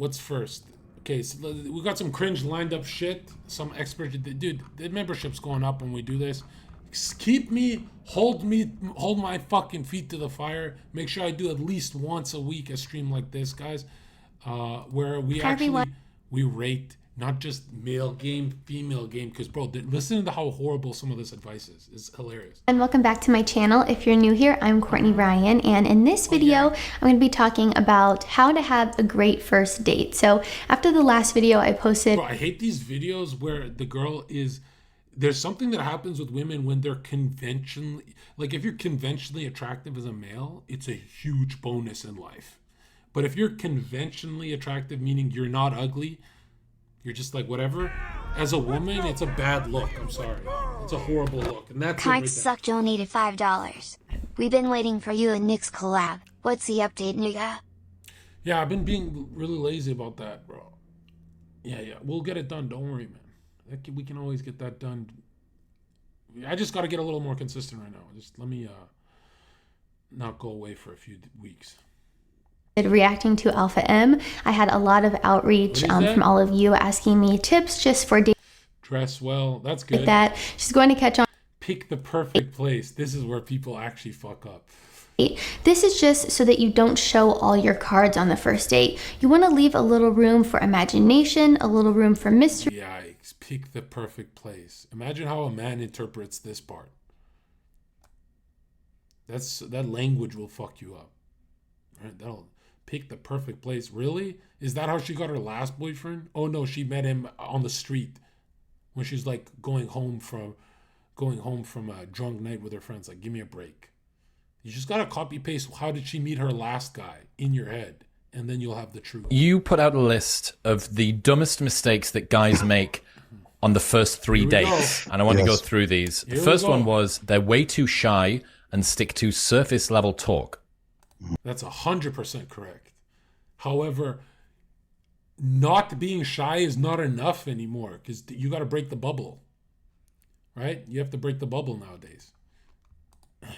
what's first? Okay, so we got some cringe lined up shit. Some expert, dude. The membership's going up when we do this. Hold my fucking feet to the fire. Make sure I do at least once a week a stream like this, guys, where we we rate not just male game, female game, because bro, listen to how horrible some of this advice is. It's hilarious. And welcome back to my channel. If you're new here, I'm Courtney Ryan, and in this video, I'm going to be talking about how to have a great first date. So after the last video I posted, bro, I hate these videos where the girl is. There's something that happens with women when they're conventionally, like if you're conventionally attractive as a male, it's a huge bonus in life. But if you're conventionally attractive, meaning you're not ugly, you're just like whatever, as a woman, it's a bad look. I'm sorry. It's a horrible look. And that's Cards Suck donated $5. We've been waiting for you and Nick's collab. What's the update, nigga? Yeah, I've been being really lazy about that, bro. Yeah. We'll get it done. Don't worry, man. We can always get that done. I just got to get a little more consistent right now. Just let me not go away for a few weeks. Reacting to Alpha M, I had a lot of outreach from all of you asking me tips just for dating. Dress well. That's good. That she's going to catch on. Pick the perfect place. This is where people actually fuck up. This is just so that you don't show all your cards on the first date. You want to leave a little room for imagination, a little room for mystery. Yikes. Pick the perfect place. Imagine how a man interprets this part. That language will fuck you up. Right? That'll pick the perfect place. Really? Is that how she got her last boyfriend? Oh no, she met him on the street when she's like going home from a drunk night with her friends. Like, give me a break. You just gotta copy paste how did she meet her last guy in your head, and then you'll have the truth. You put out a list of the dumbest mistakes that guys make on the first 3 dates, and I want to go through these. The first one was they're way too shy and stick to surface level talk. That's 100% correct. However, not being shy is not enough anymore, because you got to break the bubble, right? You have to break the bubble nowadays.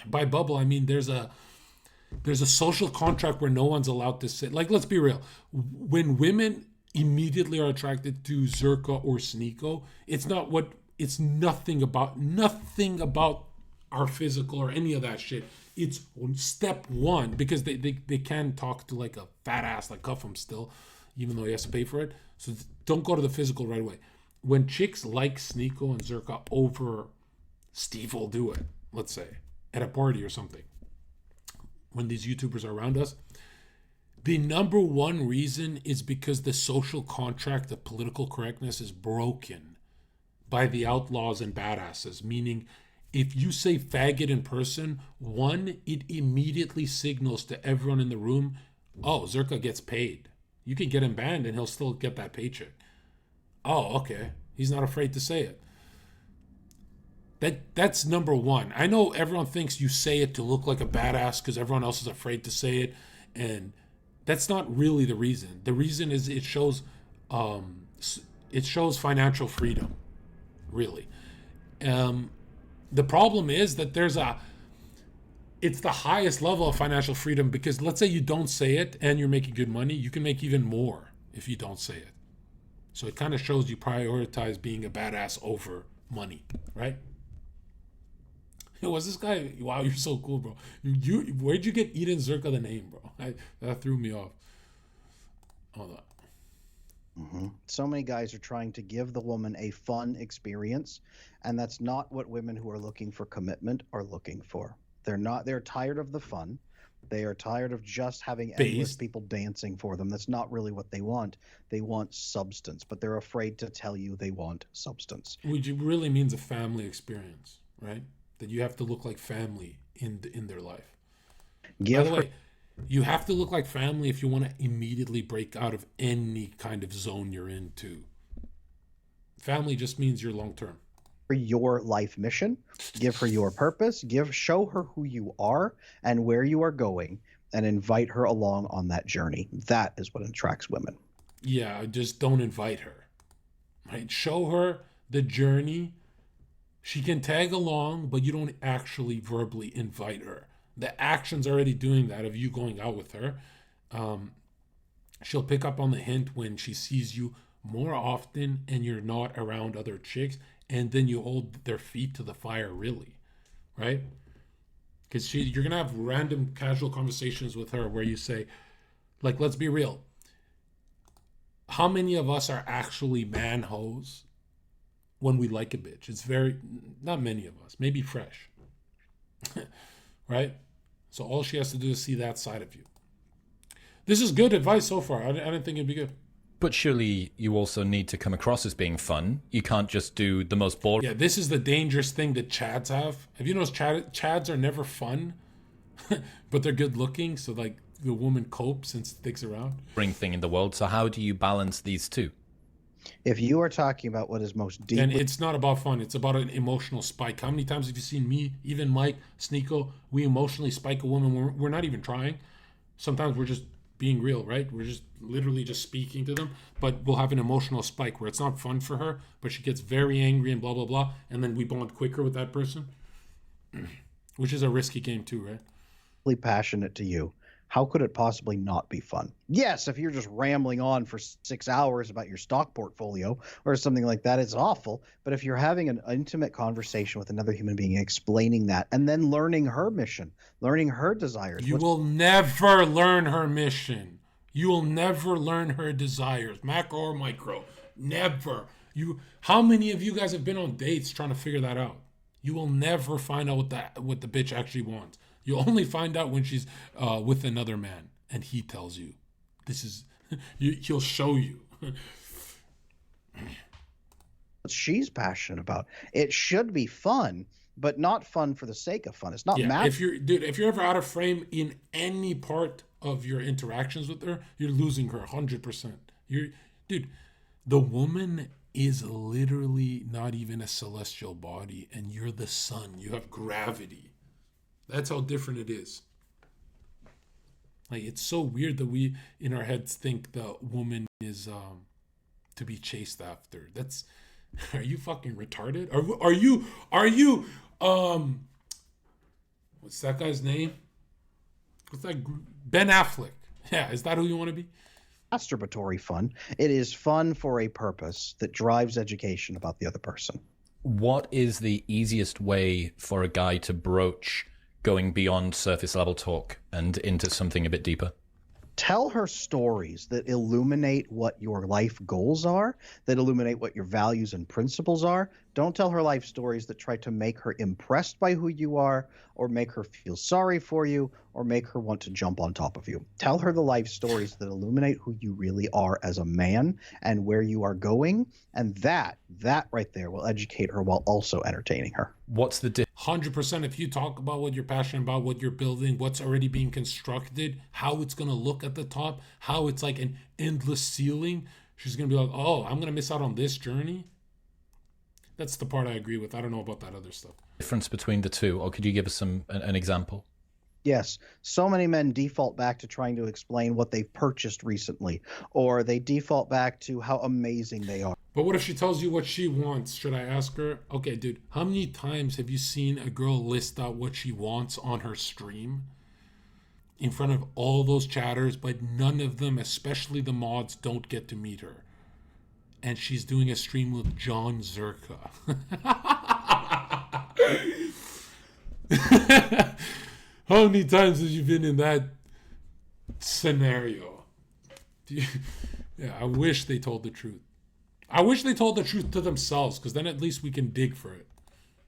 By bubble, I mean there's a social contract where no one's allowed to sit. Like, let's be real. When women immediately are attracted to Zherka or Sneako, it's nothing about our physical or any of that shit. It's step one, because they can talk to like a fat ass, like cuff him still, even though he has to pay for it. So don't go to the physical right away. When chicks like Sneako and Zherka over Steve will do it, let's say, at a party or something, when these YouTubers are around us, the number one reason is because the social contract of political correctness is broken by the outlaws and badasses, meaning if you say faggot in person, one, it immediately signals to everyone in the room, oh, Zherka gets paid. You can get him banned and he'll still get that paycheck. Oh, okay. He's not afraid to say it. That's number one. I know everyone thinks you say it to look like a badass because everyone else is afraid to say it, and that's not really the reason. The reason is it shows financial freedom, really. The problem is that it's the highest level of financial freedom, because let's say you don't say it and you're making good money, you can make even more if you don't say it. So it kind of shows you prioritize being a badass over money, right? Yo, what's this guy? Wow, you're so cool, bro. Where'd you get Adin Zherka the name, bro? That threw me off. Hold on. So many guys are trying to give the woman a fun experience, and that's not what women who are looking for commitment are looking for. They're tired of the fun. They are tired of just having endless people dancing for them. That's not really what they want. They want substance, but they're afraid to tell you they want substance. Which really means a family experience, right? That you have to look like family in their life. By the way, you have to look like family if you want to immediately break out of any kind of zone you're into. Family just means you're long term. For your life mission, give her your purpose, show her who you are and where you are going, and invite her along on that journey. That is what attracts women. Yeah, just don't invite her. Right? Show her the journey. She can tag along, but you don't actually verbally invite her. The action's already doing that of you going out with her. she'll pick up on the hint when she sees you more often and you're not around other chicks, and then you hold their feet to the fire, really, right? Because you're gonna have random casual conversations with her where you say, like, let's be real, how many of us are actually man hoes when we like a bitch? It's not many of us, maybe Fresh. Right? So all she has to do is see that side of you. This is good advice so far. I didn't think it'd be good. But surely you also need to come across as being fun. You can't just do the most boring. Yeah, this is the dangerous thing that Chads have. Have you noticed Chads are never fun, but they're good looking, so like the woman copes and sticks around. Thing in the world. So how do you balance these two? If you are talking about what is most deep, and it's not about fun, it's about an emotional spike. How many times have you seen me, even Mike, Sneako, we emotionally spike a woman? We're not even trying. Sometimes we're just being real, right? We're just literally just speaking to them, but we'll have an emotional spike where it's not fun for her, but she gets very angry and blah, blah, blah. And then we bond quicker with that person, which is a risky game too, right? Passionate to you, how could it possibly not be fun? Yes, if you're just rambling on for 6 hours about your stock portfolio or something like that, it's awful. But if you're having an intimate conversation with another human being, explaining that, and then learning her mission, learning her desires. You will never learn her mission. You will never learn her desires, macro or micro. Never. How many of you guys have been on dates trying to figure that out? You will never find out what the bitch actually wants. You'll only find out when she's with another man and he tells you. He'll show you. She's passionate about. It should be fun, but not fun for the sake of fun. It's not math. If you're ever out of frame in any part of your interactions with her, you're losing her 100%. Dude, the woman is literally not even a celestial body, and you're the sun. You have gravity. That's how different it is. Like, it's so weird that we in our heads think the woman is to be chased after. Are you fucking retarded? Are you what's that guy's name? What's that? Ben Affleck. Yeah, is that who you want to be? Masturbatory fun. It is fun for a purpose that drives education about the other person. What is the easiest way for a guy to broach going beyond surface level talk and into something a bit deeper? Tell her stories that illuminate what your life goals are, that illuminate what your values and principles are. Don't tell her life stories that try to make her impressed by who you are, or make her feel sorry for you, or make her want to jump on top of you. Tell her the life stories that illuminate who you really are as a man and where you are going, and that right there will educate her while also entertaining her. What's the 100%. If you talk about what you're passionate about, what you're building, what's already being constructed, how it's going to look at the top, how it's like an endless ceiling, she's going to be like, oh, I'm going to miss out on this journey. That's the part I agree with. I don't know about that other stuff. Difference between the two, or could you give us an example? Yes. So many men default back to trying to explain what they've purchased recently, or they default back to how amazing they are. But what if she tells you what she wants? Should I ask her? Okay, dude, how many times have you seen a girl list out what she wants on her stream in front of all those chatters, but none of them, especially the mods, don't get to meet her? And she's doing a stream with John Zherka. How many times have you been in that scenario? Yeah, I wish they told the truth. I wish they told the truth to themselves, because then at least we can dig for it.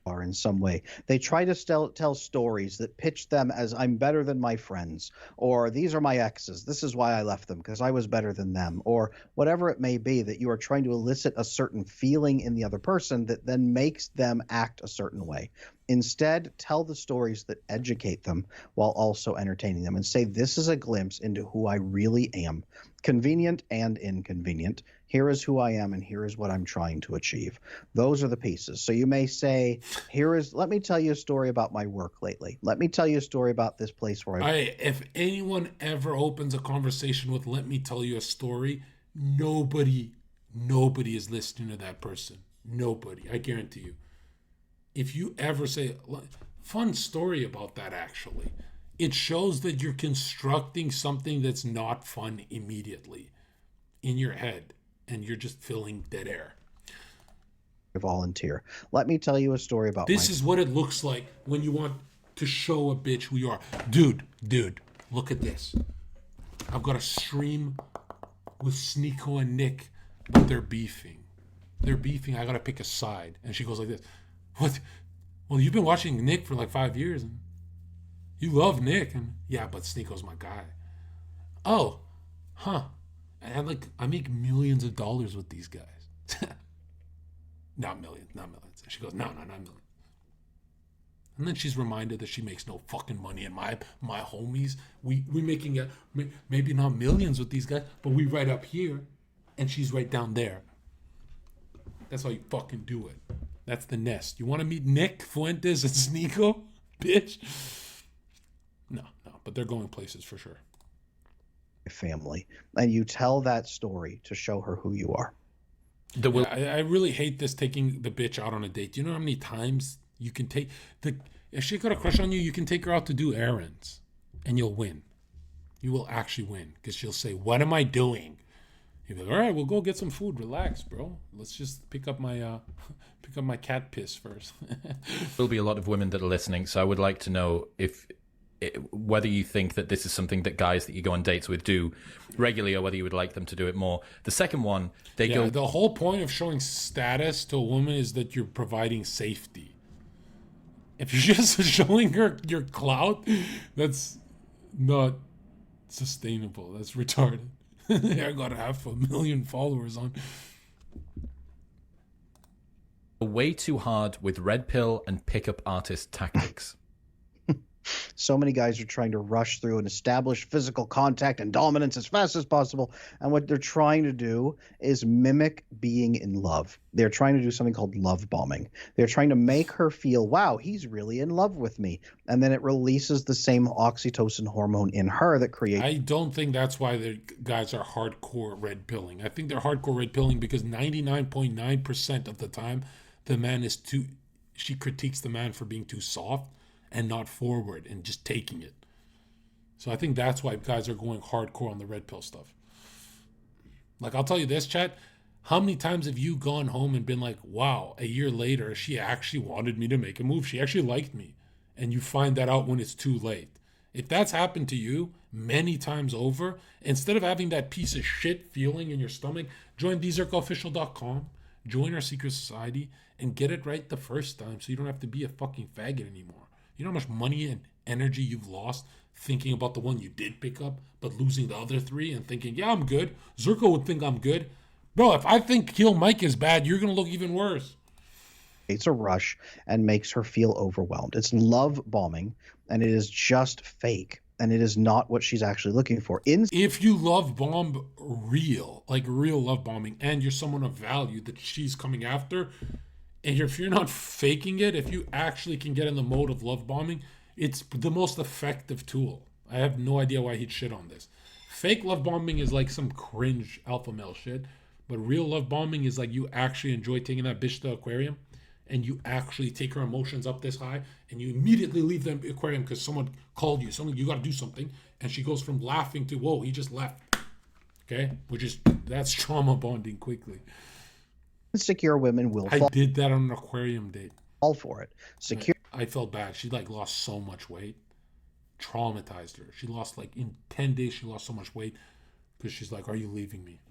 Are in some way. They try to tell stories that pitch them as I'm better than my friends, or these are my exes. This is why I left them, because I was better than them, or whatever it may be, that you are trying to elicit a certain feeling in the other person that then makes them act a certain way. Instead, tell the stories that educate them while also entertaining them, and say, this is a glimpse into who I really am, convenient and inconvenient. Here is who I am, and here is what I'm trying to achieve. Those are the pieces. So you may say, let me tell you a story about my work lately. Let me tell you a story about this place where if anyone ever opens a conversation with, let me tell you a story, nobody is listening to that person. Nobody, I guarantee you. If you ever say, fun story about that, actually, it shows that you're constructing something that's not fun immediately in your head, and you're just filling dead air. Volunteer. Let me tell you a story about this is what it looks like when you want to show a bitch who you are. Dude, look at this. I've got a stream with Sneako and Nick, but they're beefing. I gotta pick a side. And she goes like this. What? Well, you've been watching Nick for like 5 years, and you love Nick, and yeah, but Sneako's my guy. Oh, huh. And I make millions of dollars with these guys. Not millions. And she goes, no, not millions. And then she's reminded that she makes no fucking money. And my homies, we making maybe not millions with these guys, but we right up here, and she's right down there. That's how you fucking do it. That's the nest. You want to meet Nick, Fuentes, and Sneako? Bitch. No, but they're going places for sure. Family. And you tell that story to show her who you are. I really hate this, taking the bitch out on a date. Do you know how many times you can take if she got a crush on you, you can take her out to do errands and you'll win. You will actually win, because she'll say, what am I doing? You'll be like, all right, we'll go get some food. Relax, bro. Let's just pick up my cat piss first. There'll be a lot of women that are listening, so I would like to know whether you think that this is something that guys that you go on dates with do regularly, or whether you would like them to do it more. The second one, the whole point of showing status to a woman is that you're providing safety. If you're just showing her your clout, that's not sustainable. That's retarded. I gotta have 1 million followers on. Way too hard with red pill and pickup artist tactics. So many guys are trying to rush through and establish physical contact and dominance as fast as possible. And what they're trying to do is mimic being in love. They're trying to do something called love bombing. They're trying to make her feel, wow, he's really in love with me. And then it releases the same oxytocin hormone in her that creates... I don't think that's why the guys are hardcore red pilling. I think they're hardcore red pilling because 99.9% of the time, the man is she critiques the man for being too soft and not forward and just taking it. So I think that's why guys are going hardcore on the red pill stuff. Like, I'll tell you this, chat. How many times have you gone home and been like, wow, a year later, she actually wanted me to make a move. She actually liked me. And you find that out when it's too late. If that's happened to you many times over, instead of having that piece of shit feeling in your stomach, join Zherkaofficial.com, join our secret society, and get it right the first time so you don't have to be a fucking faggot anymore. You know how much money and energy you've lost thinking about the one you did pick up, but losing the other 3 and thinking, yeah, I'm good. Zherka would think I'm good. Bro, if I think Kill Mike is bad, you're going to look even worse. It's a rush and makes her feel overwhelmed. It's love bombing, and it is just fake, and it is not what she's actually looking for. If you love bomb real love bombing, and you're someone of value that she's coming after, and if you're not faking it, if you actually can get in the mode of love bombing, it's the most effective tool. I have no idea why he'd shit on this. Fake love bombing is like some cringe alpha male shit, but real love bombing is like you actually enjoy taking that bitch to the aquarium, and you actually take her emotions up this high, and you immediately leave the aquarium because someone called you, you got to do something, and she goes from laughing to, whoa, he just left. Okay? That's trauma bonding quickly. Insecure women will I did that on an aquarium date. Fall for it. I felt bad. She lost so much weight. Traumatized her. She lost in 10 days, she lost so much weight because she's like, are you leaving me?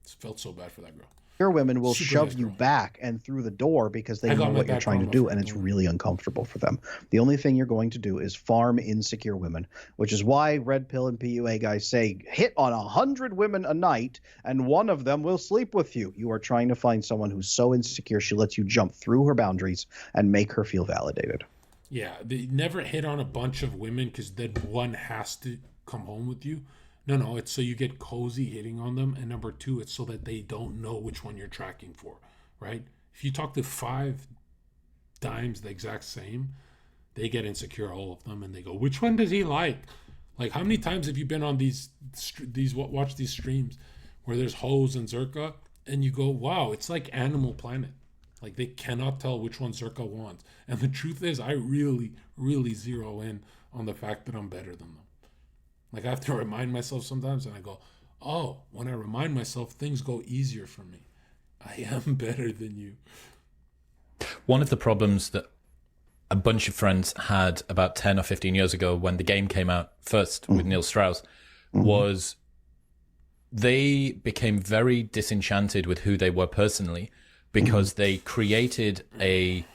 It felt so bad for that girl. Insecure women will shove you back and through the door because they know what you're trying to do, and it's really uncomfortable for them. The only thing you're going to do is farm insecure women, which is why red pill and PUA guys say hit on 100 women a night and one of them will sleep with you. You are trying to find someone who's so insecure she lets you jump through her boundaries and make her feel validated. Yeah, they never hit on a bunch of women because then one has to come home with you. No, it's so you get cozy hitting on them. And number 2, it's so that they don't know which one you're tracking for, right? If you talk to 5 dimes the exact same, they get insecure, all of them, and they go, which one does he like? Like, how many times have you been on watch these streams where there's hoes and Zherka, and you go, wow, it's like Animal Planet. Like, they cannot tell which one Zherka wants. And the truth is, I really, really zero in on the fact that I'm better than them. Like, I have to remind myself sometimes, and I go, oh, when I remind myself, things go easier for me. I am better than you. One of the problems that a bunch of friends had about 10 or 15 years ago when the game came out first with Neil Strauss was they became very disenchanted with who they were personally because they created a...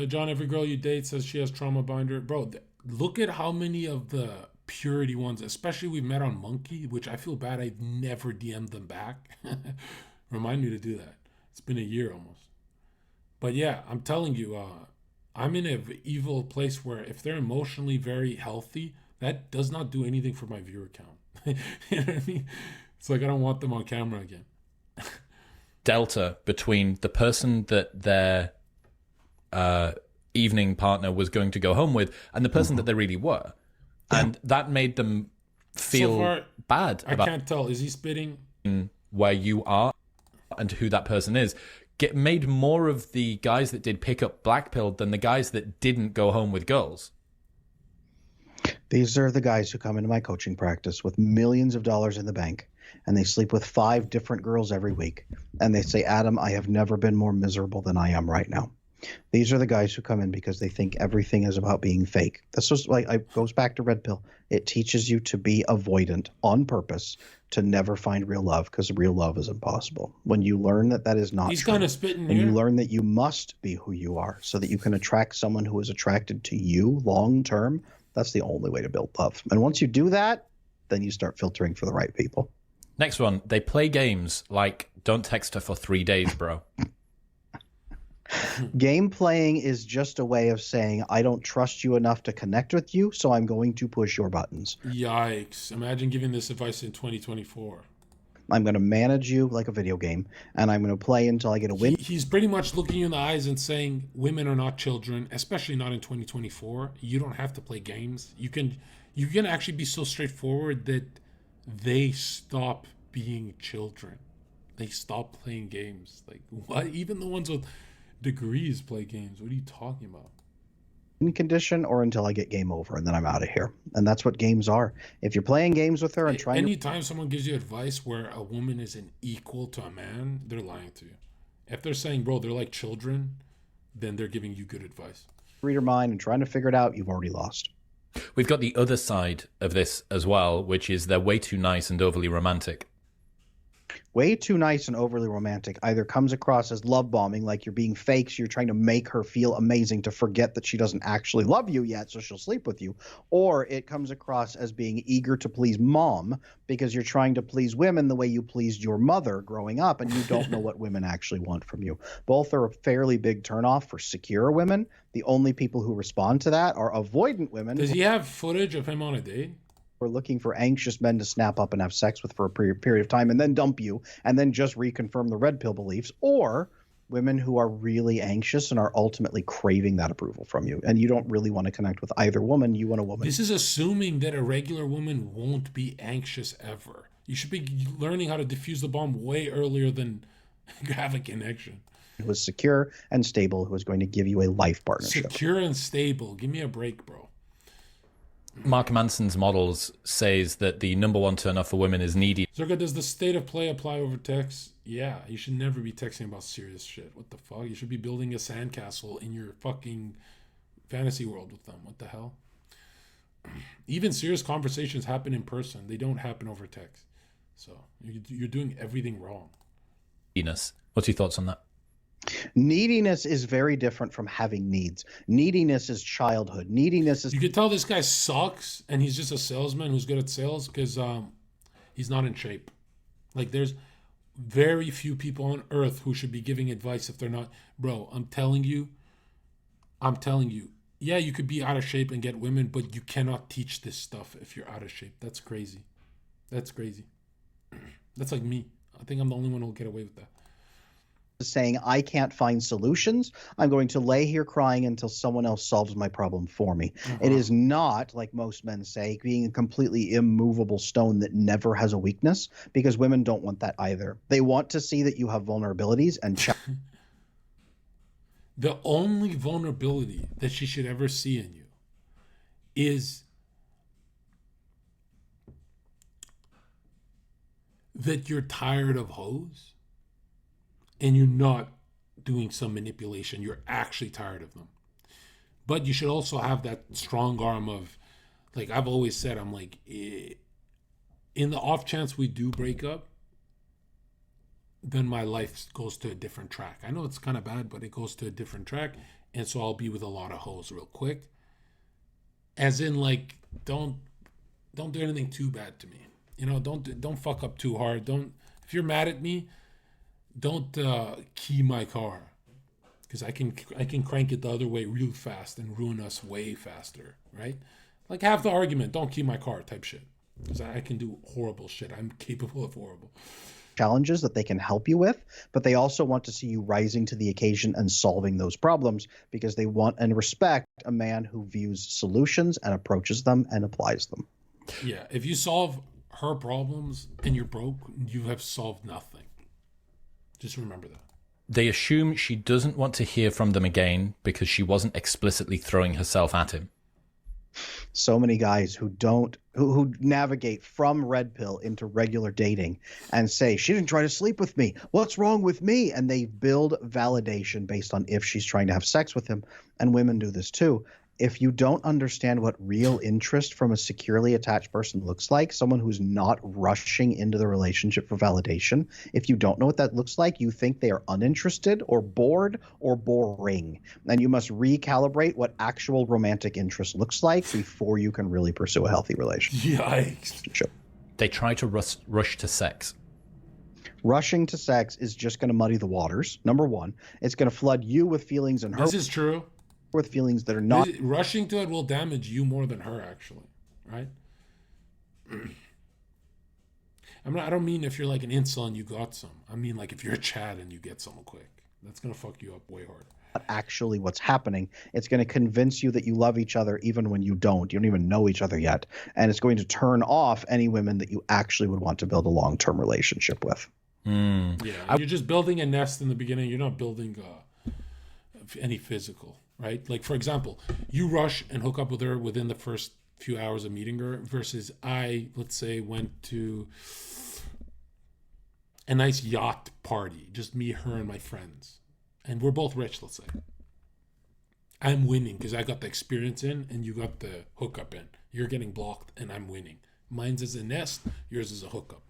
John, every girl you date says she has trauma binder. Bro, look at how many of the purity ones, especially we met on Monkey, which I feel bad I never DM'd them back. Remind me to do that. It's been a year almost. But yeah, I'm telling you, I'm in an evil place where if they're emotionally very healthy, that does not do anything for my viewer count. You know what I mean? It's like I don't want them on camera again. Delta between the person that their evening partner was going to go home with and the person that they really were. And that made them feel So far, bad I about can't tell. Is he spitting? where you are and who that person is. Made more of the guys that did pick up blackpilled than the guys that didn't go home with girls. These are the guys who come into my coaching practice with millions of dollars in the bank, and they sleep with 5 different girls every week. And they say, Adam, I have never been more miserable than I am right now. These are the guys who come in because they think everything is about being fake. That's just like, it goes back to Red Pill. It teaches you to be avoidant on purpose, to never find real love, because real love is impossible. When you learn that that is not He's true, kind of spitting when here. you learn that you must be who you are so that you can attract someone who is attracted to you long term, that's the only way to build love. And once you do that, then you start filtering for the right people. Next one, they play games like don't text her for 3 days, bro. Game playing is just a way of saying, I don't trust you enough to connect with you, so I'm going to push your buttons. Yikes. Imagine giving this advice in 2024. I'm going to manage you like a video game, and I'm going to play until I get a win. He's pretty much looking you in the eyes and saying, women are not children, especially not in 2024. You don't have to play games. You can actually be so straightforward that they stop being children. They stop playing games. Like, what? Even the ones with degrees play games. What are you talking about? In condition or until I get game over, and then I'm out of here. And that's what games are. If you're playing games with her and trying Anytime someone gives you advice where a woman is an equal to a man, they're lying to you. If they're saying, bro, they're like children, then they're giving you good advice. read her mind and trying to figure it out, you've already lost. We've got the other side of this as well, which is they're way too nice and overly romantic. Way too nice and overly romantic either comes across as love bombing, like you're being fake, so you're trying to make her feel amazing to forget that she doesn't actually love you yet, so she'll sleep with you. Or it comes across as being eager to please mom because you're trying to please women the way you pleased your mother growing up, and you don't know what women actually want from you. Both are a fairly big turnoff for secure women. The only people who respond to that are avoidant women. Does he have footage of him on a date? We're looking for anxious men to snap up and have sex with for a period of time and then dump you and then just reconfirm the red pill beliefs, or women who are really anxious and are ultimately craving that approval from you. And you don't really want to connect with either woman. You want a woman. This is assuming that a regular woman won't be anxious ever. You should be learning how to defuse the bomb way earlier than have a connection. Who is secure and stable, who is going to give you a life partnership. Secure and stable. Give me a break, bro. Mark Manson's models says that the number one turn off for women is needy. Zherka, does the state of play apply over text? Yeah, you should never be texting about serious shit. What the fuck? You should be building a sandcastle in your fucking fantasy world with them. What the hell? Even serious conversations happen in person. They don't happen over text. So you're doing everything wrong. What's your thoughts on that? Neediness is very different from having needs. Neediness is childhood. Neediness is... You could tell this guy sucks and he's just a salesman who's good at sales because he's not in shape. Like, there's very few people on earth who should be giving advice if they're not. Bro, I'm telling you. Yeah, you could be out of shape and get women, but you cannot teach this stuff if you're out of shape. That's crazy. That's like me. I think I'm the only one who'll get away with that. Saying I can't find solutions. I'm going to lay here crying until someone else solves my problem for me. It is not, like most men say, being a completely immovable stone that never has a weakness, because women don't want that either. They want to see that you have vulnerabilities and The only vulnerability that she should ever see in you is that you're tired of hoes and you're not doing some manipulation. You're actually tired of them. But you should also have that strong arm of, like I've always said, I'm like, in the off chance we do break up, then my life goes to a different track. I know it's kind of bad, but it goes to a different track. And so I'll be with a lot of hoes real quick. As in, like, don't do anything too bad to me. You know, don't fuck up too hard. If you're mad at me, don't key my car. Because I can crank it the other way real fast and ruin us way faster, right? Like, have the argument, don't key my car type shit. Because I can do horrible shit. I'm capable of horrible challenges that they can help you with, but they also want to see you rising to the occasion and solving those problems, because they want and respect a man who views solutions and approaches them and applies them. Yeah, if you solve her problems and you're broke, you have solved nothing. Just remember that. They assume she doesn't want to hear from them again because she wasn't explicitly throwing herself at him. So many guys who navigate from red pill into regular dating and say, she didn't try to sleep with me, what's wrong with me? And they build validation based on if she's trying to have sex with him. And women do this too. If you don't understand what real interest from a securely attached person looks like, someone who's not rushing into the relationship for validation, if you don't know what that looks like, you think they are uninterested or bored or boring. And you must recalibrate what actual romantic interest looks like before you can really pursue a healthy relationship. Yikes. They try to rush to sex. Rushing to sex is just going to muddy the waters, number one. It's going to flood you with feelings and her. This is true. With feelings that are not. Rushing to it will damage you more than her, actually, right? I don't mean if you're like an incel and you got some. I mean like if you're a Chad and you get some quick. That's going to fuck you up way harder. Actually what's happening, it's going to convince you that you love each other even when you don't even know each other yet, and it's going to turn off any women that you actually would want to build a long-term relationship with. Yeah, you're just building a nest in the beginning. You're not building any physical, right? Like, for example, you rush and hook up with her within the first few hours of meeting her versus I, let's say, went to a nice yacht party, just me, her, and my friends. And we're both rich, let's say. I'm winning because I got the experience in and you got the hookup in. You're getting blocked and I'm winning. Mine's is a nest, yours is a hookup.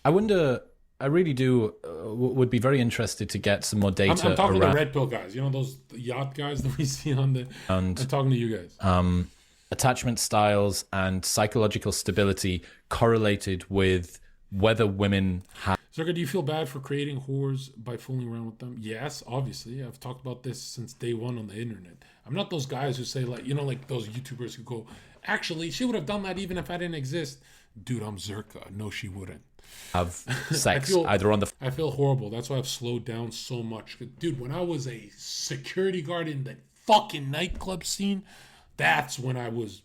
I wonder, I really do, would be very interested to get some more data. I'm talking to the red pill guys, you know, those yacht guys that we see on the... I'm talking to you guys. Attachment styles and psychological stability correlated with whether women have... Zherka, do you feel bad for creating whores by fooling around with them? Yes, obviously. I've talked about this since day one on the internet. I'm not those guys who say, like, you know, like those YouTubers who go, actually, she would have done that even if I didn't exist. Dude, I'm Zherka. No, she wouldn't. Have sex either on the... I feel horrible. That's why I've slowed down so much. Dude, when I was a security guard in the fucking nightclub scene, that's when I was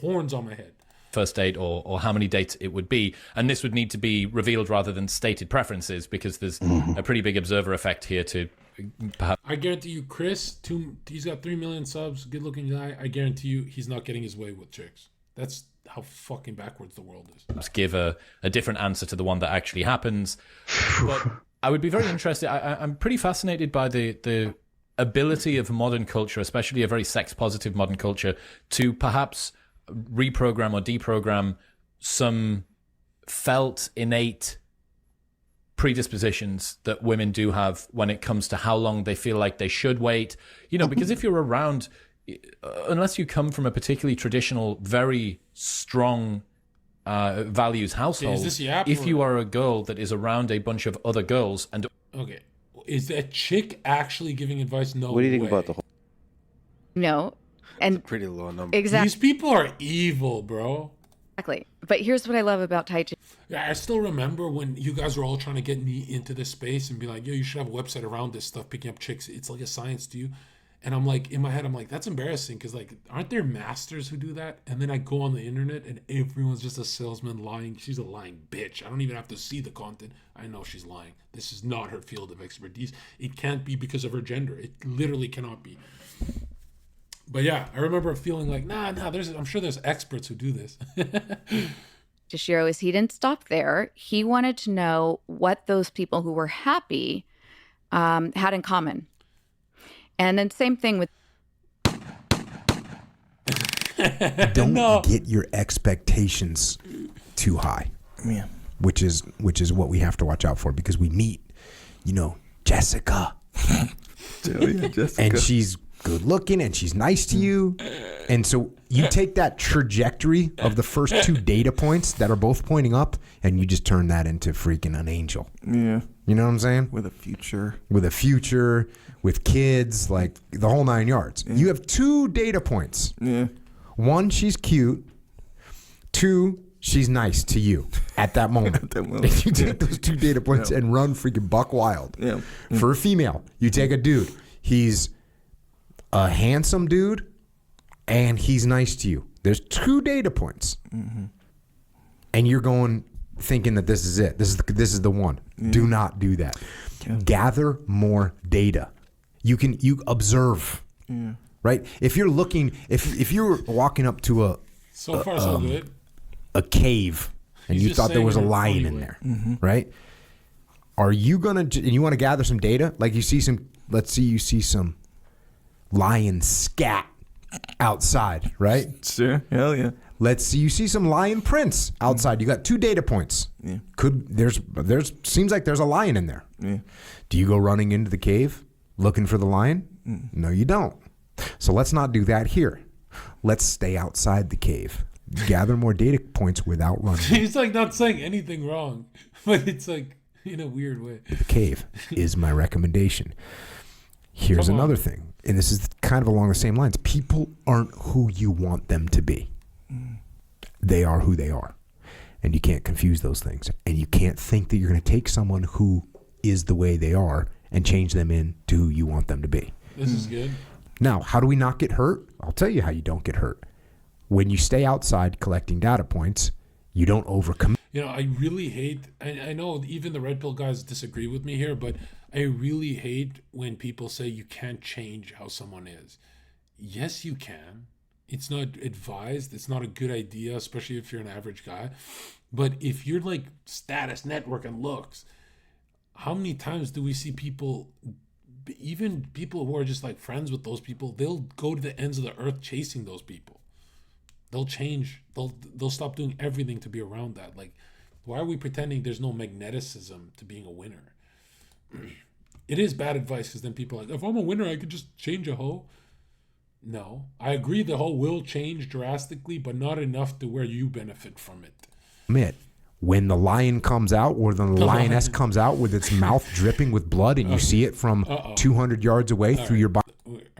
horns on my head. First date or how many dates it would be. And this would need to be revealed rather than stated preferences, because there's a pretty big observer effect here to perhaps... I guarantee you, Chris, he's got 3 million subs, good looking guy. I guarantee you he's not getting his way with chicks. That's how fucking backwards the world is. Give a different answer to the one that actually happens. But I would be very interested. I'm pretty fascinated by the ability of modern culture, especially a very sex-positive modern culture, to perhaps reprogram or deprogram some felt innate predispositions that women do have when it comes to how long they feel like they should wait. You know, because if you're around, unless you come from a particularly traditional, very strong values household, if you are a girl that is around a bunch of other girls and... Okay. Is that chick actually giving advice? No way. What do you think about the whole... No. And It's a pretty low number. exactly. These people are evil, bro. But here's what I love about Tai Chi. Yeah, I still remember when you guys were all trying to get me into this space and be like, yo, you should have a website around this stuff, picking up chicks. It's like a science to you. And I'm like, in my head, I'm like, that's embarrassing because, like, aren't there masters who do that? And then I go on the internet and everyone's just a salesman lying. She's a lying bitch. I don't even have to see the content. I know she's lying. This is not her field of expertise. It can't be because of her gender. It literally cannot be. But yeah, I remember feeling like, nah, I'm sure there's experts who do this. Shiro is he didn't stop there. He wanted to know what those people who were happy had in common. And then same thing with don't get your expectations too high. Yeah. Which is what we have to watch out for, because we meet, Jessica. Jessica. And she's good looking and she's nice to you. And so you take that trajectory of the first 2 data points that are both pointing up and you just turn that into freaking an angel. Yeah. You know what I'm saying? With a future, with kids, like the whole 9 yards. You have 2 data points. Yeah. 1, she's cute. 2, she's nice to you at that moment. At that moment. And you take those 2 data points and run freaking buck wild. Yeah. For a female, you take a dude. He's a handsome dude and he's nice to you. There's 2 data points. And you're going thinking that this is it. This is the one. Do not do that. Gather more data. You observe. Right? If you're looking, if you're walking up to so far so good. A cave and He's you just thought there saying was a it in a lion funny in way. there, right? Are you and you want to gather some data? Like let's see you see some lion scat outside, right? Sure. Hell yeah. Let's see you see some lion prints outside. You got 2 data points. Yeah. There's seems like there's a lion in there. Yeah. Do you go running into the cave looking for the lion? No, you don't. So let's not do that here. Let's stay outside the cave. Gather more data points without running. He's like not saying anything wrong, but it's like in a weird way. The cave is my recommendation. Here's another thing, and this is kind of along the same lines. People aren't who you want them to be. They are who they are. And you can't confuse those things. And you can't think that you're going to take someone who is the way they are and change them into who you want them to be. This is good. Now, how do we not get hurt? I'll tell you how you don't get hurt. When you stay outside collecting data points, you don't overcommit. I really hate, I know even the red pill guys disagree with me here, but I really hate when people say you can't change how someone is. Yes, you can. It's not advised. It's not a good idea, especially if you're an average guy. But if you're like status, network, and looks, how many times do we see people, even people who are just like friends with those people, they'll go to the ends of the earth chasing those people. They'll change. They'll stop doing everything to be around that. Like, why are we pretending there's no magneticism to being a winner? It is bad advice, because then people are like, if I'm a winner, I could just change a hoe. No, I agree the hoe will change drastically, but not enough to where you benefit from it. When the lion comes out, or the lioness comes out with its mouth dripping with blood, and you see it from 200 yards away through your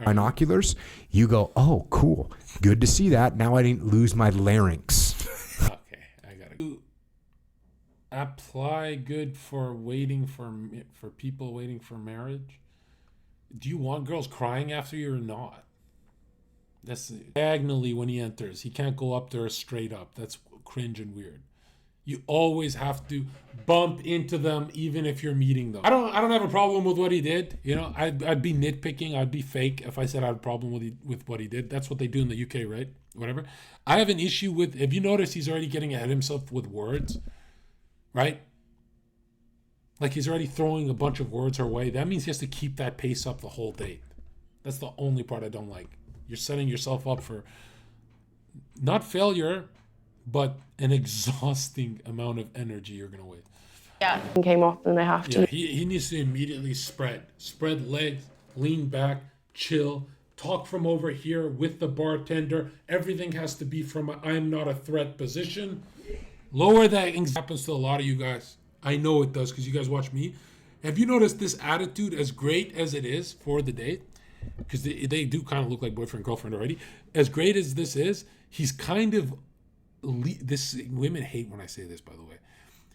binoculars, you go, oh, cool. Good to see that. Now I didn't lose my larynx. Okay, I got to apply good for waiting for people waiting for marriage. Do you want girls crying after you or not? That's diagonally when he enters. He can't go up there straight up. That's cringe and weird. You always have to bump into them, even if you're meeting them. I don't have a problem with what he did. I'd be nitpicking. I'd be fake if I said I had a problem with what he did. That's what they do in the UK, right? Whatever. I have an issue with. Have you noticed he's already getting ahead of himself with words, right? Like he's already throwing a bunch of words her way. That means he has to keep that pace up the whole date. That's the only part I don't like. You're setting yourself up for not failure, but an exhausting amount of energy you're gonna waste. Yeah, came off and they have to. Yeah, he needs to immediately spread legs, lean back, chill, talk from over here with the bartender. Everything has to be from a I'm not a threat position. Lower that anxiety. Happens to a lot of you guys. I know it does because you guys watch me. Have you noticed this attitude, as great as it is for the date? Because they do kind of look like boyfriend girlfriend already. As great as this is, he's kind of women hate when I say this, by the way.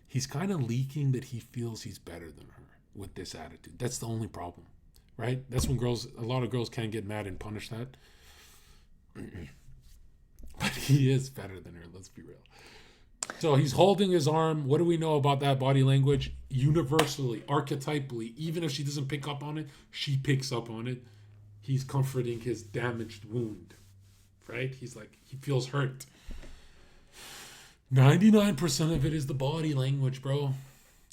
He's kind of leaking that he feels he's better than her with this attitude. That's the only problem, right? That's when a lot of girls can't get mad and punish that. But he is better than her, let's be real. So he's holding his arm. What do we know about that body language? Universally, archetypally, even if she doesn't pick up on it, she picks up on it. he's comforting his damaged wound, right? He's like, he feels hurt. 99% of it is the body language, bro,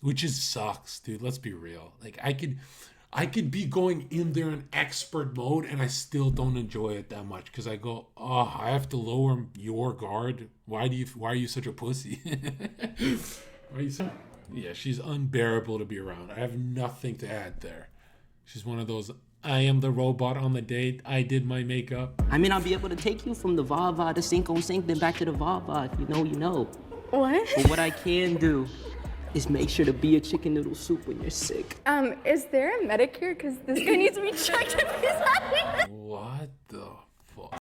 which is sucks, dude. Let's be real. Like, I could be going in there in expert mode and I still don't enjoy it that much because I go, oh, I have to lower your guard. Why are you such a pussy? Why are you so... Yeah, she's unbearable to be around. I have nothing to add there. She's one of those, I am the robot on the date. I did my makeup. I mean, I'll be able to take you from the va-va to sync on sync, then back to the va-va. If you know, you know. What? But what I can do is make sure to be a chicken noodle soup when you're sick. Is there a Medicare? Because this guy needs to be checked if he's having a What the fuck?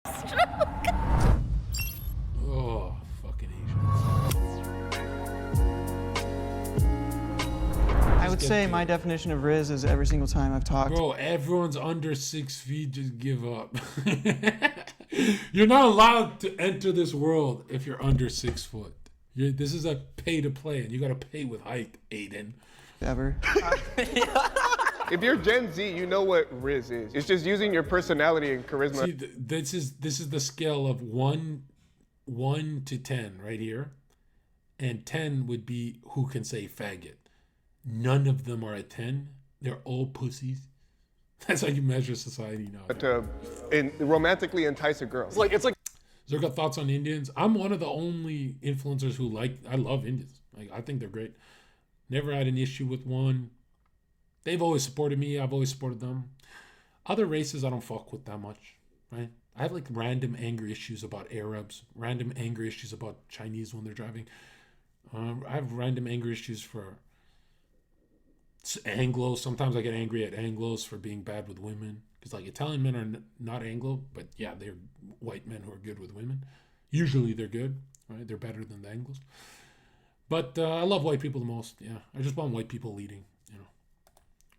Oh, fucking Asians. I would say my definition of Rizz is every single time I've talked. Bro, everyone's under 6 feet. Just give up. You're not allowed to enter this world if you're under 6 foot. This is a pay to play, and you gotta pay with height, Adin. Ever. If you're Gen Z, you know what Rizz is. It's just using your personality and charisma. See, this is the scale of 1 to 10 right here, and 10 would be who can say faggot. None of them are at 10. They're all pussies. That's how you measure society now. To romantically entice a girl. It's like Zherka, thoughts on Indians? I'm one of the only influencers who I love Indians. Like, I think they're great. Never had an issue with one. They've always supported me. I've always supported them. Other races I don't fuck with that much, right? I have like random anger issues about Arabs, random anger issues about Chinese when they're driving. I have random anger issues for Anglos. Sometimes I get angry at Anglos for being bad with women. Because like Italian men are not Anglo, but yeah, they're white men who are good with women. Usually they're good, right? They're better than the Anglos. But I love white people the most. Yeah, I just want white people leading, you know.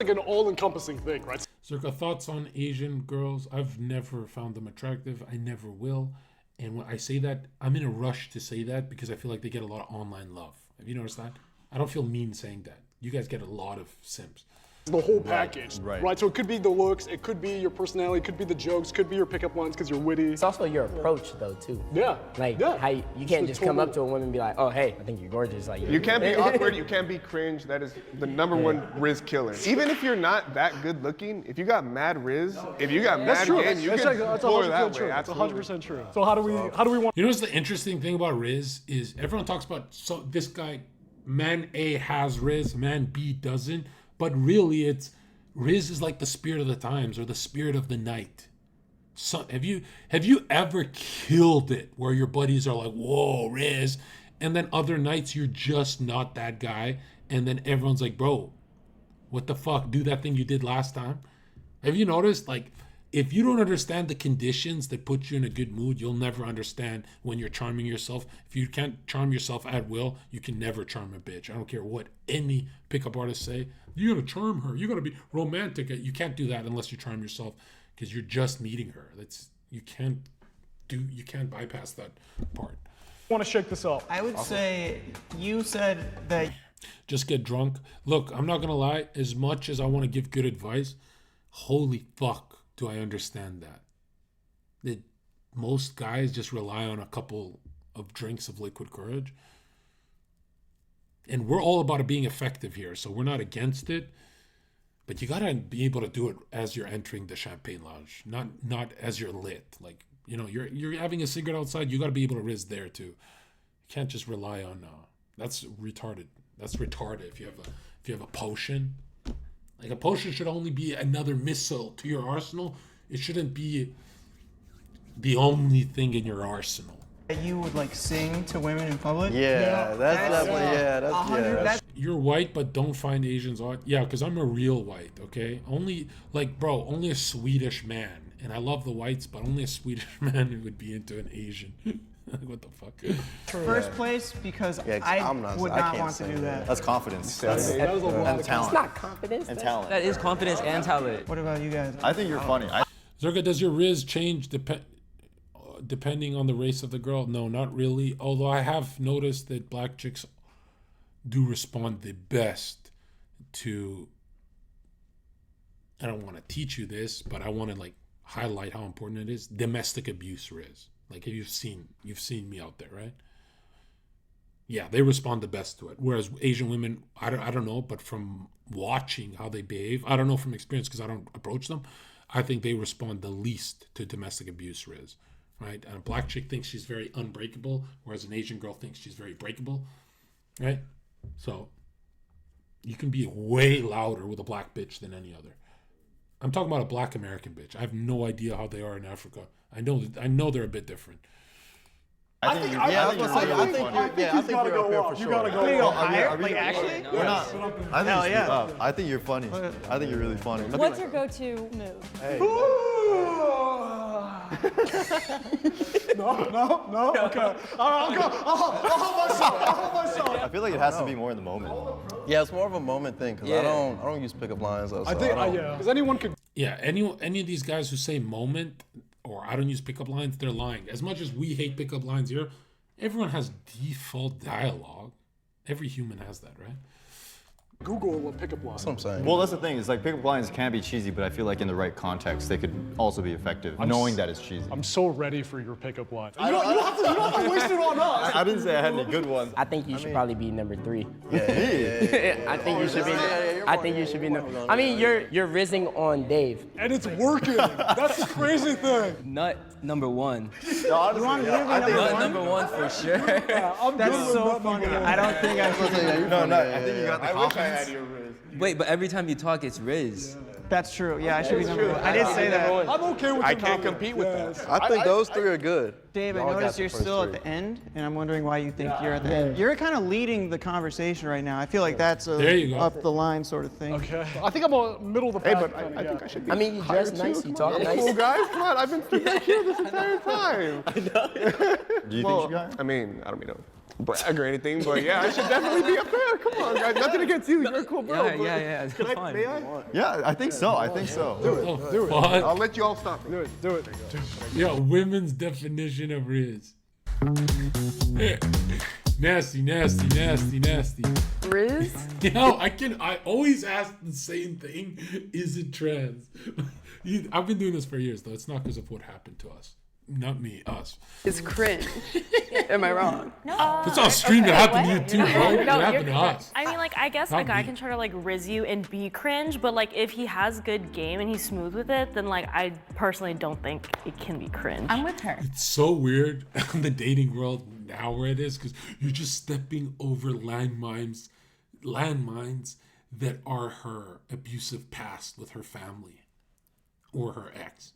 Like an all-encompassing thing, right? Zherka, thoughts on Asian girls? I've never found them attractive. I never will. And when I say that, I'm in a rush to say that because I feel like they get a lot of online love. Have you noticed that? I don't feel mean saying that. You guys get a lot of simps. The whole package, right? So it could be the looks, it could be your personality, it could be the jokes, could be your pickup lines because you're witty. It's also your approach, though, too. Yeah. Like, how you can't just come up to a woman and be like, oh, hey, I think you're gorgeous. Like, you can't be awkward, you can't be cringe. That is the number one Rizz killer. Even if you're not that good looking, if you got mad Rizz, if you got mad game, you can explore that way. That's 100% true. So how do we want? You know what's the interesting thing about Rizz is everyone talks about this guy, man A has Rizz, man B doesn't, but really it's Rizz is like the spirit of the times or the spirit of the night. So have you ever killed it where your buddies are like, whoa, Rizz, and then other nights you're just not that guy, and then everyone's like, bro, what the fuck? Do that thing you did last time. Have you noticed, like, if you don't understand the conditions that put you in a good mood, you'll never understand when you're charming yourself. If you can't charm yourself at will, you can never charm a bitch. I don't care what any pickup artists say. You gotta charm her. You gotta be romantic. You can't do that unless you charm yourself because you're just meeting her. You can't bypass that part. I want to shake this up. I would say you said that. Just get drunk. Look, I'm not gonna lie. As much as I want to give good advice, holy fuck. Do I understand that most guys just rely on a couple of drinks of liquid courage? And we're all about it being effective here, so we're not against it. But you gotta be able to do it as you're entering the champagne lounge, not as you're lit. Like, you know, you're having a cigarette outside, you gotta be able to Rizz there too. You can't just rely on that's retarded. That's retarded if you have a potion. Like, a potion should only be another missile to your arsenal. It shouldn't be the only thing in your arsenal. You would like sing to women in public? That's You're white, but don't find Asians odd. Yeah, because I'm a real white, okay? Only a Swedish man. And I love the whites, but only a Swedish man would be into an Asian. What the fuck? First place because I would not want to do that. That's confidence. And talent. It's not confidence. And talent. That is confidence and talent. What about you guys? I think you're funny. Zherka, does your Rizz change depending on the race of the girl? No, not really. Although I have noticed that black chicks do respond the best to, I don't want to teach you this, but I want to like highlight how important it is. Domestic abuse Rizz. Like you've seen me out there, right? Yeah, they respond the best to it. Whereas Asian women, I don't know, but from watching how they behave, I don't know from experience because I don't approach them, I think they respond the least to domestic abuse Rizz, right? And a black chick thinks she's very unbreakable, whereas an Asian girl thinks she's very breakable, right? So you can be way louder with a black bitch than any other. I'm talking about a black American bitch. I have no idea how they are in Africa. I know they're a bit different. I think you gotta go up. You gotta go up. Like actually? We're not. I think you're funny. I think you're really funny. What's your go-to move? Hey. No. Okay. I'll hold myself. I feel like it has to be more in the moment. Yeah, it's more of a moment thing because I don't use pickup lines. I think because anyone could. Yeah, any of these guys who say moment or I don't use pickup lines, they're lying. As much as we hate pickup lines here, everyone has default dialogue. Every human has that, right? Google a pickup line. That's what I'm saying. Well, that's the thing. It's like pickup lines can be cheesy, but I feel like in the right context, they could also be effective, knowing that it's cheesy. I'm so ready for your pickup line. You don't have to waste it on us. I didn't say I had any good ones. I think you should probably be number 3. Yeah. I think you should be. I think you should be. I mean, you're rizzing on Dave. And it's working. That's the crazy thing. Nut number 1. No, honestly, Nut number 1 for sure. Yeah, That's so funny. I don't think I should. No, I think you got the confidence. Wait, but every time you talk, it's Rizz. That's true. Yeah, I should be number 1. I did say that. I'm okay with I can't compete with that. I think those 3 are good. Dave, I Y'all got noticed the you're first still 3. at the end, and I'm wondering why you think you're at the end. You're kind of leading the conversation right now. I feel like that's There you go. up the line sort of thing. Okay. I think I'm a middle of the pack. Hey, but I think I should be. I mean, you dress nice, you talk nice. Cool guys, come on! I've been sitting back here this entire time. Do you think you got it? I mean, I don't mean to brag or anything, but yeah, I should definitely be up there. Come on, guys. Nothing against you. You're a cool bro. Yeah. Can I? May I? Yeah, I think so. Do it. I'll let you all stop me. Do it. Yo, women's definition of Rizz. Nasty. Rizz? I always ask the same thing. Is it trans? I've been doing this for years, though. It's not because of what happened to us. Not me, us. It's cringe. Am I wrong? No. It's on stream. It happened to you too, bro. It No, happened to us. I mean, like, I guess Not a guy me. can try to, like, rizz you and be cringe, but, like, if he has good game and he's smooth with it, then, like, I personally don't think it can be cringe. I'm with her. It's so weird in the dating world now where it is because you're just stepping over landmines that are her abusive past with her family or her ex.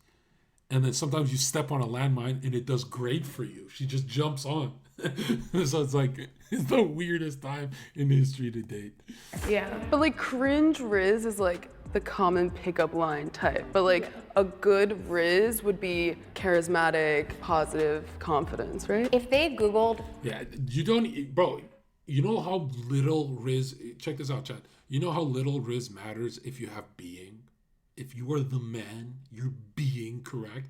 And then sometimes you step on a landmine and it does great for you. She just jumps on. So it's like, it's the weirdest time in history to date. Yeah. But like cringe Rizz is like the common pickup line type. But like a good Rizz would be charismatic, positive confidence, right? If they Googled... Yeah, you don't, bro, you know how little Rizz, check this out, Chad. You know how little Rizz matters if you have being? If you are the man, you're being correct.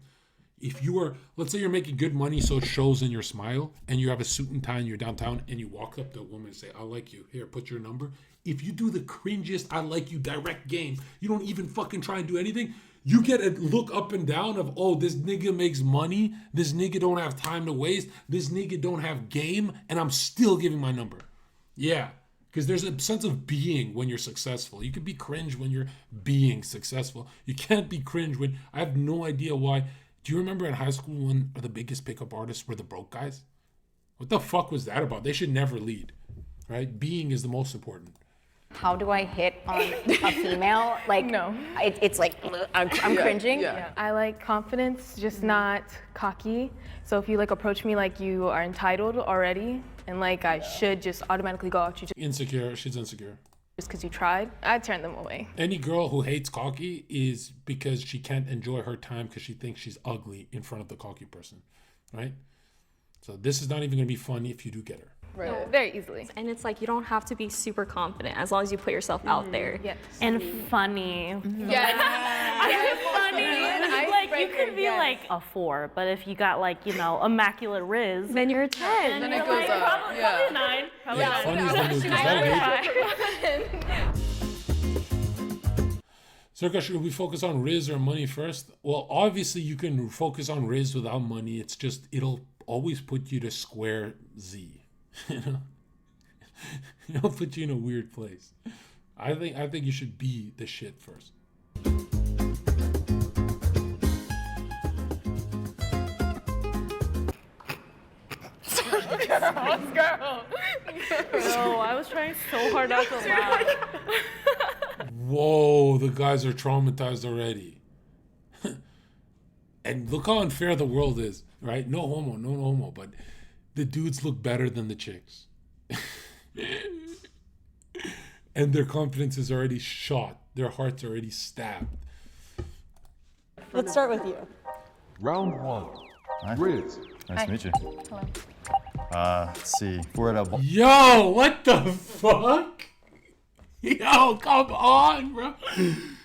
If you are, let's say you're making good money so it shows in your smile, and you have a suit and tie and you're downtown and you walk up to a woman and say, I like you, here, put your number. If you do the cringiest I like you direct game, you don't even fucking try and do anything, you get a look up and down of, oh, this nigga makes money, this nigga don't have time to waste, this nigga don't have game, and I'm still giving my number. Yeah. Because there's a sense of being when you're successful. You can be cringe when you're being successful. You can't be cringe when... I have no idea why. Do you remember in high school when the biggest pickup artists were the broke guys? What the fuck was that about? They should never lead, right? Being is the most important. How do I hit on a female? Like, no. It's like, I'm cringing. Yeah. I like confidence, just not cocky. So if you like approach me like you are entitled already, and like I should just automatically go out you Insecure, she's insecure. just because you tried, I turn them away. Any girl who hates cocky is because she can't enjoy her time because she thinks she's ugly in front of the cocky person, right? So this is not even going to be fun if you do get her. Right. No, very easily. And it's like you don't have to be super confident as long as you put yourself out there. Yes. And funny. Yeah. I'm funny. Like you could be like a 4, but if you got like, you know, immaculate Rizz, then you're a 10. Then it you're goes like, up. probably 9. Probably Yeah, 9. funny is the move. Is that Zherka, should we focus on Rizz or money first? Well, obviously you can focus on Rizz without money. It's just, it'll always put you to square Z. You know? It'll put you in a weird place. I think you should be the shit first. Girl. No, I was trying so hard not to laugh. Whoa, the guys are traumatized already. And look how unfair the world is, right? No homo, but the dudes look better than the chicks. And their confidence is already shot. Their hearts are already stabbed. Let's start with you. Round 1. Rizz. Nice to meet you. Hello. Let's see. We're at a... Yo, what the fuck? Yo, come on, bro.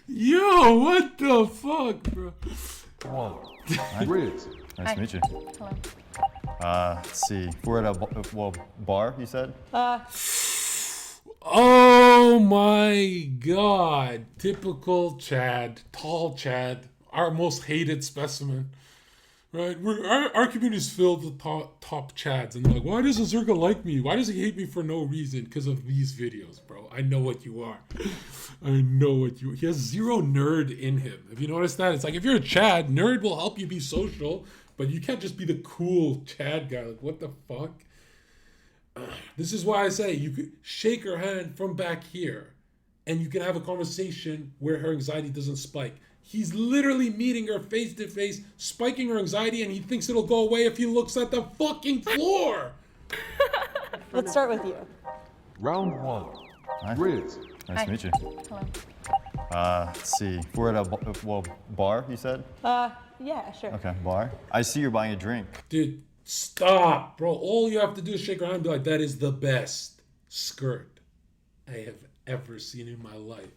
Yo, what the fuck, bro? 1. Rizz. Nice to meet you. Hello. Let's see. We're at a bar, you said? Oh my god. Typical Chad. Tall Chad. Our most hated specimen. Right? Our community is filled with top Chads. And they're like, why doesn't Zherka like me? Why does he hate me for no reason? Because of these videos, bro. I know what you are. I know what you are. He has zero nerd in him. Have you noticed that? It's like, if you're a Chad, nerd will help you be social. But you can't just be the cool Chad guy. Like, what the fuck? This is why I say you could shake her hand from back here and you can have a conversation where her anxiety doesn't spike. He's literally meeting her face to face, spiking her anxiety, and he thinks it'll go away if he looks at the fucking floor. Let's start with you. Round 1. Rizz. Nice to meet you. Hello. Let's see. We're at a bar, you said? Yeah, sure. Okay, bar. I see you're buying a drink. Dude, stop, bro. All you have to do is shake her hand and be like, that is the best skirt I have ever seen in my life.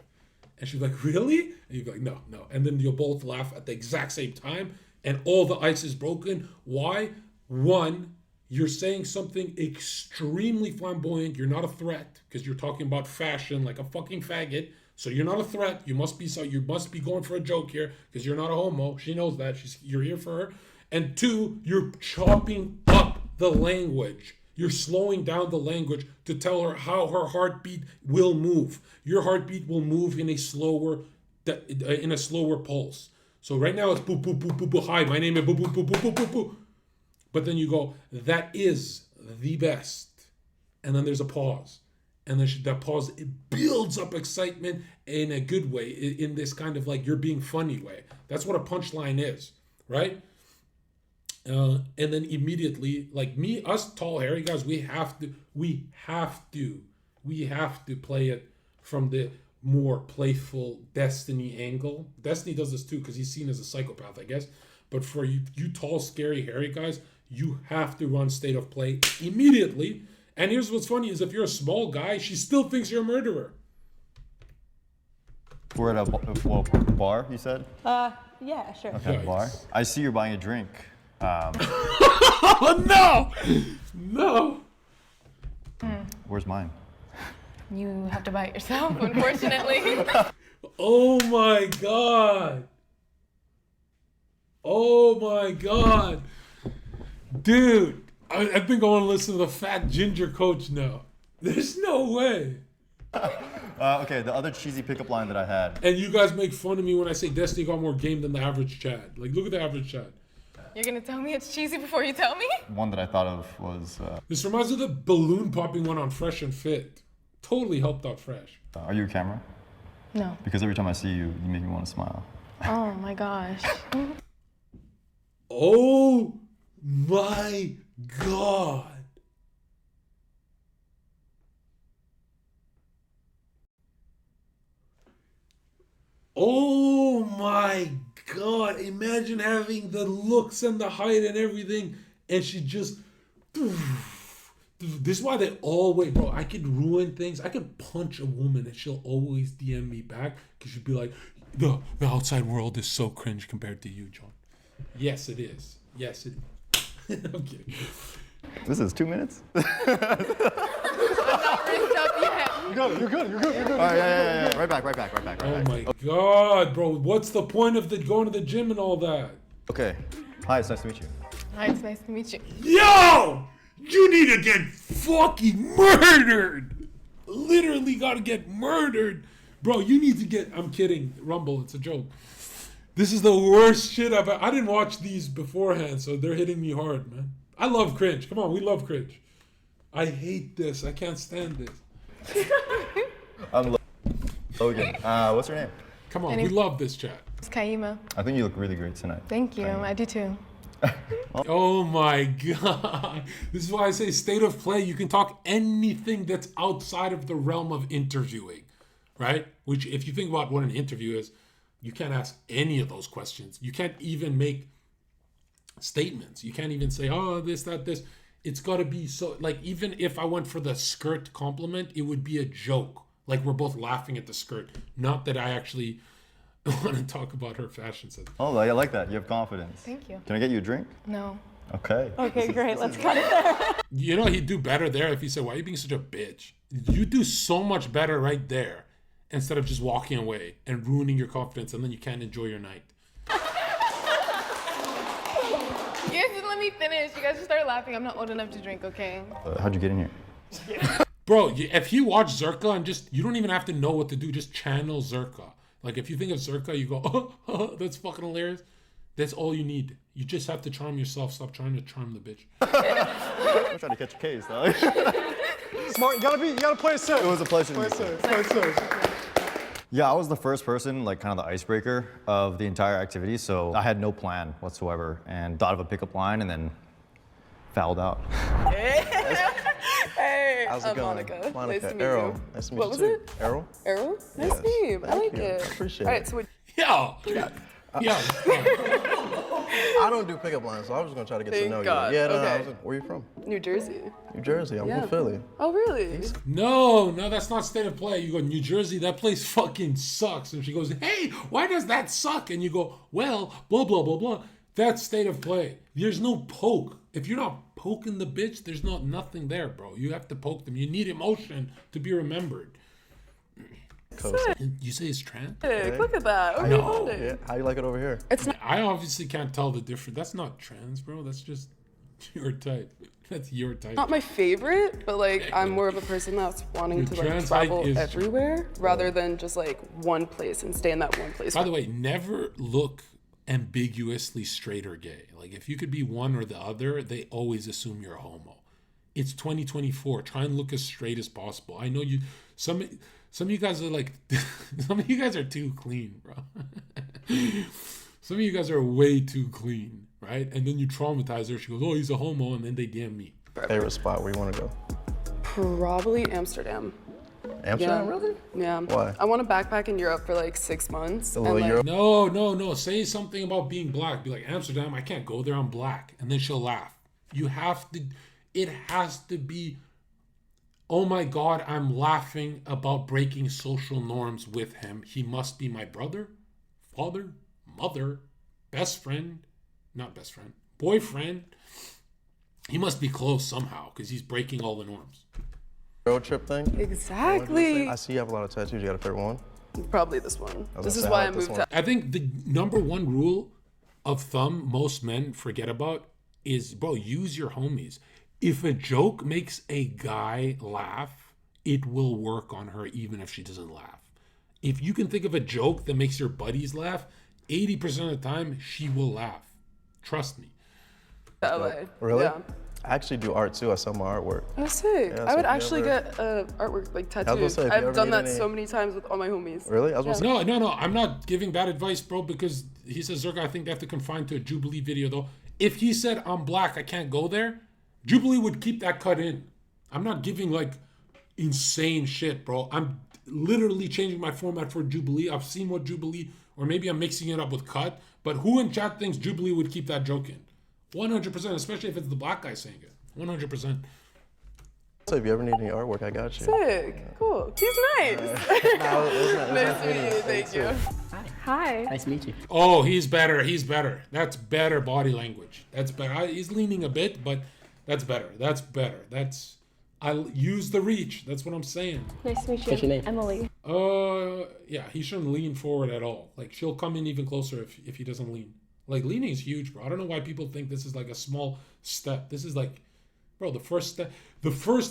And she's like, really? And you'd be like, no. And then you'll both laugh at the exact same time, and all the ice is broken. Why? One, you're saying something extremely flamboyant. You're not a threat because you're talking about fashion like a fucking faggot. So you're not a threat. You must be going for a joke here because you're not a homo. She knows that. You're here for her. And two, you're chopping up the language. You're slowing down the language to tell her how her heartbeat will move. Your heartbeat will move in a slower pulse. So right now it's boo boo boo boo boo. Hi, my name is boo boo boo boo boo boo boo. But then you go, that is the best. And then there's a pause. And then that pause, it builds up excitement in a good way, in this kind of like you're being funny way. That's what a punchline is, right? And then immediately, like us tall, hairy guys, we have to play it from the more playful Destiny angle. Destiny does this too because he's seen as a psychopath, I guess. But for you tall, scary, hairy guys, you have to run state of play immediately. And here's what's funny is if you're a small guy, she still thinks you're a murderer. We're at a bar, you said? Yeah, sure. Okay, bar. I see you're buying a drink. No. Where's mine? You have to buy it yourself, unfortunately. Oh my god. Oh my god. Dude, I think I want to listen to the fat ginger coach now. There's no way. Okay, the other cheesy pickup line that I had. And you guys make fun of me when I say Destiny got more game than the average Chad. Like, look at the average Chad. You're gonna tell me it's cheesy before you tell me? One that I thought of was... This reminds me of the balloon popping one on Fresh and Fit. Totally helped out Fresh. Are you a camera? No. Because every time I see you, you make me want to smile. Oh my gosh. Oh my god. Oh my god. Imagine having the looks and the height and everything, and she just... This is why they always... Bro, I could ruin things. I could punch a woman and she'll always DM me back because she'd be like, the outside world is so cringe compared to you, John. Yes, it is. Yes, it is. I'm kidding. This is 2 minutes? I'm not rinsed up yet. You got it. You're good. You're good. You're good. All right, yeah. Right back. Oh my God, bro. What's the point of going to the gym and all that? Okay. Hi, it's nice to meet you. Hi, it's nice to meet you. Yo! You need to get fucking murdered! Literally gotta get murdered. Bro, you need to get... I'm kidding. Rumble, it's a joke. This is the worst shit I didn't watch these beforehand, so they're hitting me hard, man. I love Cringe. Come on, we love Cringe. I hate this. I can't stand this. I'm Logan. What's your name? Come on, we love this chat. It's Kaima. I think you look really great tonight. Thank you. I do too. Oh my God. This is why I say state of play. You can talk anything that's outside of the realm of interviewing, right? Which, if you think about what an interview is, you can't ask any of those questions. You can't even make statements. You can't even say, oh, this, that, this. It's got to be so, like, even if I went for the skirt compliment, it would be a joke. Like, we're both laughing at the skirt. Not that I actually want to talk about her fashion sense. Oh, I like that. You have confidence. Thank you. Can I get you a drink? No. Okay. Okay, great. Let's cut it there. You know, he'd do better there if he said, why are you being such a bitch? You do so much better right there instead of just walking away and ruining your confidence, and then you can't enjoy your night. You guys didn't let me finish. You guys just started laughing. I'm not old enough to drink, okay? How'd you get in here? Bro, if you watch Zherka and you don't even have to know what to do, just channel Zherka. Like, if you think of Zherka, you go, oh, that's fucking hilarious. That's all you need. You just have to charm yourself. Stop trying to charm the bitch. I'm trying to catch a case, dog. Smart. You gotta play it safe. It was a pleasure. Play it safe. Play it safe. Yeah, I was the first person, like kind of the icebreaker of the entire activity, so I had no plan whatsoever and thought of a pickup line and then fouled out. Hey, How's it going? Monica. Monica. Nice to meet Errol. you. Nice to meet What you was too. it? Errol? Errol? Nice Yes. name. I Thank like you. it. Appreciate All it. right, so Yo. I don't do pickup lines, so I was just gonna try to get to Thank know God. you. Yeah, no, Okay. I was like, where you from? New Jersey. New Jersey. I'm Yeah. from Philly. Oh, really? No, that's not state of play. You go, New Jersey, that place fucking sucks. And she goes, hey, why does that suck? And you go, well, blah, blah, blah, blah. That's state of play. There's no poke. If you're not poking the bitch, there's nothing there, bro. You have to poke them. You need emotion to be remembered. You say it's trans? Hey, look at that. Where No. you found it? Yeah. How you like it over here? It's not. I obviously can't tell the difference. That's not trans, bro. That's just your type. That's your type. Not my favorite, but like I'm more of a person that's wanting Your to like trans height travel is- everywhere rather than just like one place and stay in that one place. By the way, never look ambiguously straight or gay. Like, if you could be one or the other, they always assume you're a homo. It's 2024. Try and look as straight as possible. I know you. Some of you guys are like, some of you guys are too clean, bro. Some of you guys are way too clean, right? And then you traumatize her. She goes, oh, he's a homo, and then they DM me. Favorite spot where you want to go? Probably Amsterdam. Amsterdam, Yeah. really? Yeah. Why? I want to backpack in Europe for like 6 months. A little and, like, Europe? No. Say something about being black. Be like, Amsterdam, I can't go there. I'm black. And then she'll laugh. You have to, it has to be, oh my God, I'm laughing about breaking social norms with him. He must be my brother, father, mother, best friend, not best friend, boyfriend. He must be close somehow because he's breaking all the norms. Road trip thing? Exactly. I see you have a lot of tattoos. You got a favorite one? Probably this one. was This gonna is say, why I I like this moved one. to. I think the number one rule of thumb most men forget about is, bro, use your homies. If a joke makes a guy laugh, it will work on her even if she doesn't laugh. If you can think of a joke that makes your buddies laugh, 80% of the time she will laugh. Trust me. LA. Really? Yeah. I actually do art too. I sell my artwork. Oh, sick. Yeah, I so would if you actually ever- get artwork like gonna tattooed. say, if you I've ever done need that any- so many times with all my homies. Really? I was gonna say. No, I'm not giving bad advice, bro, because he says, Zherka, I think they have to confine to a Jubilee video, though. If he said, I'm black, I can't go there, Jubilee would keep that cut in. I'm not giving, like, insane shit, bro. I'm literally changing my format for Jubilee. I've seen what Jubilee, or maybe I'm mixing it up with cut, but who in chat thinks Jubilee would keep that joke in? 100%, especially if it's the black guy saying it. 100%. So if you ever need any artwork, I got you. Sick. Cool. He's nice. Nice to meet you. Thank you. Hi. Nice to meet you. Oh, he's better. That's better body language. That's better. He's leaning a bit, but that's better. That's I'll use the reach. That's what I'm saying. Nice to meet you. What's your name? Emily. Yeah, he shouldn't lean forward at all. Like, she'll come in even closer if he doesn't lean. Like, leaning is huge, bro. I don't know why people think this is like a small step. This is like, bro, the first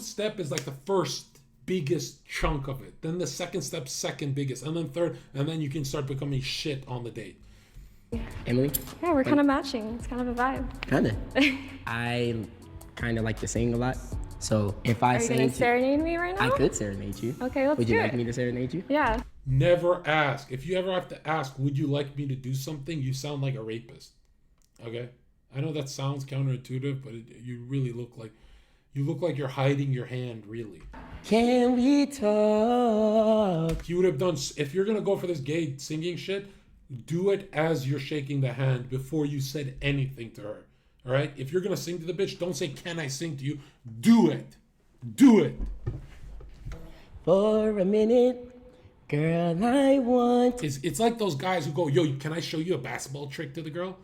step is like the first biggest chunk of it. Then the second step, second biggest. And then third, and then you can start becoming shit on the date. Emily? Yeah, we're kind of matching. It's kind of a vibe. Kinda. I kind of like to sing a lot. So if I Are you sang gonna to- serenade me right now? I could serenade you. Okay, let's Would you do like it. me to serenade you? Yeah. Never ask. If you ever have to ask, would you like me to do something? You sound like a rapist. Okay? I know that sounds counterintuitive, but you really look like you're hiding your hand, really. Can we talk? He would have done, if you're gonna go for this gay singing shit, do it as you're shaking the hand before you said anything to her. All right? If you're gonna sing to the bitch, don't say, "Can I sing to you?" Do it. Do it. For a minute, girl, I want. It's like those guys who go, "Yo, can I show you a basketball trick to the girl?"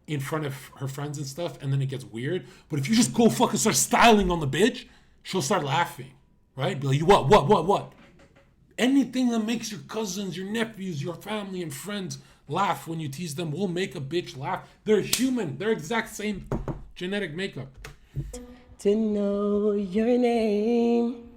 in front of her friends and stuff, and then it gets weird. But if you just go fucking start styling on the bitch, she'll start laughing, right? Be like, what? Anything that makes your cousins, your nephews, your family and friends laugh when you tease them will make a bitch laugh. They're human. They're exact same genetic makeup. To know your name.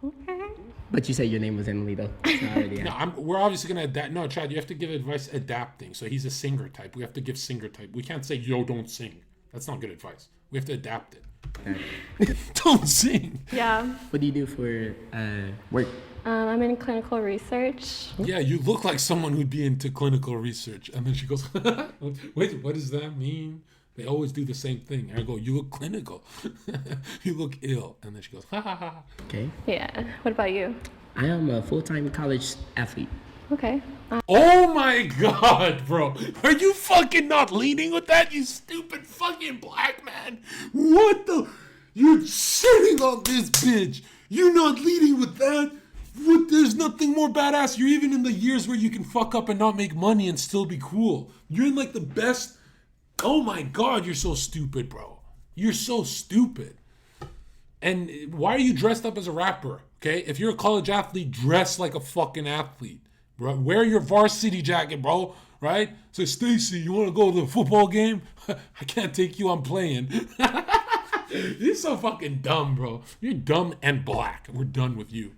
Okay. But you said your name was Emily, though. So I already No, we're obviously going to adapt. No, Chad, you have to give advice adapting. So he's a singer type. We have to give singer type. We can't say, "Yo, don't sing." That's not good advice. We have to adapt it. Don't sing. Yeah. What do you do for work? I'm in clinical research. Yeah, you look like someone who'd be into clinical research. And then she goes, "Wait, what does that mean?" They always do the same thing. I go, "You look clinical." "You look ill." And then she goes, "Ha ha ha." Okay. Yeah. What about you? I am a full-time college athlete. Okay. Oh my God, bro. Are you fucking not leading with that, you stupid fucking black man? What the? You're sitting on this bitch. You're not leading with that? What? There's nothing more badass. You're even in the years where you can fuck up and not make money and still be cool. You're in like the best. Oh my God, you're so stupid, bro. You're so stupid. And why are you dressed up as a rapper? Okay, if you're a college athlete, dress like a fucking athlete, bro. Wear your varsity jacket, bro. Right? Say, "Stacy, you want to go to the football game?" "I can't take you. I'm playing." You're so fucking dumb, bro. You're dumb and black. We're done with you.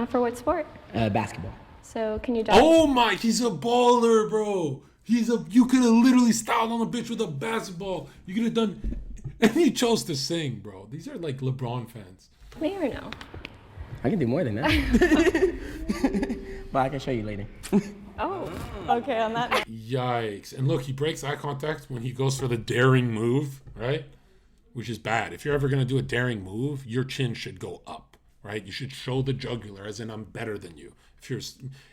For what sport? Basketball. So can you dodge? Oh my, he's a baller, bro. You could have literally styled on a bitch with a basketball. You could have done, and you chose to sing, bro. These are like LeBron fans. Me or no? I can do more than that. But I can show you later. Oh, okay, on that note. Yikes. And look, he breaks eye contact when he goes for the daring move, right? Which is bad. If you're ever going to do a daring move, your chin should go up, right? You should show the jugular, as in, "I'm better than you."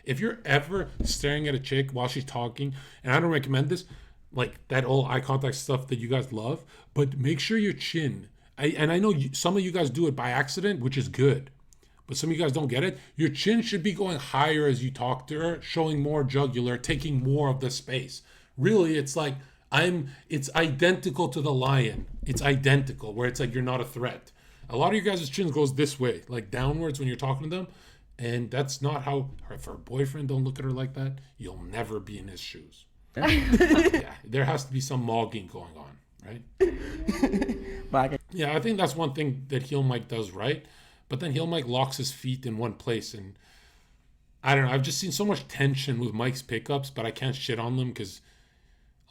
If you're ever staring at a chick while she's talking, and I don't recommend this, like that old eye contact stuff that you guys love, but make sure your chin, and I know some of you guys do it by accident, which is good, but some of you guys don't get it. Your chin should be going higher as you talk to her, showing more jugular, taking more of the space. Really, it's like, it's identical to the lion. It's identical, where it's like you're not a threat. A lot of you guys' chin goes this way, like downwards when you're talking to them. And that's not how, if her boyfriend don't look at her like that, you'll never be in his shoes. Yeah, there has to be some mogging going on, right? Yeah, I think that's one thing that Heel Mike does right. But then Heel Mike locks his feet in one place. And I don't know, I've just seen so much tension with Mike's pickups, but I can't shit on them because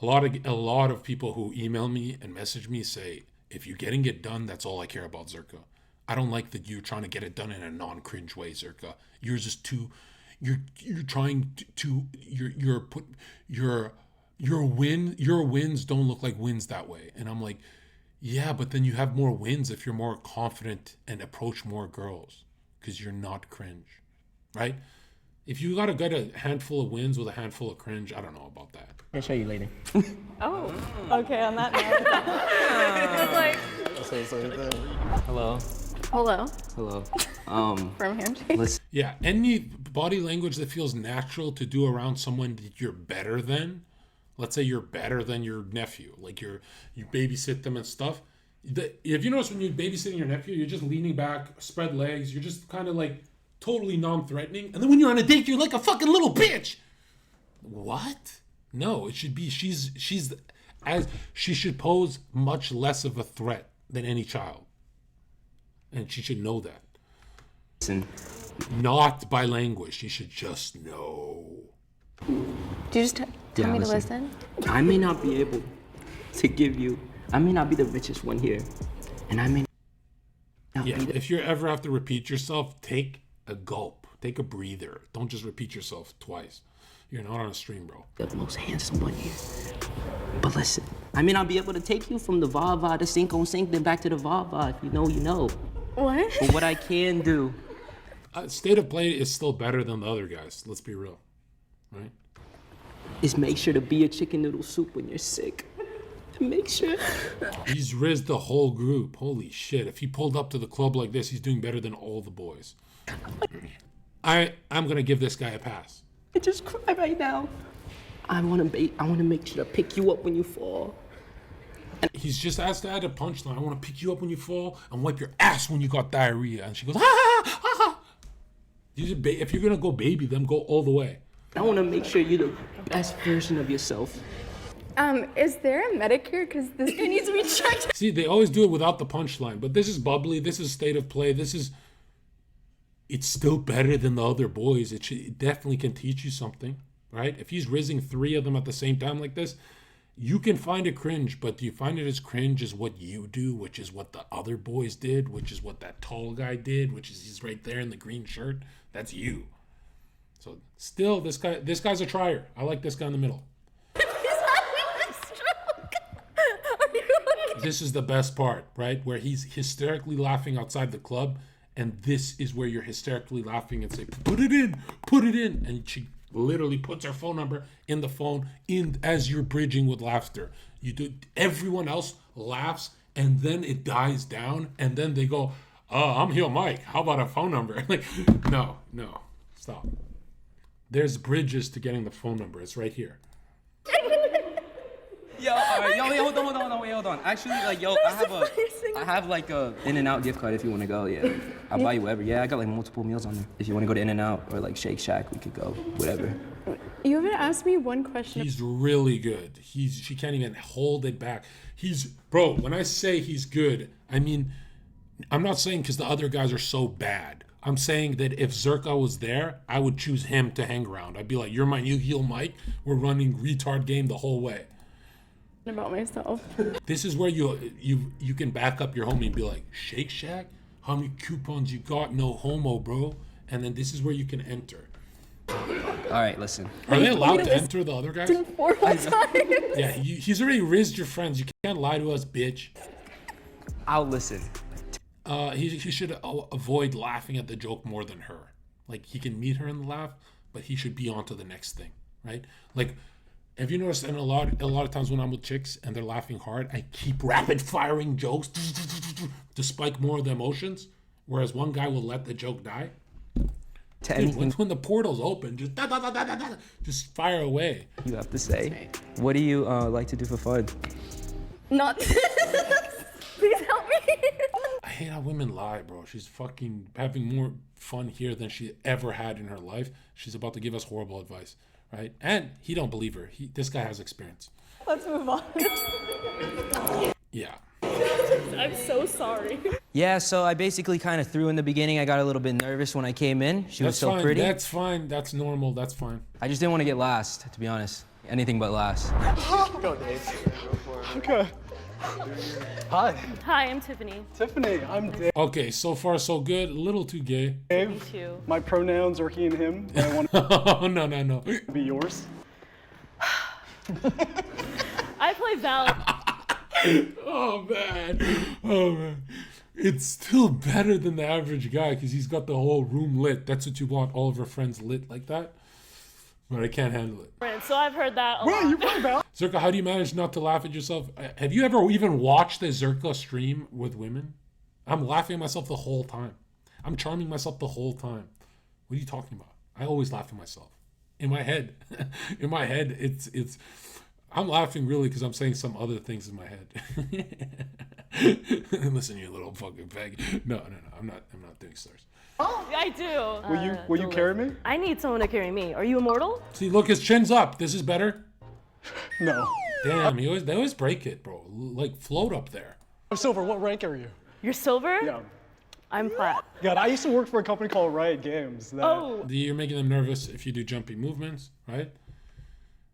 a lot of people who email me and message me say, "If you're getting it done, that's all I care about, Zherka. I don't like that you're trying to get it done in a non-cringe way, Zherka. Yours is too. You're trying to. Your wins don't look like wins that way." And I'm like, yeah, but then you have more wins if you're more confident and approach more girls because you're not cringe, right? If you gotta get a handful of wins with a handful of cringe, I don't know about that. I'll show you later. Oh, okay, on that note. It's like, Hello. hello. Hello. From handshake. Yeah, any body language that feels natural to do around someone that you're better than. Let's say you're better than your nephew, like you babysit them and stuff. If you notice when you're babysitting your nephew, you're just leaning back, spread legs. You're just kind of like totally non-threatening. And then when you're on a date, you're like a fucking little bitch. What? No, it should be she should pose much less of a threat than any child. And she should know that. Listen. Not by language. She should just know. Do you just tell me to listen? I may not be able to give you, I may not be the richest one here. And I may not be the... If you ever have to repeat yourself, take a gulp. Take a breather. Don't just repeat yourself twice. You're not on a stream, bro. The most handsome one here. But listen, I may not be able to take you from the Vava to Sink on Sink, then back to the Vava. If you know, you know. What? But what I can do... State of play is still better than the other guys. Let's be real. Right? Is make sure to be a chicken noodle soup when you're sick. Make sure. He's rizzed the whole group. Holy shit. If he pulled up to the club like this, he's doing better than all the boys. I'm going to give this guy a pass. I just cry right now. I want to make sure to pick you up when you fall. He's just asked to add a punchline. I want to pick you up when you fall and wipe your ass when you got diarrhea. And she goes, ha ha ha ha. If you're going to go baby them, go all the way. I want to make sure you're the best version of yourself. Is there a Medicare? Because this guy needs to be checked. See, they always do it without the punchline, but this is bubbly. This is state of play. It's still better than the other boys. It definitely can teach you something, right? If he's rizzing 3 of them at the same time like this, you can find it cringe, but do you find it as cringe as what you do, which is what the other boys did, which is what that tall guy did, which is he's right there in the green shirt? That's you. So still, this guy's a trier. I like this guy in the middle. This is the best part, right? Where he's hysterically laughing outside the club, and this is where you're hysterically laughing and say, put it in. And she literally puts her phone number in the phone as you're bridging with laughter. Everyone else laughs, and then it dies down, and then they go, I'm here, Mike. How about a phone number? Like, no, stop. There's bridges to getting the phone number. It's right here. Yo, hold on. Actually, like, I have like a In-N-Out gift card if you want to go. Yeah, I'll buy you whatever. Yeah, I got like multiple meals on there. If you want to go to In-N-Out or like Shake Shack, we could go. Whatever. You haven't asked me one question. He's really good. She can't even hold it back. Bro, when I say he's good, I mean, I'm not saying because the other guys are so bad. I'm saying that if Zherka was there, I would choose him to hang around. I'd be like, you're my new heel Mike. We're running retard game the whole way. About myself. This is where you can back up your homie and be like, Shake Shack? How many coupons you got? No homo, bro. And then this is where you can enter. All right, listen. Are they allowed to enter the other guys? 4 times. Yeah, he's already rizzed your friends. You can't lie to us, bitch. I'll listen. He should avoid laughing at the joke more than her. Like, he can meet her in the laugh, but he should be on to the next thing, right? Like, have you noticed in a lot of times when I'm with chicks and they're laughing hard, I keep rapid firing jokes to spike more of the emotions, whereas one guy will let the joke die. Dude, when the portal's open, just fire away. You have to say, what do you like to do for fun? Not. Please help me. I hate how women lie, bro. She's fucking having more fun here than she ever had in her life. She's about to give us horrible advice. Right? And he don't believe her. This guy has experience. Let's move on. Yeah. I'm so sorry. Yeah, so I basically kind of threw in the beginning. I got a little bit nervous when I came in. She was so pretty. That's fine. That's normal. That's fine. I just didn't want to get last, to be honest. Anything but last. Go, Dave. Okay. Hi. Hi, I'm Tiffany. Tiffany, I'm Dave. Okay, so far so good. A little too gay. Dave, Me too. my pronouns are he and him. And I want Oh, no. to be yours. I play Val. Oh, man. It's still better than the average guy because he's got the whole room lit. That's what you want, all of your friends lit like that. But I can't handle it. So I've heard that a lot. You play Val? Zherka, how do you manage not to laugh at yourself? Have you ever even watched a Zherka stream with women? I'm laughing at myself the whole time. I'm charming myself the whole time. What are you talking about? I always laugh at myself. In my head. In my head, it's I'm laughing really because I'm saying some other things in my head. Listen, you little fucking fag. No. I'm not doing stars. Oh, I do. Will you carry me? I need someone to carry me. Are you immortal? See, look, his chin's up. This is better. No. Damn, they always break it, bro. Like, float up there. I'm silver. What rank are you? You're silver? Yeah. I'm plat. God, I used to work for a company called Riot Games. You're making them nervous if you do jumping movements, right?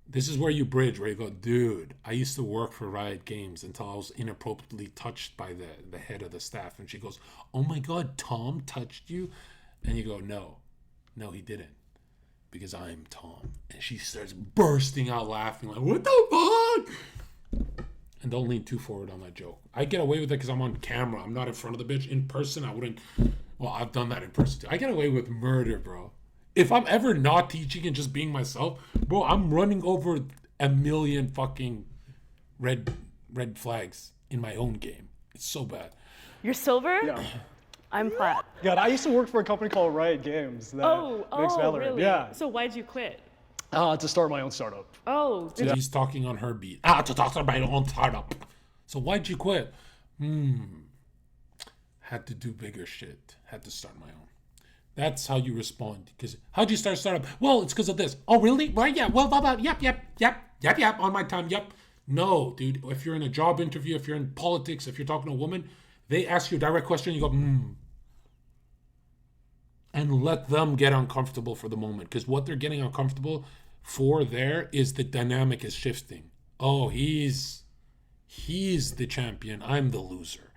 This is where you bridge, where you go, dude, I used to work for Riot Games until I was inappropriately touched by the head of the staff. And she goes, oh my God, Tom touched you? And you go, no, he didn't. Because I'm Tom. And she starts bursting out laughing, like, what the fuck? And don't lean too forward on that joke. I get away with it because I'm on camera. I'm not in front of the bitch. In person, I wouldn't. Well, I've done that in person too. I get away with murder, bro. If I'm ever not teaching and just being myself, bro, I'm running over 1 million fucking red flags in my own game. It's so bad. You're silver? Yeah. I'm plat. God, I used to work for a company called Riot Games. That makes Valorant. Really? Yeah. So why'd you quit? To start my own startup. Oh. So he's talking on her beat. To talk about my own startup. So why'd you quit? Had to do bigger shit. Had to start my own. That's how you respond. Because how'd you start a startup? Well, it's because of this. Oh, really? Right? Yeah. Well, blah, blah. Yep. On my time. Yep. No, dude. If you're in a job interview, if you're in politics, if you're talking to a woman, they ask you a direct question. You go, and let them get uncomfortable for the moment. Because what they're getting uncomfortable for there is the dynamic is shifting. Oh, he's the champion. I'm the loser.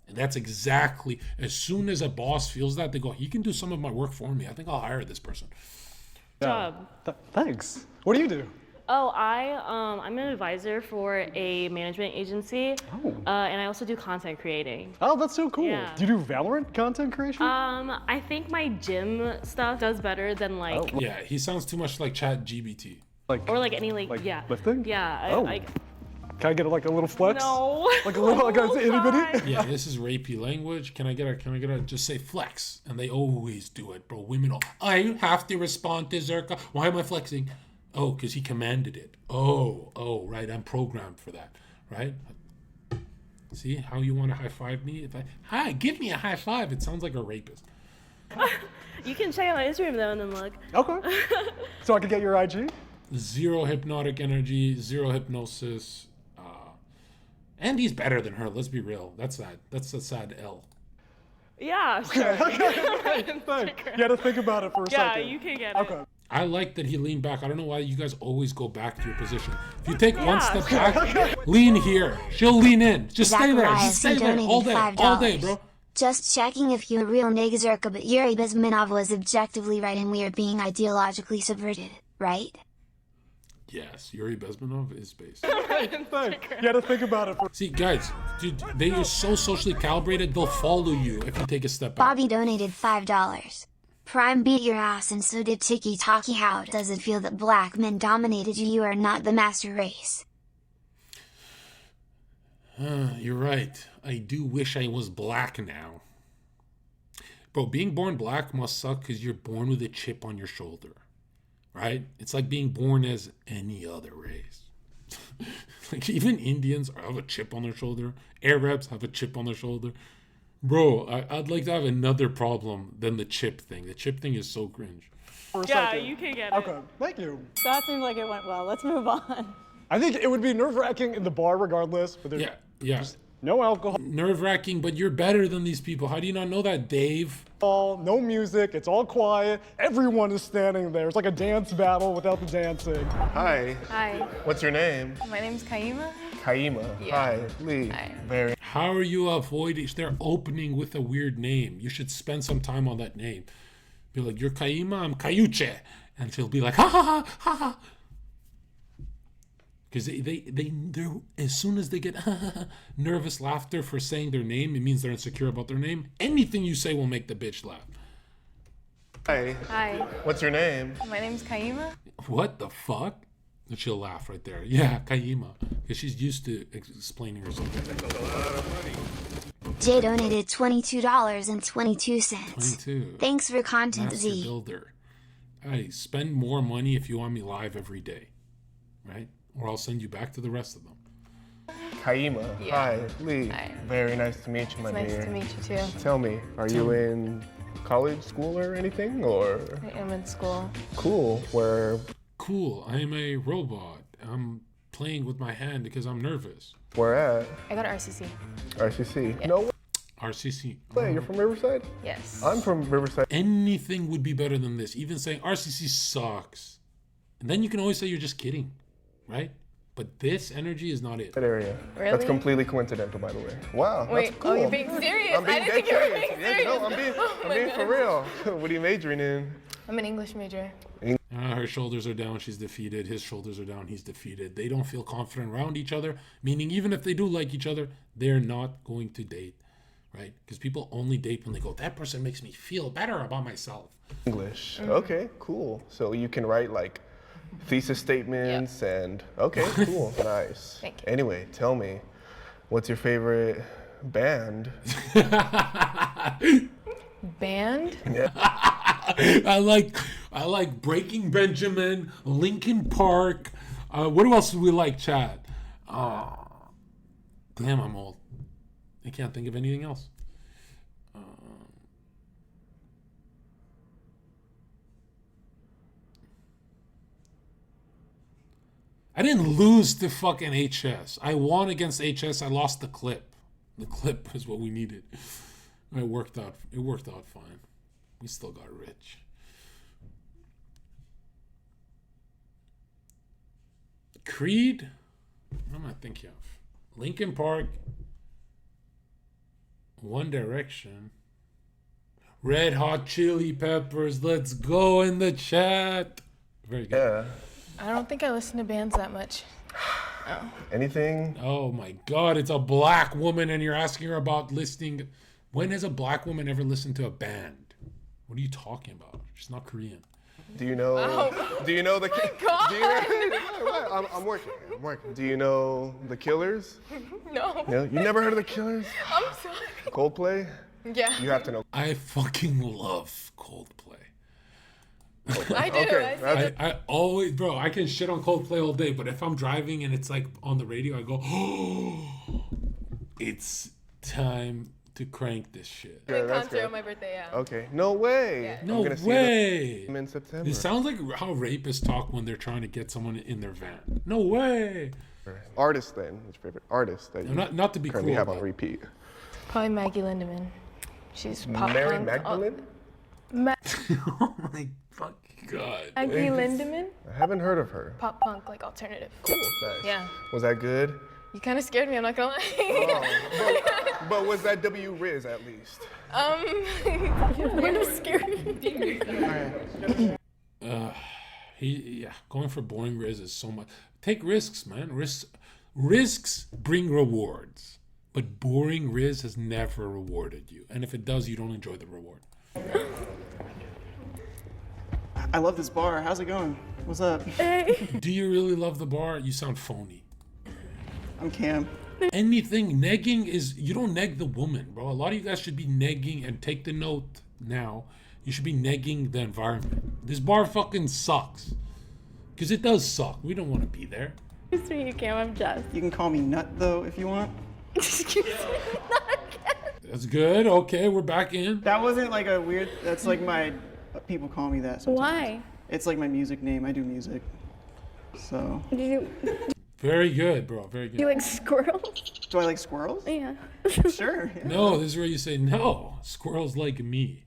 And that's exactly, as soon as a boss feels that, they go, he can do some of my work for me. I think I'll hire this person. Job. Thanks. What do you do? Oh, I'm an advisor for a management agency. And I also do content creating. Oh, that's so cool. Yeah. Do you do Valorant content creation? I think my gym stuff does better than like. Yeah, he sounds too much like ChatGPT. Or like any yeah. Lifting? Yeah. Can I get like a little flex? No. Like a little, like a itty bitty? Yeah, this is rapey language. Can I get a just say flex? And they always do it, bro. Women, I have to respond to Zherka. Why am I flexing? Oh, because he commanded it. Oh, right. I'm programmed for that, right? See how you want to high five me? Hi, give me a high five. It sounds like a rapist. You can check out my Instagram though and then look. Okay. So I can get your IG? 0 hypnotic energy, 0 hypnosis. And he's better than her. Let's be real. That's sad. That's a sad L. Yeah, sure. Okay. You had to think about it for a second. Yeah, you can get it. I like that he leaned back. I don't know why you guys always go back to your position. If you take one step back, lean here. She'll lean in. Just stay there. Just stay there all day, bro. Just checking if you're a real nigga Zherka, but Yuri Bezmenov was objectively right and we are being ideologically subverted, right? Yes, Yuri Bezmenov is based. You had to think about it. See, guys, dude, they are so socially calibrated, they'll follow you if you take a step back. Bobby donated $5. Prime beat your ass and so did Tiki Taki. How does it feel that black men dominated you? You are not the master race. You're right. I do wish I was black now. Bro, being born black must suck because you're born with a chip on your shoulder. Right? It's like being born as any other race. Like even Indians have a chip on their shoulder. Arabs have a chip on their shoulder. Bro, I'd like to have another problem than the chip thing. The chip thing is so cringe. Yeah, you can get it. Okay, thank you. That seems like it went well. Let's move on. I think it would be nerve-wracking in the bar regardless, but there's just no alcohol. Nerve-wracking, but you're better than these people. How do you not know that, Dave? No music, it's all quiet. Everyone is standing there. It's like a dance battle without the dancing. Hi. Hi. What's your name? My name's Kaima. Kaima. Yeah. Hi. Lee. Hi. How are you avoiding? They're opening with a weird name. You should spend some time on that name. Be like, you're Kaima, I'm Kayuche. And she'll be like, ha ha ha ha ha. Because they're as soon as they get nervous laughter for saying their name, it means they're insecure about their name. Anything you say will make the bitch laugh. Hi. Hi. What's your name? My name's Kaima. What the fuck? And she'll laugh right there. Yeah, Kaima. Because she's used to explaining herself. Jay donated $22.22. 22. Thanks for content, Master Z. Builder. Hey, spend more money if you want me live every day. Right? or I'll send you back to the rest of them. Kaima. Yeah. Hi, Lee. Hi. Very nice to meet you, my It's dear. nice to meet you too. Tell me, are you in college, school, or anything? Or I am in school. cool? Where? Cool. I am a robot. I'm playing with my hand because I'm nervous. Where at? I go to RCC. RCC. Yeah. No way. RCC. You're from Riverside? Yes. I'm from Riverside. Anything would be better than this. Even saying RCC sucks. And then you can always say you're just kidding, right? But this energy is not it. That area. Really? That's completely coincidental, by the way. Wow. Wait, that's cool. oh, you're being serious? I'm being I didn't dead think you were serious. being Yes, serious. no, I'm being Oh my for real. What are you majoring in? I'm an English major. Her shoulders are down, she's defeated. His shoulders are down, he's defeated. They don't feel confident around each other, meaning even if they do like each other, they're not going to date, right? Because people only date when they go, that person makes me feel better about myself. English. Okay, cool. So you can write like thesis statements and okay, cool, nice. Thank you. Anyway, tell me, what's your favorite band? Band? Yeah. I like Breaking Benjamin, Linkin Park. What else do we like, Chad? Damn, I'm old. I can't think of anything else. I didn't lose to fucking HS. I won against HS. I lost the clip. The clip is what we needed. It worked out. It worked out fine. We still got rich. Creed? What am I thinking of? Linkin Park. One Direction. Red Hot Chili Peppers. Let's go in the chat. Very good. I don't think I listen to bands that much. Oh. Anything? Oh my God, it's a black woman and you're asking her about listening. When has a black woman ever listened to a band? What are you talking about? She's not Korean. Do you know? Oh. Do you know the? My God. Do you know, I'm working. I'm working. Do you know the Killers? No. No, you never heard of the Killers? I'm sorry. Coldplay? Yeah. You have to know. I fucking love Coldplay. I do. Okay. I always, bro, I can shit on Coldplay all day, but if I'm driving and it's like on the radio, I go, oh, it's time to crank this shit. Yeah, concert on my birthday, yeah. Okay. No way. Yeah. No I'm gonna way. See them in September. It sounds like how rapists talk when they're trying to get someone in their van. No way. Artist then. What's your favorite artist that you Not to be currently cool, have on but- repeat? Probably Maggie Lindemann. She's pop Mary punk. Magdalene? Oh my fucking God. Maggie Lindemann? I haven't heard of her. Pop punk, like alternative. Cool. Nice. Yeah. Was that good? You kind of scared me, I'm not gonna lie. But was that W Rizz at least? Kind of scared me. Going for boring Rizz is so much. Take risks, man. Risks bring rewards, but boring Rizz has never rewarded you. And if it does, you don't enjoy the reward. I love this bar. How's it going? What's up? Do you really love the bar? You sound phony. I'm Cam. Anything negging is, you don't neg the woman, bro. A lot of you guys should be negging, and take the note now. You should be negging the environment. This bar fucking sucks. Because it does suck. We don't want to be there. Nice to meet you, Cam. I'm Jess. You can call me Nut though if you want. Excuse me. That's good. Okay, we're back in. That wasn't like a weird. That's like my. People call me that sometimes. Why? It's like my music name. I do music. So. Very good, bro. Very good. You like squirrels? Do I like squirrels? Yeah. Sure. Yeah. No, this is where you say, no, squirrels like me.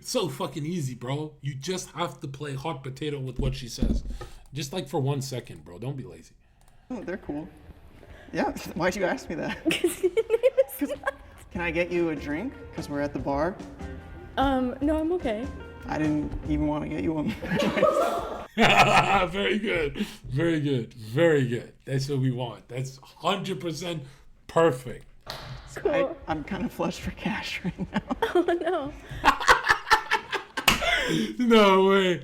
So fucking easy, bro. You just have to play hot potato with what she says. Just like for 1 second, bro. Don't be lazy. Oh, they're cool. Yeah. Why'd you ask me that? Can I get you a drink? Because we're at the bar. No, I'm okay. I didn't even want to get you one. Very good. Very good. Very good. That's what we want. That's 100% perfect. Cool. I'm kind of flushed for cash right now. Oh, no. No way.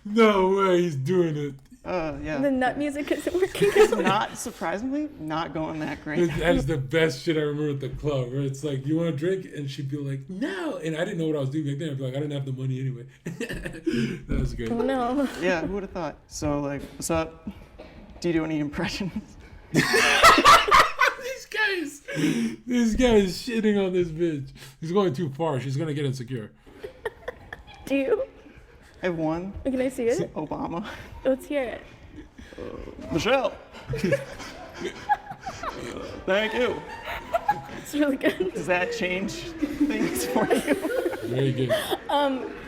No way he's doing it. Yeah. The nut music isn't working. It's not, surprisingly, not going that great. That is the best shit I remember at the club, where it's like, you want a drink? And she'd be like, no. And I didn't know what I was doing back then. I'd be like, I didn't have the money anyway. That was great. Oh, no. Yeah, who would have thought? So, like, what's up? Do you do any impressions? This guy is shitting on this bitch. He's going too far. She's going to get insecure. Do you? I have one. Can I see it? Obama. Let's hear it. Michelle. Thank you. It's really good. Does that change things for you? Very good.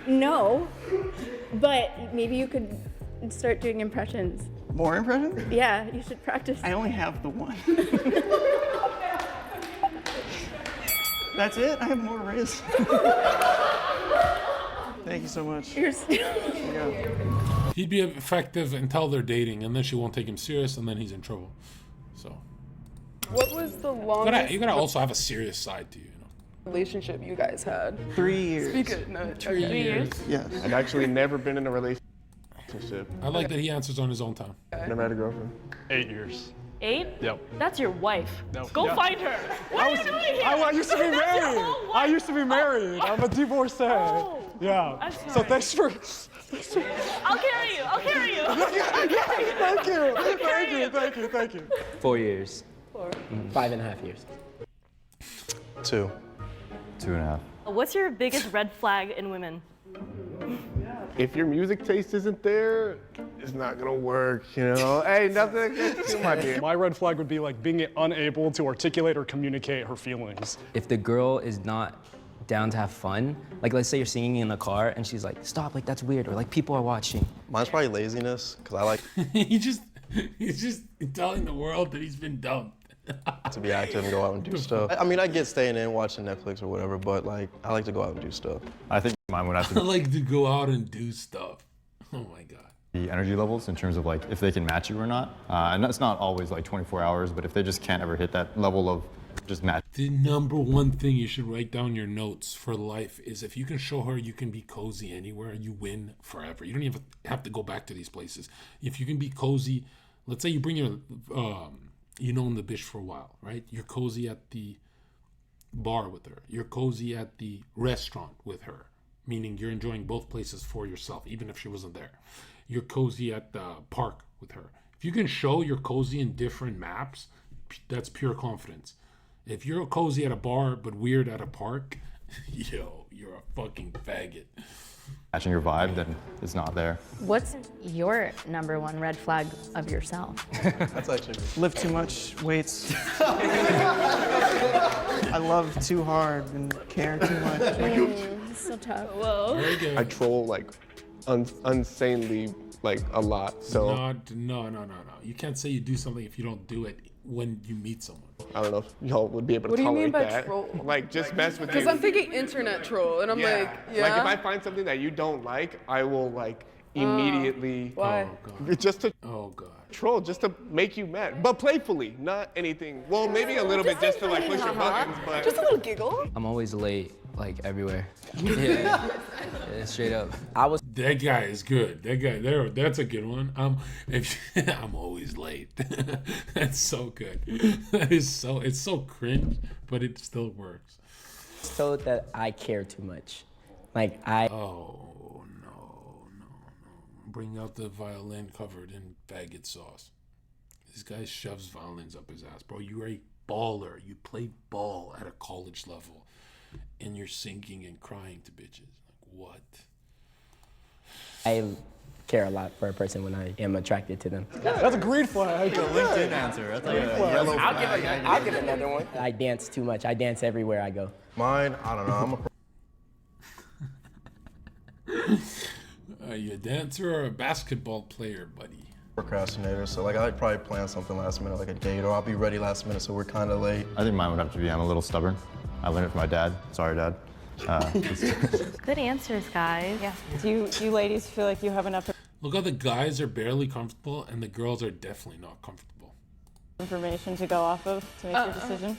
No, but maybe you could start doing impressions. More impressions? Yeah, you should practice. I only have the one. That's it? I have more Rizz. Thank you so much. You're still... Yeah. He'd be effective until they're dating, and then she won't take him serious, and then he's in trouble. So What was the longest you gotta also have a serious side to you. relationship you guys had? 3 years. Speak it. No, 3 years. Yes. I've actually never been in a relationship. I like that he answers on his own time. Never had a girlfriend. 8 years. 8? Yep. That's your wife. No. Go Yeah. find her. What are you doing here? I used to be That's your married. whole I used to be married. I'm a divorcee. Yeah. I'm So sorry. thanks for. I'll carry you. I'll carry you. Thank you. Thank you. 4 years. 4. 5.5 years. 2. 2.5. What's your biggest red flag in women? If your music taste isn't there, it's not gonna work, you know? Hey, nothing against you, my dear. My red flag would be like being unable to articulate or communicate her feelings. If the girl is not down to have fun, like let's say you're singing in a car and she's like, stop, like that's weird, or like people are watching. Mine's probably laziness, because I like he's just telling the world that he's been dumped. to be active and go out and do stuff. I mean, I get staying in, watching Netflix or whatever, but like, I like to go out and do stuff. I think mine would have I to like to go out and do stuff. Oh my god. be energy levels in terms of like if they can match you or not. And that's not always like 24 hours, but if they just can't ever hit that level of just match. The number one thing you should write down your notes for life is if you can show her you can be cozy anywhere, you win forever. You don't even have to go back to these places. If you can be cozy, let's say you bring your, you known the bitch for a while, right? You're cozy at the bar with her. You're cozy at the restaurant with her, meaning you're enjoying both places for yourself, even if she wasn't there. You're cozy at the park with her. If you can show you're cozy in different maps, that's pure confidence. If you're cozy at a bar but weird at a park, yo, you're a fucking faggot. Matching your vibe, then it's not there. What's your number one red flag of yourself? That's actually Lift too much weights. I love too hard and care too much. It's so tough. Whoa. Very good. I troll like insanely like a lot, so. No. You can't say you do something if you don't do it when you meet someone. I don't know if y'all would be able to What do you tolerate mean by that. troll? Like, just mess with you. Because I'm thinking internet troll, and I'm like, yeah. Like, if I find something that you don't like, I will, like, immediately... Why? Just to... Oh, God. Troll, just to make you mad. But playfully, not anything. Well, maybe a little bit just to, like, push your buttons, but... Just a little giggle. I'm always late, like everywhere. Yeah, straight up. That guy is good. That guy there. That's a good one. I'm always late. That's so good. That is so. It's so cringe, but it still works. So that I care too much, like I. Oh no. Bring out the violin covered in faggot sauce. This guy shoves violins up his ass, bro. You're a baller. You play ball at a college level, and you're singing and crying to bitches. Like what? I care a lot for a person when I am attracted to them. That's a green flag. That's a LinkedIn answer. That's like a yellow flag. I'll give another one. I dance too much. I dance everywhere I go. Mine, I don't know. I'm a Are you a dancer or a basketball player, buddy? procrastinator, so like I'd probably plan something last minute, like a date, or I'll be ready last minute, so we're kind of late. I think mine would have to be I'm a little stubborn. I learned it from my dad. Sorry, Dad. Good answers, guys. Yeah. Do you ladies feel like you have enough Look how the guys are barely comfortable and the girls are definitely not comfortable. information to go off of to make your decision?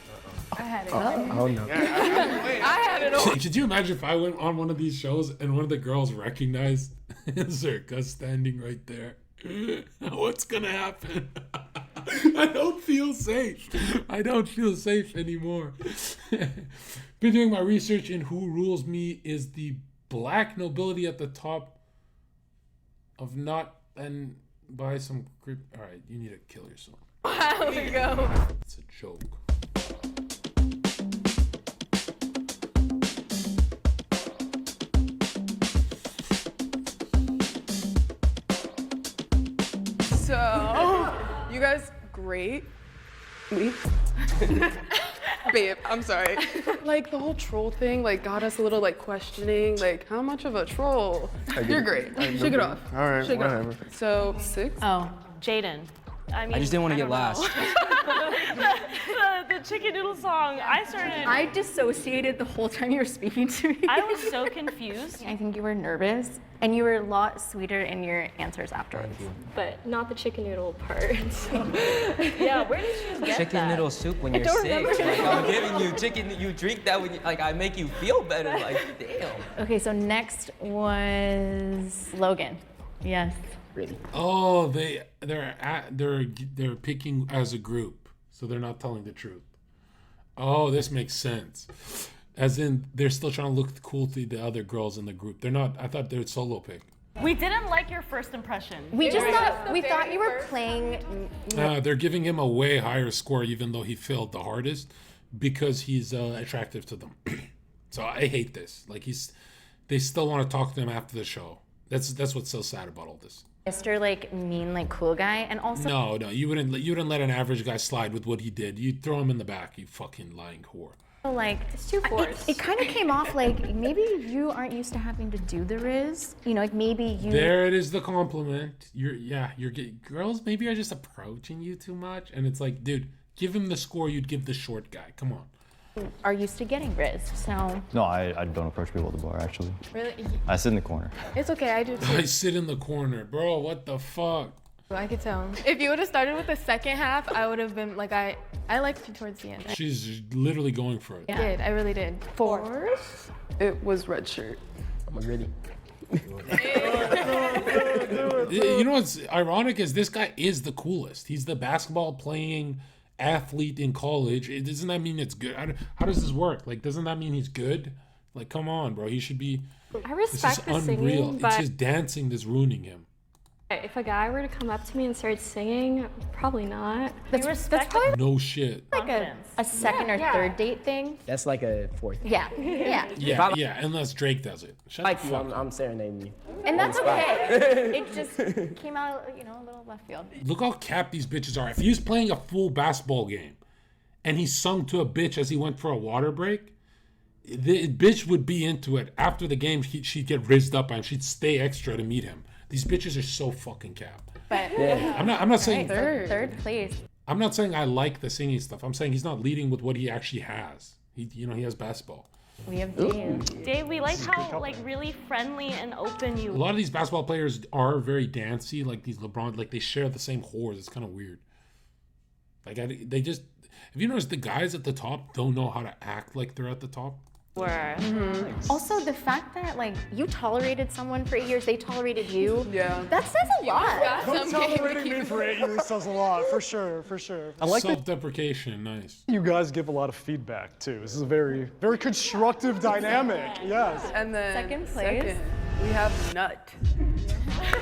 I had it. Oh no. I had it all. Could you imagine if I went on one of these shows and one of the girls recognized Zherka standing right there? What's gonna happen? I don't feel safe. I don't feel safe anymore. Been doing my research, and who rules me is the black nobility at the top of not and by some grip. All right, you need to kill yourself. There we go. It's a joke. So, you guys, great. Me? Babe, I'm sorry. Like, the whole troll thing, like, got us a little, like, questioning, like, how much of a troll? You're great. Shake it off. All right, Shake whatever. it off. So, 6? Oh, Jaden. I mean, I just didn't want to get last. the chicken noodle song. I dissociated the whole time you were speaking to me. I was so confused. I think you were nervous, and you were a lot sweeter in your answers afterwards. But not the chicken noodle part. Yeah, where did you get Chicken that? noodle soup when you're sick. Like, I'm giving you chicken, you drink that when you, like, I make you feel better. Like, damn. Okay, so next was Logan. Yes. Really? Oh, they're picking as a group, so they're not telling the truth. Oh, this makes sense. As in, they're still trying to look cool to the other girls in the group. They're not. I thought they would solo pick. We didn't like your first impression. We thought you were playing. They're giving him a way higher score, even though he failed the hardest, because he's attractive to them. So I hate this. Like they still want to talk to him after the show. That's what's so sad about all this. Mr. like mean like cool guy, and also No, you wouldn't let an average guy slide with what he did. You'd throw him in the back, you fucking lying whore. like it's too forced. It kind of came off like maybe you aren't used to having to do the Rizz. You know, like maybe you. There it is, the compliment. Girls maybe are just approaching you too much, and it's like, dude, give him the score you'd give the short guy. Come on. Are used to getting Rizz, so. No, I don't approach people at the bar, actually. Really? I sit in the corner. It's okay, I do too. I sit in the corner, bro. What the fuck? I could tell. If you would have started with the second half, I would have been like, I liked you towards the end. She's literally going for it. I did, I really did. 4. It was red shirt. I'm ready. You know what's ironic is this guy is the coolest. He's the basketball playing athlete in college. Doesn't that mean it's good? How does this work? Like, doesn't that mean he's good? Like, come on, bro. He should be. I respect the unreal. singing, but It's just dancing that's ruining him. if a guy were to come up to me and start singing, probably not. That's probably No shit. like a second or third date thing. That's like a fourth. Yeah, yeah. Yeah, unless Drake does it. Shut Like the you, fuck up. I'm serenading you. And that's okay. It just came out, a little left field. Look how capped these bitches are. If he was playing a full basketball game and he sung to a bitch as he went for a water break, the bitch would be into it. After the game, she'd get rizzed up and she'd stay extra to meet him. These bitches are so fucking capped. But I'm not saying third place. I'm not saying I like the singing stuff. I'm saying he's not leading with what he actually has. He has basketball. We have Dave. Dave, we like how really friendly and open you. A lot of these basketball players are very dancey, like these LeBron, like they share the same whores. It's kind of weird. Like they just, have you noticed the guys at the top don't know how to act like they're at the top? Also, the fact that you tolerated someone for 8 years, they tolerated you. Yeah. That says a lot. Them tolerating me for 8 years says a lot, for sure. I like self-deprecation, nice. You guys give a lot of feedback too. This is a very, very constructive dynamic. Yes. And then Second place. we have Nut.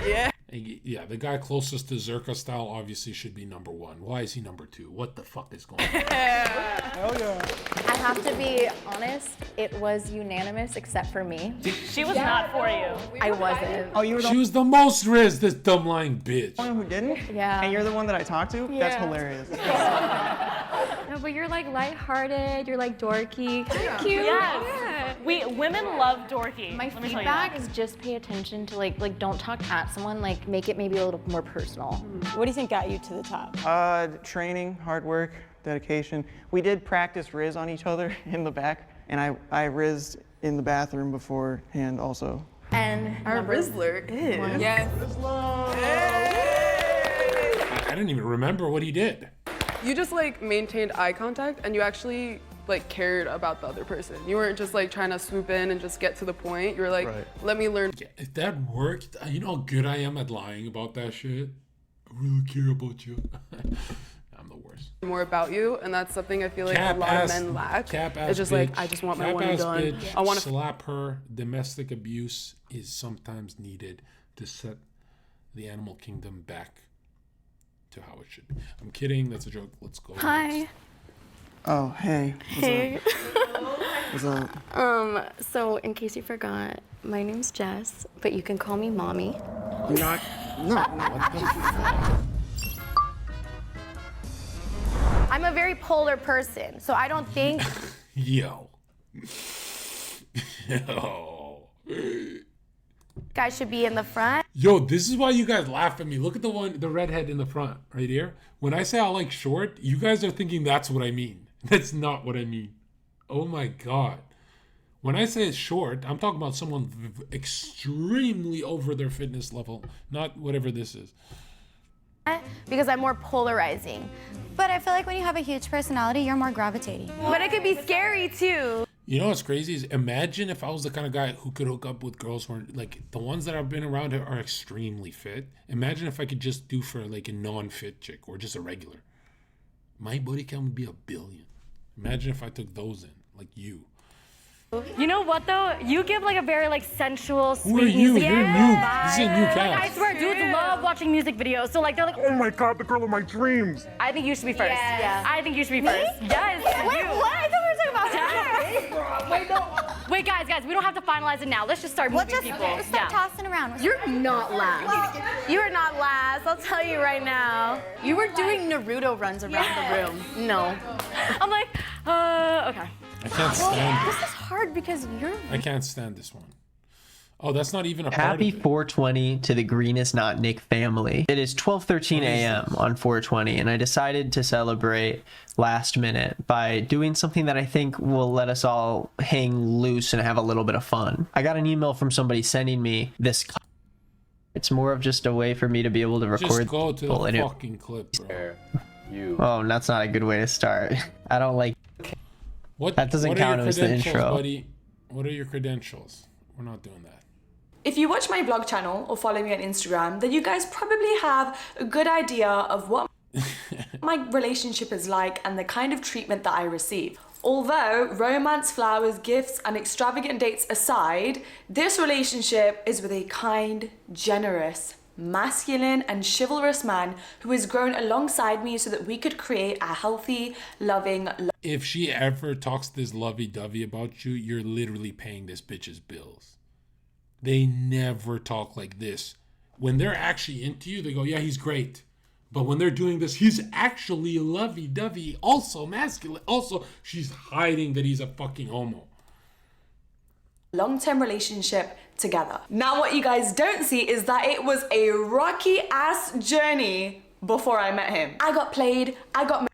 Yeah. Yeah, the guy closest to Zherka style obviously should be number 1. Why is he number 2? What the fuck is going on? Hell yeah. I have to be honest, it was unanimous except for me. She was not for you. I wasn't. Oh, you were She was the most Rizz, this dumb lying bitch. one who didn't? Yeah. And you're the one that I talked to? That's hilarious. No, but you're lighthearted, you're dorky, kind of cute. Yes. Yeah. Women love dorky. My Let me tell you feedback that. is just pay attention to don't talk at someone, make it maybe a little more personal. What do you think got you to the top? Training, hard work, dedication. We did practice Rizz on each other in the back, and I Rizzed in the bathroom beforehand also. And Our Rizzler is. Yes. I didn't even remember what he did. You just maintained eye contact and you actually like cared about the other person. You weren't just like trying to swoop in and just get to the point. You were like, let me learn. If that worked, you know how good I am at lying about that shit? I really care about you. I'm the worst. More about you, and that's something I feel like a lot of men lack. It's just like, I just want my one and done. Bitch, I want to slap her. Domestic abuse is sometimes needed to set the animal kingdom back to how it should be. I'm kidding. That's a joke. Let's go. Hi. Oh, hey. Hey. What's up? So in case you forgot, my name's Jess, but you can call me Mommy. No. I'm a very polar person, so I don't think. Yo. Guys should be in the front. Yo, this is why you guys laugh at me. Look at the redhead in the front, right here. When I say I like short, you guys are thinking that's what I mean. That's not what I mean. Oh my God. When I say short, I'm talking about someone extremely over their fitness level, not whatever this is. Because I'm more polarizing. But I feel like when you have a huge personality, you're more gravitating. But it could be scary too. You know what's crazy is imagine if I was the kind of guy who could hook up with girls who are like the ones that I've been around are extremely fit. Imagine if I could just do for like a non-fit chick or just a regular. My body count would be 1 billion. Imagine if I took those in, like you. You know what though? You give like a very like sensual, Who are sweet you? music. You're new. This is a new Like, I cast. swear, dudes love watching music videos. So like they're like, Oh my God, the girl of my dreams. I think you should be first. Yeah. I think you should be first. Yes. Wait, you. what? I thought we were talking about her. Wait, no. Wait, guys, we don't have to finalize it now. Let's just start moving people. Start tossing around. You're not last. You are not last. I'll tell you right now. You were doing Naruto runs around the room. No. I'm like, okay. I can't stand This is hard because you're. I can't stand this one. Oh, that's not even a part Happy of it. 420 to the Green is Not Nick family. It is 12:13 a.m. on 420, and I decided to celebrate last minute by doing something that I think will let us all hang loose and have a little bit of fun. I got an email from somebody sending me this. It's more of just a way for me to be able to record. Just go to people, the and fucking clip, bro. Oh, that's not a good way to start. I don't like. What? That doesn't what are count your as the credentials, intro. buddy? What are your credentials? We're not doing that. If you watch my vlog channel or follow me on Instagram, then you guys probably have a good idea of what my relationship is like and the kind of treatment that I receive. Although romance, flowers, gifts, and extravagant dates aside, this relationship is with a kind, generous, masculine, and chivalrous man who has grown alongside me so that we could create a healthy, loving, If she ever talks this lovey-dovey about you, you're literally paying this bitch's bills. They never talk like this. When they're actually into you, they go, yeah, he's great. But when they're doing this, he's actually lovey-dovey, also masculine. Also, she's hiding that he's a fucking homo. long-term relationship together. Now what you guys don't see is that it was a rocky ass journey before I met him. I got played, I got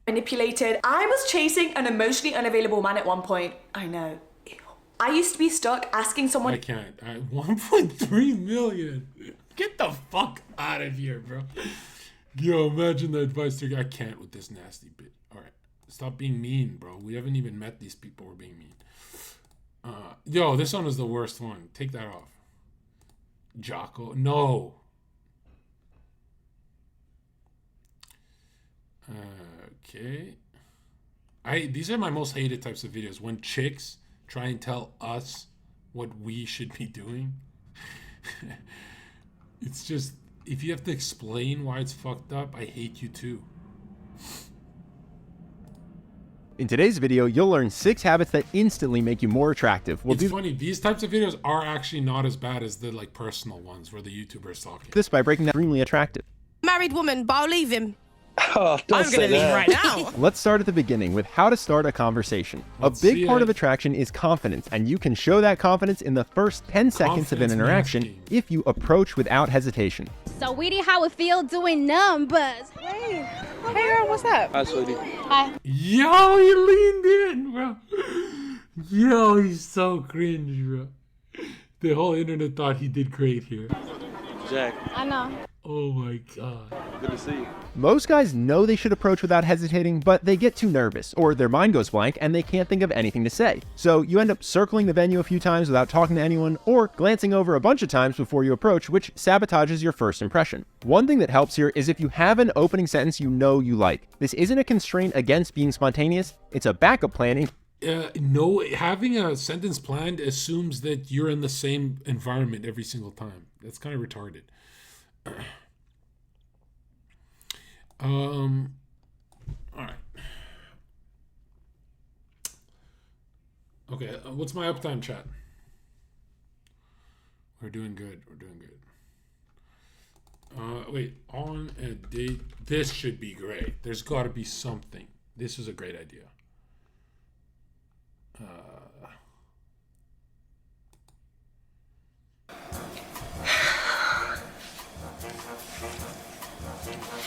manipulated. I was chasing an emotionally unavailable man at one point. I know. Ew. I used to be stuck asking someone. I can't. 1.3 million. Get the fuck out of here, bro. Yo, imagine the advice to. I can't with this nasty bit. All right, stop being mean, bro. We haven't even met these people. We're being mean. Yo, this one is the worst one. Take that off. Jocko, no. Okay. These are my most hated types of videos. When chicks try and tell us what we should be doing. It's just, if you have to explain why it's fucked up, I hate you too. In today's video, you'll learn 6 habits that instantly make you more attractive. It's funny, these types of videos are actually not as bad as the like personal ones where the YouTuber's talking. This by breaking down extremely attractive. Married woman, but I'll leave him. Oh, I'm gonna leave right now. Let's start at the beginning with how to start a conversation. A big part of attraction is confidence, and you can show that confidence in the first 10 seconds of an interaction if you approach without hesitation. So Weedy, how it feel doing numbers? Hey girl, what's up? Hi, sweetie. Hi. Yo, he leaned in, bro. Yo, he's so cringe, bro. The whole internet thought he did great here. Jack. I know. Oh my god. Good to see you. Most guys know they should approach without hesitating, but they get too nervous, or their mind goes blank and they can't think of anything to say. So you end up circling the venue a few times without talking to anyone, or glancing over a bunch of times before you approach, which sabotages your first impression. One thing that helps here is if you have an opening sentence you know you like. This isn't a constraint against being spontaneous, it's a backup planning. No, having a sentence planned assumes that you're in the same environment every single time. That's kind of retarded. All right. Okay, what's my uptime, chat? We're doing good. We're doing good. Wait, on a date. This should be great. There's got to be something. This is a great idea.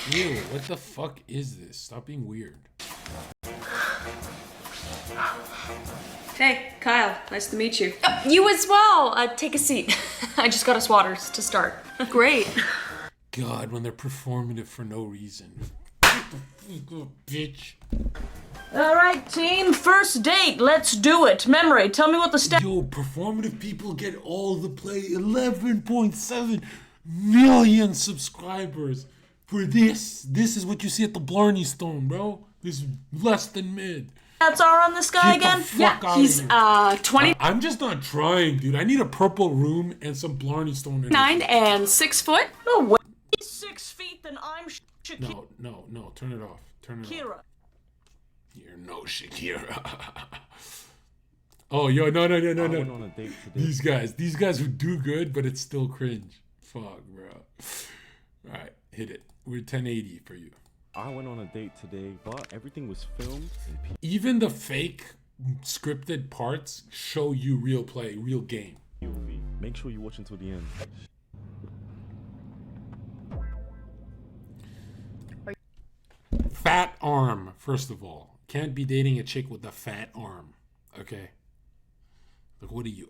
Ew, what the fuck is this? Stop being weird. Hey, Kyle. Nice to meet you. You as well. Take a seat. I just got us waters to start. Great. God, when they're performative for no reason. Bitch. All right, team. First date. Let's do it. Memory, tell me what the step. Yo, performative people get all the play. 11.7 million subscribers for this. This is what you see at the Blarney Stone, bro. This is less than mid. That's our on this guy again? Yeah, he's 20. I'm just not trying, dude. I need a purple room and some Blarney Stone. 9 and 6 foot. No way. 6 feet, then I'm Shakira. No. Turn it off. Turn it off. You're no Shakira. Oh, yo, no. I went on a date today. These guys who do good, but it's still cringe. Fuck, bro. All right, hit it. We're 1080 for you. I went on a date today, but everything was filmed. Even the fake scripted parts show you real play, real game. Make sure you watch until the end. Fat arm, first of all. Can't be dating a chick with a fat arm. Okay? Like, what are you?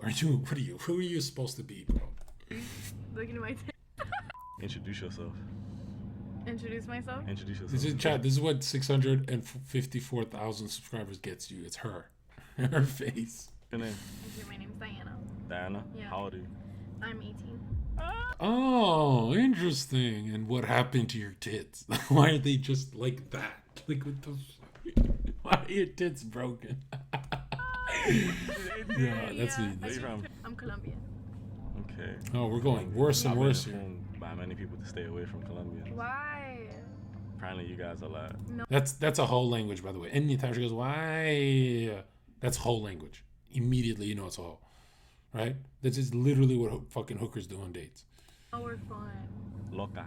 Who are you supposed to be, bro? Looking at my Introduce yourself. Introduce myself? Introduce yourself. This is chat. This is what 654,000 subscribers gets you. It's her. Her face. Your name? My name's Diana. Diana? Yeah. How old are you? I'm 18. Oh, interesting. And what happened to your tits? Why are they just like that? Like, what the fuck? Why are your tits broken? Yeah, that's me. Where you from? I'm Colombian. Okay. Oh, we're going worse and worse here. By many people to stay away from Colombia. Why? Apparently you guys are like. No. That's a whole language, by the way. Anytime she goes, why? That's whole language. Immediately you know it's a whole. Right? This is literally what fucking hookers do on dates. Oh, we're fun. Loca.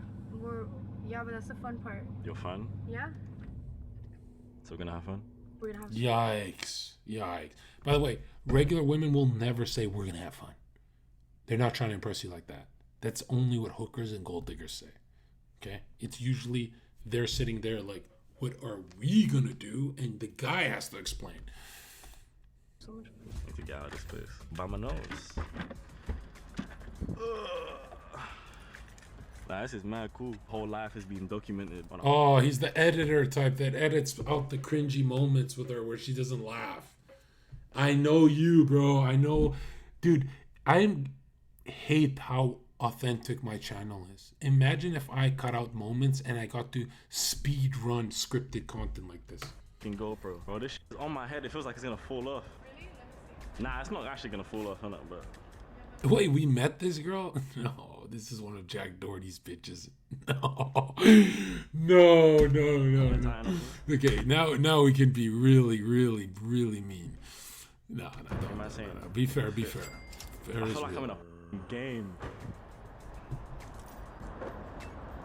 Yeah, but that's the fun part. You're fun? Yeah? So we're gonna have fun? We're gonna have fun. Yikes. By the way, regular women will never say we're gonna have fun. They're not trying to impress you like that. That's only what hookers and gold diggers say. Okay? It's usually they're sitting there like, what are we gonna do? And the guy has to explain. I need to get out of this place. By my nose. Nah, this is mad cool. Whole life is being documented. Oh, he's the editor type that edits out the cringy moments with her where she doesn't laugh. I know you, bro. I know. Dude, I hate how authentic my channel is. Imagine if I cut out moments and I got to speed run scripted content like this. GoPro. Bro, this shit is on my head. It feels like it's gonna fall off. Nah, it's not actually gonna fall off, bro. Wait, we met this girl? No, this is one of Jack Doherty's bitches. No. Okay, now we can be really mean. No. Be fair. I feel like I'm in a game.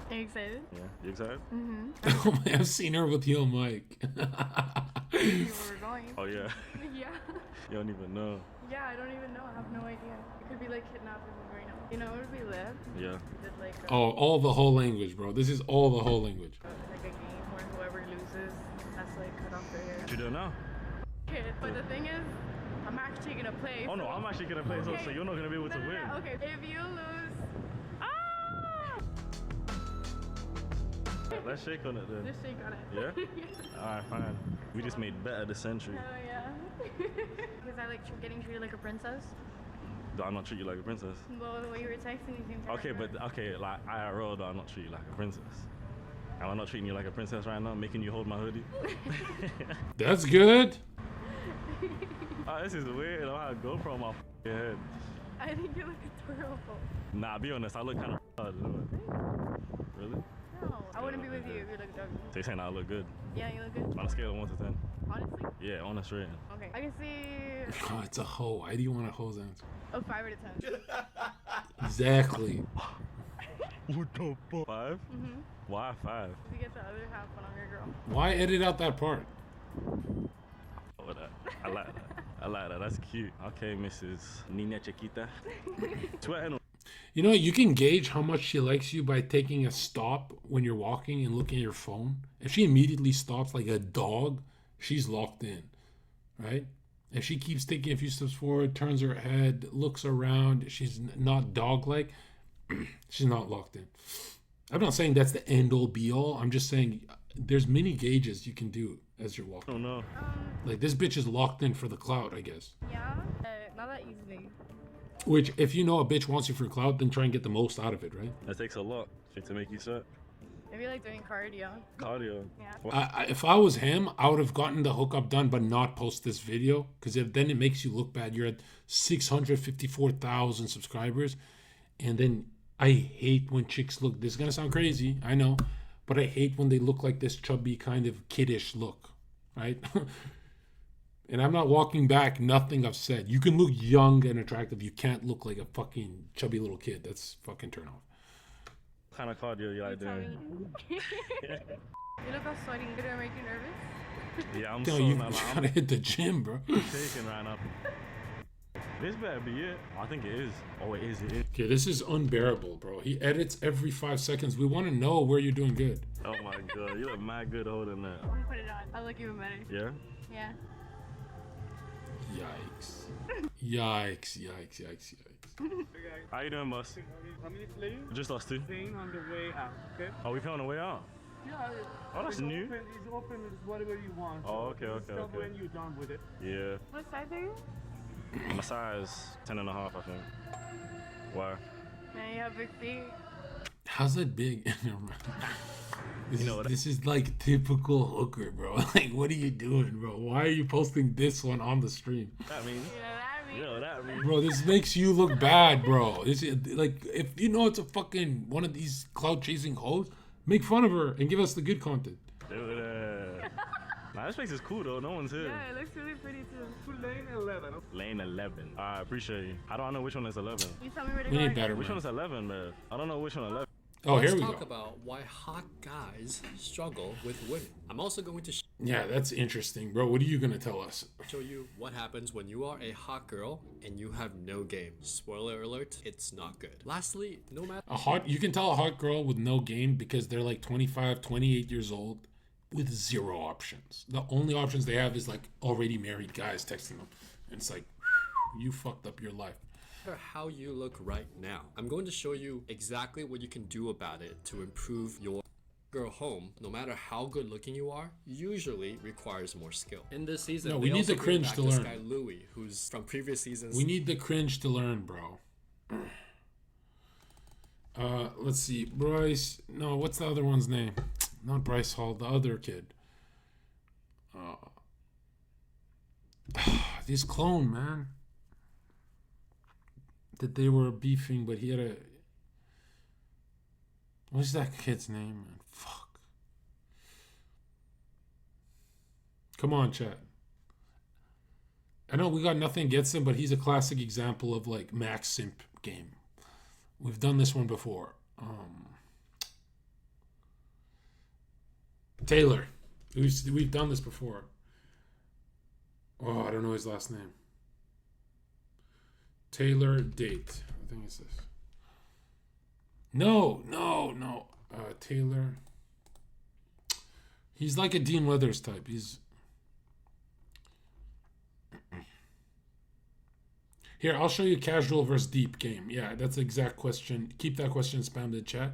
Are you excited? Yeah, you excited? Mm-hmm. Oh man, I've seen her with Yo Mike. You were going. Oh yeah. Yeah. You don't even know. Yeah, I don't even know. I have no idea. It could be like kidnapping right now. You know where we live? Yeah. Did like Oh, all the whole language, bro. This is all the whole language. like a game where whoever loses has to like cut off their hair. You don't know. But the thing is, I'm actually gonna play. Oh no, I'm actually gonna play, so you're not gonna be able to win. Okay, if you lose. Let's shake on it then. Just shake on it. Yeah? Alright, fine. We just made better this century. Hell yeah. Because I like getting treated like a princess. Do I not treat you like a princess? Well, the way you were texting, you seemed to Okay, but okay, like IRL, do I not treat you like a princess? Am I not treating you like a princess right now? Making you hold my hoodie? That's good. Oh, this is weird. I have a GoPro on my head. I think you look adorable. Nah, be honest, I look kind of hard. Really? No, I wouldn't be with you if you looked ugly. So you're saying I look good? Yeah, you look good. On a scale of 1 to 10. Honestly? Yeah, honest rating. Okay. I can see Oh, it's a hoe. Why do you want a hoe's answer? a 5 out of 10. Exactly. What the fuck? 5? Mm-hmm. Why 5? You get the other half when I'm your girl. Why edit out that part? Oh, that. I like that. I like that. That's cute. Okay, Mrs. Nina Chiquita. Sweating. You know, you can gauge how much she likes you by taking a stop when you're walking and looking at your phone. If she immediately stops like a dog, she's locked in, right? If she keeps taking a few steps forward, turns her head, looks around, she's not dog-like, she's not locked in. I'm not saying that's the end-all be-all. I'm just saying there's many gauges you can do as you're walking. Oh, no. Like, this bitch is locked in for the clout, I guess. Yeah? Not that easily. Which, if you know a bitch wants you for clout, then try and get the most out of it, right? That takes a lot to make you sweat. Maybe like doing cardio. Cardio. Yeah. If I was him, I would have gotten the hookup done, but not post this video, because then it makes you look bad. You're at 654,000 subscribers, and then I hate when chicks look. This is gonna sound crazy, I know, but I hate when they look like this chubby kind of kiddish look, right? And I'm not walking back nothing I've said. You can look young and attractive. You can't look like a fucking chubby little kid. That's fucking turn off. What kind of cardio you like doing? You look all sweaty. Did it make you nervous? Yeah, I'm Yo, so you now. gotta hit the gym, bro. I'm shaking right now. This better be it. I think it is. Oh, it is. It is. Okay, this is unbearable, bro. He edits every 5 seconds. We want to know where you're doing good. Oh my god, you look mad good holding that. I'm gonna put it on. I look even better. Yeah? Yeah. Yikes. Yikes, yikes, yikes, yikes. How you doing, boss? How many players? Just us two. Playing on the way out, okay? Oh, we on the way out? Yeah. Oh, that's new. It's open, it's whatever you want. Oh, okay, okay, Stop okay. when you're done with it. Yeah. What size are you? My size 10 and a half, I think. Why? Man, you have big feet. How's that big? This, You know is, what? this is like typical hooker, bro. Like, what are you doing, bro? Why are you posting this one on the stream? That means. You know what that means. Bro, this makes you look bad, bro. This is, like, if you know it's a fucking one of these cloud chasing hoes, make fun of her and give us the good content. Nah, this place is cool though. No one's here. Yeah, it looks really pretty too. Lane 11. Lane 11. I appreciate you. How do I know which one is 11? You tell me where to We go. need better, Which man. one is 11, man? I don't know which one 11. Oh, here Let's we talk go. about why hot guys struggle with women. I'm also going to Yeah, that's interesting, bro. What are you gonna tell us? show you what happens when you are a hot girl and you have no game. Spoiler alert, it's not good. Lastly, no matter You can tell a hot girl with no game because they're like 25, 28 years old with zero options. The only options they have is like already married guys texting them. And it's like, you fucked up your life. how you look right now, I'm going to show you exactly what you can do about it to improve your girl home. No matter how good looking you are, usually requires more skill. In this season, No, they we need also the bring cringe back to this learn. guy Louis, who's from previous seasons. We need the cringe to learn, bro. Let's see. Bryce. No, what's the other one's name? Not Bryce Hall, the other kid. This clone, man. That they were beefing, but he had a... What's that kid's name, man? Fuck. Come on, chat. I know we got nothing against him, but he's a classic example of like max simp game. We've done this one before. Taylor. We've done this before. Oh, I don't know his last name. Taylor Date. I think it's this. No. Taylor. He's like a Dean Weathers type. He's... Here, I'll show you casual versus deep game. Yeah, that's the exact question. Keep that question spammed in the chat.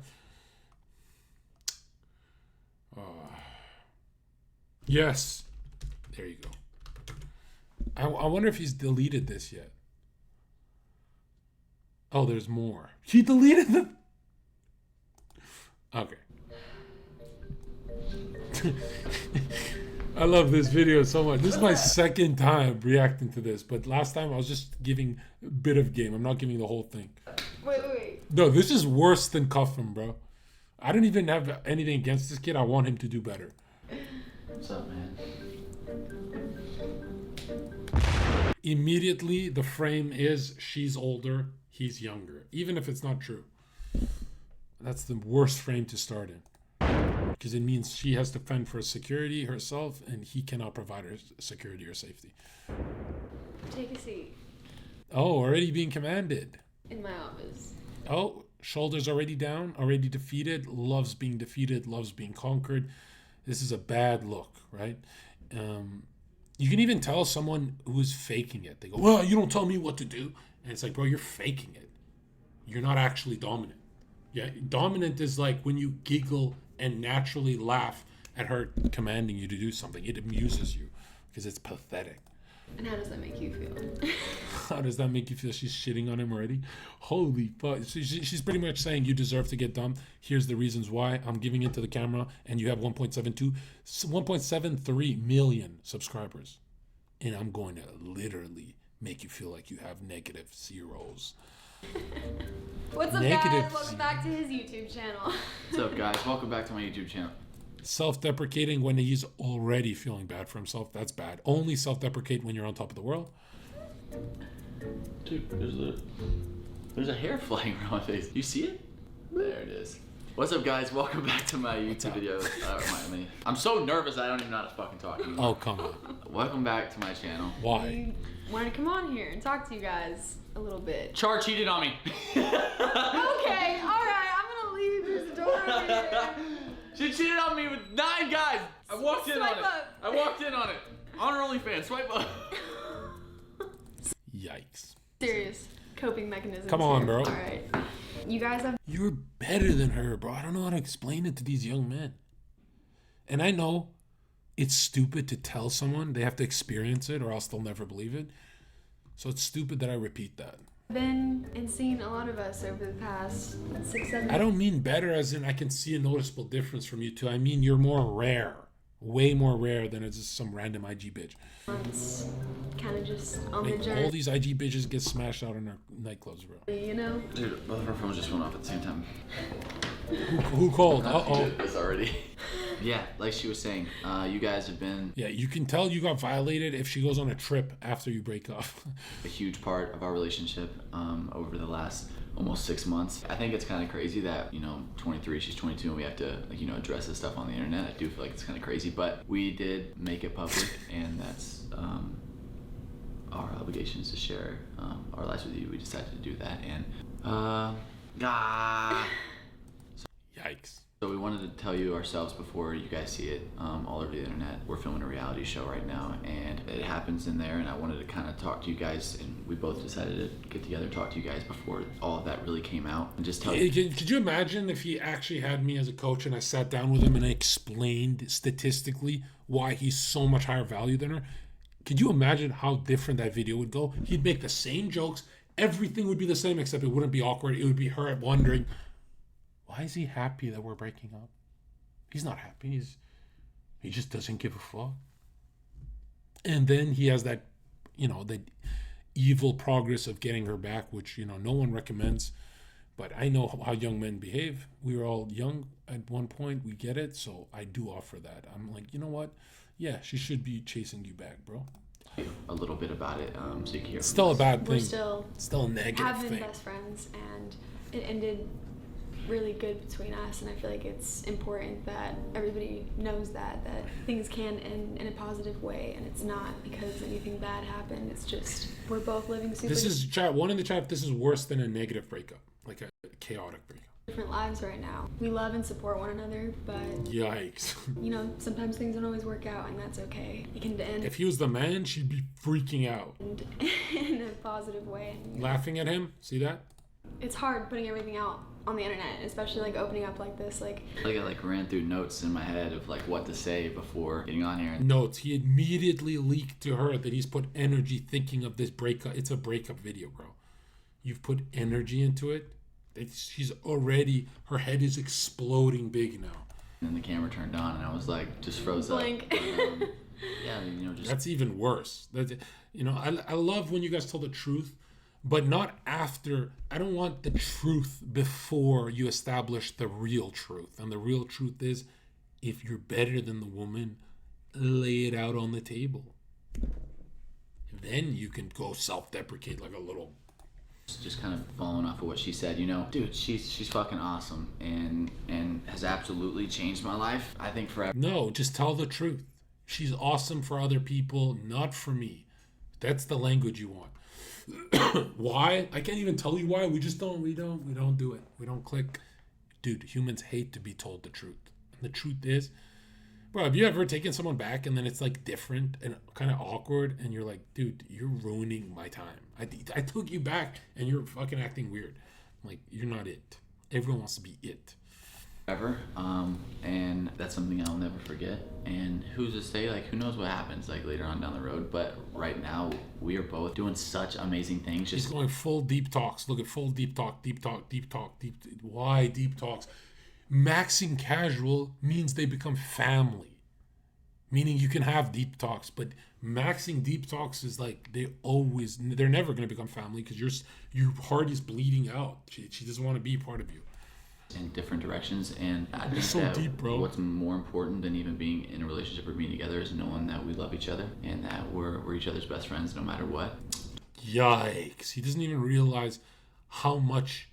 Yes. There you go. I wonder if he's deleted this yet. Oh, there's more. He deleted them. Okay. I love this video so much. This is my second time reacting to this, but last time I was just giving a bit of game. I'm not giving the whole thing. Wait. No, this is worse than Cuff him, bro. I don't even have anything against this kid. I want him to do better. What's up, man? Immediately, the frame is she's older, he's younger. Even if it's not true. That's the worst frame to start in. Because it means she has to fend for security herself, and he cannot provide her security or safety. Take a seat. Oh, already being commanded. In my office. Oh, shoulders already down, already defeated, loves being defeated, loves being conquered. This is a bad look, right? You can even tell someone who is faking it. They go, well, you don't tell me what to do. And it's like, bro, you're faking it. You're not actually dominant. Yeah, dominant is like when you giggle and naturally laugh at her commanding you to do something. It amuses you because it's pathetic. And how does that make you feel? How does that make you feel? She's shitting on him already? Holy fuck. She's pretty much saying you deserve to get dumped. Here's the reasons why. I'm giving it to the camera, and you have 1.73 million subscribers. And I'm going to literally make you feel like you have negative zeros. What's up, guys? Welcome back to his YouTube channel. What's up, guys? Welcome back to my YouTube channel. Self-deprecating when he's already feeling bad for himself. That's bad. Only self-deprecate when you're on top of the world. Dude, there's a hair flying around my face. You see it? There it is. What's up, guys? Welcome back to my YouTube video. I'm so nervous I don't even know how to fucking talk anymore. Oh, come on. Welcome back to my channel. Why? Want to come on here and talk to you guys a little bit. Char cheated on me. Okay, alright, I'm gonna leave this door here. She cheated on me with 9 guys. I walked in on it. I walked in on it. On her OnlyFans. Swipe up. Yikes. Serious coping mechanisms. Come on, here. bro. Alright. You guys have... You're better than her, bro. I don't know how to explain it to these young men. And I know it's stupid to tell someone. They have to experience it or else they'll never believe it. So it's stupid that I repeat that. Been and seen a lot of us over the past 6-7 I don't mean better as in I can see a noticeable difference from you two. I mean you're more rare. Way more rare than it's just some random IG bitch. months. Kind of just on Like, the journey. all these IG bitches get smashed out in our nightclubs, bro. You know? Dude, both of our phones just went off at the same time. Who called? Uh-oh. This already. Yeah, like she was saying, you guys have been... Yeah, you can tell you got violated if she goes on a trip after you break up. a huge part of our relationship over the last almost 6 months. I think it's kind of crazy that, 23, she's 22, and we have to, address this stuff on the internet. I do feel like it's kind of crazy, but we did make it public, and that's our obligation is to share our lives with you. We decided to do that, and Yikes. So we wanted to tell you ourselves before you guys see it all over the internet. We're filming a reality show right now, and it happens in there, and I wanted to kind of talk to you guys, and we both decided to get together and talk to you guys before all of that really came out, and just tell you. Could you imagine if he actually had me as a coach and I sat down with him and I explained statistically why he's so much higher value than her? Could you imagine how different that video would go? He'd make the same jokes. Everything would be the same, except it wouldn't be awkward. It would be her wondering, why is he happy that we're breaking up? He's not happy. He just doesn't give a fuck. And then he has that, the evil progress of getting her back, which, no one recommends. But I know how young men behave. We were all young at one point. We get it. So I do offer that. I'm like, you know what? Yeah, she should be chasing you back, bro. A little bit about it, so you can hear. It's still a bad thing. We're still a negative have been thing. best friends, and it ended really good between us, and I feel like it's important that everybody knows that things can end in a positive way, and it's not because anything bad happened. It's just we're both living super This is chat. One in the chat. This is worse than a negative breakup, like a chaotic breakup. different lives right now. We love and support one another, but Yikes. Sometimes things don't always work out, and that's okay. It can end If he was the man, she'd be freaking out. in a positive way. Laughing at him. See that? It's hard putting everything out on the internet, especially like opening up like this. Like I like ran through notes in my head of like what to say before getting on here. Notes. He immediately leaked to her that he's put energy thinking of this breakup. It's a breakup video, bro. You've put energy into it. She's already, her head is exploding big now. And then the camera turned on, and I was like, just froze Blink. up. But, yeah, you know, just That's even worse. I love when you guys tell the truth, but not after. I don't want the truth before you establish the real truth. And the real truth is, if you're better than the woman, lay it out on the table. Then you can go self-deprecate like a little. Just kind of following off of what she said, you know, dude, she's fucking awesome and has absolutely changed my life, I think, forever. No, just tell the truth. She's awesome for other people, not for me. That's the language you want. Why? I can't even tell you why. We just don't. We don't do it. We don't click. Dude, humans hate to be told the truth. And the truth is, bro, have you ever taken someone back and then it's like different and kind of awkward and you're like, dude, you're ruining my time. I took you back and you're fucking acting weird. I'm like, you're not it. Everyone wants to be it. Ever. And that's something I'll never forget. And who's to say, like, who knows what happens, like, later on down the road. But right now, we are both doing such amazing things. She's going full deep talks. Look at full deep talk, deep talk, deep talk, deep. Why deep talks? Maxing casual means they become family. Meaning you can have deep talks, but maxing deep talks is like they're never going to become family because your heart is bleeding out. She doesn't want to be part of you. In different directions, and I think so that deep, bro. What's more important than even being in a relationship or being together is knowing that we love each other and that we're each other's best friends no matter what. Yikes. He doesn't even realize how much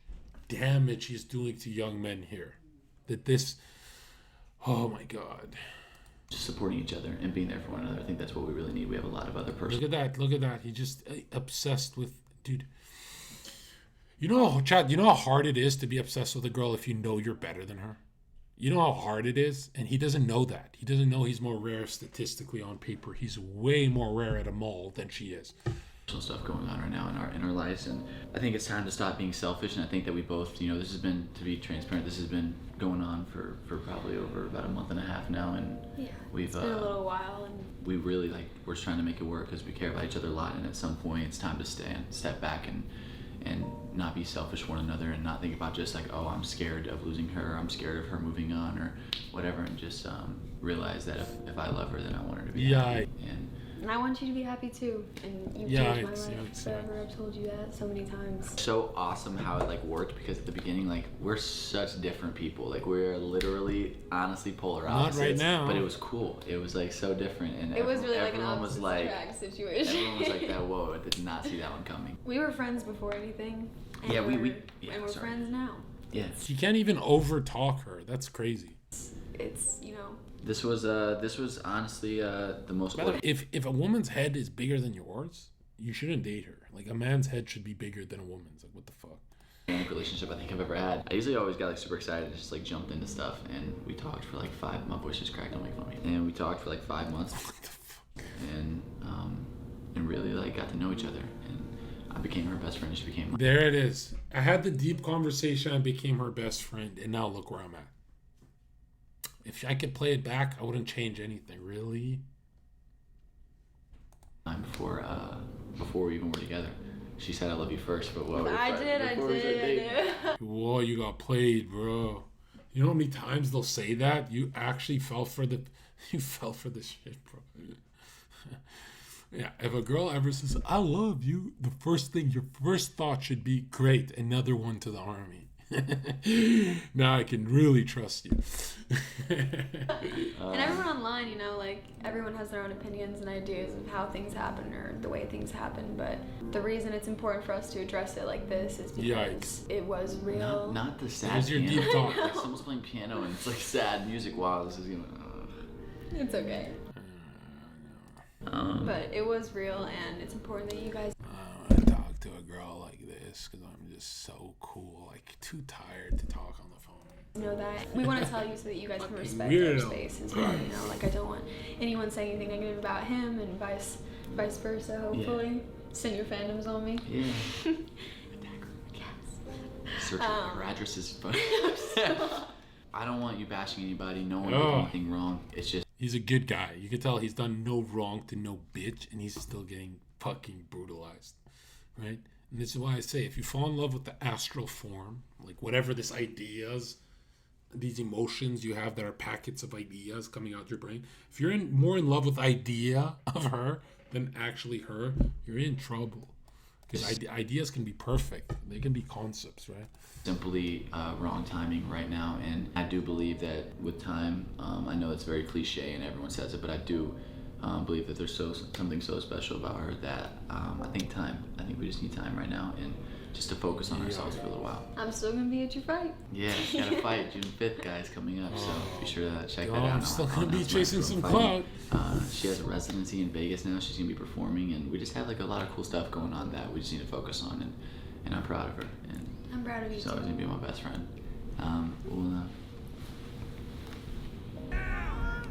damage he's doing to young men here. Oh my God. Just supporting each other and being there for one another. I think that's what we really need. We have a lot of other persons. Look at that. He just obsessed with, dude. You know, Chad, you know how hard it is to be obsessed with a girl if you know you're better than her? You know how hard it is? And he doesn't know that. He doesn't know he's more rare statistically on paper. He's way more rare at a mall than she is. Stuff going on right now in our lives, and I think it's time to stop being selfish. And I think that we both, you know, this has been, to be transparent, this has been going on for probably over about a month and a half now, and it's been a little while, and we really we're trying to make it work because we care about each other a lot. And at some point, it's time to step back and not be selfish one another, and not think about just like, oh, I'm scared of losing her, I'm scared of her moving on or whatever, and just realize that if I love her, then I want her to be happy. And I want you to be happy too. And you've changed my life forever. I've told you that so many times. So awesome how it worked, because at the beginning, we're such different people. We're literally, honestly, polar opposites. Not right now. But it was cool. It was so different, and it was really like an everyone was like, drag situation. Everyone was like that. Whoa, I did not see that one coming. We were friends before anything. And we're friends now. Yeah. She can't even over talk her. That's crazy. It's you know. This was honestly the most. By the way, if a woman's head is bigger than yours, you shouldn't date her. Like, a man's head should be bigger than a woman's. Like, what the fuck? Relationship I think I've ever had. I usually always got super excited and just jumped into stuff, and we talked for 5. My voice just cracked. Don't make fun of me. And we talked for 5 months, and really got to know each other. And I became her best friend, and she became. There it is. I had the deep conversation. I became her best friend, and now look where I'm at. If I could play it back, I wouldn't change anything. Really? Before we even were together, she said I love you first, but what? I did. Whoa, you got played, bro. You know how many times they'll say that? You actually fell for the shit, bro. Yeah, if a girl ever says I love you, your first thought should be, great, another one to the army. Now I can really trust you. And everyone online, everyone has their own opinions and ideas of how things happen or the way things happen, but the reason it's important for us to address it like this is because it was real. Not the sad Here's your deep talk. Someone's playing piano and it's sad music while this is It's okay. But it was real, and it's important that you guys talk to a girl like this because I'm just so cool, too tired to talk on the phone. Know that we want to tell you so that you guys can respect our space as well. I don't want anyone saying anything negative about him, and vice versa. Hopefully, send your fandoms on me. Yeah. search her addresses, but I don't want you bashing anybody. No one did anything wrong. It's just he's a good guy. You can tell he's done no wrong to no bitch, and he's still getting fucking brutalized, right? And this is why I say, if you fall in love with the astral form, like whatever this ideas, these emotions you have that are packets of ideas coming out your brain, if you're more in love with idea of her than actually her, you're in trouble. Because ideas can be perfect. They can be concepts, right? simply wrong timing right now. And I do believe that with time, I know it's very cliche and everyone says it, but I do believe that there's something so special about her that I think we just need time right now and just to focus on ourselves for a little while. I'm still gonna be at your fight. Yeah, you gotta fight. June 5th, guys, coming up, so be sure to check that out. I'm still gonna be chasing some clout. She has a residency in Vegas now. She's gonna be performing, and we just have like a lot of cool stuff going on that we just need to focus on, and I'm proud of her. And I'm proud of you she's too. always gonna be my best friend.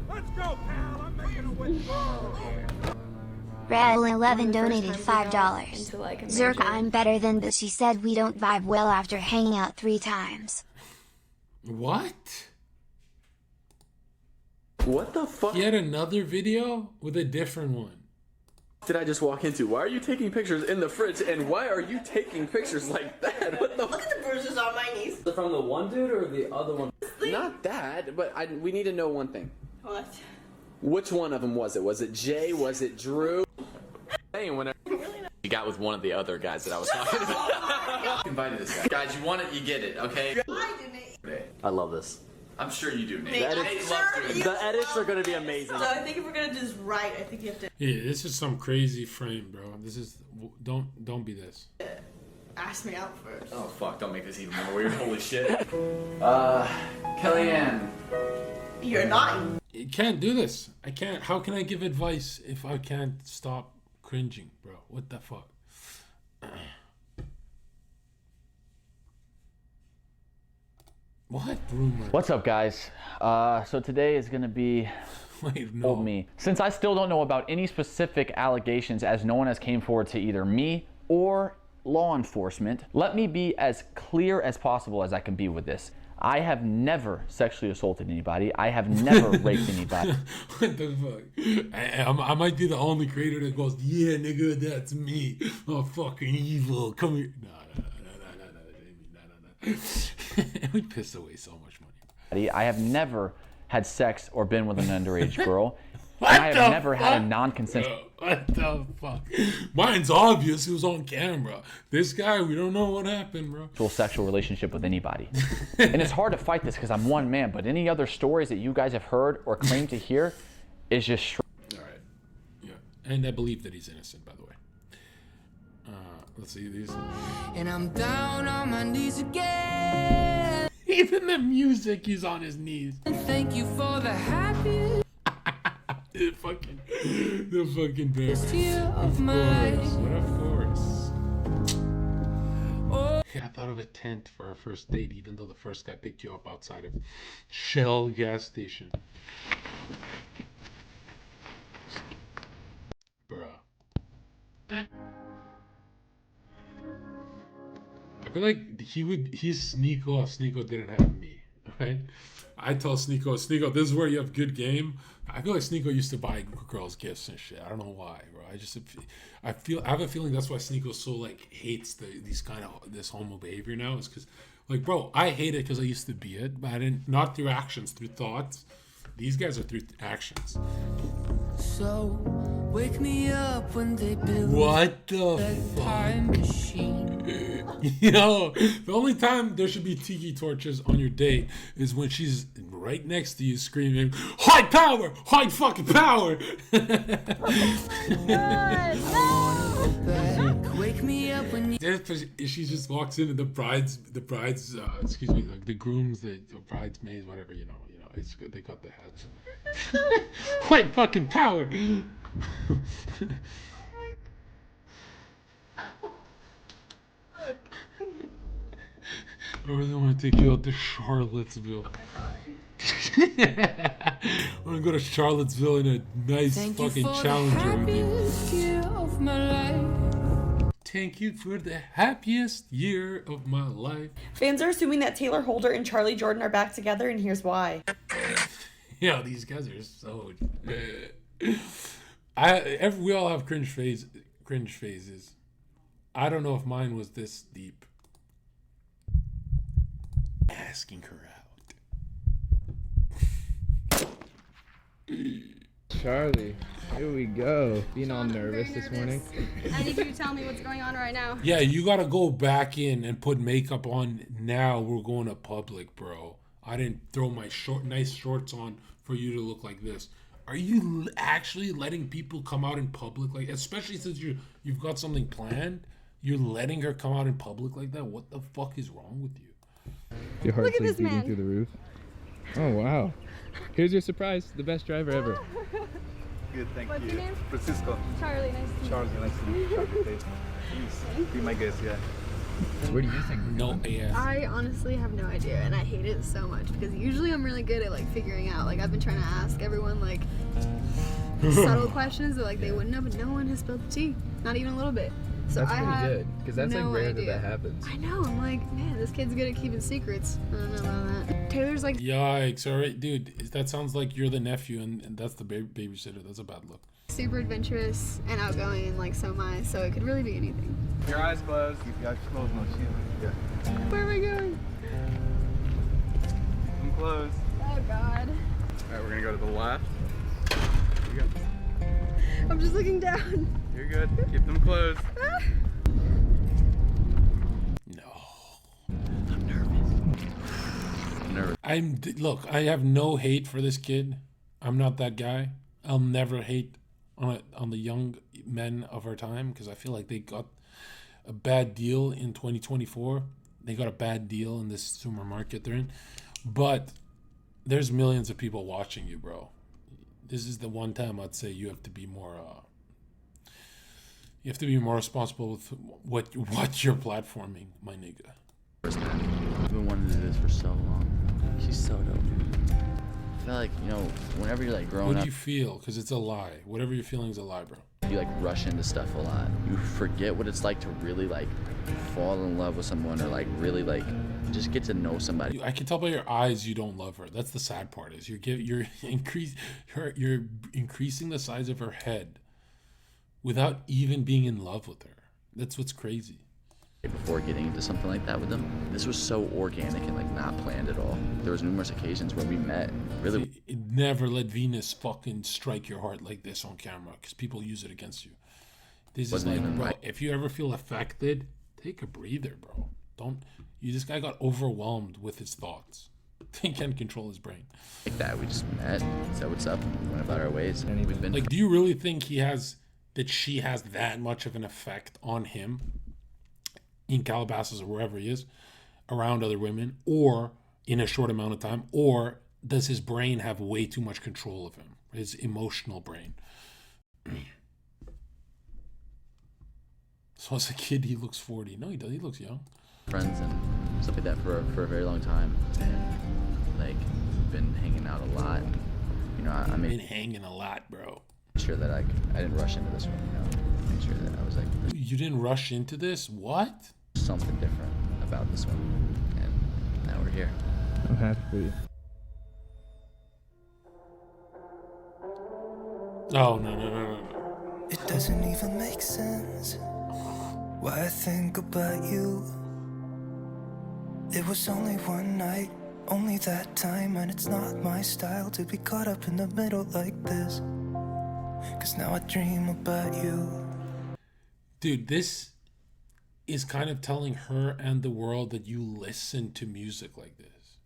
Let's go, pal. I'm making a withdrawal. Ral11 donated $5. Zherka, I'm better than this. She said we don't vibe well after hanging out 3 times. What? What the fuck? Yet another video with a different one. Did I just walk into? Why are you taking pictures in the fridge? And why are you taking pictures like that? What the? Look at the bruises on my knees. From the one dude or the other one? Not that, but we need to know one thing. What? Which one of them was it? Was it Jay? Was it Drew? Whenever you got with one of the other guys that I was talking about. Invited this guy. Guys, you want it, you get it, okay? I love this. I'm sure you do, Nate. The edits are gonna be amazing. So I think if we're gonna do this right, I think you have to Yeah, this is some crazy frame, bro. This is don't be this. ask me out first. Oh fuck! Don't make this even more weird. Holy shit. Kellyanne. You're not. You can't do this. I can't. How can I give advice if I can't stop cringing, bro? What the fuck? What rumor? What's up, guys? So today is gonna be old me. Since I still don't know about any specific allegations, as no one has came forward to either me or law enforcement, let me be as clear as possible as I can be with this. I have never sexually assaulted anybody. I have never raped anybody. What the fuck? I might be the only creator that goes, yeah, nigga, that's me. I'm fucking evil. Come here. No. We pissed away so much money. I have never had sex or been with an underage girl. What and I the have never had a fuck? non-consensual. What the fuck? Mine's obvious. It was on camera. This guy, we don't know what happened, bro. Sexual relationship with anybody. And it's hard to fight this because I'm one man, but any other stories that you guys have heard or claim to hear is just All right. Yeah. And I believe that he's innocent, by the way. Let's see these. And I'm down on my knees again. Even the music, he's on his knees. And thank you for the happiness. the fucking best. Of course. Yeah, I thought of a tent for our first date, even though the first guy picked you up outside of Shell gas station. Bruh. I feel like he's Sneako if Sneako didn't have me, right? I tell Sneako, this is where you have good game. I feel like Sneako used to buy girls gifts and shit. I don't know why, bro. I have a feeling that's why Sneako so like hates this homo behavior now. Is because like, bro, I hate it because I used to be it, but I didn't, not through actions, through thoughts. These guys are through actions. So wake me up when they build What the fuck? time machine. Yo, the only time there should be tiki torches on your date is when she's right next to you screaming, "High power! High fucking power!" Wake me up when she just walks in and the brides, excuse me, like the grooms, the bridesmaids, whatever, you know, it's good. They got the hats. White fucking power. I really want to take you out to Charlottesville. I want to go to Charlottesville in a nice fucking Challenger with you. thank you for the happiest year of my life. Fans are assuming that Taylor Holder and Charlie Jordan are back together, and here's why. Yeah, these guys are so. We all have cringe phases. I don't know if mine was this deep. Asking her out. Charlie, here we go. Being all nervous this morning. I need you to tell me what's going on right now. Yeah, you gotta go back in and put makeup on now. We're going to public, bro. I didn't throw my nice shorts on for you to look like this. Are you actually letting people come out in public, like, especially since you've got something planned? You're letting her come out in public like that? What the fuck is wrong with you? Your heart's like beating through the roof. Oh wow! Here's your surprise, the best driver ever. Good, thank What's you. your name? Francisco. Charlie, nice to meet you. Charlie, nice to meet you. Chocolate Face. Please be my guest, yeah. Where do you think? No, yeah. I honestly have no idea, and I hate it so much because usually I'm really good at like figuring out. Like I've been trying to ask everyone like subtle questions that like they wouldn't know, but no one has spilled the tea, not even a little bit. So That's I pretty have good, because that's no like rare idea. that happens. I know. I'm like, man, this kid's good at keeping secrets. I don't know about that. Taylor's like Yikes! All right, dude. That sounds like you're the nephew, and that's the babysitter. That's a bad look. super adventurous and outgoing, and like so am I. So it could really be anything. Your eyes closed. Keep your eyes closed. No shit. Yeah. Where am I going? I'm closed. Oh God. All right, we're gonna go to the left. Here you go. I'm just looking down. You're good. Keep them closed. Look, I have no hate for this kid. I'm not that guy. I'll never hate on the young men of our time because I feel like they got a bad deal in 2024. They got a bad deal in this consumer market they're in. But there's millions of people watching you, bro. This is the one time I'd say you have to be more responsible with what you're platforming, my nigga. I've been wanting to do this for so long. She's so dope. I feel like, whenever you're like growing What up, do you feel? Because it's a lie. Whatever you're feeling is a lie, bro. you like rush into stuff a lot. You forget what it's like to really like fall in love with someone or like really like just get to know somebody. I can tell by your eyes you don't love her. That's the sad part. Is you're increasing the size of her head without even being in love with her. That's what's crazy. Before getting into something like that with them, this was so organic and like not planned at all. There was numerous occasions where we met. Really, never let Venus fucking strike your heart like this on camera because people use it against you. This is like, bro, if you ever feel affected, take a breather, bro. This guy got overwhelmed with his thoughts. He can't control his brain. Like that, we just met, said what's up, went about our ways, and we've been like, do you really think she has that much of an effect on him in Calabasas or wherever he is around other women, or in a short amount of time, or does his brain have way too much control of him, his emotional brain? So as a kid he looks 40. No, he does. He looks young. Friends and stuff like that for a very long time, and like been hanging out a lot. I made been hanging a lot, bro. Sure that I didn't rush into this one. Make sure that I was like. You didn't rush into this? What? Something different about this one, and now we're here. I'm happy for you. Oh no. It doesn't even make sense why I think about you. It was only one night, only that time, and it's not my style to be caught up in the middle like this. 'Cause now I dream about you. Dude, this is kind of telling her and the world that you listen to music like this.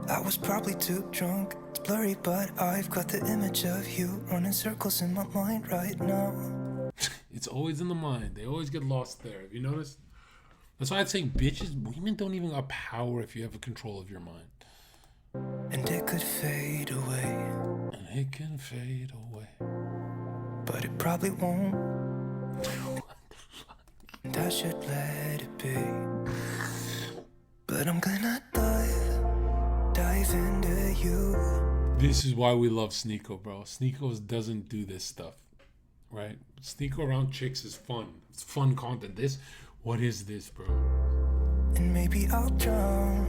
I was probably too drunk, it's blurry, but I've got the image of you running circles in my mind right now. It's always in the mind. They always get lost there. Have you noticed? That's why I'd say women don't even got power if you have a control of your mind. And it could fade away. And it can fade away. But it probably won't. And I should let it be. But I'm gonna dive into you. This is why we love Sneako, bro. Sneako doesn't do this stuff, right? Sneako around chicks is fun. It's fun content. What is this, bro? And maybe I'll drown.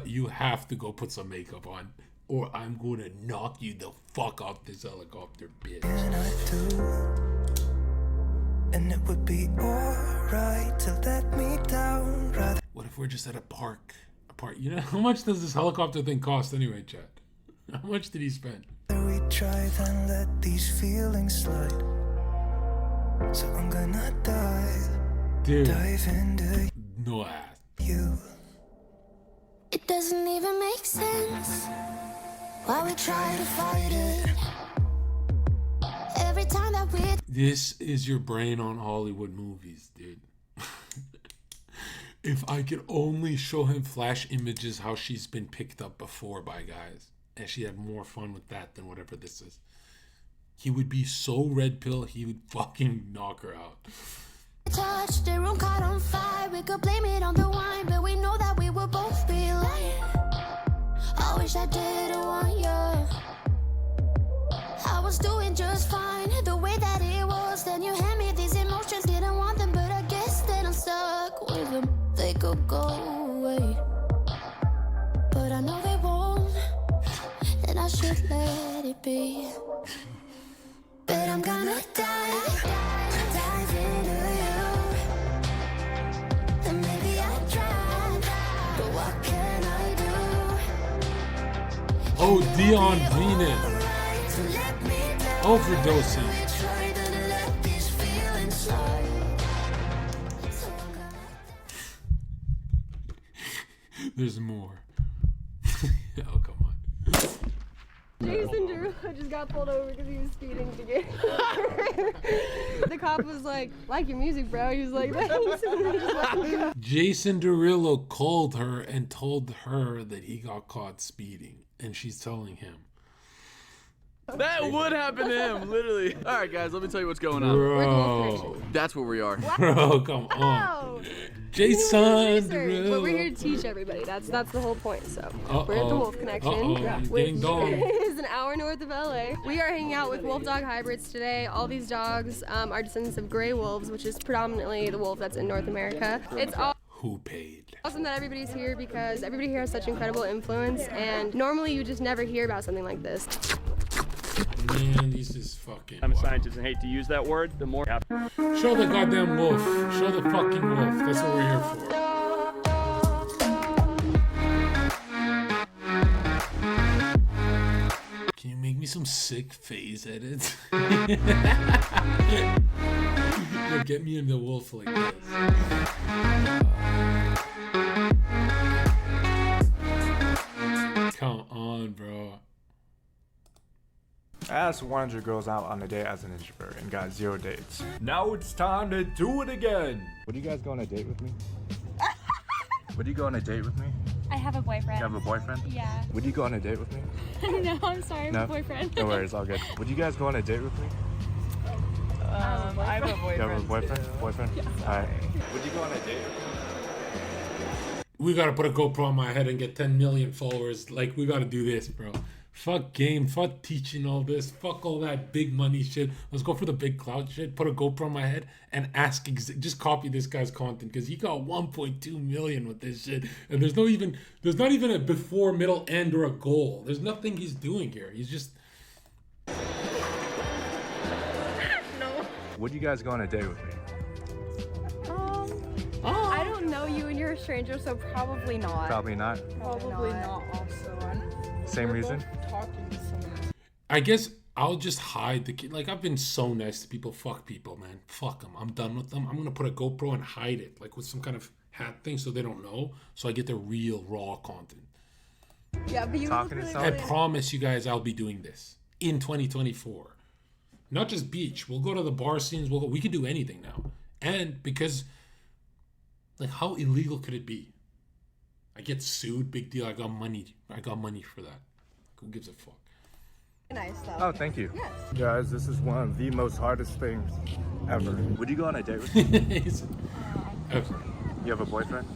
You have to go put some makeup on, or I'm gonna knock you the fuck off this helicopter, bitch. And I do. And it would be alright to let me down. Rather. What if we're just at a park? You know, how much does this helicopter thing cost anyway, chat? How much did he spend? We try then let these feelings slide. So I'm gonna dive into no ass. You. It doesn't even make sense why we try to fight it. Every time that we. This is your brain on Hollywood movies, dude. If I could only show him flash images how she's been picked up before by guys, and she had more fun with that than whatever this is, he would be so red pill, he would fucking knock her out. Touch the room caught on fire. We could blame it on the wine, but we know that we will both be lying. I wish I didn't want you. I was doing just fine, the way that it was. Then you hand me these emotions, didn't want them, but I guess that I'm stuck with them. They could go away, but I know they won't, and I should let it be. But I'm gonna dive into you, and maybe I tried, but what can I do? Oh, Dion Venus. Overdosing. There's more. Oh, come on. Jason Derulo just got pulled over because he was speeding to get The cop was like your music, bro. He was like, thanks. And then just let him go. Jason Derulo called her and told her that he got caught speeding, and she's telling him. That would happen to him, literally. All right, guys, let me tell you what's going on. Bro. That's where we are. Bro, come on. Jason Derulo. But we're here to teach everybody. That's the whole point. So we're at the Wolf Connection, which is an hour north of LA. We are hanging out with wolf dog hybrids today. All these dogs are descendants of gray wolves, which is predominantly the wolf that's in North America. It's all. Who paid? Awesome that everybody's here because everybody here has such incredible influence, and normally you just never hear about something like this. Man, this is fucking. I'm a scientist and hate to use that word. The more. Show the goddamn wolf. Show the fucking wolf. That's what we're here for. Can you make me some sick phase edits? Yo, get me in the wolf like this. Come on, bro. I asked 100 girls out on a date as an introvert and got 0 dates. Now it's time to do it again. Would you guys go on a date with me? Would you go on a date with me? I have a boyfriend. You have a boyfriend? Yeah. Would you go on a date with me? No, I'm sorry, I have a boyfriend. No worries, all good. Would you guys go on a date with me? I have a boyfriend. You have a boyfriend? Too. Boyfriend? Yeah. Alright. Would you go on a date with me? We gotta put a GoPro on my head and get 10 million followers. Like, we gotta do this, bro. Fuck game, fuck teaching all this, fuck all that big money shit. Let's go for the big cloud shit. Put a GoPro on my head and ask, just copy this guy's content because he got 1.2 million with this shit. And there's not even a before, middle, end, or a goal. There's nothing he's doing here. He's just. No. Would you guys go on a date with me? I don't know you and you're a stranger, so probably not. Probably not. Probably not also. Same reason? Talking to someone. I guess I'll just hide the kid. Like, I've been so nice to people. Fuck people, man. Fuck them. I'm done with them. I'm gonna put a GoPro and hide it, like with some kind of hat thing, so they don't know. So I get the real raw content. Yeah, but you talking really, to I promise you guys, I'll be doing this in 2024. Not just beach. We'll go to the bar scenes. We can do anything now. And because, like, how illegal could it be? I get sued, big deal. I got money for that. Who gives a fuck? Nice stuff. Oh, thank you. Yes. Guys, this is one of the most hardest things ever. Would you go on a date with me? You have a boyfriend?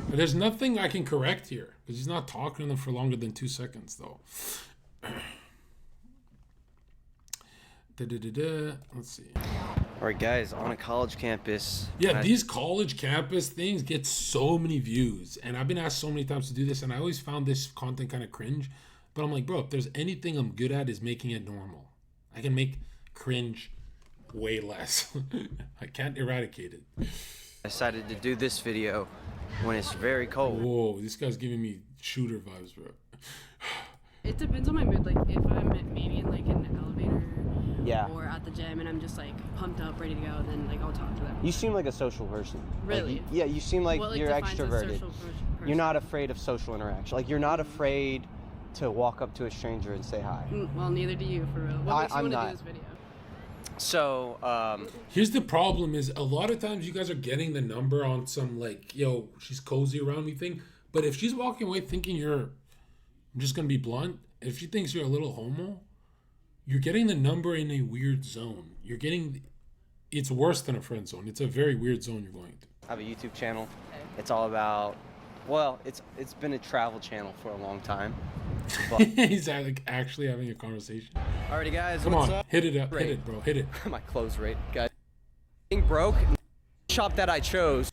But there's nothing I can correct here because he's not talking to them for longer than 2 seconds, though. Let's see. All right, guys, on a college campus. Yeah, these college campus things get so many views, and I've been asked so many times to do this, and I always found this content kind of cringe. But I'm like, bro, if there's anything I'm good at is making it normal. I can make cringe way less. I can't eradicate it. I decided to do this video when it's very cold. Whoa, this guy's giving me shooter vibes, bro. It depends on my mood. Like if I'm maybe in like an elevator, yeah, or at the gym, and I'm just like pumped up, ready to go, then like I'll talk to them. You seem like a social person. Really? Like, yeah, you seem like you're extroverted. Person? You're not afraid of social interaction. Like you're not afraid to walk up to a stranger and say hi. Well, neither do you, for real. What makes you want to do this video? So, here's the problem is a lot of times you guys are getting the number on some like, yo, she's cozy around me thing. But if she's walking away thinking I'm just going to be blunt. If she thinks you're a little homo, you're getting the number in a weird zone. It's worse than a friend zone. It's a very weird zone you're going to. I have a YouTube channel. It's all about, well, it's been a travel channel for a long time. But he's like actually having a conversation. Alrighty, guys. Come what's on, up? hit it up. Hit it, bro. Hit it. My close rate, guys. Being broke, shop that I chose.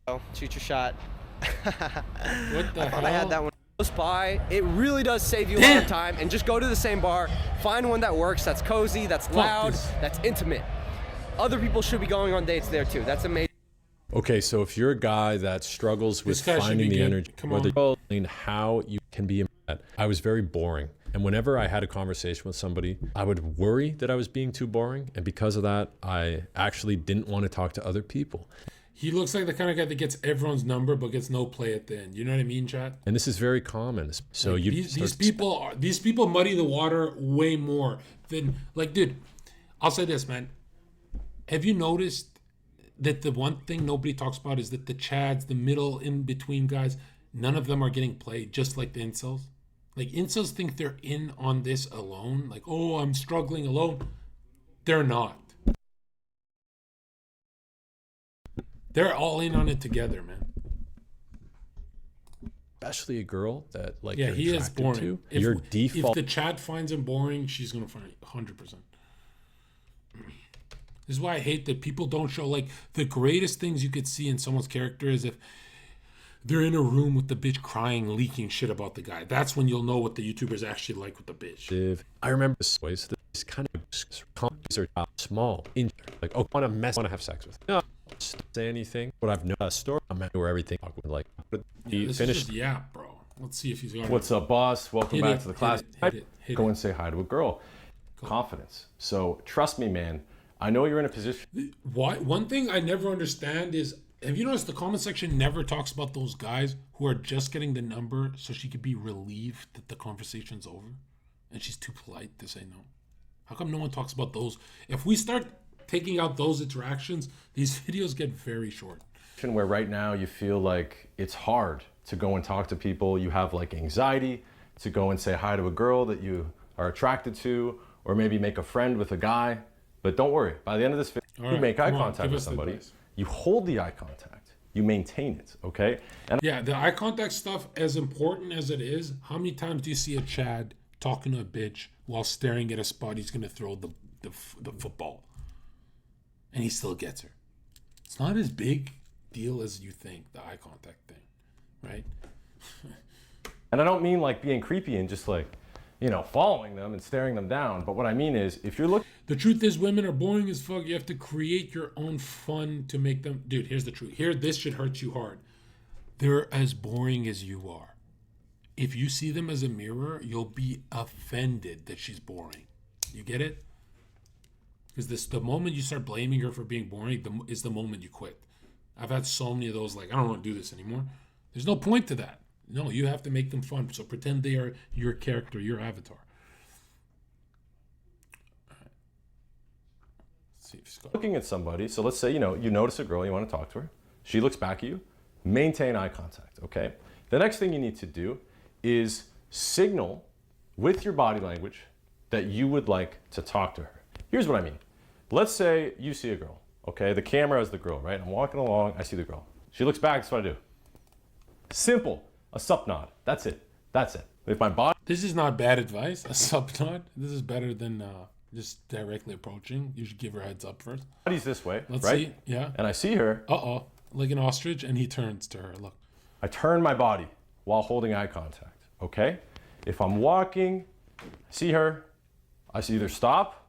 Oh, shoot your shot. What the hell? I had that one close by. It really does save you a lot of time. And just go to the same bar. Find one that works. That's cozy. That's loud. That's intimate. Other people should be going on dates there too. That's amazing. Okay, so if you're a guy that struggles with finding the energy, whether how you can be in that, I was very boring. And whenever I had a conversation with somebody, I would worry that I was being too boring. And because of that, I actually didn't want to talk to other people. He looks like the kind of guy that gets everyone's number but gets no play at the end. You know what I mean, chat? And this is very common. So like these people muddy the water way more than like, dude. I'll say this, man. Have you noticed that the one thing nobody talks about is that the chads, the middle in between guys, none of them are getting played, just like the incels. Like incels think they're in on this alone. Like, oh, I'm struggling alone. They're not. They're all in on it together, man. Especially a girl that like yeah, you're he is boring. To, your default. If the chat finds him boring, she's gonna find it 100%. This is why I hate that people don't show like the greatest things you could see in someone's character is if they're in a room with the bitch crying, leaking shit about the guy. That's when you'll know what the YouTuber's actually like with the bitch. I remember this ways that these kind of companies are small. Like, oh, want to have sex with. No, say anything. But I've known a story where everything like this is just bro. Let's see if he's going. What's up, boss? Welcome back to the class. Hit Go and say hi to a girl. Confidence. So trust me, man. I know you're in a position. Why? One thing I never understand is, have you noticed the comment section never talks about those guys who are just getting the number so she could be relieved that the conversation's over and she's too polite to say no? How come no one talks about those? If we start taking out those interactions, these videos get very short. Where right now you feel like it's hard to go and talk to people. You have like anxiety to go and say hi to a girl that you are attracted to, or maybe make a friend with a guy. But don't worry, by the end of this video, you make eye contact with somebody, you hold the eye contact, you maintain it, okay? And yeah, the eye contact stuff, as important as it is, how many times do you see a Chad talking to a bitch while staring at a spot he's gonna throw the football? And he still gets her. It's not as big deal as you think, the eye contact thing, right? And I don't mean like being creepy and just like, you know, following them and staring them down. But what I mean is, if you're looking... The truth is women are boring as fuck. You have to create your own fun to make them... Dude, here's the truth. This should hurt you hard. They're as boring as you are. If you see them as a mirror, you'll be offended that she's boring. You get it? Because the moment you start blaming her for being boring is the moment you quit. I've had so many of those, like, I don't want to do this anymore. There's no point to that. No, you have to make them fun. So pretend they are your character, your avatar. Let's see if she's got... Looking at somebody, so let's say, you know, you notice a girl, you want to talk to her. She looks back at you. Maintain eye contact, okay? The next thing you need to do is signal with your body language that you would like to talk to her. Here's what I mean. Let's say you see a girl, okay? The camera is the girl, right? I'm walking along, I see the girl. She looks back, that's what I do. Simple. A sup nod. That's it. That's it. If my body... This is not bad advice. A sup nod. This is better than just directly approaching. You should give her a heads up first. Body's this way, Let's right? see. Yeah. And I see her. Uh-oh. Like an ostrich, and he turns to her. Look. I turn my body while holding eye contact, okay? If I'm walking, see her, I see either stop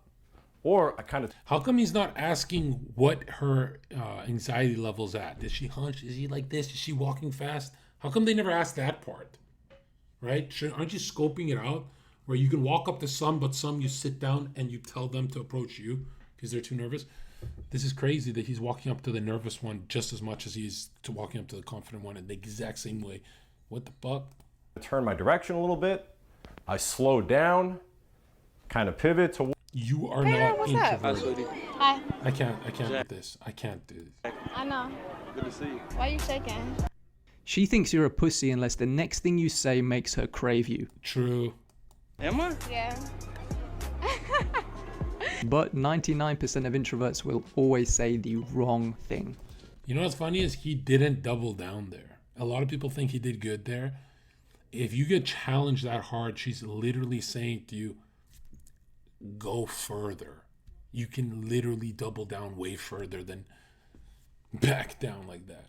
or I kind of... How come he's not asking what her anxiety level's at? Is she hunched? Is he like this? Is she walking fast? How come they never ask that part? Right? Aren't you scoping it out? Where you can walk up to some, but some you sit down and you tell them to approach you because they're too nervous. This is crazy that he's walking up to the nervous one just as much as he's walking up to the confident one in the exact same way. What the fuck? I turn my direction a little bit. I slow down, kind of pivot to... You are not introverted. Hi. I can't do this. I can't do this. I know. Good to see you. Why are you shaking? She thinks you're a pussy unless the next thing you say makes her crave you. True. Am I? Yeah. But 99% of introverts will always say the wrong thing. You know what's funny is he didn't double down there. A lot of people think he did good there. If you get challenged that hard, she's literally saying to you, go further. You can literally double down way further than back down like that.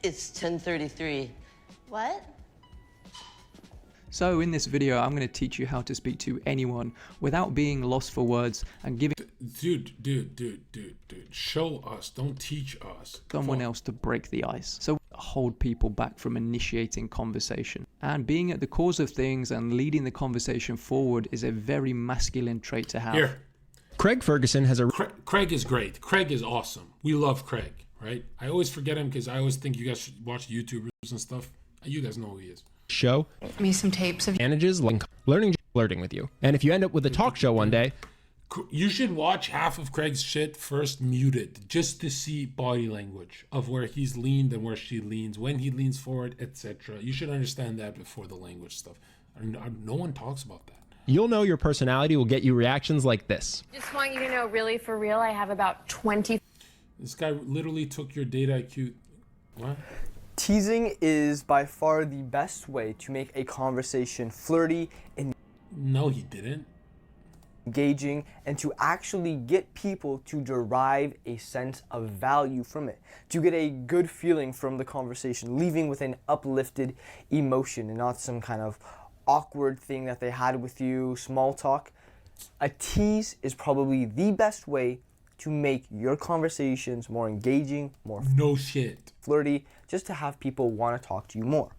It's 10:33. What? So in this video, I'm going to teach you how to speak to anyone without being lost for words and giving Dude, show us, don't teach us. someone else to break the ice. So hold people back from initiating conversation. And being at the cause of things and leading the conversation forward is a very masculine trait to have. Here. Craig Ferguson has a... Craig is great. Craig is awesome. We love Craig, right? I always forget him because I always think you guys should watch YouTubers and stuff. You guys know who he is. show Me some tapes of manages learning flirting with you. And if you end up with a talk show one day, you should watch half of Craig's shit first muted just to see body language of where he's leaned and where she leans, when he leans forward, etc. You should understand that before the language stuff. No one talks about that. you'll know your personality will get you reactions like this. Just want you to know, really, for real, I have about 20. This guy literally took your DATEIQ. What? Teasing is by far the best way to make a conversation flirty and no, he didn't. Engaging, and to actually get people to derive a sense of value from it, to get a good feeling from the conversation, leaving with an uplifted emotion and not some kind of awkward thing that they had with you, small talk. A tease is probably the best way to make your conversations more engaging, more flirty, just to have people want to talk to you more.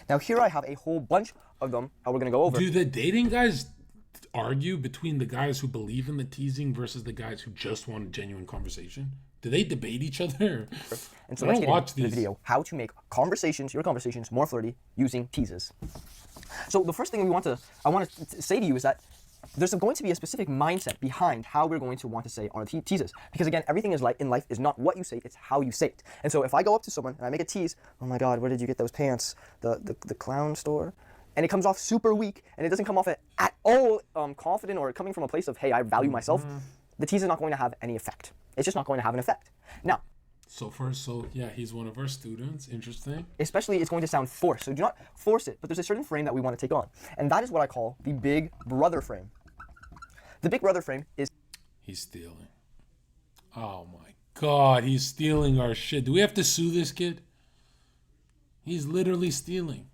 Now here I have a whole bunch of them that we're going to go over. Do the dating guys argue between the guys who believe in the teasing versus the guys who just want a genuine conversation? Do they debate each other? And so I let's don't get watch into the these. video, how to make your conversations more flirty using teases. So the first thing I want to say to you is that there's going to be a specific mindset behind how we're going to want to say our teases. Because again, everything in life is not what you say, it's how you say it. And so if I go up to someone and I make a tease, oh my God, where did you get those pants? The clown store? And it comes off super weak, and it doesn't come off at all confident or coming from a place of, hey, I value myself, the tease is not going to have any effect. It's just not going to have an effect. Now, So yeah, he's one of our students. Interesting. especially it's going to sound forced. So do not force it, but there's a certain frame that we want to take on. And that is what I call the big brother frame. The big brother frame is... He's stealing. Oh my God, he's stealing our shit. Do we have to sue this kid? He's literally stealing.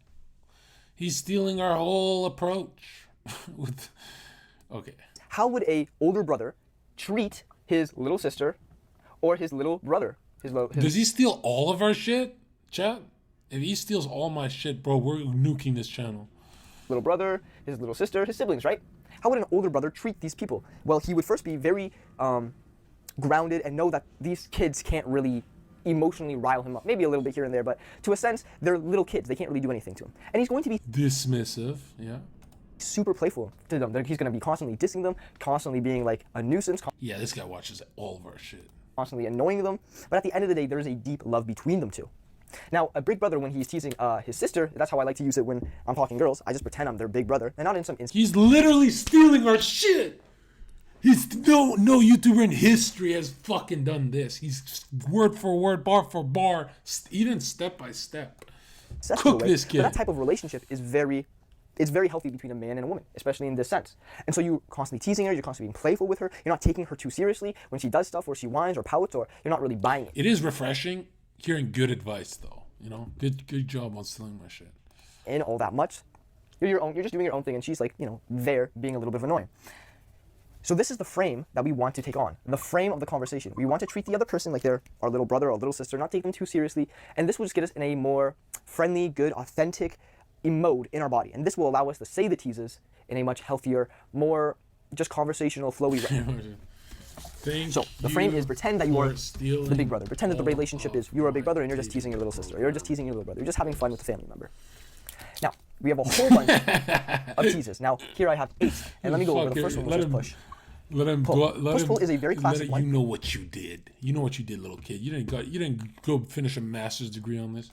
He's stealing our whole approach. Okay. How would a older brother treat his little sister or his little brother? Does he steal all of our shit, chat? If he steals all my shit, bro, we're nuking this channel. Little brother, his little sister, his siblings, right? How would an older brother treat these people? Well, he would first be very grounded and know that these kids can't really emotionally rile him up. Maybe a little bit here and there, but to a sense, they're little kids. They can't really do anything to him. And he's going to be dismissive, yeah. Super playful to them. He's going to be constantly dissing them, constantly being like a nuisance. Yeah, this guy watches all of our shit. Constantly annoying them. But at the end of the day, there is a deep love between them two. Now, a big brother, when he's teasing his sister, that's how I like to use it when I'm talking girls. I just pretend I'm their big brother, and not in some instance. He's literally stealing our shit. He's no YouTuber in history has fucking done this. He's word for word, bar for bar, even step by step. Cook this kid. But that type of relationship is very healthy between a man and a woman, especially in this sense. And so you're constantly teasing her, you're constantly being playful with her, you're not taking her too seriously when she does stuff or she whines or pouts, or you're not really buying it. It is refreshing hearing good advice though. You know, good job on stealing my shit. In all that much, you're just doing your own thing, and she's like, there being a little bit of annoying. So this is the frame that we want to take on, the frame of the conversation. We want to treat the other person like they're our little brother or little sister, not take them too seriously, and this will just get us in a more friendly, good, authentic mode in our body. And this will allow us to say the teases in a much healthier, more just conversational, flowy way. So the frame is pretend that you are the big brother. Pretend that the relationship is you're a big brother and you're just teasing your little sister. You're just teasing your little brother. You're just having fun with the family member. Now, we have a whole bunch of teases. Now, here I have 8. And let me go over the first one, which is push. Let him pull. Go. Push pull is a very classic one. You know what you did. You know what you did, little kid. You didn't go finish a master's degree on this.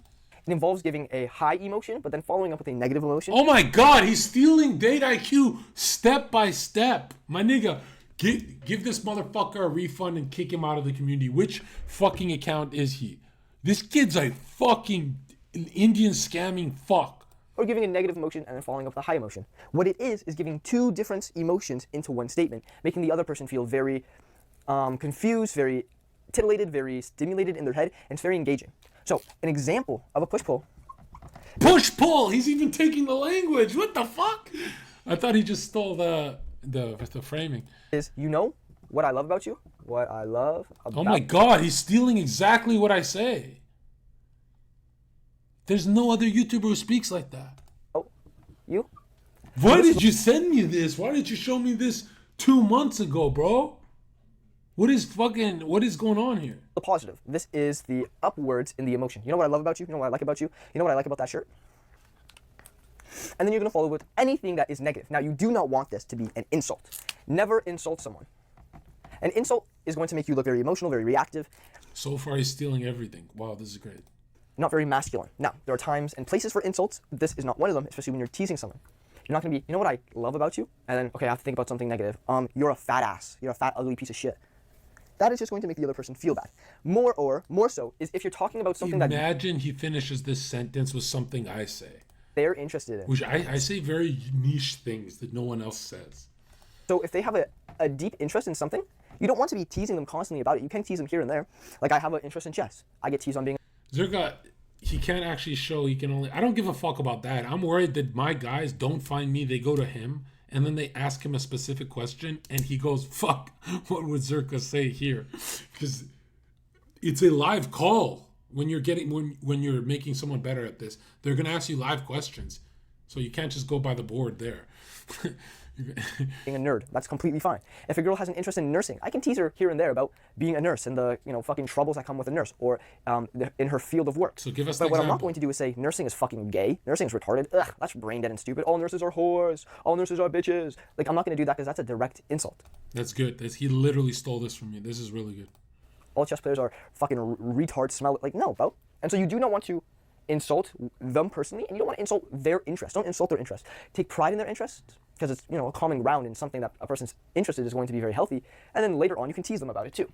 It involves giving a high emotion, but then following up with a negative emotion. Oh my God, he's stealing DATEIQ step by step. My nigga, give this motherfucker a refund and kick him out of the community. Which fucking account is he? This kid's a fucking Indian scamming fuck. Or giving a negative emotion and then following up with a high emotion. What it is giving 2 different emotions into one statement, making the other person feel very confused, very titillated, very stimulated in their head, and it's very engaging. So, an example of a push-pull. Push-pull! He's even taking the language! What the fuck? I thought he just stole the framing. Is, what I love about you? What I love about you. Oh my God, he's stealing exactly what I say. There's no other YouTuber who speaks like that. Oh, you? Why did you send me this? Why did you show me this 2 months ago, bro? What is going on here? The positive. This is the upwards in the emotion. You know what I love about you? You know what I like about you? You know what I like about that shirt? And then you're going to follow with anything that is negative. Now, you do not want this to be an insult. Never insult someone. An insult is going to make you look very emotional, very reactive. So far, he's stealing everything. Wow, this is great. Not very masculine. Now, there are times and places for insults. This is not one of them, especially when you're teasing someone. You're not going to be, you know what I love about you? And then, okay, I have to think about something negative. You're a fat ass. You're a fat, ugly piece of shit. That is just going to make the other person feel bad. More so is if you're talking about something Imagine he finishes this sentence with something I say. They're interested in. Which I say very niche things that no one else says. So if they have a deep interest in something, you don't want to be teasing them constantly about it. You can tease them here and there. Like I have an interest in chess. I get teased on being... Zherka, he can't actually show, he can only... I don't give a fuck about that. I'm worried that my guys don't find me, they go to him, and then they ask him a specific question, and he goes, fuck, what would Zherka say here? Because it's a live call. When you're making someone better at this, they're going to ask you live questions. So you can't just go by the board there. Being a nerd, that's completely fine. If a girl has an interest in nursing, I can tease her here and there about being a nurse and the fucking troubles that come with a nurse, or in her field of work. So give us. But what I'm not going to do is say nursing is fucking gay, nursing is retarded. Ugh, that's brain dead and stupid. All nurses are whores. All nurses are bitches. Like I'm not going to do that because that's a direct insult. That's good. He literally stole this from me. This is really good. All chess players are fucking retards. Smell like no, bro. And so you do not want to insult them personally, and you don't want to insult their interest. Don't insult their interest. Take pride in their interest, because it's a common ground in something that a person's interested is going to be very healthy. And then later on, you can tease them about it too.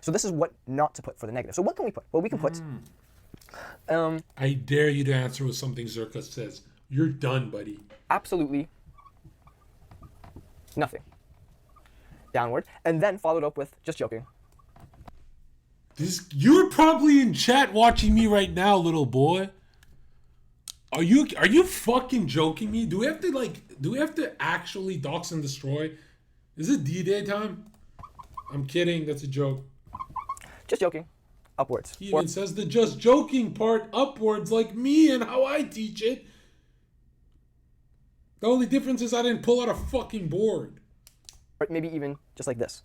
So this is what not to put for the negative. So what can we put? Well, we can put. I dare you to answer with something Zherka says. You're done, buddy. Absolutely nothing. Downward, and then followed up with just joking. You're probably in chat watching me right now, little boy. Are you fucking joking me? Do we have to actually dox and destroy? Is it D-Day time? I'm kidding, that's a joke. Just joking. Upwards. He even says the just joking part upwards like me and how I teach it. The only difference is I didn't pull out a fucking board. Or maybe even just like this.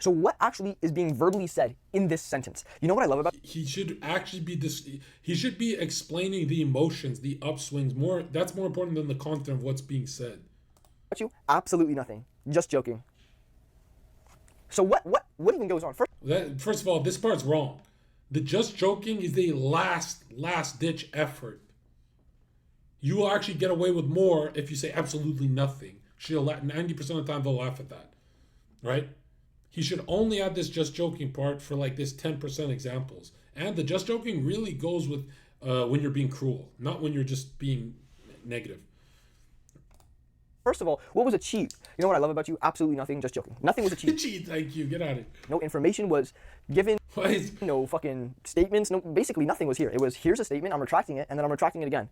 So what actually is being verbally said in this sentence? You know what I love about... He should actually be he should be explaining the emotions, the upswings. That's more important than the content of what's being said. About you? Absolutely nothing. Just joking. So what even goes on? First of all, this part's wrong. The just joking is the last ditch effort. You will actually get away with more if you say absolutely nothing. 90% of the time they'll laugh at that. right? He should only add this just joking part for like this 10% examples. And the just joking really goes with when you're being cruel, not when you're just being negative. First of all, what was achieved? You know what I love about you? Absolutely nothing, just joking. Nothing was achieved. Thank you, get out of it. No information was given, no fucking statements, no, basically nothing was here. It was, here's a statement, I'm retracting it, and then I'm retracting it again.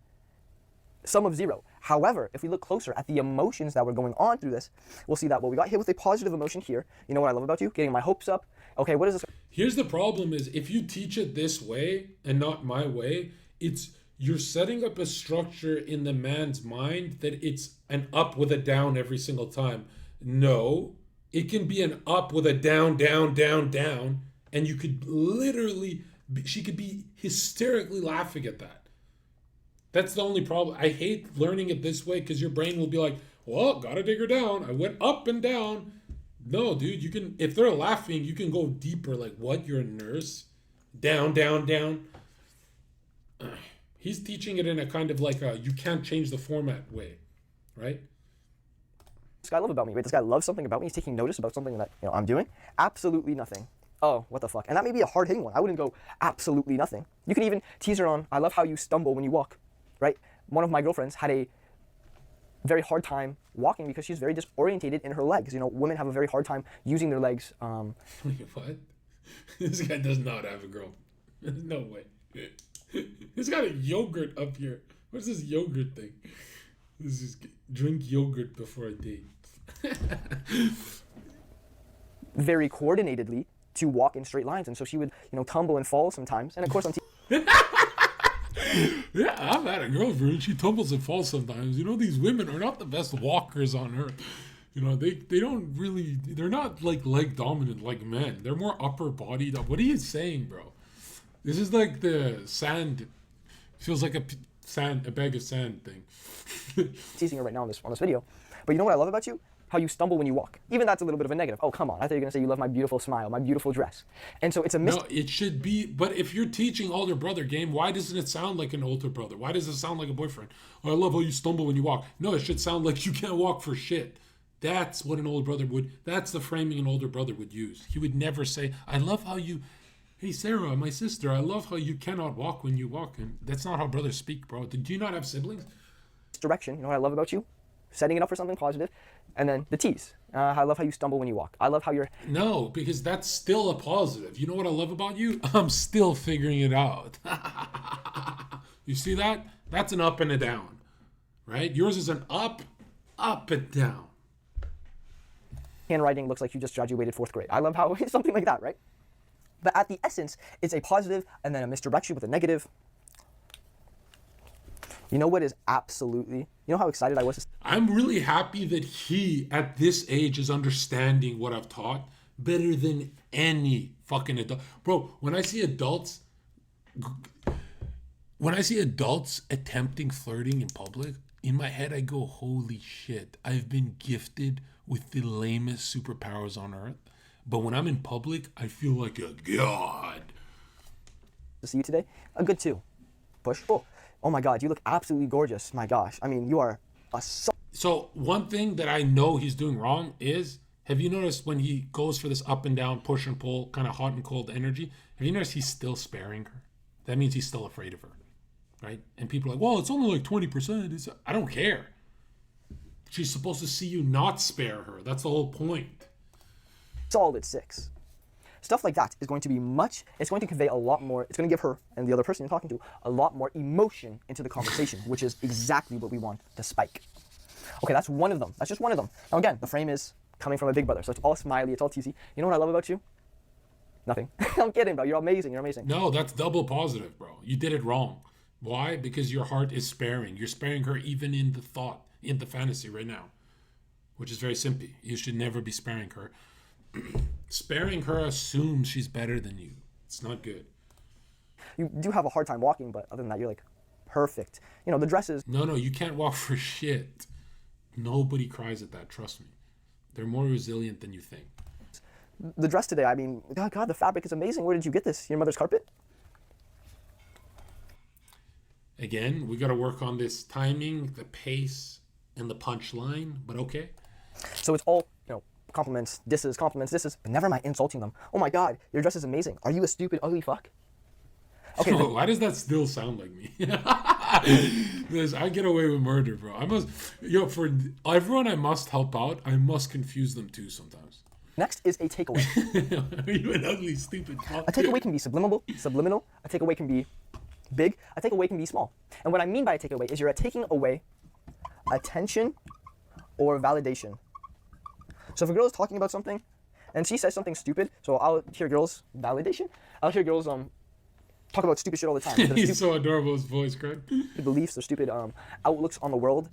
Sum of zero. However, if we look closer at the emotions that were going on through this, we'll see that, well, we got hit with a positive emotion here. You know what I love about you? Getting my hopes up. Okay, what is this? Here's the problem is, if you teach it this way and not my way, you're setting up a structure in the man's mind that it's an up with a down every single time. No, it can be an up with a down, down, down, down, and you could literally, she could be hysterically laughing at that. That's the only problem. I hate learning it this way because your brain will be like, well, gotta dig her down. I went up and down. No, dude, you can, if they're laughing, you can go deeper. Like, what? You're a nurse? Down, down, down. He's teaching it in a kind of like a, you can't change the format way, right? This guy love about me, right? This guy loves something about me. He's taking notice about something that, you know, I'm doing. Absolutely nothing. Oh, what the fuck? And that may be a hard-hitting one. I wouldn't go absolutely nothing. You could even tease her on, I love how you stumble when you walk, right? One of my girlfriends had a very hard time walking because she's very disorientated in her legs. You know, women have a very hard time using their legs. What? This guy does not have a girl. No way. He's got a yogurt up here. What's this yogurt thing? This is drink yogurt before a date. Very coordinatedly to walk in straight lines, and so she would, you know, tumble and fall sometimes. And of course, yeah, I've had a girlfriend. She tumbles and falls sometimes. You know, these women are not the best walkers on earth. You know, they don't really. They're not like leg dominant like men. They're more upper body. What are you saying, bro? This is like the sand. Feels like a bag of sand thing. Teasing her right now on this video. But you know what I love about you? How you stumble when you walk. Even that's a little bit of a negative. Oh, come on. I thought you were going to say you love my beautiful smile, my beautiful dress. And so it's a No, it should be. But if you're teaching older brother game, why doesn't it sound like an older brother? Why does it sound like a boyfriend? Oh, I love how you stumble when you walk. No, it should sound like you can't walk for shit. That's what an older brother would. That's the framing an older brother would use. He would never say, I love how you... Hey, Sarah, my sister, I love how you cannot walk when you walk. And that's not how brothers speak, bro. Do you not have siblings? Direction. You know what I love about you? Setting it up for something positive. And then the tease. I love how you stumble when you walk. I love how you're... No, because that's still a positive. You know what I love about you? I'm still figuring it out. You see that? That's an up and a down, right? Yours is an up and down. Handwriting looks like you just graduated 4th grade. I love how it's something like that, right? But at the essence, it's a positive and then a misdirection with a negative. You know what is absolutely... You know how excited I was? I'm really happy that he, at this age, is understanding what I've taught better than any fucking adult. Bro, when I see adults attempting flirting in public, in my head I go, holy shit, I've been gifted with the lamest superpowers on earth. But when I'm in public, I feel like a god. To see you today, a good 2. Push, pull. Oh my God, you look absolutely gorgeous. My gosh, I mean, you are a... So one thing that I know he's doing wrong is, have you noticed when he goes for this up and down, push and pull, kind of hot and cold energy, have you noticed he's still sparing her? That means he's still afraid of her, right? And people are like, well, it's only like 20%. I don't care. She's supposed to see you not spare her. That's the whole point. Solid 6. Stuff like that is going to be it's going to convey a lot more, it's going to give her and the other person you're talking to a lot more emotion into the conversation, which is exactly what we want to spike. Okay, that's one of them. That's just one of them. Now again, the frame is coming from a big brother, so it's all smiley, it's all teasy. You know what I love about you? Nothing. I'm kidding, bro. You're amazing. You're amazing. No, that's double positive, bro. You did it wrong. Why? Because your heart is sparing. You're sparing her even in the thought, in the fantasy right now, which is very simpy. You should never be sparing her. Sparing her assumes she's better than you. It's not good. You do have a hard time walking, but other than that, you're like perfect. You know, the dresses. No, you can't walk for shit. Nobody cries at that, trust me. They're more resilient than you think. The dress today, I mean, God, the fabric is amazing. Where did you get this? Your mother's carpet? Again, we got to work on this timing, the pace, and the punchline, but okay. So it's all, you know, compliments, disses, but never am I insulting them. Oh my god, your dress is amazing. Are you a stupid, ugly fuck? Okay. Why does that still sound like me? Because I get away with murder, bro. I must, for everyone I must help out, I must confuse them too sometimes. Next is a takeaway. Are you an ugly, stupid fuck? A takeaway can be subliminal. A takeaway can be big. A takeaway can be small. And what I mean by a takeaway is you're taking away attention or validation. So if a girl is talking about something and she says something stupid, so I'll hear girls validation. I'll hear girls talk about stupid shit all the time. He's so adorable, his voice, Craig. Beliefs, their stupid outlooks on the world.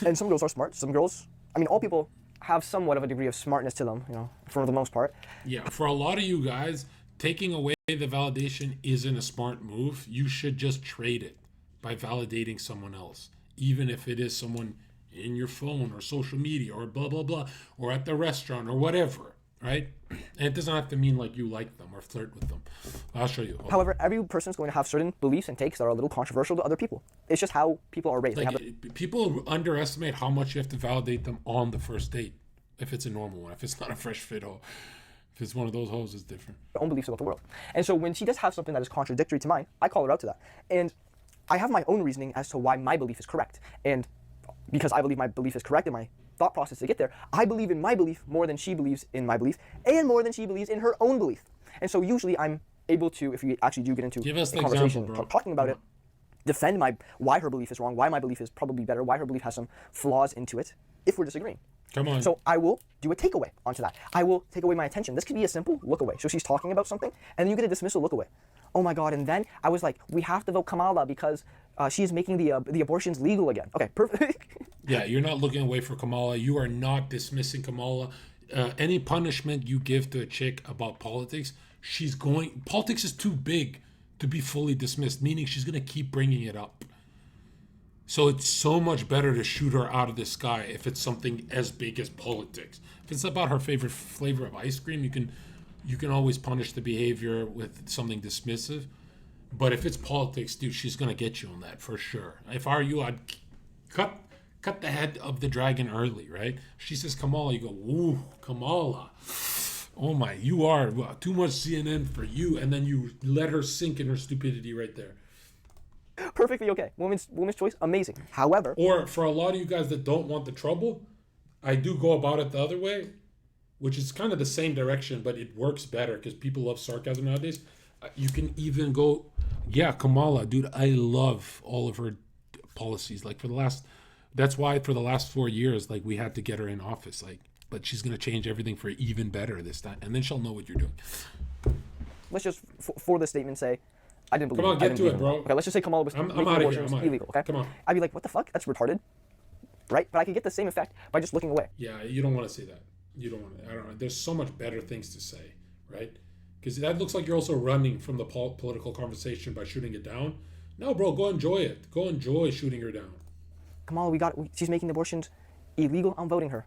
And some girls are smart. Some girls, I mean, all people have somewhat of a degree of smartness to them, for the most part. Yeah, for a lot of you guys, taking away the validation isn't a smart move. You should just trade it by validating someone else, even if it is someone in your phone or social media or blah, blah, blah, or at the restaurant or whatever, right? And it doesn't have to mean like you like them or flirt with them. I'll show you. However, every person's going to have certain beliefs and takes that are a little controversial to other people. It's just how people are raised. People underestimate how much you have to validate them on the first date. If it's a normal one, if it's not a fresh fit hoe. If it's one of those hoes, it's different. Their own beliefs about the world. And so when she does have something that is contradictory to mine, I call her out to that. And I have my own reasoning as to why my belief is correct. And because I believe my belief is correct in my thought process to get there, I believe in my belief more than she believes in my belief, and more than she believes in her own belief. And so usually I'm able to, if we actually do get into a conversation, talking about it, defend why her belief is wrong, why my belief is probably better, why her belief has some flaws into it, if we're disagreeing. Come on. So I will do a takeaway onto that. I will take away my attention. This could be a simple look away. So she's talking about something, and then you get a dismissal look away. Oh my god, and then I was like, we have to vote Kamala because she's making the abortions legal again. Okay, perfect. Yeah, you're not looking away for Kamala. You are not dismissing Kamala. Any punishment you give to a chick about politics, politics is too big to be fully dismissed, meaning she's going to keep bringing it up. So it's so much better to shoot her out of the sky if it's something as big as politics. If it's about her favorite flavor of ice cream, you can always punish the behavior with something dismissive. But if it's politics, dude, she's going to get you on that for sure. If I were you, I'd cut the head of the dragon early, right? She says Kamala, you go, ooh, Kamala. Oh my, you are too much CNN for you. And then you let her sink in her stupidity right there. Perfectly okay. Woman's choice, amazing. However, or for a lot of you guys that don't want the trouble, I do go about it the other way, which is kind of the same direction, but it works better because people love sarcasm nowadays. You can even go, yeah, Kamala, dude, I love all of her policies. Like that's why for the last 4 years, like we had to get her in office. Like, but she's gonna change everything for even better this time, and then she'll know what you're doing. Let's just for the statement say, I didn't believe. Come on, get to it, bro. Okay, let's just say Kamala was I'm out of here. Illegal. Okay, come on. I'd be like, what the fuck? That's retarded, right? But I could get the same effect by just looking away. Yeah, you don't want to say that. You don't want to. I don't know. There's so much better things to say, right? Because that looks like you're also running from the political conversation by shooting it down. No, bro, go enjoy it. Go enjoy shooting her down. Kamala, she's making abortions illegal. I'm voting her.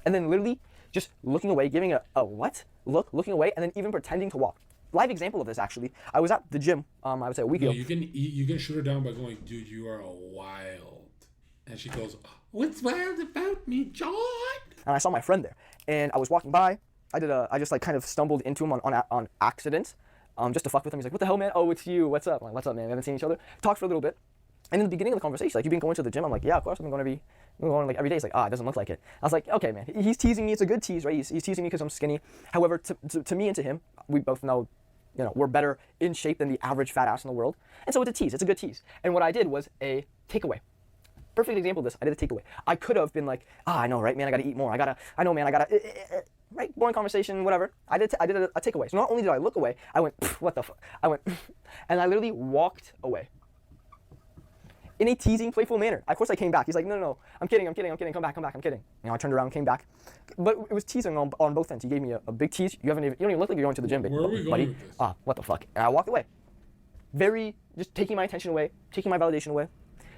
And then literally just looking away, giving a what? Looking away, and then even pretending to walk. Live example of this, actually. I was at the gym, I would say a week ago. You can shoot her down by going, dude, you are a wild. And she goes, what's wild about me, John? And I saw my friend there. And I was walking by. I just like kind of stumbled into him on accident, just to fuck with him. He's like, what the hell, man? Oh, it's you. What's up? I'm like, what's up, man? We haven't seen each other. Talked for a little bit. And in the beginning of the conversation, like, you've been going to the gym? I'm like, yeah, of course I'm going like every day. He's like, it doesn't look like it. I was like, okay, man. He's teasing me. It's a good tease, right? He's teasing me because I'm skinny. However, to me and to him, we both know, we're better in shape than the average fat ass in the world. And so it's a tease. It's a good tease. And what I did was a takeaway. Perfect example of this. I did a takeaway. I could have been like, I know, right, man? I got to eat more. I know, man. Right? Boring conversation, whatever. I did a takeaway. So not only did I look away, I went, what the fuck? I went, and I literally walked away. In a teasing, playful manner. Of course I came back. He's like, no, I'm kidding, come back, I'm kidding. I turned around, came back. But it was teasing on both ends. He gave me a big tease. You don't even look like you're going to the gym, Where are we going with this? What the fuck? And I walked away. Just taking my attention away, taking my validation away.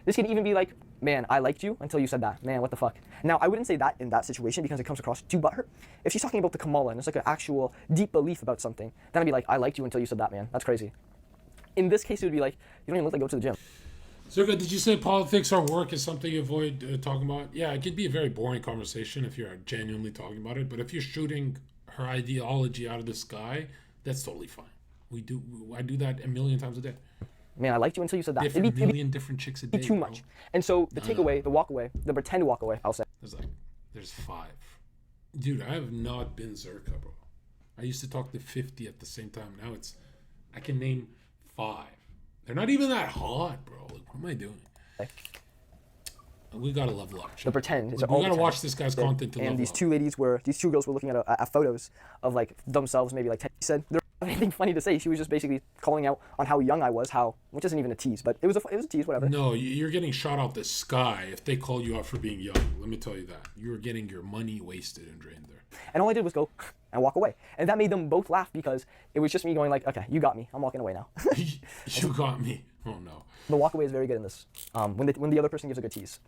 This could even be like, man, I liked you until you said that. Man, what the fuck? Now, I wouldn't say that in that situation because it comes across too butthurt. If she's talking about the Kamala and it's like an actual deep belief about something, then I'd be like, I liked you until you said that, man. That's crazy. In this case, it would be like, you don't even look like go to the gym. Zherka, did you say politics or work is something you avoid talking about? Yeah, it could be a very boring conversation if you're genuinely talking about it. But if you're shooting her ideology out of the sky, that's totally fine. I do that a million times a day. Man, I liked you until you said that. It'd be a million different chicks a day. Too much. And so the takeaway, the walk away, the pretend walk away, I'll say. There's 5. Dude, I have not been Zherka, bro. I used to talk to 50 at the same time. Now I can name 5. They're not even that hot, bro. Like, what am I doing? We gotta level up. The pretend. We gotta watch this guy's content to level up. And these two girls were looking at photos of like themselves, maybe like Teddy said. There wasn't anything funny to say. She was just basically calling out on how young I was, which isn't even a tease, but it was a tease, whatever. No, you're getting shot out the sky if they call you out for being young. Let me tell you that. You're getting your money wasted and drained there. And all I did was go and walk away. And that made them both laugh because it was just me going like, okay, you got me. I'm walking away now. You got me. Oh no. The walk away is very good in this. When the other person gives a good tease.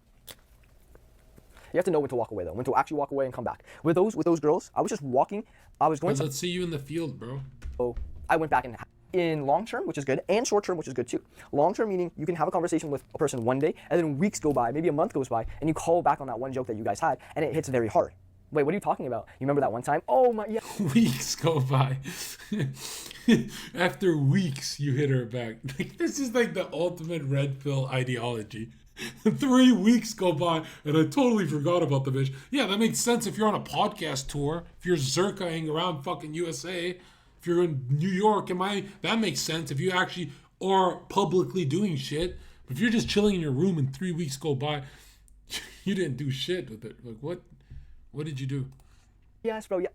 You have to know when to walk away though, when to actually walk away and come back. With those girls, I was just walking. I was going. Let's see you in the field, bro. Oh, I went back in long term, which is good, and short term, which is good too. Long term meaning you can have a conversation with a person one day, and then weeks go by, maybe a month goes by, and you call back on that one joke that you guys had, and it hits very hard. Wait, what are you talking about? You remember that one time? Oh my, yeah. Weeks go by. After weeks, you hit her back. Like, this is like the ultimate red pill ideology. 3 weeks go by, and I totally forgot about the bitch. Yeah, that makes sense if you're on a podcast tour. If you're Zherkaing around fucking USA. If you're in New York, that makes sense. If you actually are publicly doing shit. But if you're just chilling in your room and 3 weeks go by, you didn't do shit with it. Like, what did you do? Yes, bro, yeah.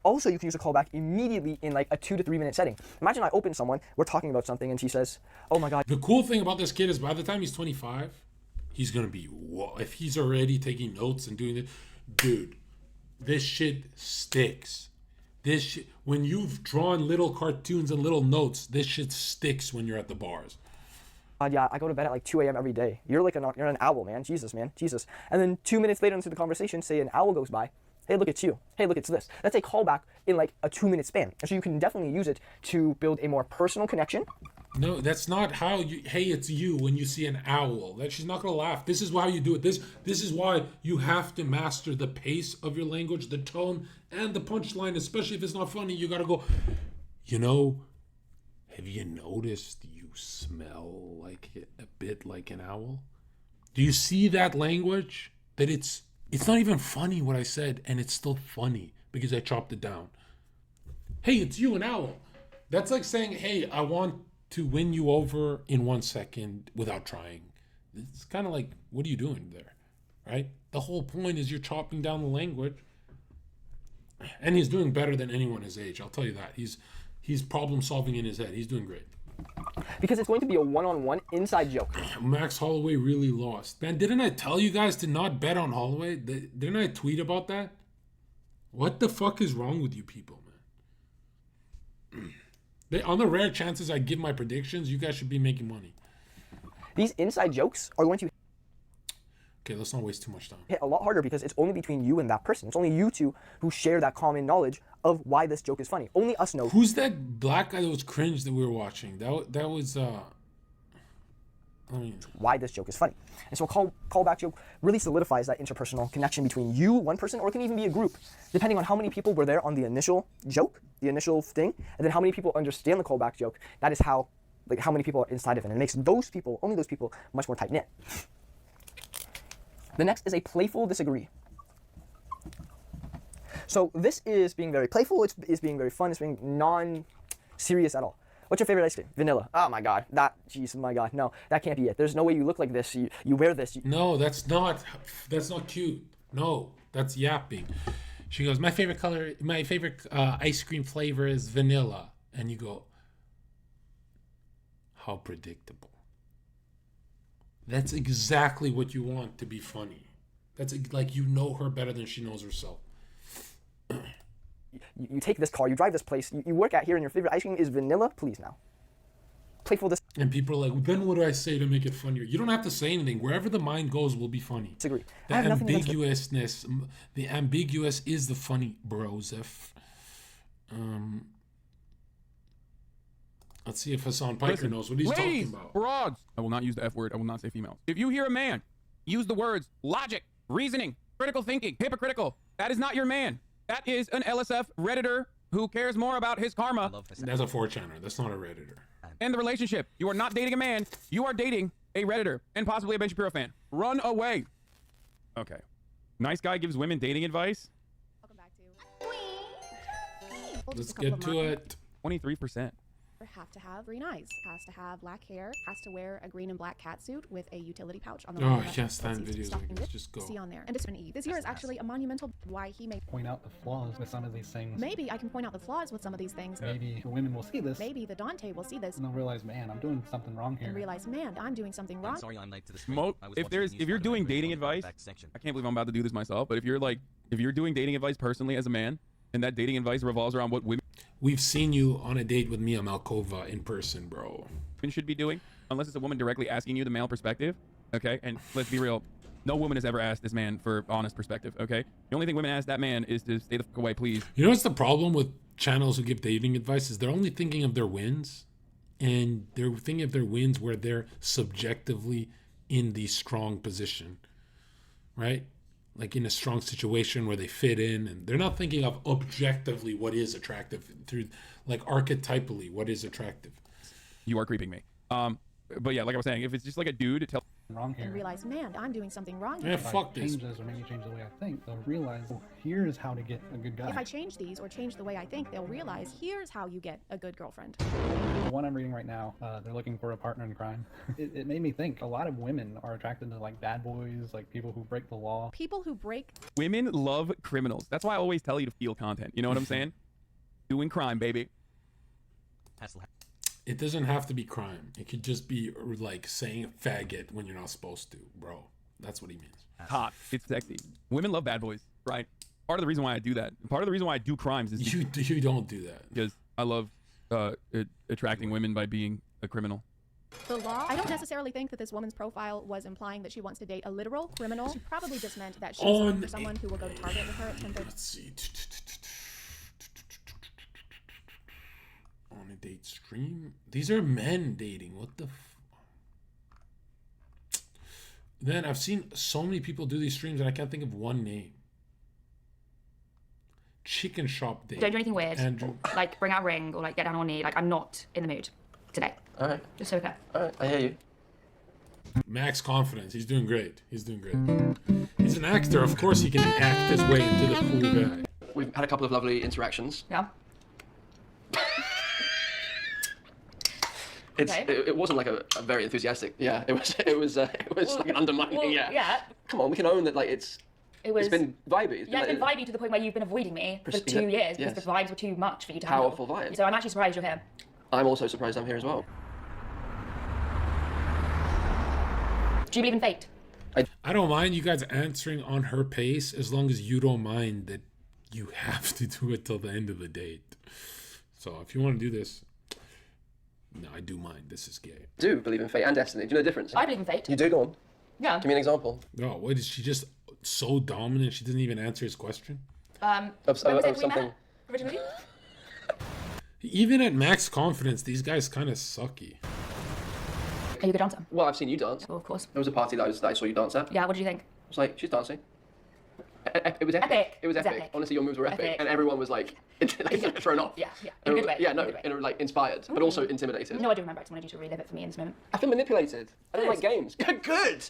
Also, you can use a callback immediately in like a 2 to 3 minute setting. Imagine I open someone, we're talking about something, and she says, oh my God. The cool thing about this kid is by the time he's 25, he's going to be, if he's already taking notes and doing it, dude, this shit sticks. When you've drawn little cartoons and little notes, this shit sticks when you're at the bars. Yeah, I go to bed at like 2 a.m. every day. You're an owl, man. Jesus, man. Jesus. And then 2 minutes later into the conversation, say an owl goes by. Hey, look, it's you. Hey, look, it's this. That's a callback in like a 2 minute span. And so you can definitely use it to build a more personal connection. No, that's not how you, hey, it's you when you see an owl. She's not going to laugh. This is why you do it. This is why you have to master the pace of your language, the tone, and the punchline, especially if it's not funny. You got to go, have you noticed you smell like a bit like an owl? Do you see that language? That it's not even funny what I said, and it's still funny because I chopped it down. Hey, it's you, an owl. That's like saying, hey, I want to win you over in 1 second without trying. It's kind of like, what are you doing there, right? The whole point is you're chopping down the language. And he's doing better than anyone his age, I'll tell you that. He's problem solving in his head. He's doing great. Because it's going to be a one-on-one inside joke. Max Holloway really lost. Man, didn't I tell you guys to not bet on Holloway? Didn't I tweet about that? What the fuck is wrong with you people, man? On the rare chances I give my predictions, you guys should be making money. These inside jokes are going to okay, let's not waste too much time. Hit a lot harder because it's only between you and that person. It's only you two who share that common knowledge of why this joke is funny. Only us know. Who's that black guy that was Cringe that we were watching? That was why this joke is funny. And so a callback joke really solidifies that interpersonal connection between you, one person, or it can even be a group, depending on how many people were there on the initial joke, the initial thing, and then how many people understand the callback joke. That is how many people are inside of it. And it makes those people, only those people, much more tight-knit. The next is a playful disagree. So this is being very playful, it's being very fun, it's being non-serious at all. What's your favorite ice cream? Vanilla. Oh my God, no, that can't be it. There's no way you look like this, you wear this. No, that's not cute. No, that's yapping. She goes, my favorite ice cream flavor is vanilla. And you go, how predictable. That's exactly what you want to be funny. That's like you know her better than she knows herself. You take this car, you drive this place, you work out here, and your favorite ice cream is vanilla? Please now. Playful this. And people are like, then what do I say to make it funnier? You don't have to say anything. Wherever the mind goes will be funny. Disagree. The ambiguousness, the ambiguous is the funny, Broseph. Let's see if Hassan Piker knows what he's talking about. Broads. I will not use the F word. I will not say females. If you hear a man use the words logic, reasoning, critical thinking, hypocritical, that is not your man. That is an LSF Redditor who cares more about his karma. That's a 4chaner. That's not a Redditor. And the relationship. You are not dating a man. You are dating a Redditor and possibly a Ben Shapiro fan. Run away. Okay. Nice guy gives women dating advice. Welcome back to. Let's get to it. 23%. Have to have green eyes, has to have black hair, has to wear a green and black catsuit with a utility pouch on the Oh, I can't stand videos like this. Just go. See on there. And this year is actually a monumental why he may point out the flaws with some of these things. Maybe I can point out the flaws with some of these things. Maybe the women will see this. Maybe the Dante will see this. And they'll realize, man, I'm doing something wrong here. And realize, man, I'm doing something wrong. I'm sorry I'm late to this. If you're doing dating advice, I can't believe I'm about to do this myself, but if you're doing dating advice personally as a man, and that dating advice revolves around what women We've seen you on a date with Mia Malkova in person, bro. Should be doing, unless it's a woman directly asking you the male perspective, okay? And let's be real, no woman has ever asked this man for honest perspective, okay? The only thing women ask that man is to stay the fuck away, please. You know what's the problem with channels who give dating advice is they're only thinking of their wins, and they're thinking of their wins where they're subjectively in the strong position, right? Like in a strong situation where they fit in, and they're not thinking of objectively what is attractive through, like archetypally what is attractive. You are creeping me. But yeah, like I was saying, if it's just like a dude tell wrong here. And realize, man, I'm doing something wrong. Yeah, fuck this. Changes or maybe change the way I think, they'll realize, well, here's how to get a good guy. If I change these or change the way I think, they'll realize here's how you get a good girlfriend. The one I'm reading right now, they're looking for a partner in crime. It made me think a lot of women are attracted to like bad boys, like people who break the law. People who break. Women love criminals. That's why I always tell you to feel content. You know what I'm saying? Doing crime, baby. It doesn't have to be crime. It could just be like saying faggot when you're not supposed to, bro. That's what he means. Hot. It's sexy. Women love bad boys, right? Part of the reason why I do that. Part of the reason why I do crimes is you don't do that because I love attracting women by being a criminal. The law. I don't necessarily think that this woman's profile was implying that she wants to date a literal criminal. She probably just meant that she's looking for someone who will go to Target with her at 10:30. Let's see. On a date stream? These are men dating. What the Then I've seen so many people do these streams and I can't think of one name. Chicken shop date. Don't do anything weird. Andrew. Like bring out a ring or like get down on one knee. Like I'm not in the mood today. All right. Just so okay. All right. I hear you. Max confidence. He's doing great. He's doing great. He's an actor. Of course he can act his way into the cool guy. We've had a couple of lovely interactions. Yeah. It wasn't like a very enthusiastic. Yeah, it was like an undermining. Yeah. Come on, we can own that. Like it's been vibey. It's been vibey to the point where you've been avoiding me for 2 years because the vibes were too much for you to handle. Powerful vibe. So I'm actually surprised you're here. I'm also surprised I'm here as well. Do you believe in fate? I don't mind you guys answering on her pace as long as you don't mind that you have to do it till the end of the date. So if you want to do this. No, I do mind. This is gay. Do believe in fate and destiny. Do you know the difference? I believe in fate. You do? Go on. Yeah. Give me an example. No, what is she just so dominant? She doesn't even answer his question. Of something. Originally. Even at max confidence, these guys kind of sucky. Are you a good dancer? Well, I've seen you dance. Oh, of course. There was a party that I saw you dance at. Yeah. What did you think? I was like, she's dancing. It was epic. It was epic. Honestly, your moves were epic. And everyone was like thrown off. Yeah. In a good way. Yeah, no, like inspired, but also intimidated. No, I do remember. I just wanted you to relive it for me in this moment. I feel manipulated. I don't like games. Good.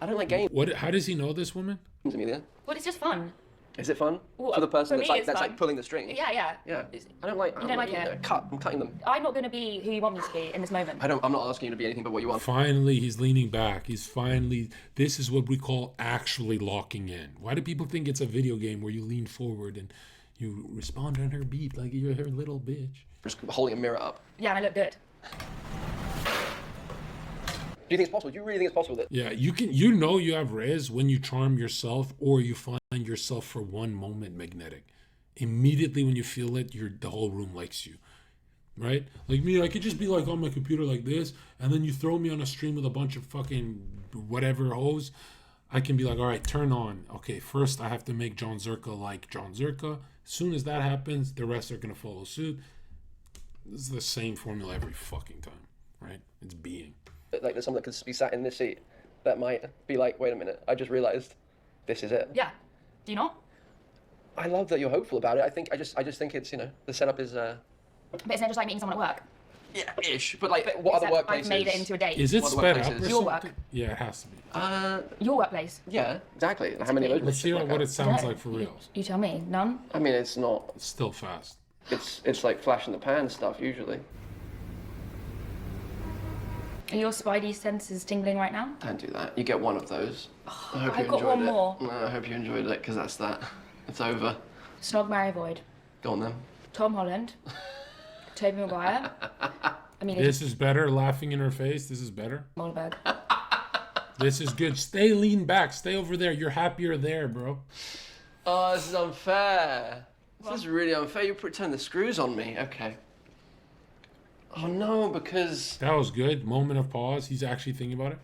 I don't like games. What? How does he know this woman? Amelia. Well, it's just fun. Is it fun Well, for the person for me, that's it's like fun. pulling the strings? Yeah. Yeah. I don't like. You don't like it? I'm cutting them. I'm not going to be who you want me to be in this moment. I'm not asking you to be anything but what you want. Finally, he's leaning back. This is what we call actually locking in. Why do people think it's a video game where you lean forward and you respond on her beat like you're her little bitch? Just holding a mirror up. Yeah, and I look good. Do you think it's possible? Do you really think it's possible that? Yeah, you can. You know you have Rizz when you charm yourself or you find yourself for one moment magnetic. Immediately when you feel it, the whole room likes you, right? Like me, I could just be like on my computer like this, and then you throw me on a stream with a bunch of fucking whatever hoes. I can be like, all right, turn on. Okay, first I have to make John Zherka like John Zherka. As soon as that happens, the rest are gonna follow suit. This is the same formula every fucking time, right? It's being. Like there's someone that could be sat in this seat that might be like, wait a minute, I just realized this is it. Yeah. Do you not? I love that you're hopeful about it. I just think it's, you know, the setup is But isn't it just like meeting someone at work? yeah, ish. But like what other workplaces? I've made it into a date. Is it What sped other up? workplaces? Or Your something? work. Yeah, it has to be. Your workplace. Yeah, exactly. How many of those? Let's see like what that? it sounds No. like for real. You tell me. None? I mean, it's not. It's still fast. It's like flash in the pan stuff usually. Are your spidey senses tingling right now? Don't do that. You get one of those. I hope I've you got enjoyed one it. more. No, I hope you enjoyed it because that's that. It's over. Snog, marry, void. Go on then. Tom Holland. Tobey Maguire. Amelia This is better. Laughing in her face. This is better. Wahlberg. This is good. Stay lean back. Stay over there. You're happier there, bro. Oh, this is unfair. This is really unfair. You turn the screws on me. Okay. Oh no, because That was good. Moment of pause. He's actually thinking about it.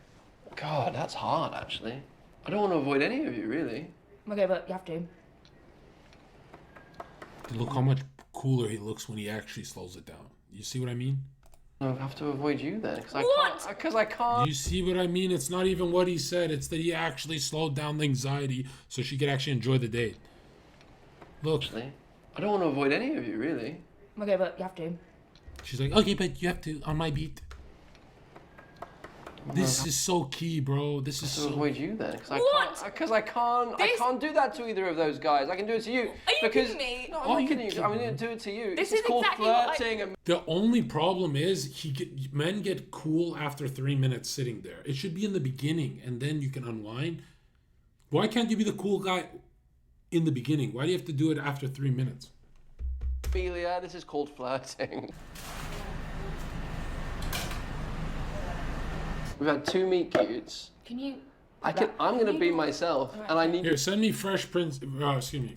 God, that's hard actually. I don't want to avoid any of you really. Okay, but you have to. Look how much cooler he looks when he actually slows it down. You see what I mean? No, I have to avoid you then, because I What? can't. Because I can't. You see what I mean? It's not even what he said. It's that he actually slowed down the anxiety so she could actually enjoy the date. Look. Actually, I don't want to avoid any of you really. Okay, but you have to. She's like, okay, but you have to on my beat. This is so key, bro. This is To so. avoid you then, because I What? can't. Because I can't. I can't do that to either of those guys. I can do it to you. Are you because, kidding me? No, I'm Are not you kidding you. kidding I'm going me? to do it to you. This It's is called exactly what I- flirting. And The only problem is men get cool after 3 minutes sitting there. It should be in the beginning, and then you can unwind. Why can't you be the cool guy in the beginning? Why do you have to do it after 3 minutes? Ophelia, this is called flirting. We've had 2 meet cutes. Can you? I'm gonna be myself, and I need. Here, send me Fresh Prince.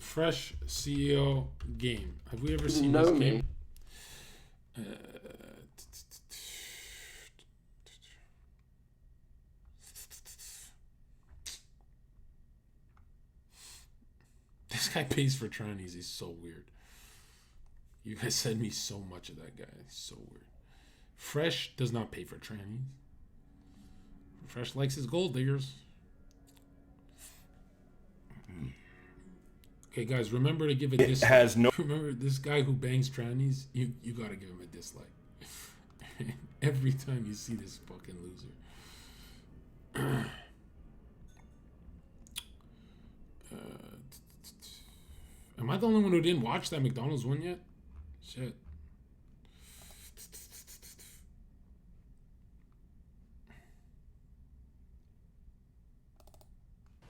Fresh CEO game. Have we ever seen know this me. game? This guy pays for trannies. He's so weird. You guys send me so much of that guy. He's so weird. Fresh does not pay for trannies. Fresh likes his gold diggers. Okay, guys, remember to give a dislike. has no- Remember, this guy who bangs trannies, you gotta give him a dislike. Every time you see this fucking loser. Am I the only one who didn't watch that McDonald's one yet? Shit.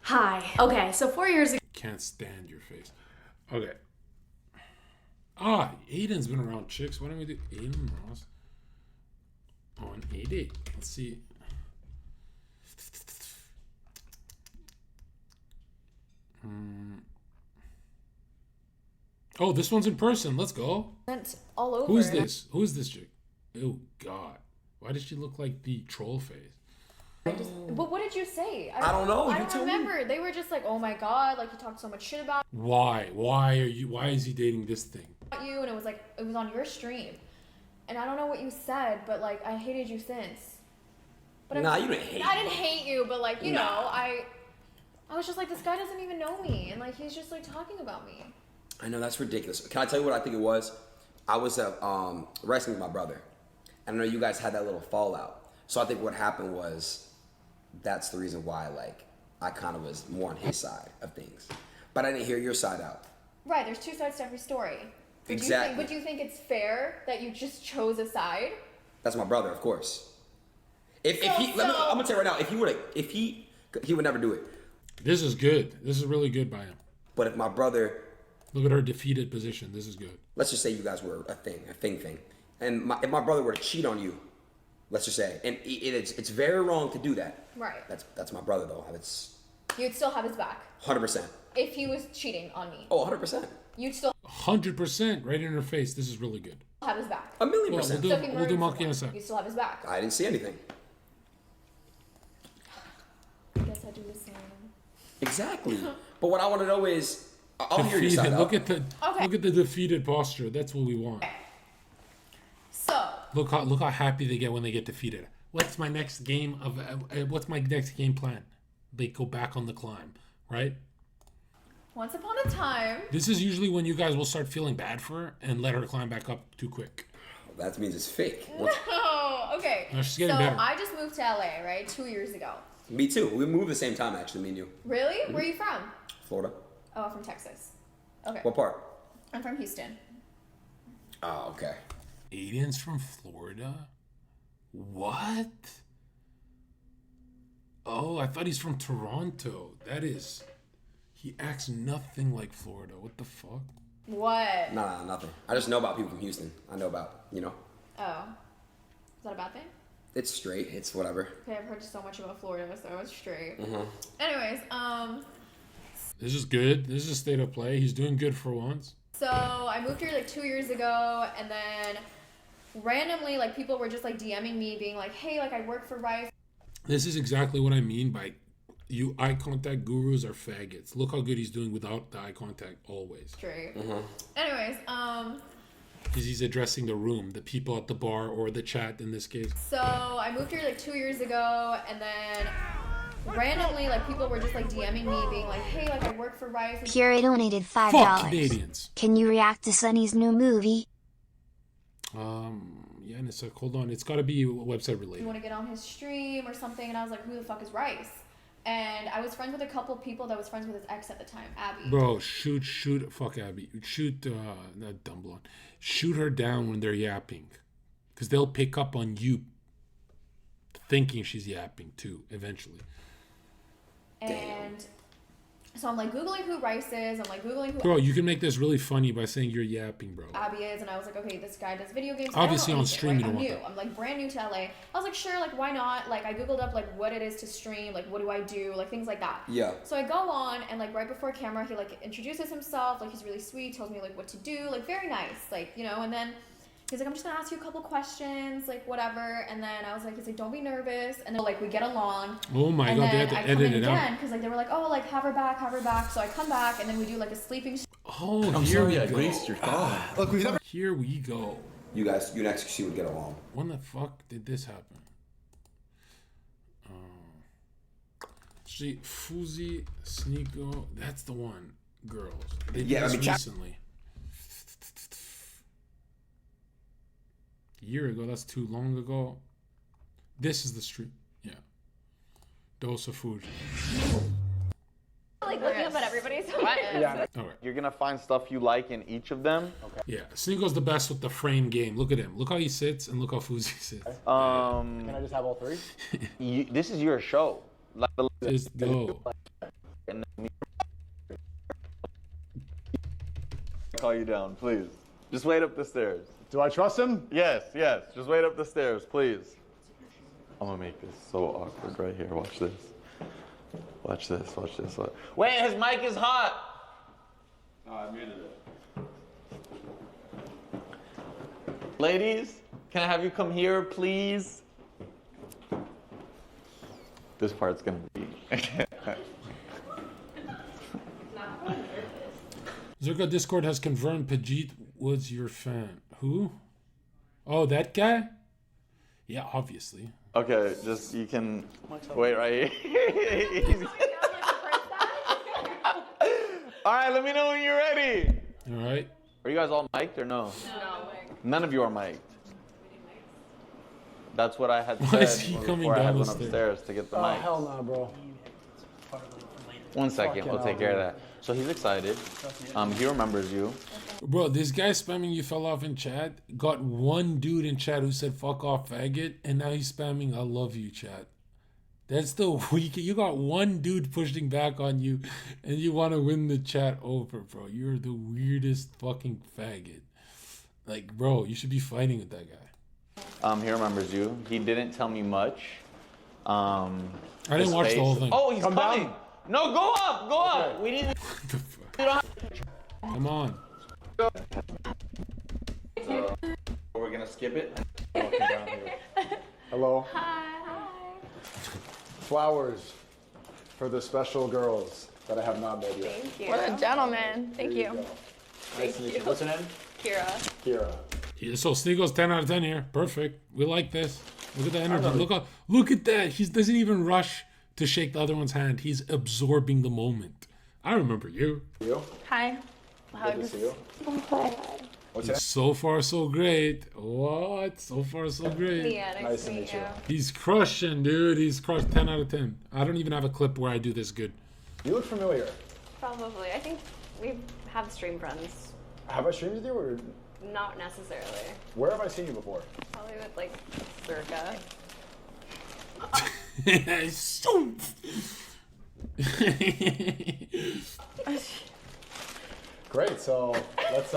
Hi. Okay, so 4 years ago. Can't stand your face. Okay. Ah, Aiden's been around chicks. Why don't we do Aiden Ross on a date? Let's see. Oh, this one's in person. Let's go. Went all over. Who is this? Who is this chick? Oh, God. Why does she look like the troll face? But what did you say? I don't know. I You don't tell me. remember. They were just like, oh my god, like you talked so much shit about Why? Why is he dating this thing? you, and it was like, it was on your stream. And I don't know what you said, but like, I hated you since. But Nah, you didn't hate I me. didn't hate you, but like, you Nah. know, I was just like, this guy doesn't even know me. And like, he's just like talking about me. I know, that's ridiculous. Can I tell you what I think it was? I was wrestling with my brother. And I know you guys had that little fallout. So I think what happened was, that's the reason why, like, I kind of was more on his side of things. But I didn't hear your side out. Right, there's two sides to every story. Exactly. But do you think it's fair that you just chose a side? That's my brother, of course. I'm gonna tell you right now, if he would never do it. This is good. This is really good by him. But if my brother, look at her defeated position. This is good. let's just say you guys were a thing, and if my brother were to cheat on you, let's just say, and it's very wrong to do that. Right. That's my brother though. It's You'd still have his back. 100%. If he was cheating on me. Oh, 100%. You'd still 100% right in her face. This is really good. have his back. A million Well, percent. we'll So if he do murdered monkey in a someone, sec. you still have his back. I didn't see anything. I guess I do the same. Exactly. But what I want to know is, I'll hear your side Defeated. out. Look at the defeated posture. That's what we want. Look how happy they get when they get defeated. What's my next game plan? They go back on the climb, right? Once upon a time. This is usually when you guys will start feeling bad for her and let her climb back up too quick. That means it's fake. No, okay. No, she's getting better. I just moved to LA, right? 2 years ago. Me too. We moved the same time, actually, me and you. Really? Where are you from? Florida. Oh, I'm from Texas. Okay. What part? I'm from Houston. Oh, okay. Adin's from Florida? What? Oh, I thought he's from Toronto. He acts nothing like Florida. What the fuck? What? Nah, nothing. I just know about people from Houston. I know about, Oh. Is that a bad thing? It's straight. It's whatever. Okay, I've heard so much about Florida, so it's straight. Mm-hmm. Anyways, This is good. This is a state of play. He's doing good for once. so I moved here like 2 years ago, and then randomly, like, people were just like DMing me, being like, hey, like, I work for Rizz. This is exactly what I mean by you eye contact gurus are faggots. Look how good he's doing without the eye contact always. Straight. Mm-hmm. Anyways, Because he's addressing the room, the people at the bar, or the chat in this case. so I moved here like 2 years ago, and then randomly, like, people were just like DMing me, being like, hey, like, I work for Rizz. Kira donated $5. Fuck Canadians. Can you react to Sunny's new movie? Yeah, and it's like, hold on, it's got to be website You related. want to get on his stream or something? And I was like, who the fuck is Rizz? And I was friends with a couple of people that was friends with his ex at the time, Abby. Bro, shoot, fuck Abby. Shoot, that dumb blonde. Shoot her down when they're yapping. Because they'll pick up on you thinking she's yapping too, eventually. And so I'm like Googling who Rizz is. I'm like Googling who Bro, you can make this really funny by saying you're yapping, bro. Abby is. And I was like, okay, this guy does video games. Obviously I don't know on stream anything, you don't right? want I'm new. I'm like brand new to LA. I was like, sure, like why not? Like I Googled up like what it is to stream, like what do I do, like things like that. Yeah. So I go on and like right before camera, he like introduces himself, like he's really sweet, tells me like what to do, like very nice, like, you know, and then he's like, I'm just gonna ask you a couple questions, like whatever. And then I was like, he's like, don't be nervous. And then like we get along. Oh my and God, they then had to I come edit in it again out. because like they were like, oh, like have her back. So I come back and then we do like a sleeping. Oh, I'm here sorry we I go. graced your thigh. Look, we've never. Here we go. You guys, you next, she would get along. When the fuck did this happen? See, FOUSEY, Sneako, that's the one. Girls. They did this recently. A year ago, that's too long ago. This is the street. Yeah. Dose of food. Like looking up at everybody's Yeah. All right. You're gonna find stuff you like in each of them. Okay. Yeah, Sneako's the best with the frame game. Look at him. Look how he sits and look how FOUSEY sits. Can I just have all three? This is your show. Just go. Call you down, please. Just wait up the stairs. Do I trust him? Yes. Just wait up the stairs, please. I'm gonna make this so awkward right here. Watch this. Watch this. Wait, his mic is hot. No, I muted it. Ladies, can I have you come here, please? This part's gonna be. Zherka Discord has confirmed Pajit was your fan. Who? Oh, that guy? Yeah, obviously. Okay, just you can wait right here. All right, let me know when you're ready. All right. Are you guys all mic'd or no? No. None of you are mic'd. That's what I had Why said is he before coming I down had the went stairs? upstairs to get the mic. Hell no, bro. 1 second, Fucking we'll take hell, care of that. So he's excited. He remembers you. Bro, this guy spamming you fell off in chat got one dude in chat who said fuck off faggot, and now he's spamming I love you chat. That's the weak. You got one dude pushing back on you, and you want to win the chat over, bro. You're the weirdest fucking faggot. Like, bro, you should be fighting with that guy. He remembers you. He didn't tell me much. I didn't watch the whole thing. Oh, he's coming. Down. No, go up. We need. Come on. We're gonna skip it. Hello. Hi. Flowers for the special girls that I have not met yet. Thank you. What a gentleman. Thank you. Nice to meet you. What's your name? Kira. Kira. Yeah, so Sneako's 10 out of 10 here. Perfect. We like this. Look at the energy. Look at that. He doesn't even rush to shake the other one's hand. He's absorbing the moment. I remember you. You? Hi. Good to see you. What's that? So far, so great. What? So far, so great. Yeah, nice to meet you. He's crushing, dude. He's crushed 10 out of 10. I don't even have a clip where I do this good. You look familiar. Probably. I think we have stream friends. Have I streamed with you or? Not necessarily. Where have I seen you before? Probably with like Zherka. Great, so let's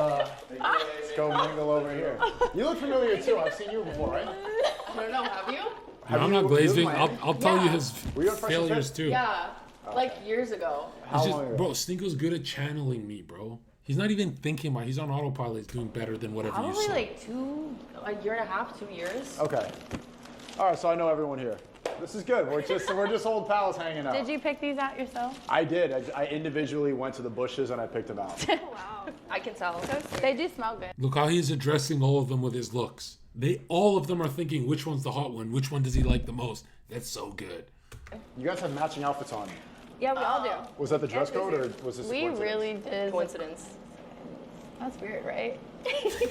go mingle over here. You look familiar too. I've seen you before, right? I don't know, have you? No, I'm not glazing. I'll tell you his failures too. Yeah, like years ago. How long ago? Bro, Sneako's good at channeling me, bro. He's not even thinking about it. He's on autopilot. He's doing better than whatever you Probably say. like a year and a half, 2 years. Okay. All right, so I know everyone here. This is good. We're just old pals hanging out. Did you pick these out yourself? I did. I individually went to the bushes and I picked them out. Wow. I can tell. They do smell good. Look how he's addressing all of them with his looks. All of them are thinking, which one's the hot one? Which one does he like the most? That's so good. You guys have matching outfits on. Yeah, we all do. Was that the dress code or was this a We coincidence? really did. Coincidence. That's weird, right?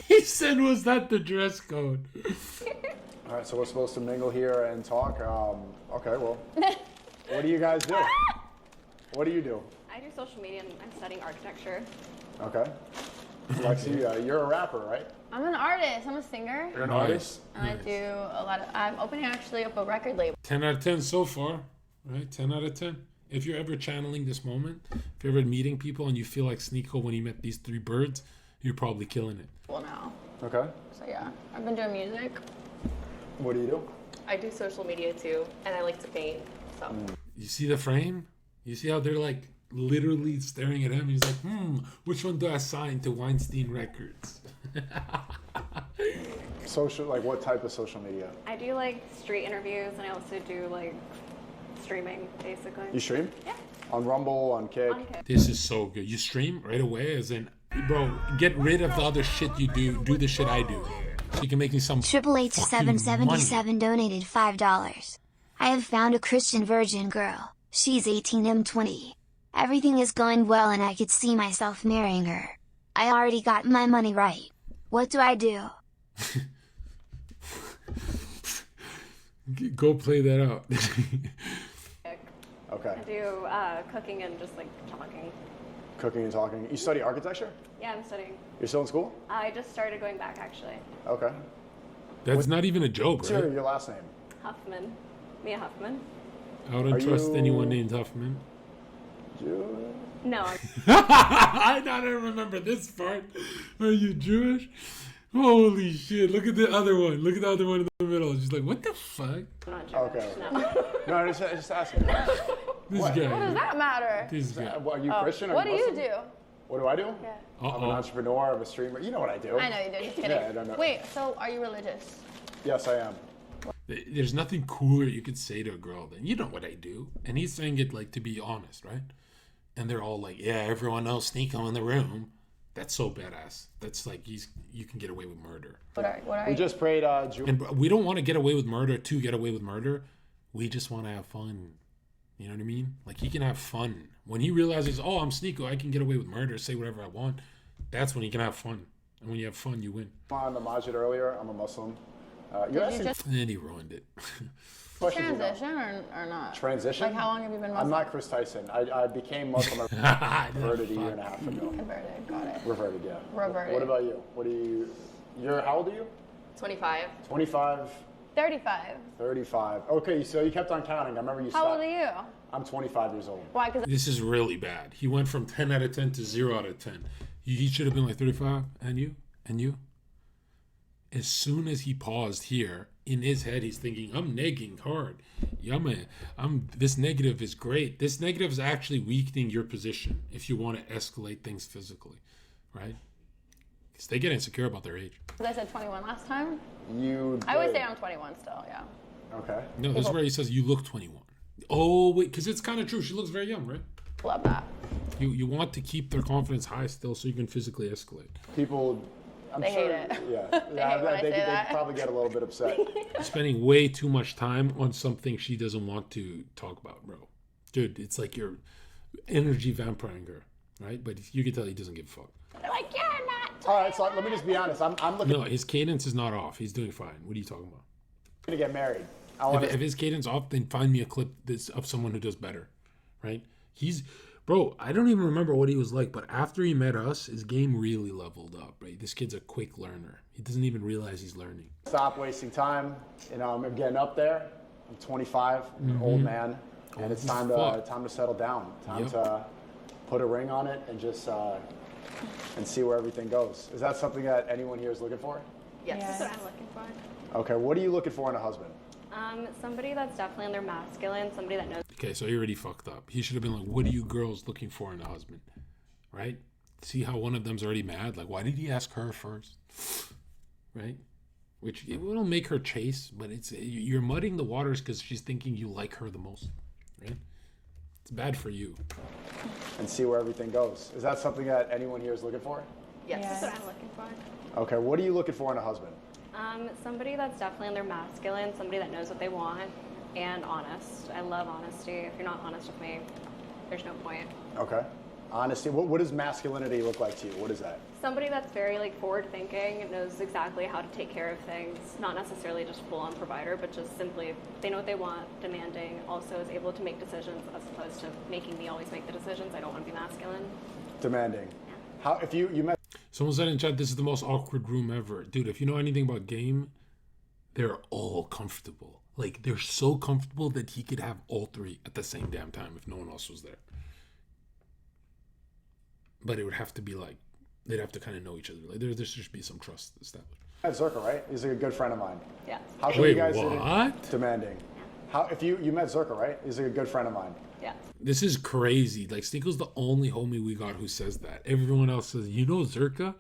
He said, was that the dress code? All right, so we're supposed to mingle here and talk. Okay, well, what do you guys do? What do you do? I do social media and I'm studying architecture. Okay. Lexi, you're a rapper, right? I'm an artist. I'm a singer. You're an artist? And I do a lot of. I'm opening actually up a record label. 10 out of 10 so far, right? 10 out of 10. If you're ever channeling this moment, if you're ever meeting people and you feel like Sneako when he met these three birds, you're probably killing it. Well, now. Okay. So yeah, I've been doing music. What do you do? I do social media too, and I like to paint. So. You see the frame? You see how they're like literally staring at him? He's like, which one do I sign to Weinstein Records? Social, like what type of social media? I do like street interviews, and I also do like streaming, basically. You stream? Yeah. On Rumble, on Kick? On Kick. This is so good. You stream right away, as in, bro, get rid of the other shit you do the shit I do. So you can make me some Triple H 777 donated $5. I have found a Christian virgin girl. She's 18, I'm 20. Everything is going well and I could see myself marrying her. I already got my money right. What do I do? Go play that out. Okay. I do cooking and just like talking. Cooking and talking. You study architecture? Yeah, I'm studying. You're still in school? I just started going back actually. Okay. That's not even a joke, What's right? your last name? Huffman. Mia Huffman. I wouldn't trust anyone named Huffman. Jewish? No. I don't remember this part. Are you Jewish? Holy shit. Look at the other one. Look at the other one in the middle. She's like, what the fuck? I'm not Jewish. Okay. No. No, just asking. This What? guy. What does that matter? This guy. What, are you Christian? Are What you do you Muslim? do? What do I do? Yeah. I'm an entrepreneur. I'm a streamer. You know what I do. I know you do. Just kidding. Yeah, I don't know. Wait, so are you religious? Yes, I am. There's nothing cooler you could say to a girl than, you know what I do. And he's saying it like to be honest, right? And they're all like, yeah, everyone knows Sneako in the room. That's so badass. That's like, you can get away with murder. What are We you? just prayed. And we don't want to get away with murder to get away with murder. We just want to have fun. You know what I mean? Like, he can have fun. When he realizes, oh, I'm Sneako, I can get away with murder, say whatever I want. That's when he can have fun. And when you have fun, you win. On the masjid earlier. I'm a Muslim. You're asking And he ruined it. questions you know. Transition or not? Transition? Like how long have you been Muslim? I'm not Chris Tyson. I became Muslim reverted a year and a half ago. Converted, got it. Reverted, yeah. Reverted. What about you? How old are you? 25. 25, 35. 35. Okay, so you kept on counting. I remember you stopped. How old are you? I'm 25 years old. Why? Because This is really bad. He went from 10 out of 10 to 0 out of 10. He should have been like 35. And you? And you? As soon as he paused here, in his head, he's thinking, I'm negging hard. Yeah, this negative is great. This negative is actually weakening your position if you want to escalate things physically, right? Because they get insecure about their age. I said 21 last time. I always say I'm 21 still, yeah. Okay. No, this is where he says, you look 21. Oh, wait, because it's kind of true. She looks very young, right? Love that. You want to keep their confidence high still so you can physically escalate. People They hate it. Yeah, They hate when I say they that. probably get a little bit upset. Spending way too much time on something she doesn't want to talk about, bro. Dude, it's like you're energy vampiring her, right? But you can tell he doesn't give a fuck. They're like, you're not. All right, so let me just be honest. I'm looking No, his cadence is not off. He's doing fine. What are you talking about? to get married. If his cadence off, then find me a clip of someone who does better, right? Bro, I don't even remember what he was like, but after he met us, his game really leveled up, right? This kid's a quick learner. He doesn't even realize he's learning. Stop wasting time. You know, I'm getting up there. I'm 25, an old man, and it's time to settle down. Time to put a ring on it and just and see where everything goes. Is that something that anyone here is looking for? Yes, that's what I'm looking for. Okay, what are you looking for in a husband? Somebody that's definitely on their masculine, somebody that knows. Okay, so he already fucked up. He should have been like, what are you girls looking for in a husband? Right? See how one of them's already mad? Like, why did he ask her first? Right? Which it will make her chase, but you're muddying the waters because she's thinking you like her the most. Right? It's bad for you. And see where everything goes. Is that something that anyone here is looking for? Yes, that's what I'm looking for. Okay, what are you looking for in a husband? Somebody that's definitely on their masculine, somebody that knows what they want, and honest. I love honesty. If you're not honest with me, there's no point. Okay. Honesty. What does masculinity look like to you? What is that? Somebody that's very like forward thinking, knows exactly how to take care of things, not necessarily just full on provider, but just simply they know what they want, demanding, also is able to make decisions as opposed to making me always make the decisions. I don't want to be masculine. Demanding. How if you met Someone said in chat, this is the most awkward room ever. Dude, if you know anything about game, they're all comfortable. Like, they're so comfortable that he could have all three at the same damn time if no one else was there. But it would have to be like, they'd have to kind of know each other. Like, there should be some trust established. Zherka, right? He's a good friend of mine. Yeah. How come Wait, you guys what? Demanding. How if you met Zherka, right? He's a good friend of mine. Yeah. This is crazy. Like, Sneako's the only homie we got who says that. Everyone else says, you know Zherka?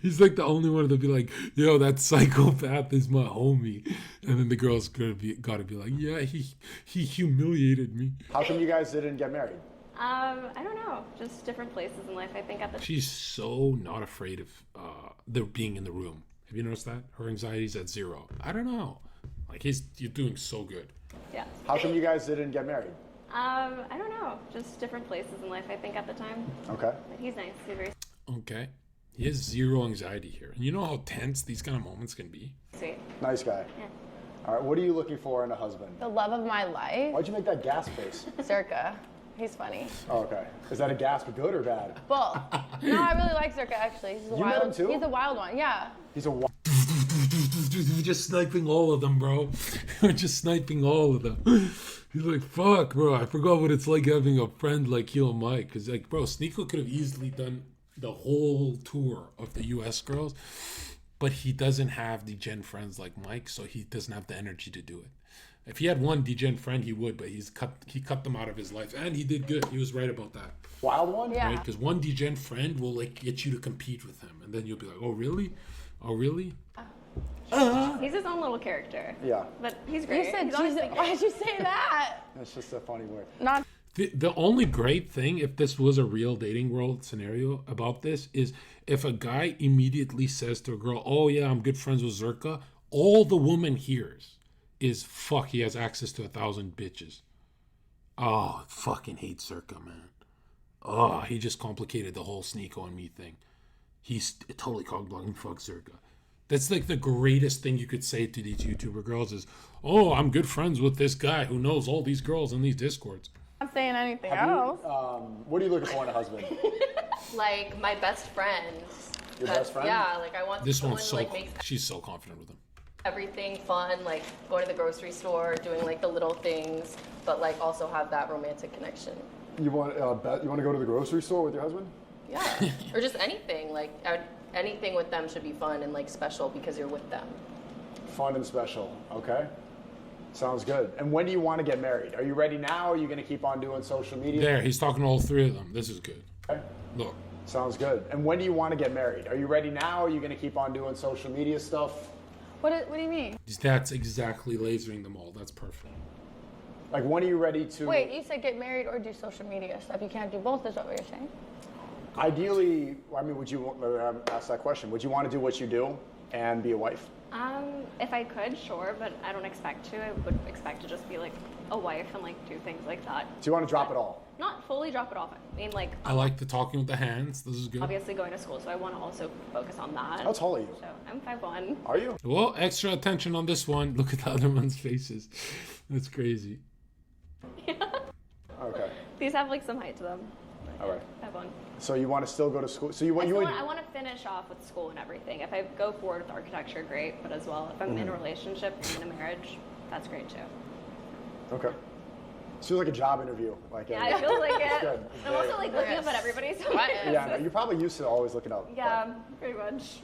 He's like the only one that'll be like, yo, that psychopath is my homie. And then the girl's gotta be like, yeah, he humiliated me. How come you guys didn't get married? I don't know. Just different places in life. I think at the She's so not afraid of the being in the room. Have you noticed that? Her anxiety's at 0. I don't know. Like, you're doing so good. Yeah. How come you guys didn't get married? I don't know. Just different places in life, I think, at the time. Okay. But he's nice. He's very Okay. He has 0 anxiety here. And you know how tense these kind of moments can be? sweet. Nice guy. Yeah. All right, what are you looking for in a husband? The love of my life. Why'd you make that gas face? Zherka. He's funny. Oh, okay. Is that a gasp good or bad? Both. No, I really like Zherka actually. He's a You met him too? He's a wild one. Yeah. He's a We're just sniping all of them, bro. We're just sniping all of them. He's like, fuck, bro. I forgot what it's like having a friend like you and Mike. Because, like, bro, Sneako could have easily done the whole tour of the U.S. girls. But he doesn't have degen friends like Mike, so he doesn't have the energy to do it. If he had one degen friend, he would, but he cut them out of his life. And he did good. He was right about that. Wild one? Yeah. Right? Because one degen friend will, like, get you to compete with him. And then you'll be like, oh, really? Oh, really? He's his own little character. Yeah. But he's great. You said He's honestly Jesus. Why'd you say that? That's just a funny word. Not. The only great thing, if this was a real dating world scenario about this, is if a guy immediately says to a girl, oh yeah, I'm good friends with Zherka, all the woman hears is, fuck, he has access to 1,000 bitches. Oh, I fucking hate Zherka, man. Oh, he just complicated the whole Sneako and me thing. He's totally cock-blocking, fuck Zherka. That's like the greatest thing you could say to these YouTuber girls is, oh, I'm good friends with this guy who knows all these girls in these Discords. Not saying anything Have else. What are you looking for in a husband? like my best friend. Your best friend? Yeah, like I want This someone one's who so, like makes she's so confident with him. everything fun, like going to the grocery store, doing like the little things, but like also have that romantic connection. You want you want to go to the grocery store with your husband? Yeah, or just anything. Like anything with them should be fun and like special because you're with them. Fun and special. Okay. Sounds good. And when do you want to get married? Are you ready now? Or are you going to keep on doing social media? There, he's talking to all 3 of them. This is good. Okay. Look. Sounds good. And when do you want to get married? Are you ready now? Or are you going to keep on doing social media stuff? What do you mean? That's exactly lasering them all. That's perfect. Like, when are you ready to... Wait, you said get married or do social media stuff. You can't do both, is what you're saying? Ideally, I mean, would you ask that question? Would you want to do what you do and be a wife? If I could, sure, but I don't expect to. I would expect to just be like a wife and like do things like that. Do you want to drop it all? Not fully drop it off. I mean, like. I like the talking with the hands. This is good. Obviously going to school, so I want to also focus on that. How tall are you? So I'm 5'1". Are you? Well, extra attention on this one. Look at the other one's faces. That's crazy. Okay. These have like some height to them. All right. 5'1". So you want to still go to school? So you would? I want to finish off with school and everything. If I go forward with architecture, great. But as well, if I'm in a relationship and in a marriage, that's great too. Okay. It feels like a job interview. Like Yeah, it feels like It's it. good. I'm also like looking up at everybody. So Yeah, no, you're probably used to always looking up. Yeah, pretty much.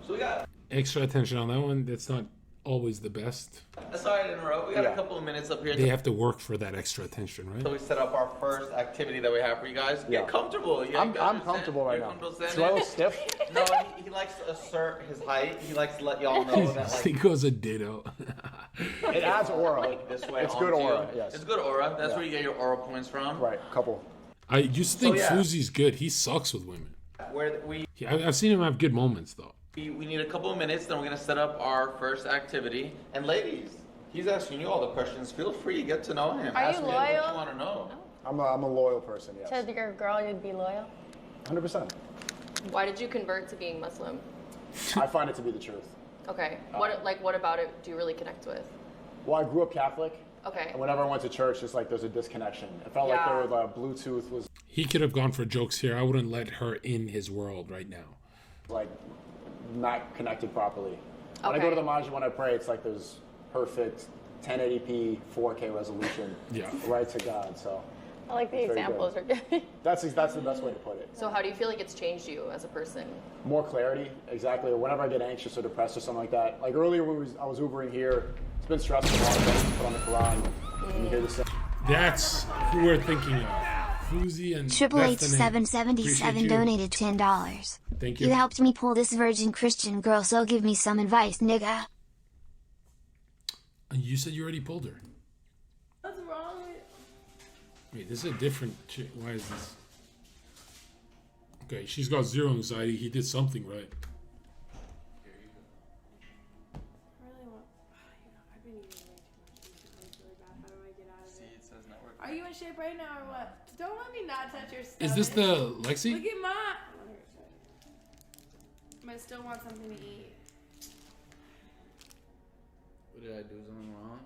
So we got. Extra attention on that one. That's not always the best. Sorry to interrupt. We got a couple of minutes up here. They have to work for that extra attention, right? So we set up our first activity that we have for you guys. Get comfortable. I'm comfortable right now. Do I look stiff? No, he likes to assert his height. He likes to let y'all know that He like goes a ditto. It adds aura. like this way. It's good onto aura. you. Yes. It's good aura. That's where you get your aura points from. Right. Couple. I used to think So, yeah. FOUSEY's good. He sucks with women. Where we I've seen him have good moments though. we need a couple of minutes, then we're gonna set up our first activity. And ladies, he's asking you all the questions. Feel free to get to know him. Are Ask you me what loyal? you want to know. I'm a loyal person. Yes. To your girl, you'd be loyal? 100%. Why did you convert to being Muslim? I find it to be the truth. Okay. What about it do you really connect with? Well, I grew up Catholic. Okay. And whenever I went to church, it's like there's a disconnection. It felt like there was Bluetooth was He could have gone for jokes here. I wouldn't let her in his world right now. like not connected properly. When I go to the masjid, when I pray, it's like there's perfect 1080p 4K resolution. Yeah. Right to God. So I like the it's very examples good. are good. That's the best way to put it. So how do you feel like it's changed you as a person? More clarity, exactly. Whenever I get anxious or depressed or something like that. Like earlier when I was Ubering here, it's been stressful. Put on the Quran, and you hear the sound. That's who we're thinking of. FOUSEY and Triple H that's the name. 777 Appreciate you. donated $10. Thank you. You helped me pull this virgin Christian girl, so give me some advice, nigga. You said you already pulled her. What's wrong with Wait, this is a different chick. Why is this? Okay, she's got zero anxiety. He did something right. Are you in shape right now or what? Don't let me not touch your stuff. Is this the Lexi? Look at my. But I still want something to eat. What did I do? Something wrong?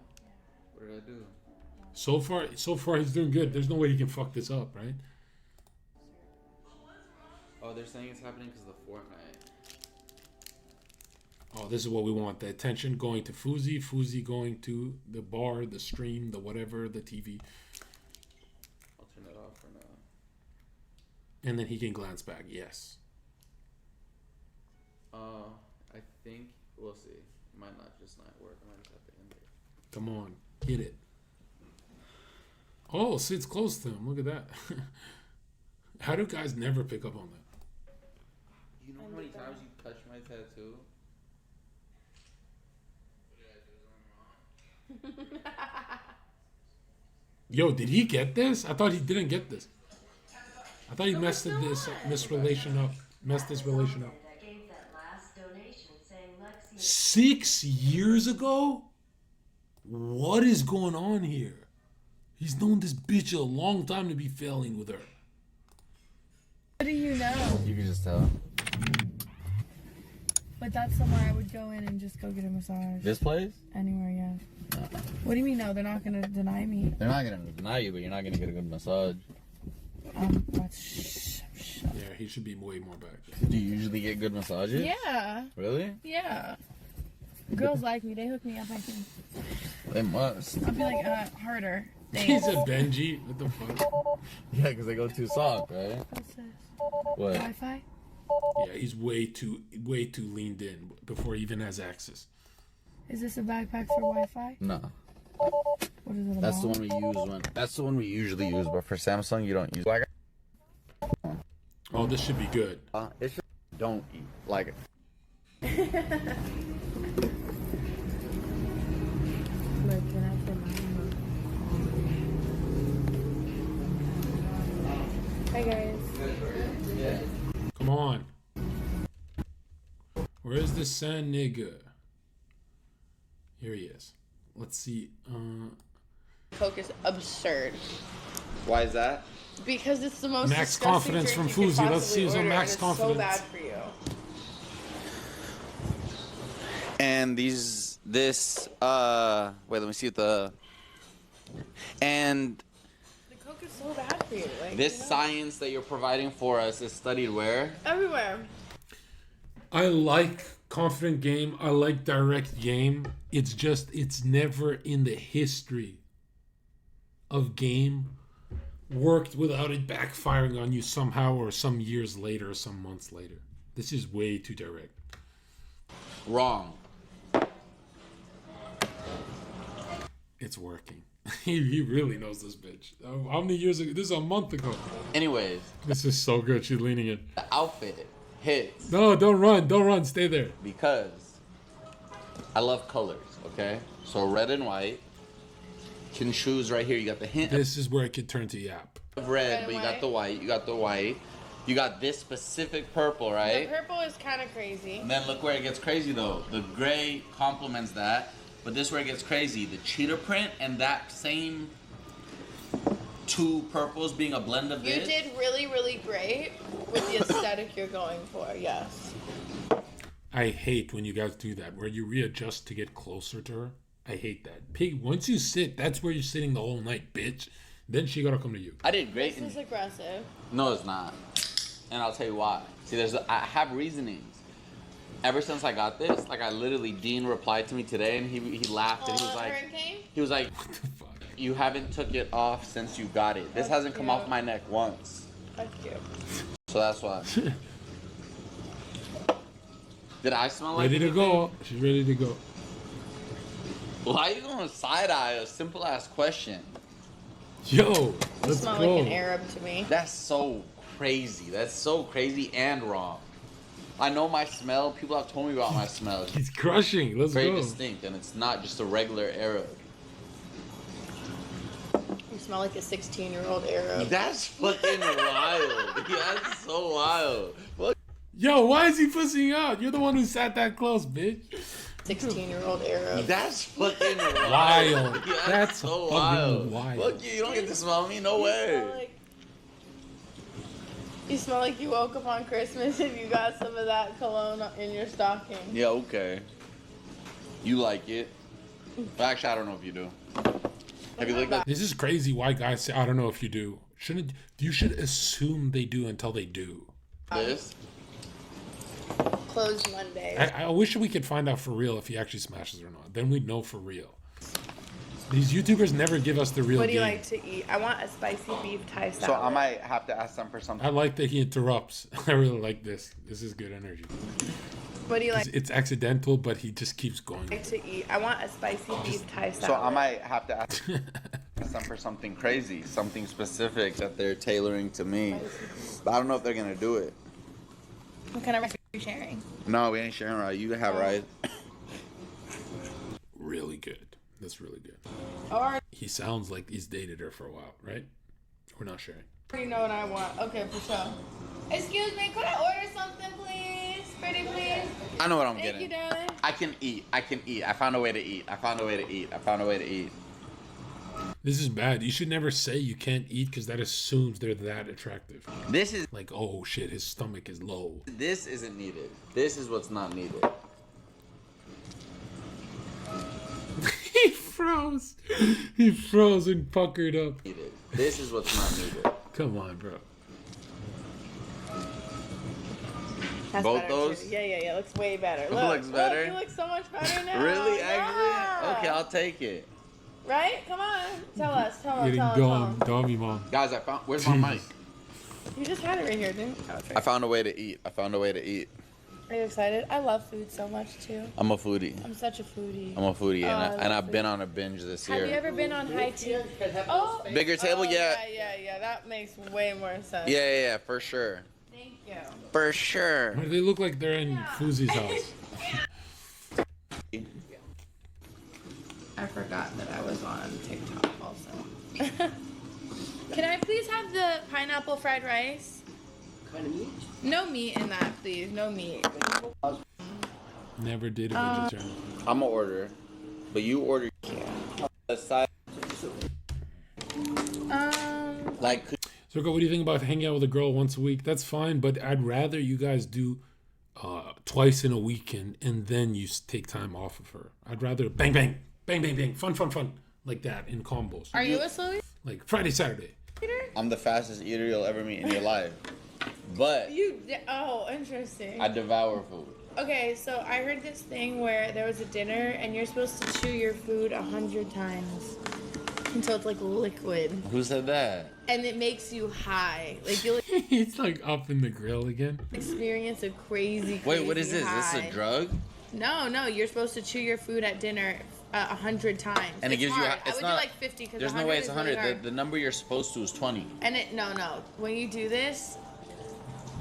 What did I do? So far he's doing good. There's no way he can fuck this up, right? Oh, they're saying it's happening because of the Fortnite. Oh, this is what we want. The attention going to FOUSEY. FOUSEY going to the bar, the stream, the whatever, the TV. I'll turn it off for now. And then he can glance back. Yes. I think we'll see. It might not work. I might just have to end it. Come on. Hit it. Oh, Sid's close to him. Look at that. How do guys never pick up on that? You know how many times you touched my tattoo? What did I do? Something wrong? Yo, did he get this? I thought he didn't get this. I thought he messed this relation up. 6 years ago? What is going on here? He's known this bitch a long time to be failing with her. What do you know? You can just tell. But that's somewhere I would go in and just go get a massage. This place? Anywhere, yeah. No. What do you mean, no? They're not going to deny me. They're not going to deny you, but you're not going to get a good massage. Yeah, he should be way more back. Do you usually get good massages? Yeah. Really? Yeah. Girls like me. They hook me up, I think. They must. I'll be like, harder. He's a Benji. What the fuck? Yeah, because they go too soft, right? What's this? What? Wi-Fi? Yeah, he's way too leaned in before he even has access. Is this a backpack for Wi-Fi? No. What is it about? That's the one we use that's the one we usually use, but for Samsung you don't use. Like, oh, this should be good. It should don't eat like it. Hi guys. Where's the San nigga? Here he is. Let's see. Coke is absurd. Why is that? Because it's the most Max disgusting confidence drink from you could FOUSEY. Let's see possibly some order, max and confidence. It's so bad for you. And wait, let me see what the, and The Coke is so bad for you. Like, this you know? science that you're providing for us is studied where? Everywhere. I like confident game. I like direct game. It's just, it's never in the history of game worked without it backfiring on you somehow or some years later or some months later. This is way too direct. Wrong. It's working. He really knows this bitch. How many years ago? This is a month ago. Anyways. This is so good. She's leaning in. The outfit hits. No, don't run. Don't run. Stay there. Because I love colors, okay? So red and white. Can choose right here. You got the hint. This is where it could turn to yap. Of red, but you got the white. You got the white. You got this specific purple, right? The purple is kind of crazy. And then look where it gets crazy though. The gray complements that, but this is where it gets crazy. The cheetah print and that same two purples being a blend of You this. did really, really great with the aesthetic you're going for, yes. I hate when you guys do that, where you readjust to get closer to her. I hate that. Pig, once you sit, that's where you're sitting the whole night, bitch. Then she gotta come to you. I did great. This is aggressive. No, it's not. And I'll tell you why. See, I have reasonings. Ever since I got this, like I literally, Dean replied to me today and he laughed and he was like, what the fuck? You haven't took it off since you got it. This hasn't come off my neck once. Fuck you. So that's why. Did I smell like Ready to anything? go. She's ready to go. Why are you going side eye? A simple ass question. Yo, You let's smell go. like an Arab to me. That's so crazy. That's so crazy and wrong. I know my smell. People have told me about my smell. He's crushing. Let's Very go. distinct, and it's not just a regular Arab. You smell like a 16-year-old Arab. That's fucking wild. That's so wild. What? Yo, why is he pussing out? You're the one who sat that close, bitch. 16-year-old Arab. That's fucking wild. Wild. That's so fucking wild. wild. Fuck you. You don't get to smell me. No way. You smell like you woke up on Christmas and you got some of that cologne in your stocking. Yeah, okay. You like it. But actually, I don't know if you do. Have you looked at This is crazy why guys say, I don't know if you do. You should assume they do until they do. this? Closed Monday. I wish we could find out for real if he actually smashes or not. Then we'd know for real. These YouTubers never give us the real What do you game. like to eat? I want a spicy beef Thai salad. So I might have to ask them for something. I like that he interrupts. I really like this. This is good energy. What do you like It's accidental, but he just keeps going. to eat? I want a spicy beef Thai salad. So I might have to ask them for something crazy, something specific that they're tailoring to me. But I don't know if they're gonna do it. What kind of recipe are you sharing? No, we ain't sharing right. You have right. Really good. That's really good. Or He sounds like he's dated her for a while, right? We're not sharing. you know what I want. Okay, for sure. Excuse me, could I order something, please? Pretty please. I know what I'm Thank getting. you, darling. I can eat. I can eat. I found a way to eat. I found a way to eat. I found a way to eat. This is bad. You should never say you can't eat because that assumes they're that attractive. This is like, oh shit, his stomach is low. This isn't needed. This is what's not needed. He froze. He froze and puckered up. Needed. This is what's not needed. Come on, bro. That's Both better, those? too. Yeah. Looks way better. It Look, looks better? Look, you look so much better now. Really? Yeah. Actually? Okay, I'll take it. Right? Come on. Tell us. Getting dumb, dummy mom. Guys, I found. Where's my mic? You just had it right here, didn't you? Oh, it's right. I found a way to eat. I found a way to eat. Are you excited? I love food so much too. I'm a foodie. I'm such a foodie. I'm a foodie, Oh, and I've been on a binge this year. Have you ever been on high tea? Oh, Bigger table, yeah. Yeah. That makes way more sense. Yeah, for sure. Thank you. For sure. Why do they look like they're in FOUSEY's house? I forgot that I was on TikTok also. Can I please have the pineapple fried rice? Kind of meat? No meat in that, please. No meat. Never did a vegetarian. I'm gonna order, but you order. Aside, like. Zherka, what do you think about hanging out with a girl once a week? That's fine, but I'd rather you guys do twice in a weekend and then you take time off of her. I'd rather bang, bang, bang, bang, bang, fun, fun, fun, like that in combos. Are you a slow eater? Like Friday, Saturday. I'm the fastest eater you'll ever meet in your life, but Oh, interesting. I devour food. Okay, so I heard this thing where there was a dinner and you're supposed to chew your food 100 times until it's like liquid. Who said that? And it makes you high. Like you'll It's like up in the grill again. experience a crazy. Wait, what is this? high. Is this a drug? No, you're supposed to chew your food at dinner 100 times. And it It's gives hard. you. I It's would not. do like 50 because There's no way it's 100. Really The number you're supposed to is 20. and no. When you do this,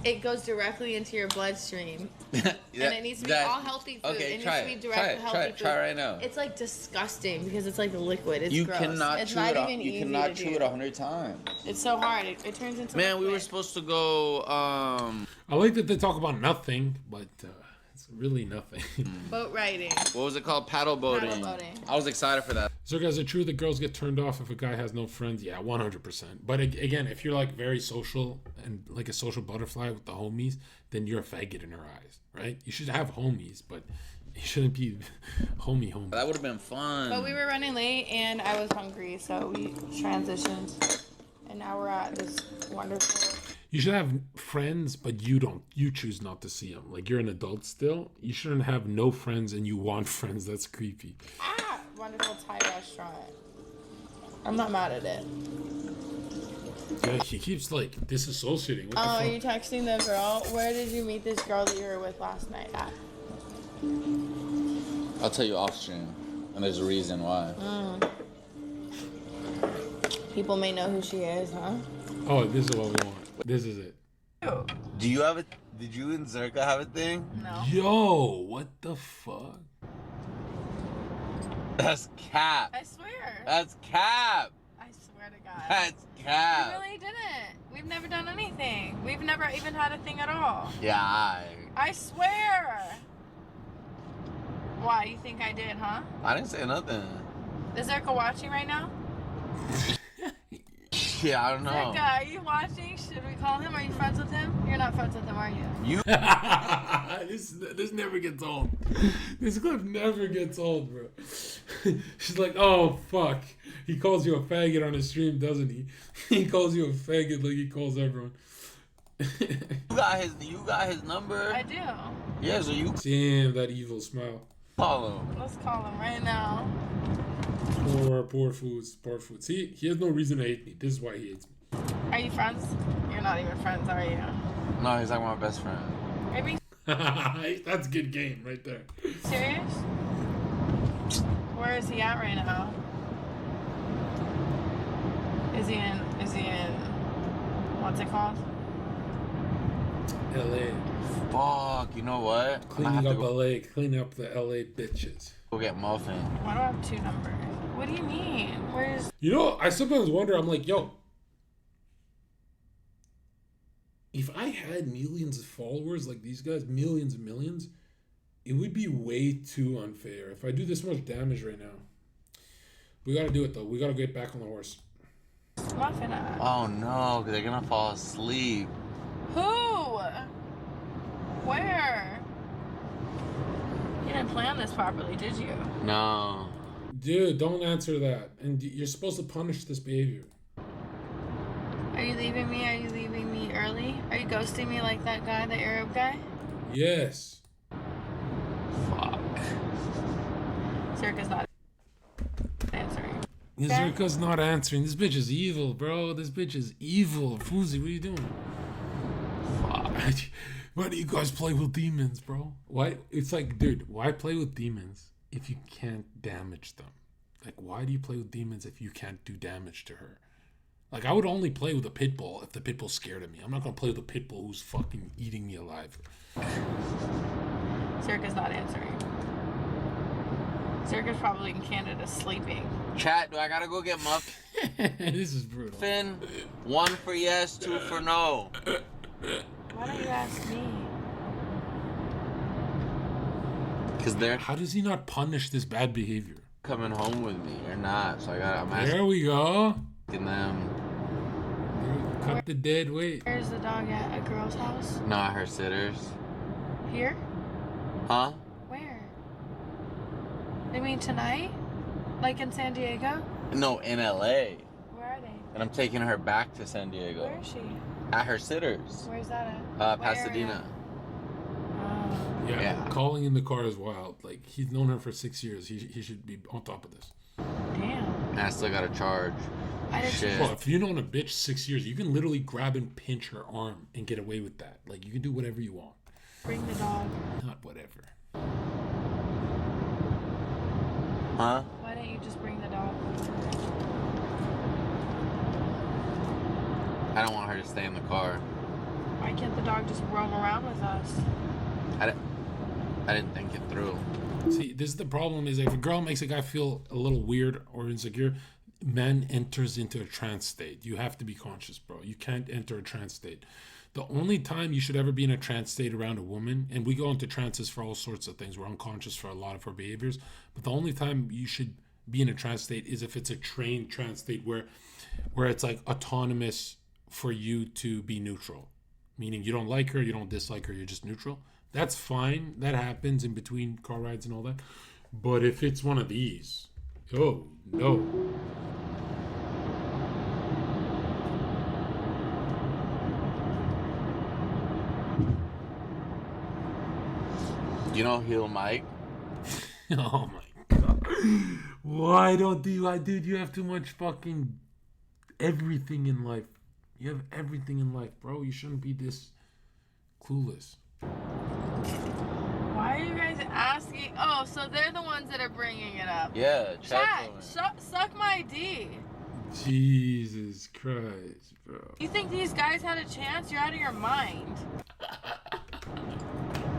it goes directly into your bloodstream. And it needs to be all healthy food. Okay, it try needs to it. be direct healthy food. Try it right now. It's like disgusting because it's like liquid. It's You gross. cannot it's chew not it. even You easy cannot to chew do. it 100 times. It's so hard. It turns into Man, we liquid. were supposed to go. I like that they talk about nothing, but it's really nothing. Boat riding. What was it called? Paddle boating. Paddle boating. I was excited for that. So, guys, is it true that girls get turned off if a guy has no friends? Yeah, 100%. But again, if you're like very social and like a social butterfly with the homies, then you're a faggot in her eyes, right? You should have homies, but you shouldn't be homie. That would have been fun. But we were running late and I was hungry, so we transitioned. And now we're at this wonderful. You should have friends, but you choose not to see them. Like, you're an adult still. You shouldn't have no friends and you want friends. That's creepy. Wonderful Thai restaurant. I'm not mad at it. Yeah, he keeps like disassociating. What the Oh, fuck? are you texting the girl? Where did you meet this girl that you were with last night at? I'll tell you off stream, and there's a reason why. People may know who she is, huh? Oh, this is what we want. This is it. Do you have a? Did you and Zherka have a thing? No. Yo, what the fuck? That's cap. I swear. That's cap. I swear to God. That's cap. We really didn't. We've never done anything. We've never even had a thing at all. Yeah, I swear. Why? You think I did, huh? I didn't say nothing. Is Zherka watching right now? Yeah, I don't know. Zherka, are you watching? Should we call him? Are you friends with him? You're not friends with him, are you? You. This never gets old. This clip never gets old, bro. She's like, oh fuck. He calls you a faggot on his stream, doesn't he? He calls you a faggot like he calls everyone. You got his number? I do. Yeah, so you Damn, that evil smile. call him. Let's call him right now. Poor foods. See, he has no reason to hate me. This is why he hates me. Are you friends? You're not even friends, are you? No, he's like my best friend. Maybe. That's good game right there. Serious? Where is he at right now? Is he in, what's it called? LA. Fuck, you know what? Cleaning up LA. Cleaning up the LA bitches. Go get Muffin. Why do I have 2 numbers? What do you mean? Where's... You know, I sometimes wonder, I'm like, yo, if I had millions of followers like these guys, millions and millions, it would be way too unfair. If I do this much damage right now, we gotta do it though. We gotta get back on the horse. Muffin at? Oh no, because they're gonna fall asleep. Who? Where? You didn't plan this properly, did you? No. Dude, don't answer that. And you're supposed to punish this behavior. Are you leaving me? Are you leaving me early? Are you ghosting me like that guy, the Arab guy? Yes. Fuck. Zherka's not answering. Zherka's not answering. This bitch is evil, bro. This bitch is evil. FOUSEY, what are you doing? Fuck. Why do you guys play with demons, bro? Why? It's like, dude, why play with demons if you can't damage them? Like, why do you play with demons if you can't do damage to her? Like, I would only play with a pit bull if the pit bull's scared of me. I'm not gonna play with a pit bull who's fucking eating me alive. Zherka's not answering. Zherka's probably in Canada sleeping. Chat, do I gotta go get Muffin? This is brutal. Muffin, 1 for yes, 2 for no. Why don't you ask me? Because they're How does he not punish this bad behavior? coming home with me or not. So I'm asking There we go. them. Cut the dead weight. Where's the dog at? A girl's house? No, her sitters. Here? Huh? Where? They mean tonight? Like in San Diego? No, in LA. Where are they? And I'm taking her back to San Diego. Where is she? At her sitters. Where's that at? What Pasadena. Yeah, calling in the car is wild. Like, he's known her for 6 years. He should be on top of this. Damn. And I still got to charge. Shit. Well, if you've known a bitch 6 years, you can literally grab and pinch her arm and get away with that. Like, you can do whatever you want. Bring the dog. Not whatever. Huh? Why don't you just bring the dog? I don't want her to stay in the car. Why can't the dog just roam around with us? I didn't think it through. See, this is the problem is if a girl makes a guy feel a little weird or insecure, man enters into a trance state. You have to be conscious, bro. You can't enter a trance state. The only time you should ever be in a trance state around a woman, and we go into trances for all sorts of things. We're unconscious for a lot of our behaviors. But the only time you should be in a trance state is if it's a trained trance state where it's like autonomous for you to be neutral. Meaning you don't like her, you don't dislike her, you're just neutral. That's fine. That happens in between car rides and all that. But if it's one of these, oh no. You know Heel Mike? Oh my god. Why don't dude, you have too much fucking everything in life. You have everything in life, bro. You shouldn't be this clueless. Why are you guys asking? Oh, so they're the ones that are bringing it up. Yeah, Chat, suck my D. Jesus Christ, bro. You think these guys had a chance? You're out of your mind.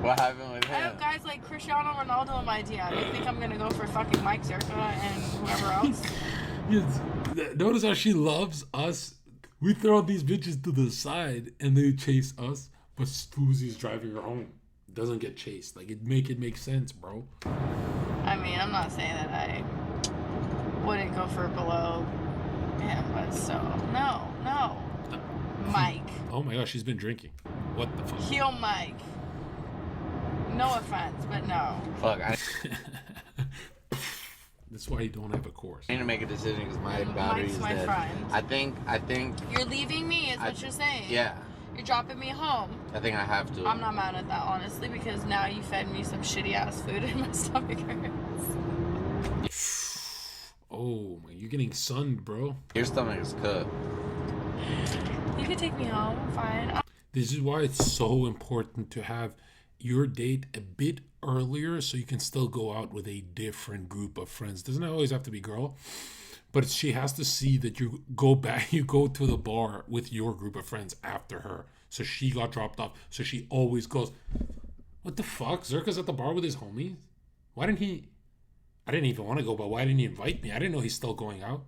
What happened with I have him? guys like Cristiano Ronaldo in my DM. You think I'm gonna go for fucking Mike Zherka and whoever else? Yes. Notice how she loves us. We throw these bitches to the side and they chase us, but FOUSEY's driving her home. Doesn't get chased. Like it make sense, bro. I mean, I'm not saying that I wouldn't go for below him, but so no. Mike. Oh my gosh, she's been drinking. What the fuck? Heel Mike. No offense, but no. Fuck, That's why you don't have a course. I need to make a decision because my battery is my dead. friend. I think. You're leaving me, is what you're saying. Yeah. You're dropping me home. I think I have to. I'm not mad at that, honestly, because now you fed me some shitty ass food and my stomach hurts. Oh, man, you're getting sunned, bro. Your stomach is cooked. You can take me home. I'm fine. This is why it's so important to have your date a bit earlier so you can still go out with a different group of friends. Doesn't always have to be girl, but she has to see that you go to the bar with your group of friends after her. So she got dropped off. So she always goes, what the fuck? Zherka's at the bar with his homies? Why didn't he? I didn't even want to go, but why didn't he invite me? I didn't know he's still going out.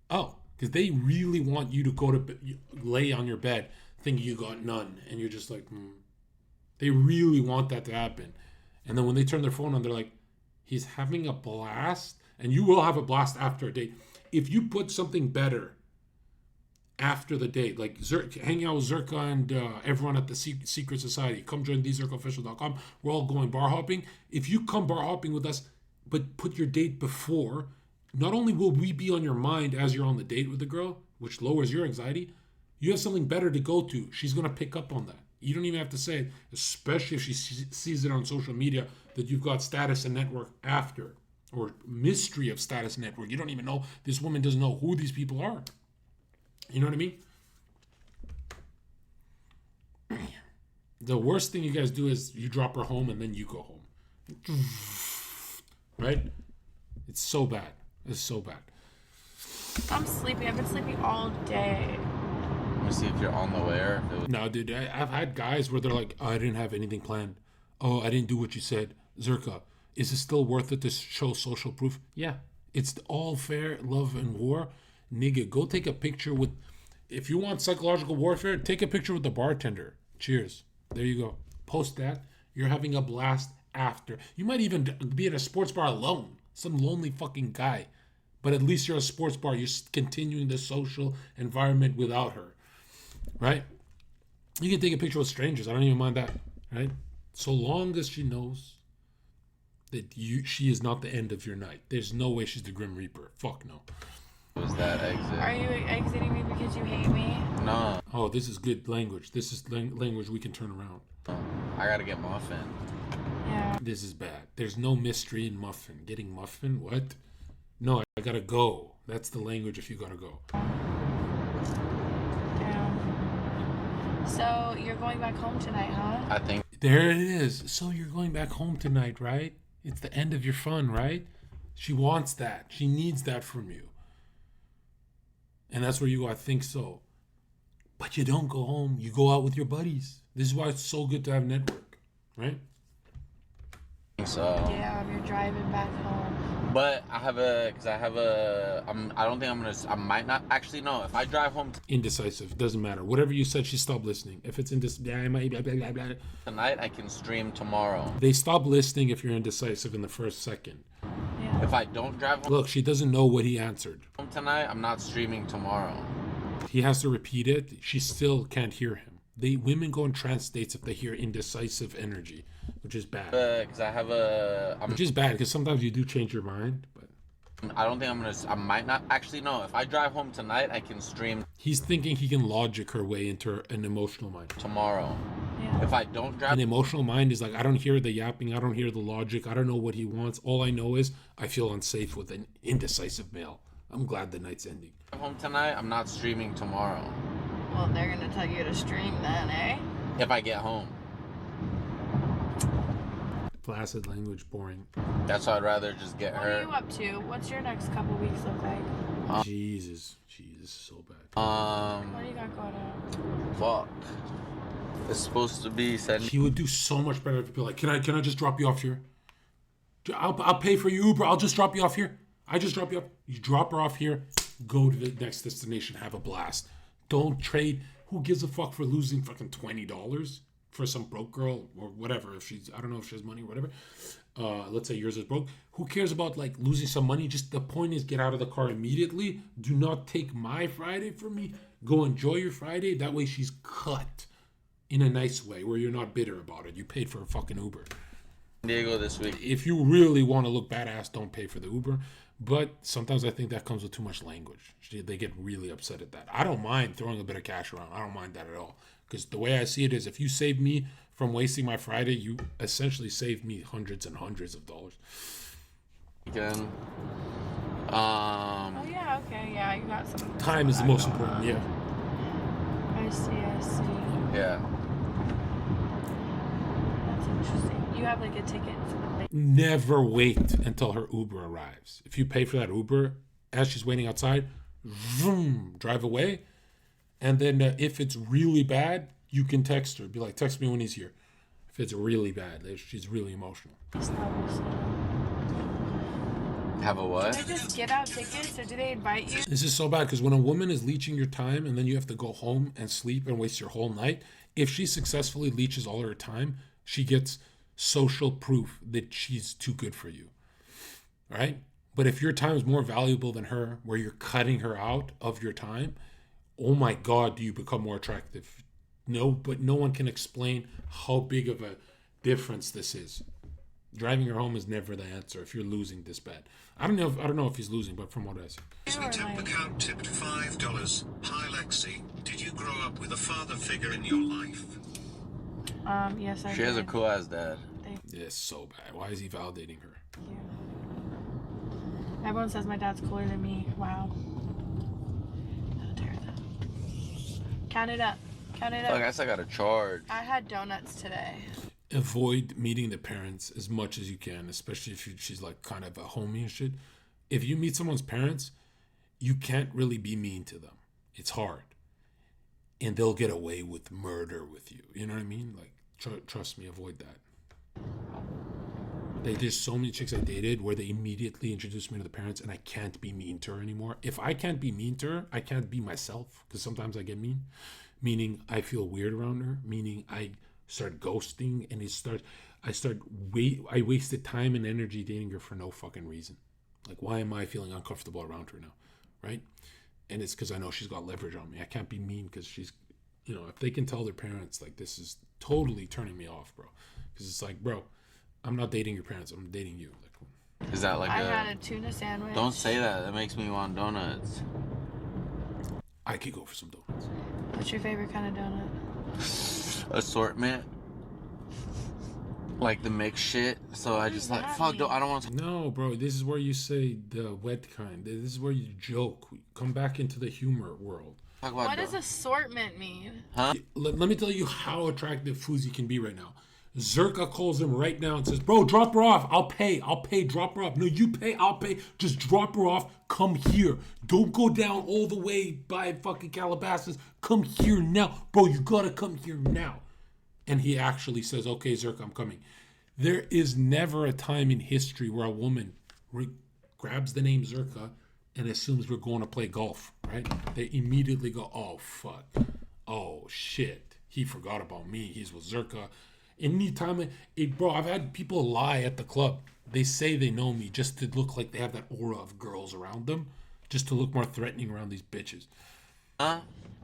Oh, because they really want you to go to lay on your bed thinking you got none. And you're just like, They really want that to happen. And then when they turn their phone on, they're like, he's having a blast. And you will have a blast after a date. If you put something better after the date, like hang out with Zherka and everyone at the Secret Society, come join DZerkaOfficial.com. We're all going bar hopping. If you come bar hopping with us, but put your date before, not only will we be on your mind as you're on the date with the girl, which lowers your anxiety, you have something better to go to. She's going to pick up on that. You don't even have to say it, especially if she sees it on social media that you've got status and network after, or mystery of status and network. You don't even know, this woman doesn't know who these people are. You know what I mean? The worst thing you guys do is you drop her home and then you go home. Right? It's so bad. It's so bad. I'm sleepy. I've been sleeping all day. Let me see if you're on the way or... No, dude, I've had guys where they're like, oh, I didn't have anything planned. Oh, I didn't do what you said. Zherka, is it still worth it to show social proof? Yeah. It's all fair, love, and war. Nigga, go take a picture with... If you want psychological warfare, take a picture with the bartender. Cheers. There you go. Post that. You're having a blast after. You might even be at a sports bar alone, some lonely fucking guy. But at least you're a sports bar. You're continuing the social environment without her, right? You can take a picture with strangers. I don't even mind that, right? So long as she knows that she is not the end of your night. There's no way she's the Grim Reaper. Fuck no. Was that exit? Are you exiting me because you hate me? No. Oh, this is good language. This is language we can turn around. I gotta get muffin. Yeah. This is bad. There's no mystery in muffin. Getting muffin? What? No, I gotta go. That's the language if you gotta go. Damn. So you're going back home tonight, huh? I think. There it is. So you're going back home tonight, right? It's the end of your fun, right? She wants that. She needs that from you. And that's where you go, I think so. But you don't go home. You go out with your buddies. This is why it's so good to have network, right? So. Yeah, you're driving back home. But I don't think I'm gonna, I might not, actually no, if I drive home indecisive, doesn't matter. Whatever you said, she stopped listening. If it's indecisive, tonight, I can stream tomorrow. They stop listening if you're indecisive in the first second. Yeah. If I don't drive home. Look, she doesn't know what he answered. Tonight, I'm not streaming tomorrow. He has to repeat it. She still can't hear him. Women go in trance states if they hear indecisive energy, which is bad. Because I have which is bad because sometimes you do change your mind. But I don't think I might not, actually no, if I drive home tonight, I can stream. He's thinking he can logic her way into an emotional mind. Tomorrow. Yeah. If I don't drive. An emotional mind is like, I don't hear the yapping, I don't hear the logic, I don't know what he wants. All I know is I feel unsafe with an indecisive male. I'm glad the night's ending. Home tonight, I'm not streaming tomorrow. Well, they're gonna tell you to stream then, eh? If I get home. Placid language, boring. That's why I'd rather just get What her. are you up to? What's your next couple weeks look like? Jesus, so bad. What do you got going on? Fuck. It's supposed to be sending. He would do so much better if he'd be like, can I just drop you off here? I'll pay for your Uber. I'll just drop you off here. I just drop you off. You drop her off here. Go to the next destination. Have a blast. Don't trade. Who gives a fuck for losing fucking $20 for some broke girl or whatever? If she's, I don't know if she has money or whatever. Let's say yours is broke. Who cares about like losing some money? Just the point is get out of the car immediately. Do not take my Friday from me. Go enjoy your Friday. That way she's cut in a nice way where you're not bitter about it. You paid for a fucking Uber. Diego this week. If you really want to look badass, don't pay for the Uber. But sometimes I think that comes with too much language. They get really upset at that. I don't mind throwing a bit of cash around. I don't mind that at all. Because the way I see it is if you save me from wasting my Friday, you essentially saved me hundreds and hundreds of dollars. Again. Oh yeah, okay, yeah, you got some. Time is the most important, yeah. I see. Yeah. That's interesting. You have like a ticket for the late. Never wait until her Uber arrives. If you pay for that Uber, as she's waiting outside, vroom, drive away. And then if it's really bad, you can text her. Be like, text me when he's here. If it's really bad, she's really emotional. Have a what? Do they just give out tickets or do they invite you? This is so bad because when a woman is leeching your time and then you have to go home and sleep and waste your whole night, if she successfully leeches all her time, she gets social proof that she's too good for you, right? But if your time is more valuable than her, where you're cutting her out of your time, oh my God, do you become more attractive? No, but no one can explain how big of a difference this is. Driving her home is never the answer if you're losing this bad. I don't know if he's losing, but from what I see. Temp account tipped $5. Hi Lexi, did you grow up with a father figure in your life? Yes, I She has a cool ass dad. It's so bad. Why is he validating her? Everyone says my dad's cooler than me. Wow. Count it up. Count it up. I guess I got a charge. I had donuts today. Avoid meeting the parents as much as you can, especially if she's like kind of a homie and shit. If you meet someone's parents, you can't really be mean to them. It's hard. And they'll get away with murder with you. You know what I mean? Like, trust me, avoid that. There's so many chicks I dated where they immediately introduced me to the parents and I can't be mean to her anymore. If I can't be mean to her, I can't be myself because sometimes I get mean. Meaning I feel weird around her. Meaning I start ghosting and I wasted time and energy dating her for no fucking reason. Like, why am I feeling uncomfortable around her now, right? And it's because I know she's got leverage on me. I can't be mean because she's, you know, if they can tell their parents, like, this is totally turning me off, bro. Because it's like, bro, I'm not dating your parents. I'm dating you. Like, is that like I had a tuna sandwich. Don't say that. That makes me want donuts. I could go for some donuts. What's your favorite kind of donut? Assortment. Like the mixed shit. So I just like, fuck, I don't want to. No, bro, this is where you say the wet kind. This is where you joke. Come back into the humor world. What does assortment mean? Huh? Let me tell you how attractive FOUSEY can be right now. Zherka calls him right now and says, bro, drop her off. I'll pay, drop her off. No, you pay, I'll pay. Just drop her off. Come here. Don't go down all the way by fucking Calabasas. Come here now. Bro, you gotta come here now. And he actually says, okay, Zherka, I'm coming. There is never a time in history where a woman grabs the name Zherka and assumes we're going to play golf, right? They immediately go, oh, fuck. Oh, shit. He forgot about me. He's with Zherka. Anytime, bro, I've had people lie at the club. They say they know me just to look like they have that aura of girls around them, just to look more threatening around these bitches.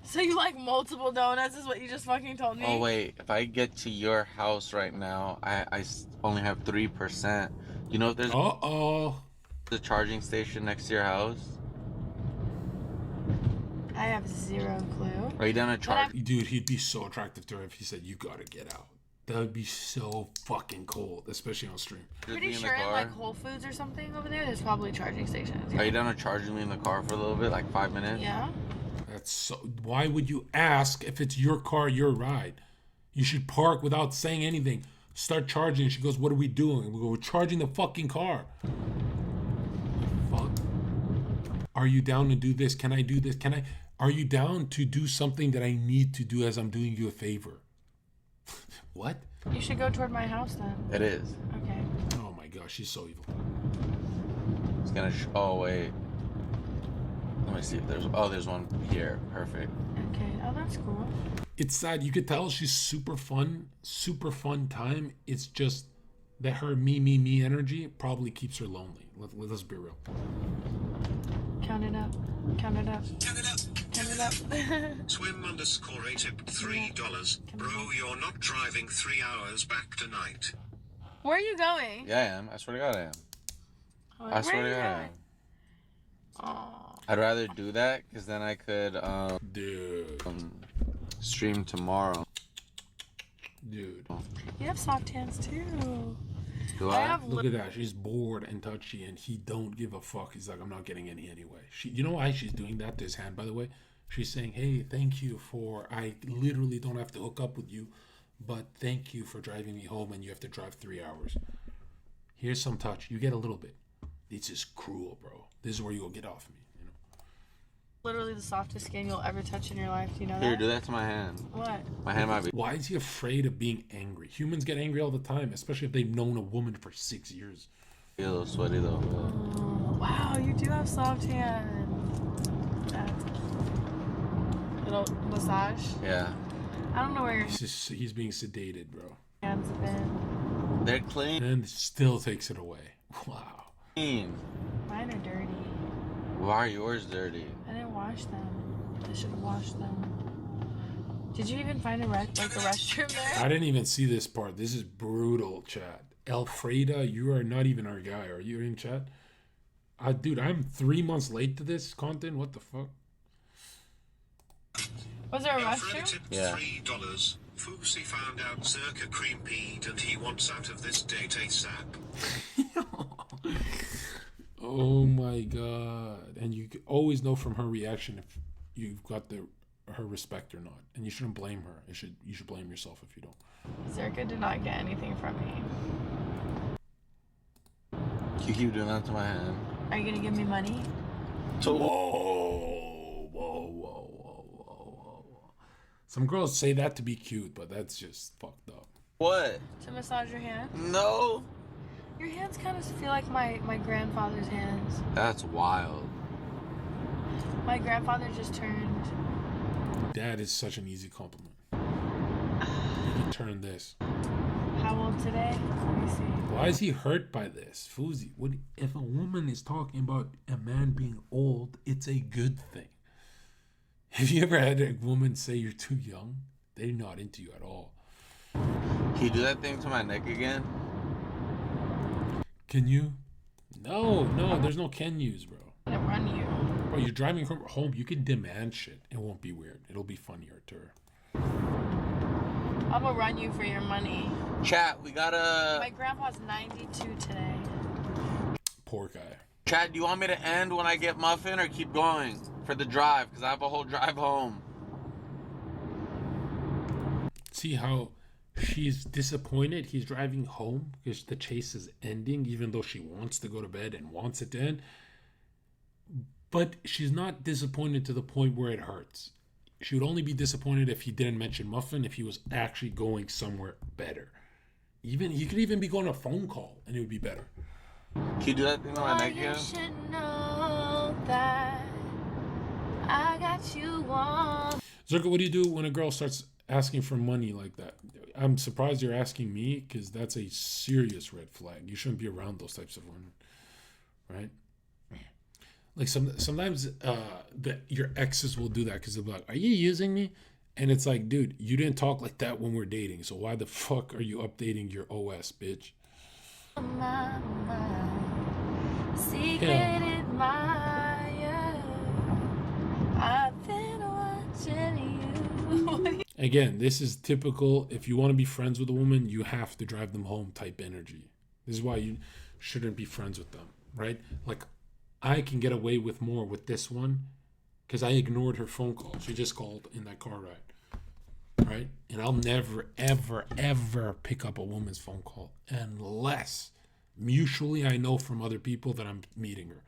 So you like multiple donuts is what you just fucking told me? Oh, wait. If I get to your house right now, I only have 3%. You know if there's the charging station next to your house? I have zero clue. Are you down to charge? Dude, he'd be so attractive to her if he said, you gotta get out. That would be so fucking cold, especially on stream. Pretty sure in like Whole Foods or something over there, there's probably charging stations. Are you down to charging me in the car for a little bit, like 5 minutes? Yeah. That's so. Why would you ask if it's your car, your ride? You should park without saying anything. Start charging. She goes, what are we doing? We go, we're charging the fucking car. Fuck. Are you down to do this? Can I do this? Are you down to do something that I need to do as I'm doing you a favor? What? You should go toward my house then. It is. Okay. Oh my gosh, she's so evil. It's gonna. Oh wait. Let me see if there's. Oh, there's one here. Perfect. Okay. Oh, that's cool. It's sad. You could tell she's super fun time. It's just that her me energy probably keeps her lonely. Let's be real. Count it up. Count it up. Count it up. Count it up. Swim_A tipped $3. Bro, you're not driving 3 hours back tonight. Where are you going? Yeah, I am. I swear to God, I am. Oh, I swear to God, I am. Oh. I'd rather do that because then I could stream tomorrow. Dude. You have soft hands too. Do I? Look at that. She's bored and touchy, and he don't give a fuck. He's like, I'm not getting any anyway. You know why she's doing that to his hand, by the way? She's saying, hey, thank you for, I literally don't have to hook up with you, but thank you for driving me home and you have to drive 3 hours. Here's some touch. You get a little bit. It's just cruel, bro. This is where you'll get off me, you know? Literally the softest skin you'll ever touch in your life. Do you know that? Here, do that to my hand. What? My hand might be. Why is he afraid of being angry? Humans get angry all the time, especially if they've known a woman for 6 years. A little sweaty though. Oh, wow, you do have soft hands. Little massage. Yeah. I don't know where your He's being sedated, bro. hands have been. They're clean. And still takes it away. Wow. Clean. Mine are dirty. Why are yours dirty? I didn't wash them. I should have washed them. Did you even find a restroom there? I didn't even see this part. This is brutal, chat. Elfreda, you are not even our guy. Are you in chat? Dude, I'm 3 months late to this content. What the fuck? Was there a restroom? Yeah. $3. FOUSEY found out Zherka cream peed and he wants out of this date ASAP. Oh my god. And you always know from her reaction if you've got her respect or not. And you shouldn't blame her. You should blame yourself if you don't. Zherka did not get anything from me. You keep doing that to my hand. Are you gonna give me money? Whoa. Some girls say that to be cute, but that's just fucked up. What? To massage your hand? No. Your hands kind of feel like my grandfather's hands. That's wild. My grandfather just turned. Dad is such an easy compliment. You can turn this. How old today? Let me see. Why is he hurt by this? FOUSEY, if a woman is talking about a man being old, it's a good thing. Have you ever had a woman say you're too young? They're not into you at all. Can you do that thing to my neck again? Can you? No, there's no can yous, bro. I'm gonna run you. Bro, you're driving home, you can demand shit. It won't be weird. It'll be funnier to her. I'm gonna run you for your money. Chat, we gotta... My grandpa's 92 today. Poor guy. Chat, do you want me to end when I get muffin or keep going for the drive? Because I have a whole drive home. See how she's disappointed he's driving home because the chase is ending, even though she wants to go to bed and wants it to end. But she's not disappointed to the point where it hurts. She would only be disappointed if he didn't mention muffin, if he was actually going somewhere better. Even he could even be going on a phone call and it would be better. Can you do that thing on my neck again? You should know that I got you on. Zherka, what do you do when a girl starts asking for money like that? I'm surprised you're asking me because that's a serious red flag. You shouldn't be around those types of women, right? Like sometimes your exes will do that because they'll be like, "Are you using me?" And it's like, dude, you didn't talk like that when we're dating. So why the fuck are you updating your OS, bitch? Secret admirer. I've been watching you. Again, this is typical. If you want to be friends with a woman, you have to drive them home type energy. This is why you shouldn't be friends with them, right? Like, I can get away with more with this one because I ignored her phone call. She just called in that car ride, right? And I'll never, ever, ever pick up a woman's phone call unless mutually I know from other people that I'm meeting her,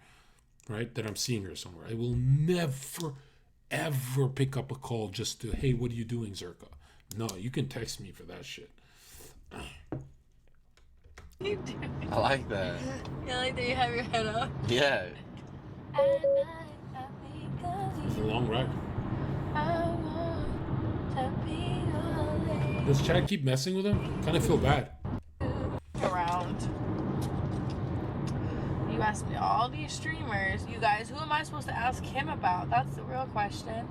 right? That I'm seeing her somewhere. I will never, ever pick up a call just to, hey, what are you doing, Zherka? No, you can text me for that shit. You do. I like that. You like that you have your head up? Yeah. It's a long ride. I want to be your lady. Does Chad keep messing with him? Kind of feel bad. Around. You asked me all these streamers. You guys, who am I supposed to ask him about? That's the real question.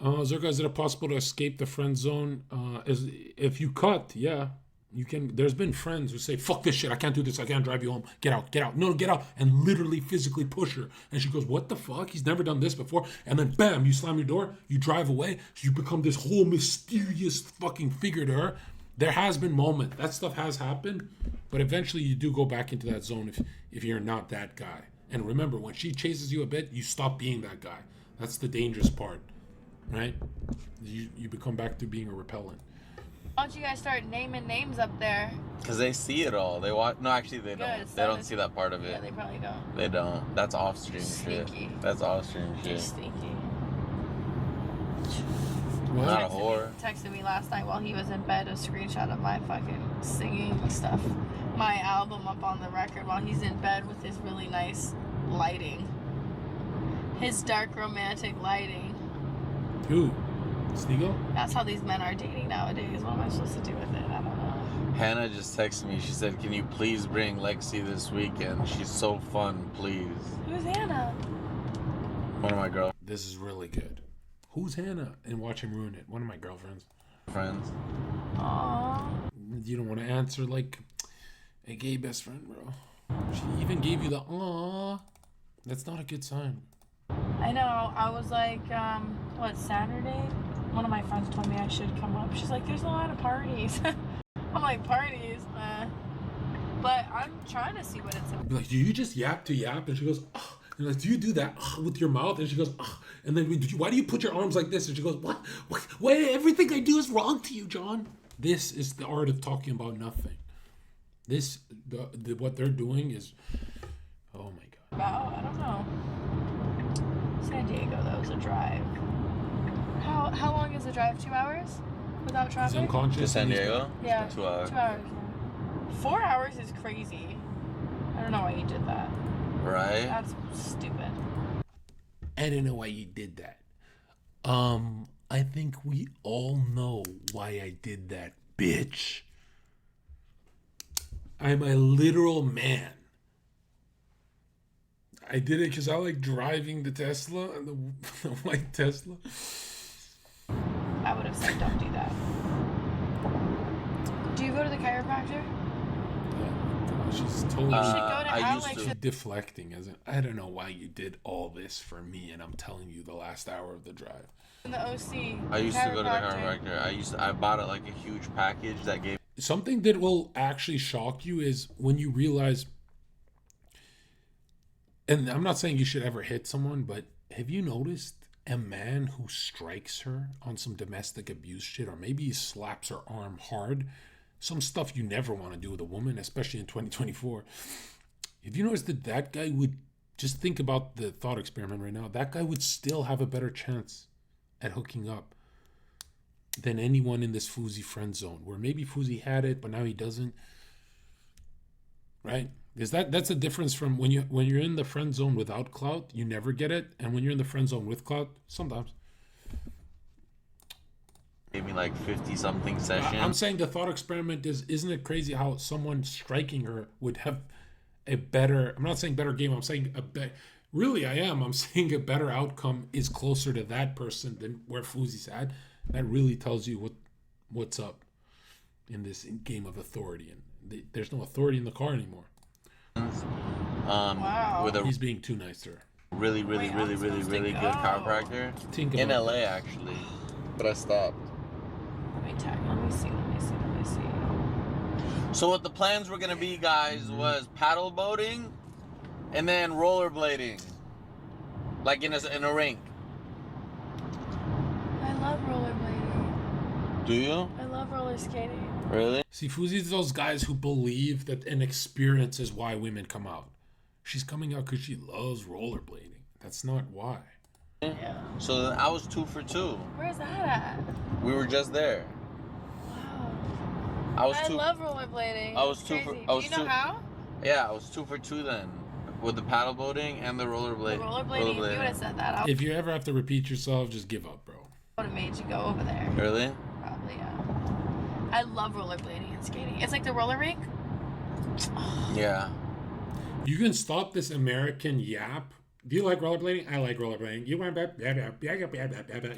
Zherka, is it possible to escape the friend zone? If you cut, yeah. You can. There's been friends who say, fuck this shit, I can't do this, I can't drive you home, get out, no, get out, and literally physically push her. And she goes, what the fuck, he's never done this before. And then bam, you slam your door, you drive away, you become this whole mysterious fucking figure to her. There has been moments, that stuff has happened, but eventually you do go back into that zone if you're not that guy. And remember, when she chases you a bit, you stop being that guy. That's the dangerous part, right? You become back to being a repellent. Why don't you guys start naming names up there? Because they see it all. They watch. No, actually, they don't. They don't see that part of it. Yeah, they probably don't. They don't. That's off-stream shit. That's off-stream shit. Sneaky. Not a whore. Texted me last night while he was in bed a screenshot of my fucking singing stuff. My album up on the record while he's in bed with his really nice lighting. His dark romantic lighting. Who? Sneako? That's how these men are dating nowadays. What am I supposed to do with it? I don't know. Hannah just texted me. She said, can you please bring Lexi this weekend? She's so fun, please. Who's Hannah? One of my girls. This is really good. Who's Hannah? And watch him ruin it. One of my girlfriends. Friends. Aww. You don't want to answer like a gay best friend, bro. She even gave you the aww. That's not a good sign. I know. I was like, Saturday? One of my friends told me I should come up. She's like, there's a lot of parties. I'm like, parties? But I'm trying to see what it's about. Like, do you just yap to yap? And she goes, oh. And like, do you do that with your mouth? And she goes, oh. And then why do you put your arms like this? And she goes, what? Everything I do is wrong to you, John. This is the art of talking about nothing. What they're doing is, oh my God. About, I don't know. San Diego, though, is a drive. How long is the drive? 2 hours? Without traffic? He's unconscious. To San Diego? Yeah. 2 hours. 2 hours. 4 hours is crazy. I don't know why you did that. Right? That's stupid. I don't know why you did that. I think we all know why I did that, bitch. I'm a literal man. I did it because I like driving the Tesla, the white Tesla. I would have said don't do that. Do you go to the chiropractor? She's totally She's deflecting, as in, I don't know why you did all this for me, and I'm telling you the last hour of the drive. In the OC. I used to go to the chiropractor. I bought it like a huge package that gave. Something that will actually shock you is when you realize, and I'm not saying you should ever hit someone, but have you noticed a man who strikes her on some domestic abuse shit, or maybe he slaps her arm hard, some stuff you never want to do with a woman, especially in 2024. If you notice that that guy would, just think about the thought experiment right now, that guy would still have a better chance at hooking up than anyone in this FOUSEY friend zone, where maybe FOUSEY had it, but now he doesn't. Right? Because that's a difference from when you're in the friend zone without clout, you never get it, and when you're in the friend zone with clout, sometimes. Maybe like 50-something sessions. I'm saying the thought experiment isn't it crazy how someone striking her would have a better, I'm not saying better game, I'm saying really I am. I'm saying a better outcome is closer to that person than where FOUSEY's at. That really tells you what's up in this game of authority. And there's no authority in the car anymore. Wow. With He's being too nice to her. Really good chiropractor in LA actually, but I stopped. Let me see. So what the plans were gonna be, guys, was paddle boating and then rollerblading, like in a rink. I love rollerblading. Do you? I love roller skating. Really? See, FOUSEY's those guys who believe that an experience is why women come out. She's coming out because she loves rollerblading. That's not why. Yeah. So then I was 2 for 2. Where's that at? We were just there. Wow. I love rollerblading. I was 2 for. Do you know how? Yeah, I was 2 for 2 then, with the paddle boating and the rollerblading. Rollerblading. You would have said that. If you ever have to repeat yourself, just give up, bro. I would have made you go over there. Really? Probably, yeah. I love rollerblading and skating. It's like the roller rink. Yeah. You can stop this American yap. Do you like rollerblading? I like rollerblading. You want that?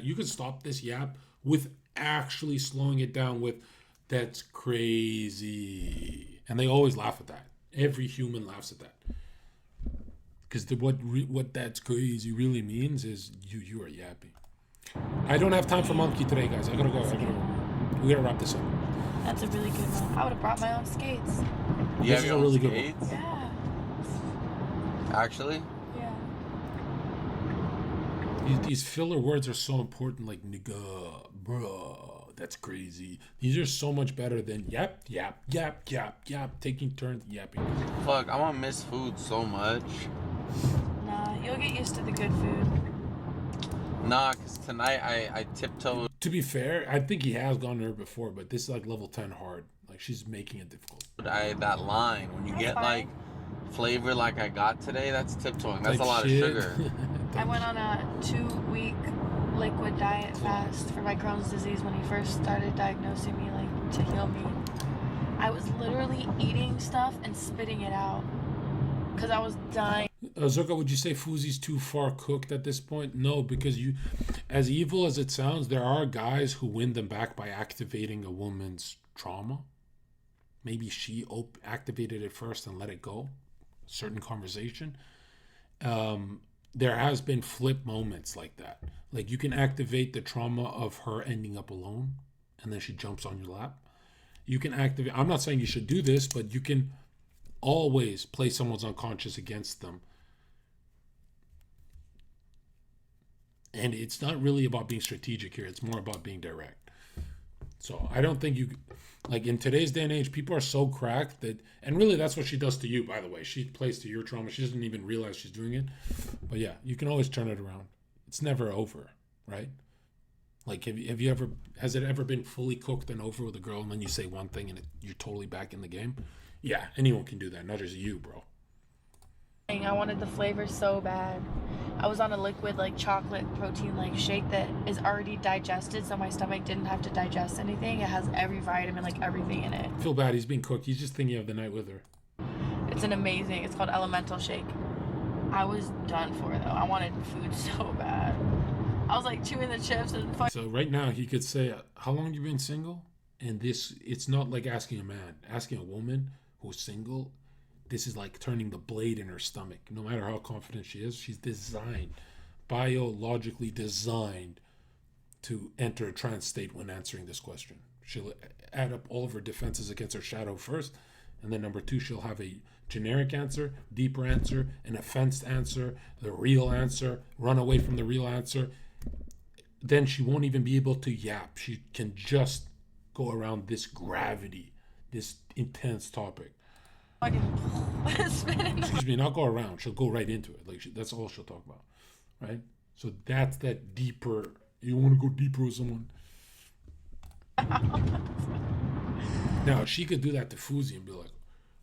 You can stop this yap with actually slowing it down with, that's crazy. And they always laugh at that. Every human laughs at that. Because what that's crazy really means is you are yapping. I don't have time for monkey today, guys. I gotta go. We gotta wrap this up. That's a really good one. I would have brought my own skates. You have This is your a own really good skates? one. Yeah. Actually? Yeah. These filler words are so important, like nigga, bro, that's crazy. These are so much better than yap, taking turns yapping. Fuck, I'm gonna miss food so much. Nah, you'll get used to the good food. Nah, because tonight I tiptoed. To be fair, I think he has gone to her before, but this is like level 10 hard. Like, she's making it difficult. That line, when you get like flavor like I got today, that's tiptoeing. That's Type a lot shit. of sugar. I went on a 2-week liquid diet fast for my Crohn's disease when he first started diagnosing me, like, to heal me. I was literally eating stuff and spitting it out because I was dying. Zherka, would you say FOUSEY's too far cooked at this point? No, because as evil as it sounds, there are guys who win them back by activating a woman's trauma. Maybe she activated it first and let it go. Certain conversation. There has been flip moments like that. Like, you can activate the trauma of her ending up alone, and then she jumps on your lap. You can activate, I'm not saying you should do this, but you can always play someone's unconscious against them. And it's not really about being strategic here. It's more about being direct. So I don't think like, in today's day and age, people are so cracked that, and really that's what she does to you, by the way. She plays to your trauma. She doesn't even realize she's doing it. But yeah, you can always turn it around. It's never over, right? Like, has it ever been fully cooked and over with a girl, and then you say one thing and you're totally back in the game? Yeah, anyone can do that, not just you, bro. I wanted the flavor so bad. I was on a liquid like chocolate protein like shake that is already digested, so my stomach didn't have to digest anything. It has every vitamin, like everything in it. I feel bad. He's being cooked. He's just thinking of the night with her. It's an amazing. It's called Elemental Shake. I was done for though. I wanted food so bad. I was like chewing the chips and. So right now he could say, "How long you been single?" And this, it's not like asking a man, asking a woman who's single. This is like turning the blade in her stomach. No matter how confident she is, she's designed, biologically designed to enter a trance state when answering this question. She'll add up all of her defenses against her shadow first, and then number two, she'll have a generic answer, deeper answer, an offense answer, the real answer, run away from the real answer. Then she won't even be able to yap. She can just go around this gravity, this intense topic. Excuse me, not go around. She'll go right into it. Like that's all she'll talk about, right? So that's that deeper. You want to go deeper with someone. Now she could do that to FOUSEY and be like,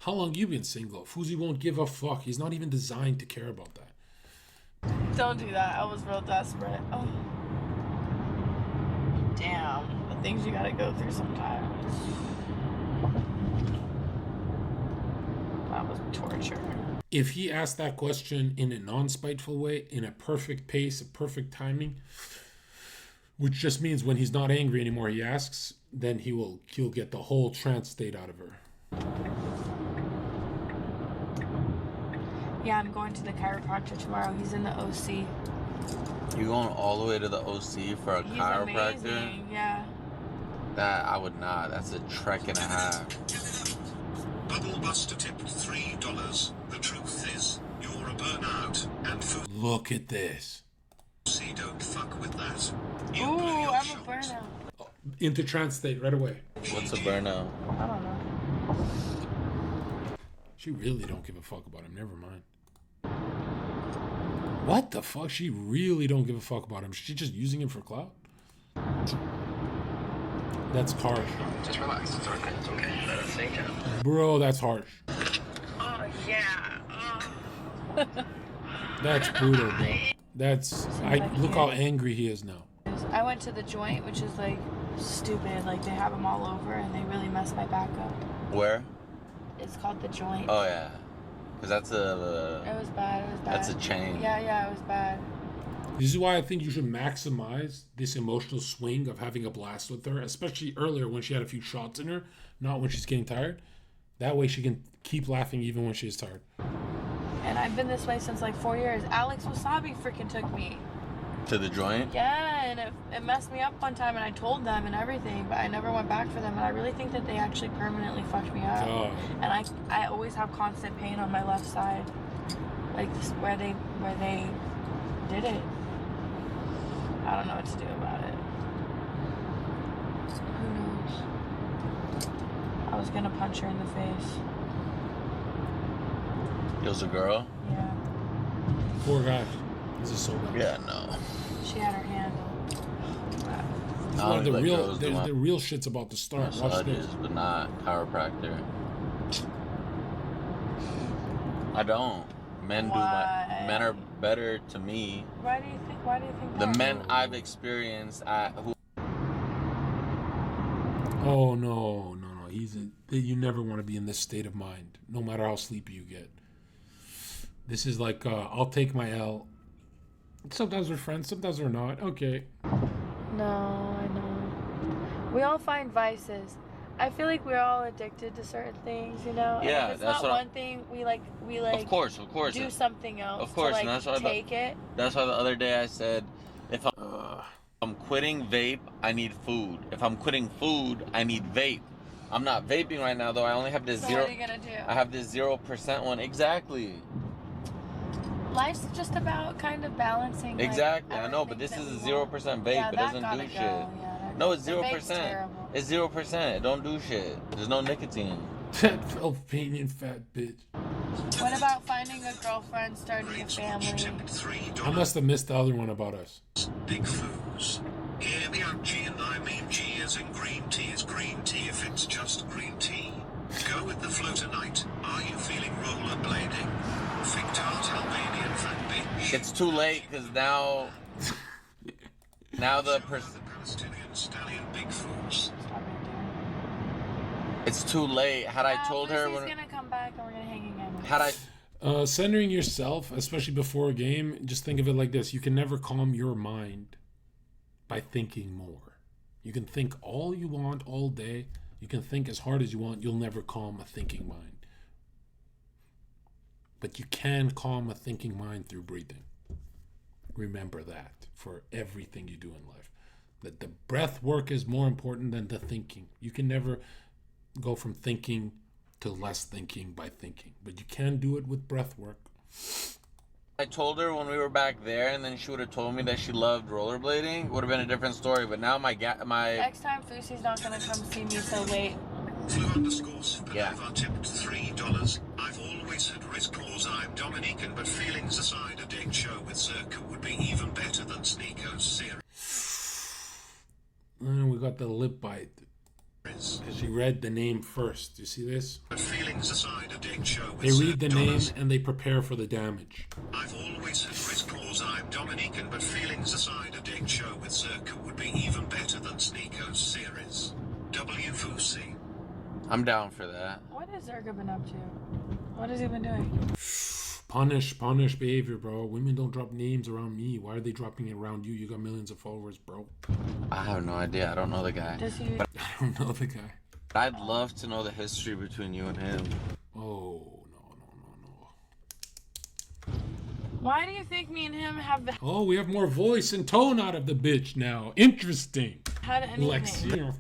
"How long you been single?" FOUSEY won't give a fuck. He's not even designed to care about that. Don't do that. I was real desperate. Oh. Damn, the things you gotta go through sometimes. That was torture. If he asked that question in a non-spiteful way, in a perfect pace, a perfect timing, which just means when he's not angry anymore, he asks, then he'll get the whole trance state out of her. Yeah, I'm going to the chiropractor tomorrow. He's in the OC. You going all the way to the OC for a chiropractor? Amazing, yeah. That I would not. That's a trek and a half. Bubble Buster tipped $3. The truth is, you're a burnout, and Look at this. FOUSEY don't fuck with that. Ooh, I'm a burnout. Into trance state right away. What's a burnout? I don't know. She really don't give a fuck about him. Never mind. What the fuck? She really don't give a fuck about him. She's just using him for clout? That's harsh. Just relax. It's okay. It's okay. Let us sink in. Bro, that's harsh. Oh, yeah. Oh. That's brutal, bro. That's... look how angry he is now. I went to the joint, which is like stupid. Like they have them all over and they really messed my back up. Where? It's called the joint. Oh, yeah. Because that's It was bad. It was bad. That's a chain. Yeah, it was bad. This is why I think you should maximize this emotional swing of having a blast with her, especially earlier when she had a few shots in her, not when she's getting tired. That way she can keep laughing even when she's tired. And I've been this way since like 4 years. Alex Wasabi freaking took me. To the joint? Yeah, and it messed me up one time and I told them and everything, but I never went back for them. And I really think that they actually permanently fucked me up. God. And I always have constant pain on my left side. Like this, where they did it. I don't know what to do about it. Who knows? I was gonna punch her in the face. It was a girl? Yeah. Poor guy. This is so bad. Yeah, no. She had her hand. Well, the real shit's about to start. Watch this. But not chiropractor. I don't. Men are better to me. Why do you think The that? men I've experienced who Oh no. You never want to be in this state of mind, no matter how sleepy you get. This is like, I'll take my L. Sometimes we're friends, sometimes we're not. Okay. No, I know. We all find vices. I feel like we're all addicted to certain things, you know? Yeah, and if it's that's not what one thing, we like Of course. do something else. Of course, to, like, and that's why take it. That's why the other day I said, if I'm quitting vape, I need food. If I'm quitting food, I need vape. I'm not vaping right now though. I only have this So zero. what are you gonna do? I have this 0% one. Exactly. Life's just about kind of balancing. Exactly. Like, I know, but this is a 0% vape. Yeah, it that doesn't gotta do go. shit. Yeah, No, it's the vape's 0%. terrible. It's 0%. It don't do shit. There's no nicotine. That Albanian fat bitch. What about finding a girlfriend, starting a family? I must have missed the other one about us. Big Foos. Hear me out, G, and I mean G as in green tea is green tea if it's just green tea. Go with the flow tonight. Are you feeling rollerblading? It's too late because now the person. It's too late. Had I told her when he's gonna come back and we're gonna hang again. had I centering yourself, especially before a game, just think of it like this: you can never calm your mind by thinking more. You can think all you want all day. You can think as hard as you want. You'll never calm a thinking mind. But you can calm a thinking mind through breathing. Remember that for everything you do in life. That the breath work is more important than the thinking. You can never go from thinking to less thinking by thinking. But you can do it with breath work. I told her when we were back there, and then she would have told me that she loved rollerblading, it would have been a different story. But now my Next time FOUSEY's not gonna come see me so late. Yeah. Tipped $3. I've always had Rizz calls I'm Dominican, but feelings aside, a date show with Zherka would be even better than Sneako's series. And we got the lip bite. She read the name first. You see this? But feelings aside, a date show with They read the name $7. and they prepare for the damage. I've always had Rizz calls I'm Dominican, but feelings aside, a date show with Zherka would be even better than Sneako's series. W FOUSEY. I'm down for that. What has Zherka been up to? What has he been doing? Punish behavior, bro. Women don't drop names around me. Why are they dropping it around you? You got millions of followers, bro. I have no idea. I don't know the guy. Does he? I don't know the guy. I'd love to know the history between you and him. Oh, no. Why do you think me and him have the... Oh, we have more voice and tone out of the bitch now. Interesting. Had anything. LEXI.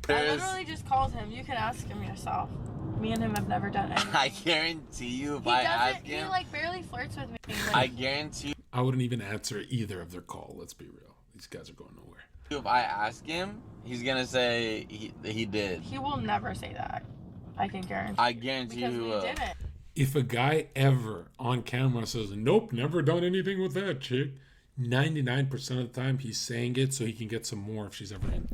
I literally just called him. You can ask him yourself. Me and him have never done anything. I guarantee you if I ask him... He like barely flirts with me. Like, I guarantee you... I wouldn't even answer either of their call. Let's be real. These guys are going nowhere. If I ask him, he's gonna say he did. He will never say that. I can guarantee. I guarantee because you we didn't. If a guy ever on camera says, nope, never done anything with that chick, 99% of the time he's saying it so he can get some more if she's ever in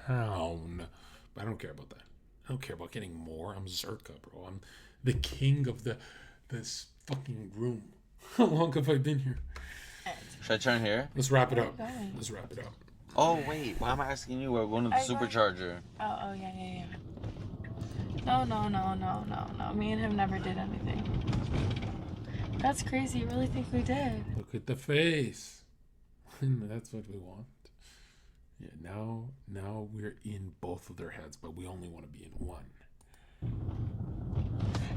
town. But I don't care about that. I don't care about getting more. I'm Zherka, bro. I'm the king of this fucking room. How long have I been here? Should I turn here? Let's wrap it up. Let's wrap it up. Oh, wait. Why am I asking you? We're going to the supercharger. Oh, yeah. No. Me and him never did anything. That's crazy. You really think we did? Look at the face. That's what we want. Yeah, now we're in both of their heads, but we only want to be in one.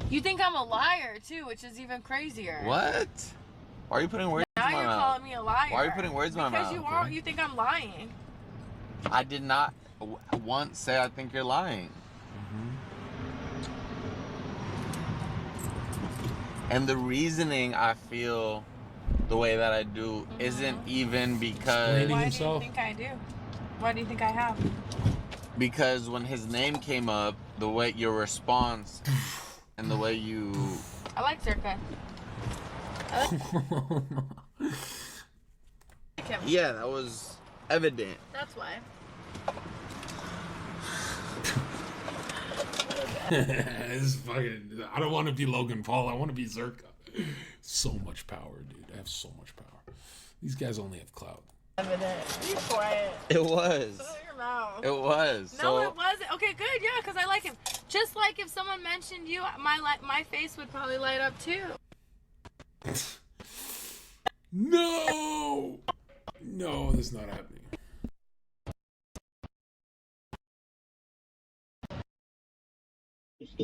You think I'm a liar too, which is even crazier. What? Why are you putting words in my mouth? Now you're calling me a liar. Why are you putting words in my mouth? Because you think I'm lying. I did not once say I think you're lying. And the reasoning I feel the way that I do isn't even because... Why do you think I do? Why do you think I have? Because when his name came up, the way your response and the way you... I like Zherka. Yeah, that was evident. That's why. This is fucking... I don't want to be Logan Paul. I want to be Zherka. So much power, dude. I have so much power. These guys only have clout. Evident. Be quiet. It was. Shut your mouth. It was. No, it wasn't. Okay, good. Yeah, because I like him. Just like if someone mentioned you, my face would probably light up too. No, this is not happening.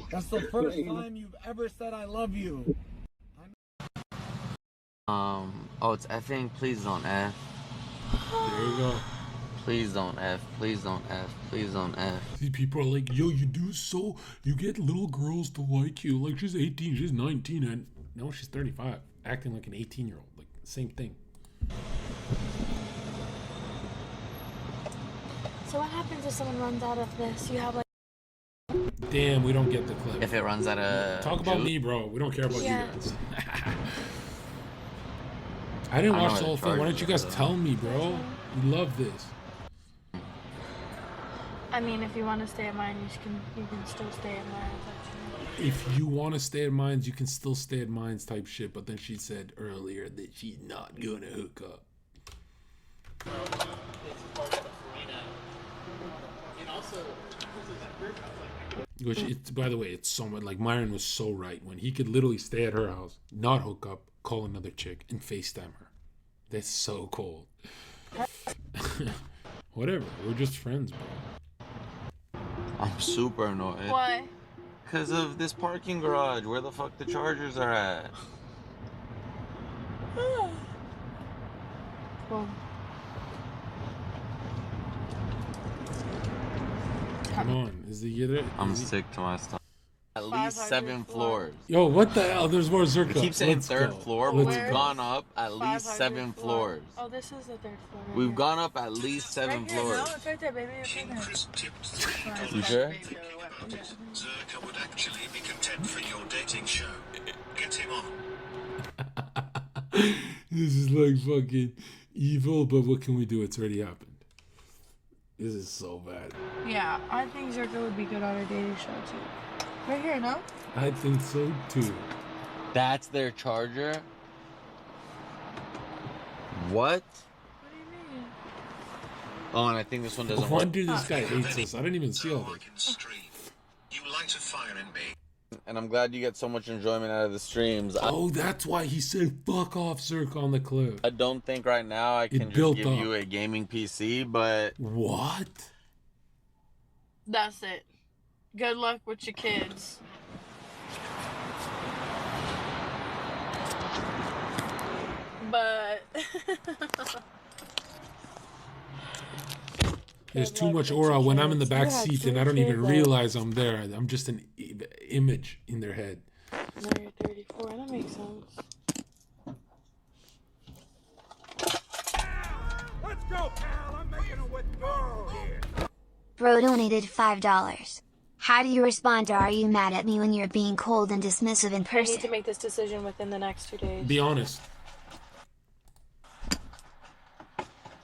That's the first time you've ever said I love you. Oh, it's effing. Please don't F. There you go. Please don't F. Please don't F. Please don't F. See, people are like, yo, you do so, you get little girls to like you. Like, she's 18, she's 19, and no, she's 35. Acting like an 18-year-old. Like, same thing. So what happens if someone runs out of this? You have like... Damn, we don't get the clip. If it runs out of... Talk about me, bro. We don't care about you guys. I didn't watch the whole thing. Why don't you guys tell me, bro? We love this. I mean, if you want to stay in mine, you can still stay in mine. if you want to stay at Mines, you can still stay at Mines type shit. But then she said earlier that she's not gonna hook up. Which, by the way, it's somewhat like Myron was so right when he could literally stay at her house, not hook up, call another chick, and FaceTime her. That's so cold. Whatever, we're just friends, bro. I'm super annoyed. Why? Because of this parking garage. Where the fuck the chargers are at? Well, come on, is he get it? I'm sick to my stomach. At least 7 floors. Yo, what the hell? There's more Zherka. It keeps saying Let's third go. floor, but Let's we've go. gone up at least 7 floors. Oh, this is the 3rd floor. Right We've here. gone up at least 7 Right here, floors. no, it's right there, baby. It's right there. You sure? Zherka would actually be content for your dating show. Get him on. This is like fucking evil, but what can we do? It's already happened. This is so bad. Yeah, I think Zherka would be good on a dating show too. Right here, no? I think so too. That's their charger? What? Oh, and I think this one doesn't No work. wonder this guy hates us. I didn't even see all this. You light a fire in me. And I'm glad you get so much enjoyment out of the streams. Oh, that's why he said fuck off Zherka on the cliff. I don't think right now I can just built give up. you a gaming PC, but... What? That's it. Good luck with your kids. But There's too much aura when I'm in the back seat and I don't even realize I'm there. I'm just an image in their head. now you're 34. That makes sense. Let's go, pal. I'm making a withdrawal here. Bro donated $5. How do you respond to "Are you mad at me" when you're being cold and dismissive in I need person? to make this decision within the next 2 days. Be honest.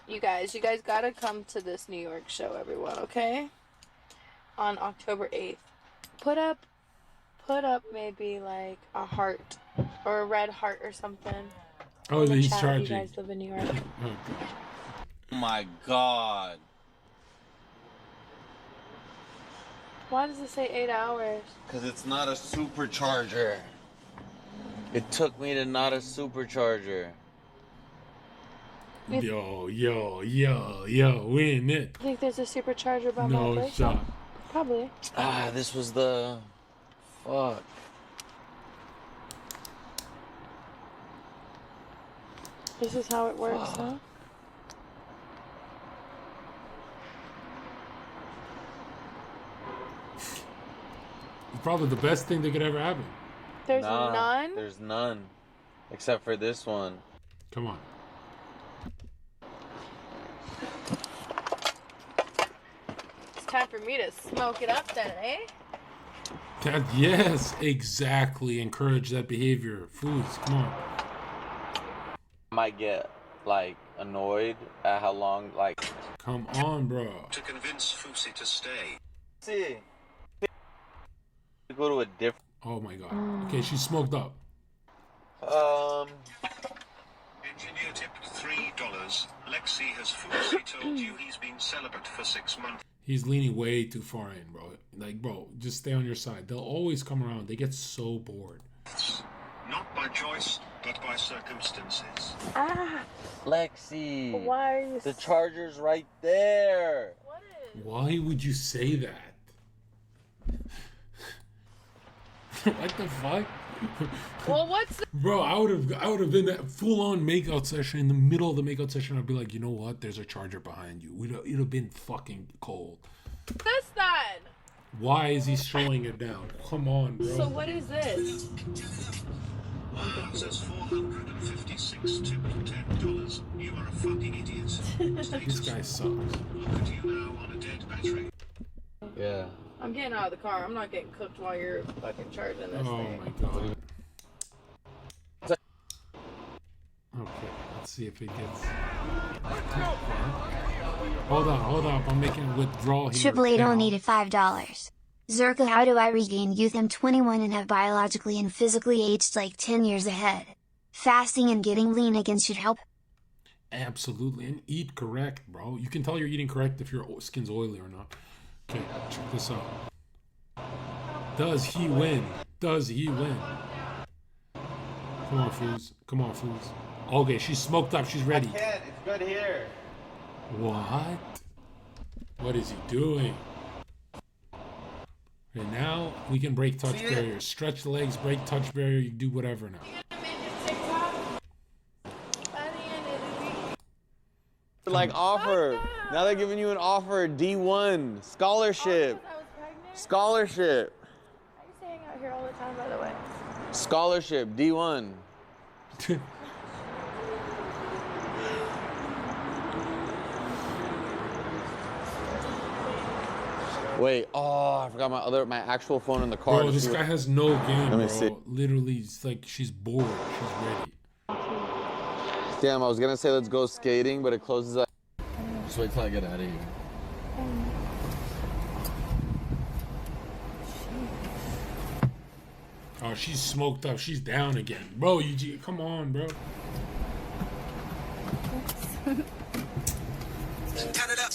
You guys gotta come to this New York show, everyone, okay? On October 8th. Put up maybe like a heart or a red heart or something. Oh, in the he's chat if charging. You guys live in New York. Oh my god. Why does it say 8 hours? Because it's not a supercharger. It took me to not a supercharger. Yo, we in it. I think there's a supercharger by my No place. shot. Probably. Ah, this was the... Fuck. This is how it works, huh? It's probably the best thing that could ever happen. There's Nah, none? There's none. Except for this one. Come on. It's time for me to smoke it up then, eh? Yes, exactly. Encourage that behavior. Foods, come on. I might get, like, annoyed at how long, like... Come on, bro. To convince FOUSEY to stay. See. Go to a different... Oh my god. Okay, she's smoked up. Engineer tipped $3. LEXI has FOUSEY told you he's been celibate for 6 months. He's leaning way too far in, bro. Like, bro, just stay on your side. They'll always come around. They get so bored. Not by choice, but by circumstances. Ah! Lexi. Why are you... The charger's right there. Why would you say that? What the fuck? Well, what's the... Bro, I would have been that full-on makeout session. In the middle of the makeout session, I'd be like, you know what? There's a charger behind you. It'd have been fucking cold. this then? Why is he showing it down? Come on, bro. So what is this? Wow, says 456 tipped $10. You are a fucking idiot. This guy sucks. Look at you now on a dead battery. Yeah. I'm getting out of the car. I'm not getting cooked while you're fucking charging this Oh thing. my god. Okay, let's see if it gets... Hold on. I'm making a withdrawal here. Triple A Now. donated $5. Zherka, how do I regain youth? I'm 21 and have biologically and physically aged like 10 years ahead. Fasting and getting lean again should help. Absolutely, and eat correct, bro. You can tell you're eating correct if your skin's oily or not. Okay, check this out. Does he win? Does he win? Come on, Fouz. Come on, Fouz. Okay, she's smoked up. She's ready. I can't. It's good here. What? What is he doing? And now we can break touch barriers. Stretch the legs, break touch barrier. You can do whatever now. Like offer. Now they're giving you an offer. D1 scholarship. Scholarship. I used to hang out here all the time, by the way. Scholarship. D1. Wait. Oh, I forgot my actual phone in the car. Bro, this guy has no game, Let me bro. see. Literally, it's like she's bored. She's ready. Damn, I was gonna say let's go skating, but it closes up. Just wait till I get out of here. Oh, she's smoked up. She's down again. Bro, come on, bro. Canada.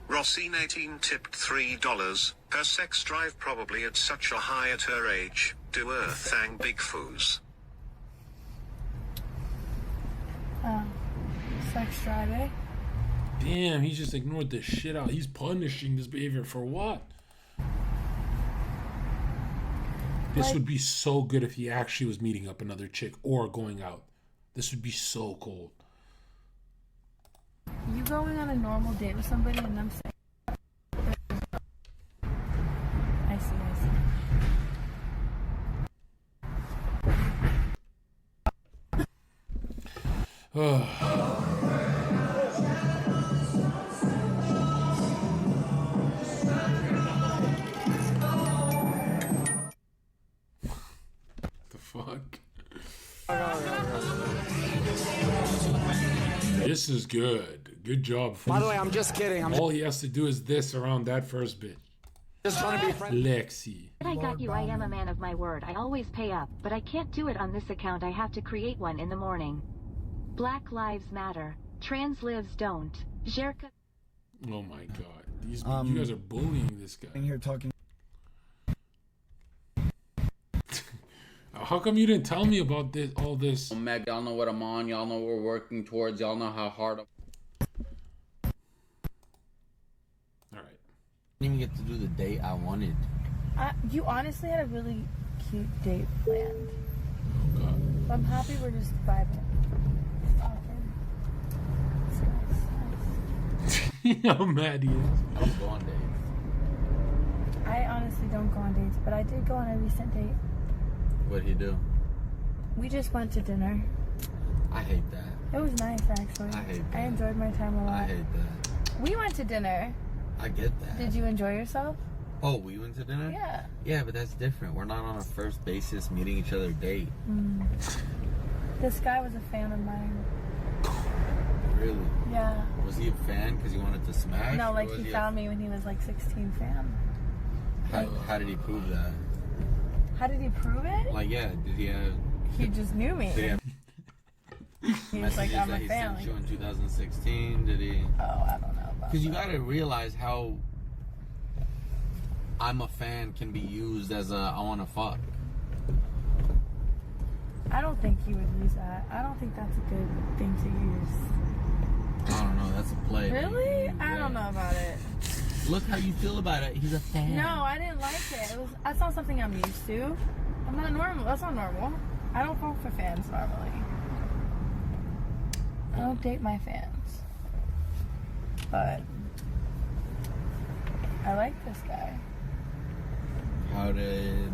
Rossine18 tipped $3. Her sex drive probably at such a high at her age. Do her thang, big foos. Sex drive, eh? Damn, he just ignored the shit out. He's punishing this behavior for what? This would be so good if he actually was meeting up another chick or going out. This would be so cold. You going on a normal date with somebody and them saying, I see. The fuck? This is good. Good job. By the way, I'm just kidding. All he has to do is this around that first bit. Just trying to be friends. LEXI. I got you. I am a man of my word. I always pay up, but I can't do it on this account. I have to create one in the morning. Black lives matter. Trans lives don't. Zherka. Oh my god. You guys are bullying this guy. Here talking. How come you didn't tell me about this? All this. Meg, y'all know what I'm on. Y'all know what we're working towards. Y'all know how hard. All right. Didn't even get to do the date I wanted. You honestly had a really cute date planned. Oh god. I'm happy we're just vibing. You know how mad he is. I don't go on dates. I honestly don't go on dates, but I did go on a recent date. What'd he do? We just went to dinner. I hate that. It was nice, actually. I hate that. I enjoyed my time a lot. I hate that. We went to dinner. I get that. Did you enjoy yourself? Oh, we went to dinner? Yeah. Yeah, but that's different. We're not on a first basis meeting each other date. This guy was a fan of mine. Really? Yeah. Was he a fan because he wanted to smash? No, or like was he found me when he was like 16 fan. How did he prove that? How did he prove it? Like, yeah, did he have... He just knew me. Did he have He was like, messages I'm that a he fan. sent you in 2016? Did he... Oh, I don't know about Because you got to realize how I'm a fan can be used as a I want to fuck. I don't think he would use that. I don't think that's a good thing to use. I don't know. That's a play. Really? I don't know about it. Look how you feel about it. He's a fan. No, I didn't like it. That's not something I'm used to. I'm not normal. That's not normal. I don't vote for fans normally. I don't date my fans. But I like this guy. How did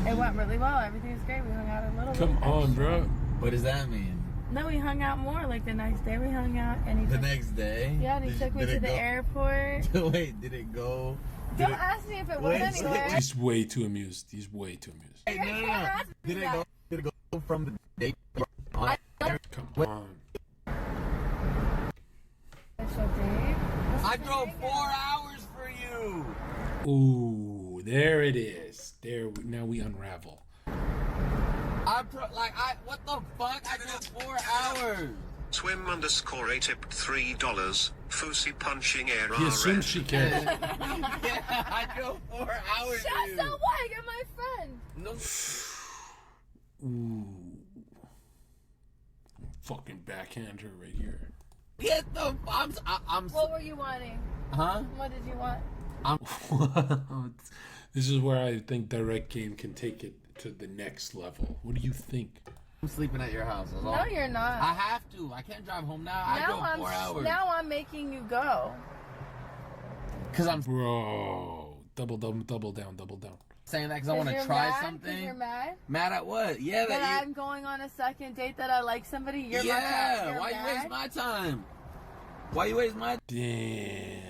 It went really well. Everything was great. We hung out a little bit. Come on, bro. What does that mean? No, we hung out more. Like the next day we hung out. And he The took, next day? Yeah, and he took me to the airport. Wait, did it go? Don't ask me if it went anywhere. He's way too amused. He's way too amused. Hey, no. Did it go from the date? Come on. So, Dave, I drove 4 hours for you. Ooh, there it is. There, now we unravel. What the fuck? I drove 4 hours. Swim _A tipped $3. FOUSEY punching air. He assumes she cares. Yeah, I drove 4 hours. Shut dude. so what? You're my friend. No. Ooh. Fucking backhand her right here. Get the. What were you wanting? Huh? What did you want? This is where I think direct game can take it to the next level. What do you think? I'm sleeping at your house. That's all. No, you're not. I have to. I can't drive home now. I drove 4 hours. Now I'm making you go. Cause I'm Bro, double down. saying that because I want to try something. You're mad? Mad at what? Yeah, that I'm going on a second date that I like somebody. You're yeah. you're Why mad? you waste my time? Why you waste my? Damn.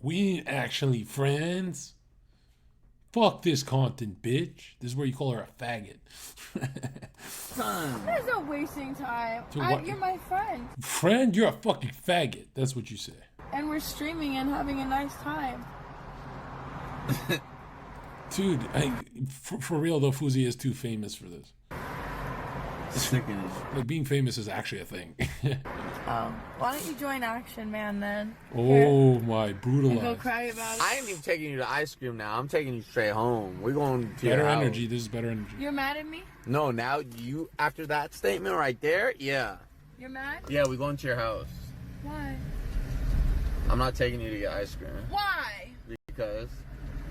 We ain't actually friends. Fuck this content, bitch. This is where you call her a faggot. There's no wasting time. So what- You're my friend. Friend, you're a fucking faggot. That's what you say. And we're streaming and having a nice time. Dude, for real though, FOUSEY is too famous for this. Like being famous is actually a thing. Why don't you join Action Man then? Oh my, brutalized. Go cry about it. I ain't even taking you to ice cream now. I'm taking you straight home. We're going to Better your house. energy. This is better energy. You're mad at me? No, now you after that statement right there, yeah. You're mad? Yeah, we're going to your house. Why? I'm not taking you to get ice cream. Why? Because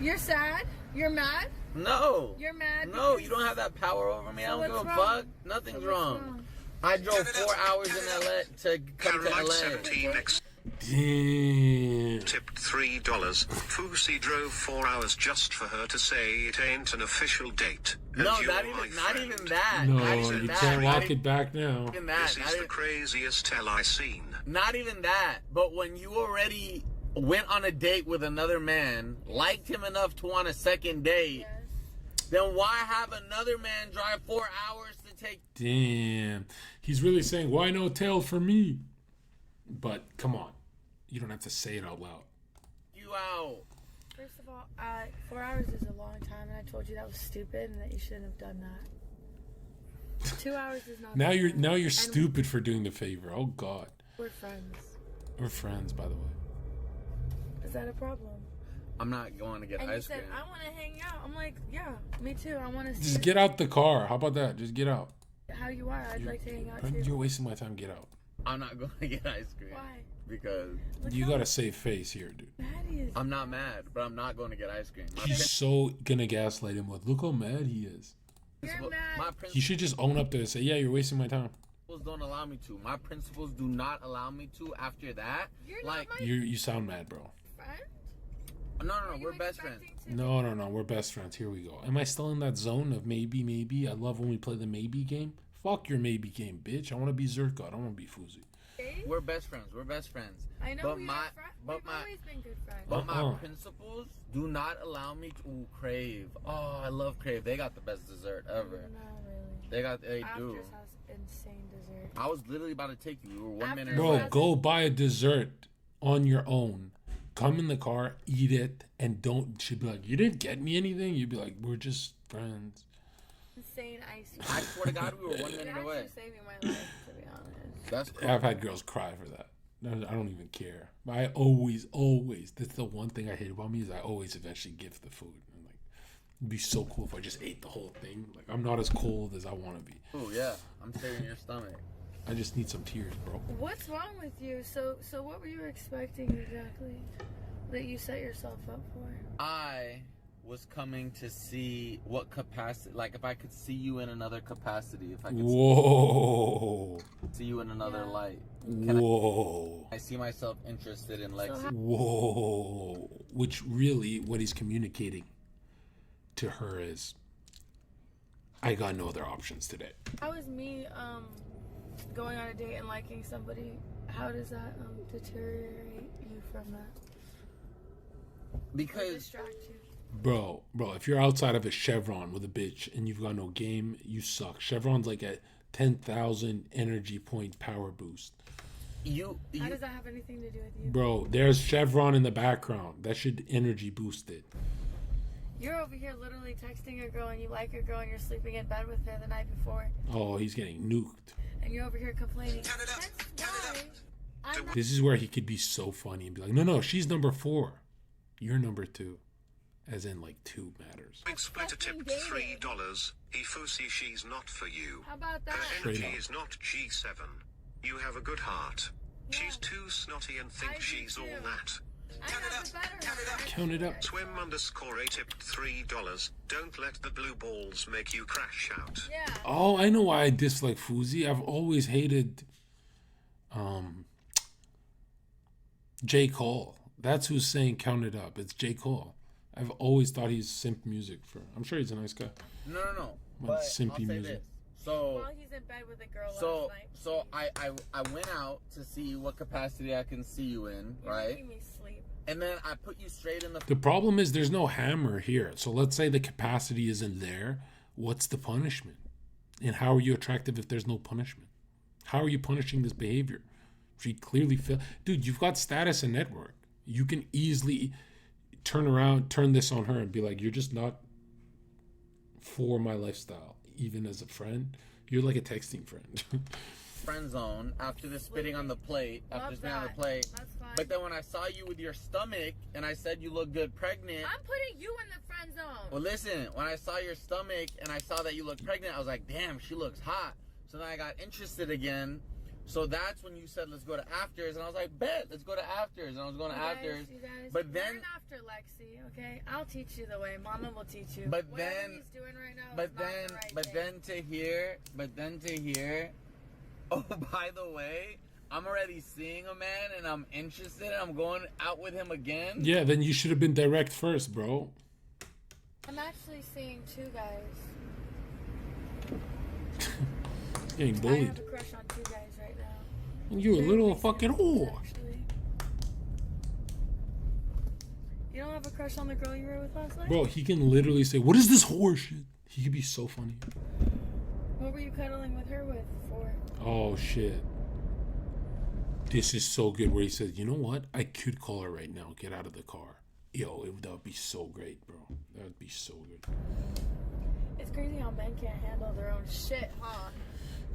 You're sad? You're mad? no. You're mad? No, you don't have that power over me. So I don't give a what's wrong? fuck. Nothing's So what's wrong. wrong? I drove 4 hours in LA to come to Caroline LA. 17 X Damn. tipped $3. FOUSEY drove 4 hours just for her to say it ain't an official date. And No, you're not my even that. No, not even you that. can't Not walk even it back now. that. This is the craziest tell I seen. Not even that. But when you already went on a date with another man, liked him enough to want a second date, then why have another man drive 4 hours to take? Damn. He's really saying, why no tail for me? But come on. You don't have to say it out loud. You out. First of all, 4 hours is a long time, and I told you that was stupid and that you shouldn't have done that. 2 hours is not. Now you're And stupid for doing the favor. Oh God. We're friends. We're friends, by the way. Is that a problem? I'm not going to get And ice you said, cream. I want to hang out. I'm like, yeah, me too. I want to see Just get out the car. How about that? Just get out. how you are. I'd like to hang out too. You're wasting my time. Get out. I'm not going to get ice cream. Why? Because You got a safe face here, dude. Mad he is. I'm not mad, but I'm not going to get ice cream. My He's so gonna gaslight him with, look how mad he is. You're mad. My He should just own up to it and say, yeah, you're wasting my time. principles don't allow me to. My principles do not allow me to. After that, You're like not my You sound mad, bro. friend. no, we're best friends. No, we're best friends. Here we go. Am I still in that zone of maybe? I love when we play the maybe game. Fuck your maybe game, bitch. I want to be Zherka. I don't want to be FOUSEY. We're best friends. We're best friends. I know But we my- are friends. but We've my- always been good friends. But my Uh-uh. principles do not allow me to. Ooh, Crave. Oh, I love Crave. They got the best dessert ever. They do. After's has insane dessert. I was literally about to take you. We were 1 minute Bro, away. go buy a dessert on your own. Come in the car, eat it, and don't. She'd be like, you didn't get me anything? You'd be like, we're just friends. Insane ice cream. I swear to God, we were 1 minute You're away. actually saving my life, to be honest. That's cool. I've had girls cry for that. I don't even care. But I always, that's the one thing I hate about me is I always eventually give the food. I'm like, it'd be so cool if I just ate the whole thing. Like, I'm not as cold as I want to be. Oh yeah, I'm saving your stomach. I just need some tears, bro. What's wrong with you? So what were you expecting exactly that you set yourself up for? I was coming to see what capacity, like if I could see you in another capacity, if I could Whoa. see you in another light. Whoa. I see myself interested in Lexi. Whoa. Which really, what he's communicating to her is, I got no other options today. How is me going on a date and liking somebody? How does that deteriorate you from that? Or Because distract you? Bro, if you're outside of a Chevron with a bitch and you've got no game, you suck. Chevron's like a 10,000 energy point power boost. How does that have anything to do with you? Bro, there's Chevron in the background. That should energy boost it. You're over here literally texting a girl and you like a girl and you're sleeping in bed with her the night before. Oh, he's getting nuked. And you're over here complaining. This is where he could be so funny and be like, no, she's number 4. You're number 2. As in, like, 2 matters. Split a tip $3. FOUSEY, she's not for you. How about that? Her energy is not G7. You have a good heart. She's too snotty and thinks she's all that. Count it up. Swim _ a tip $3. Don't let the blue balls make you crash out. Yeah. Oh, I know why I dislike FOUSEY. I've always hated J. Cole. That's who's saying count it up. It's J. Cole. I've always thought he's simp music for. I'm sure he's a nice guy. No. But simpy music. This. So while he's in bed with a girl so last night. so I went out to see what capacity I can see you in, You're right? making me sleep. And then I put you straight in the. The problem is there's no hammer here. So let's say the capacity isn't there. What's the punishment? And how are you attractive if there's no punishment? How are you punishing this behavior? She clearly failed. Dude, you've got status and network. You can easily turn this on her and be like, you're just not for my lifestyle. Even as a friend, you're like a texting friend. Friendzone after the spitting on the plate, after spitting on the plate. That's fine. But then when I saw you with your stomach and I said you look good pregnant. I'm putting you in the friend zone. Well, listen, when I saw your stomach and I saw that you looked pregnant, I was like, damn, she looks hot. So then I got interested again. So that's when you said, let's go to afters. And I was like, bet, let's go to afters. And I was going to afters. You guys, but then learn after LEXI, okay? I'll teach you the way. Mama will teach you. But whatever then, he's doing right now but is not then, the right but thing. then to hear, oh, by the way, I'm already seeing a man and I'm interested and I'm going out with him again. Yeah, then you should have been direct first, bro. I'm actually seeing 2 guys. Getting I bullied. have a crush on 2 guys right now. And you a little fucking whore. Actually. You don't have a crush on the girl you were with last night? Bro, he can literally say, what is this whore shit? He could be so funny. What were you cuddling with her with for? Oh, shit. This is so good where he says, you know what? I could call her right now. Get out of the car. Yo, that would be so great, bro. That would be so good. It's crazy how men can't handle their own shit, huh?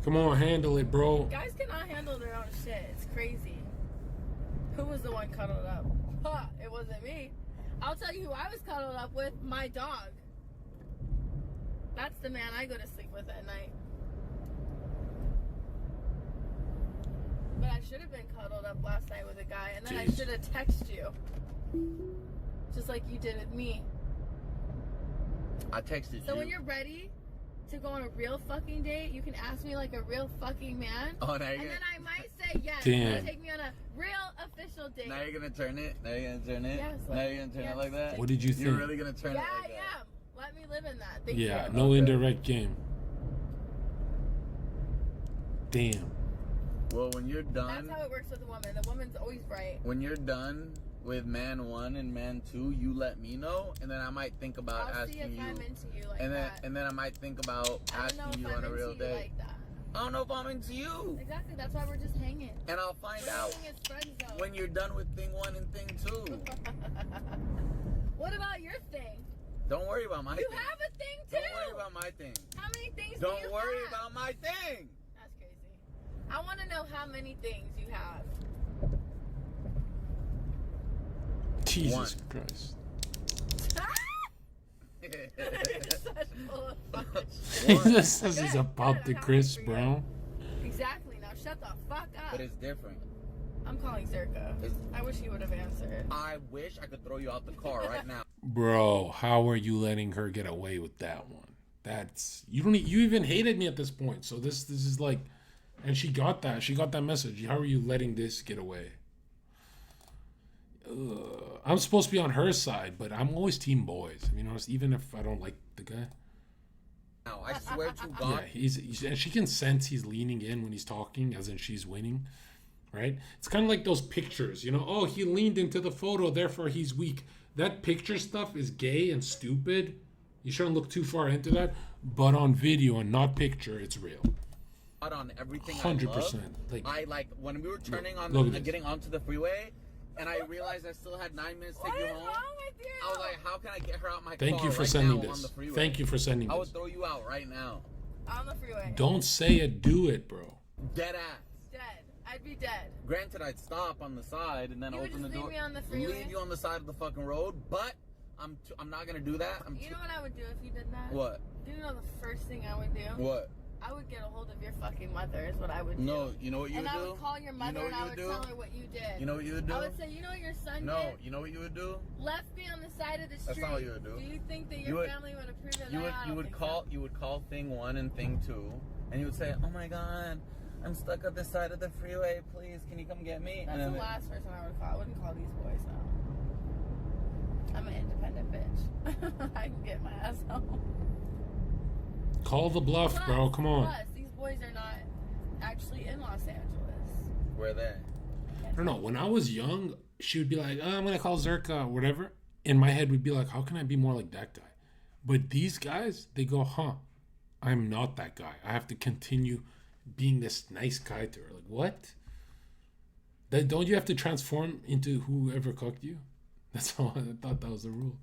Come on, handle it, bro. Guys cannot handle their own shit. It's crazy. Who was the one cuddled up? Huh, it wasn't me. I'll tell you who I was cuddled up with. My dog. That's the man I go to sleep with at night. But I should have been cuddled up last night with a guy, and then I should have texted you. Just like you did with me. I texted you. So when you're ready to go on a real fucking date, you can ask me like a real fucking man. Oh, now and then I might say yes. Damn. Take me on a real official date. Now you're gonna turn it? Now you're gonna turn it? Yes. Now you're gonna turn it like that? What did you You're think? really gonna turn it like that? Yeah, let me live in that. Thank Yeah, you. no indirect game. Damn. Well, when you're done, That's how it works with a woman. The woman's always right. when you're done with man 1 and man 2, you let me know, and then I might think about I'll asking see if you. I'm into you like and then that. and then I might think about I don't know asking if you I'm on a real into you date. like that. I don't know if I'm into you. Exactly. That's why we're just hanging. And I'll find out Everything is friend zone. when you're done with thing 1 and thing 2. What about your thing? Don't worry about my You thing. have a thing too. Don't worry about my thing. How many things do Don't you worry have? about my thing. That's crazy. I want to know how many things you have. Jesus Christ. Such full of fucking He shit. just says he's about to Chris Brown. Exactly. Now shut the fuck up. But it's different. I'm calling Zherka. I wish he would have answered. I wish I could throw you out the car right now. Bro, how are you letting her get away with that one? That's you even hated me at this point. So this is like, and she got that message. How are you letting this get away? I'm supposed to be on her side, but I'm always team boys. I mean, honestly, even if I don't like the guy. Now, I swear to God. Yeah, he's and she can sense he's leaning in when he's talking, as in she's winning, right? It's kind of like those pictures, you know. Oh, he leaned into the photo, therefore he's weak. That picture stuff is gay and stupid. You shouldn't look too far into that. But on video and not picture, it's real. on everything 100%. I like when we were turning on, look at this. getting onto the freeway, and I realized I still had 9 minutes to take you home. I was like, how can I get her out my Thank car you for right sending now on this. the freeway? Thank you for sending I would this. throw you out right now. On the freeway. Don't say it, do it, bro. Dead ass. Dead. I'd be dead. Granted, I'd stop on the side and then You would open the just door. leave me on the freeway? Leave you on the side of the fucking road, but I'm not gonna do that. You know what I would do if you did that? What? Do you know the first thing I would do? What? I would get a hold of your fucking mother is what I would do. No, you know what you and would do? I would call your mother and I would tell her what you did. You know what you would do? I would say, you know what your son did? No, you know what you would do? Left me on the side of the street. That's not what you would do. Do you think that your family would approve of that? You would call thing 1 and thing 2, and you would say, "Oh my God, I'm stuck at the side of the freeway. Please, can you come get me?" That's and the last person I would call. I wouldn't call these boys though. I'm an independent bitch. I can get my ass home. Call the bluff, bro. Come on. Plus, these boys are not actually in Los Angeles. Where are they? I don't know. When I was young, she would be like, oh, I'm going to call Zherka or whatever. In my head would be like, how can I be more like that guy? But these guys, they go, I'm not that guy. I have to continue being this nice guy to her. Like, what? Don't you have to transform into whoever cooked you? That's how I thought that was the rule.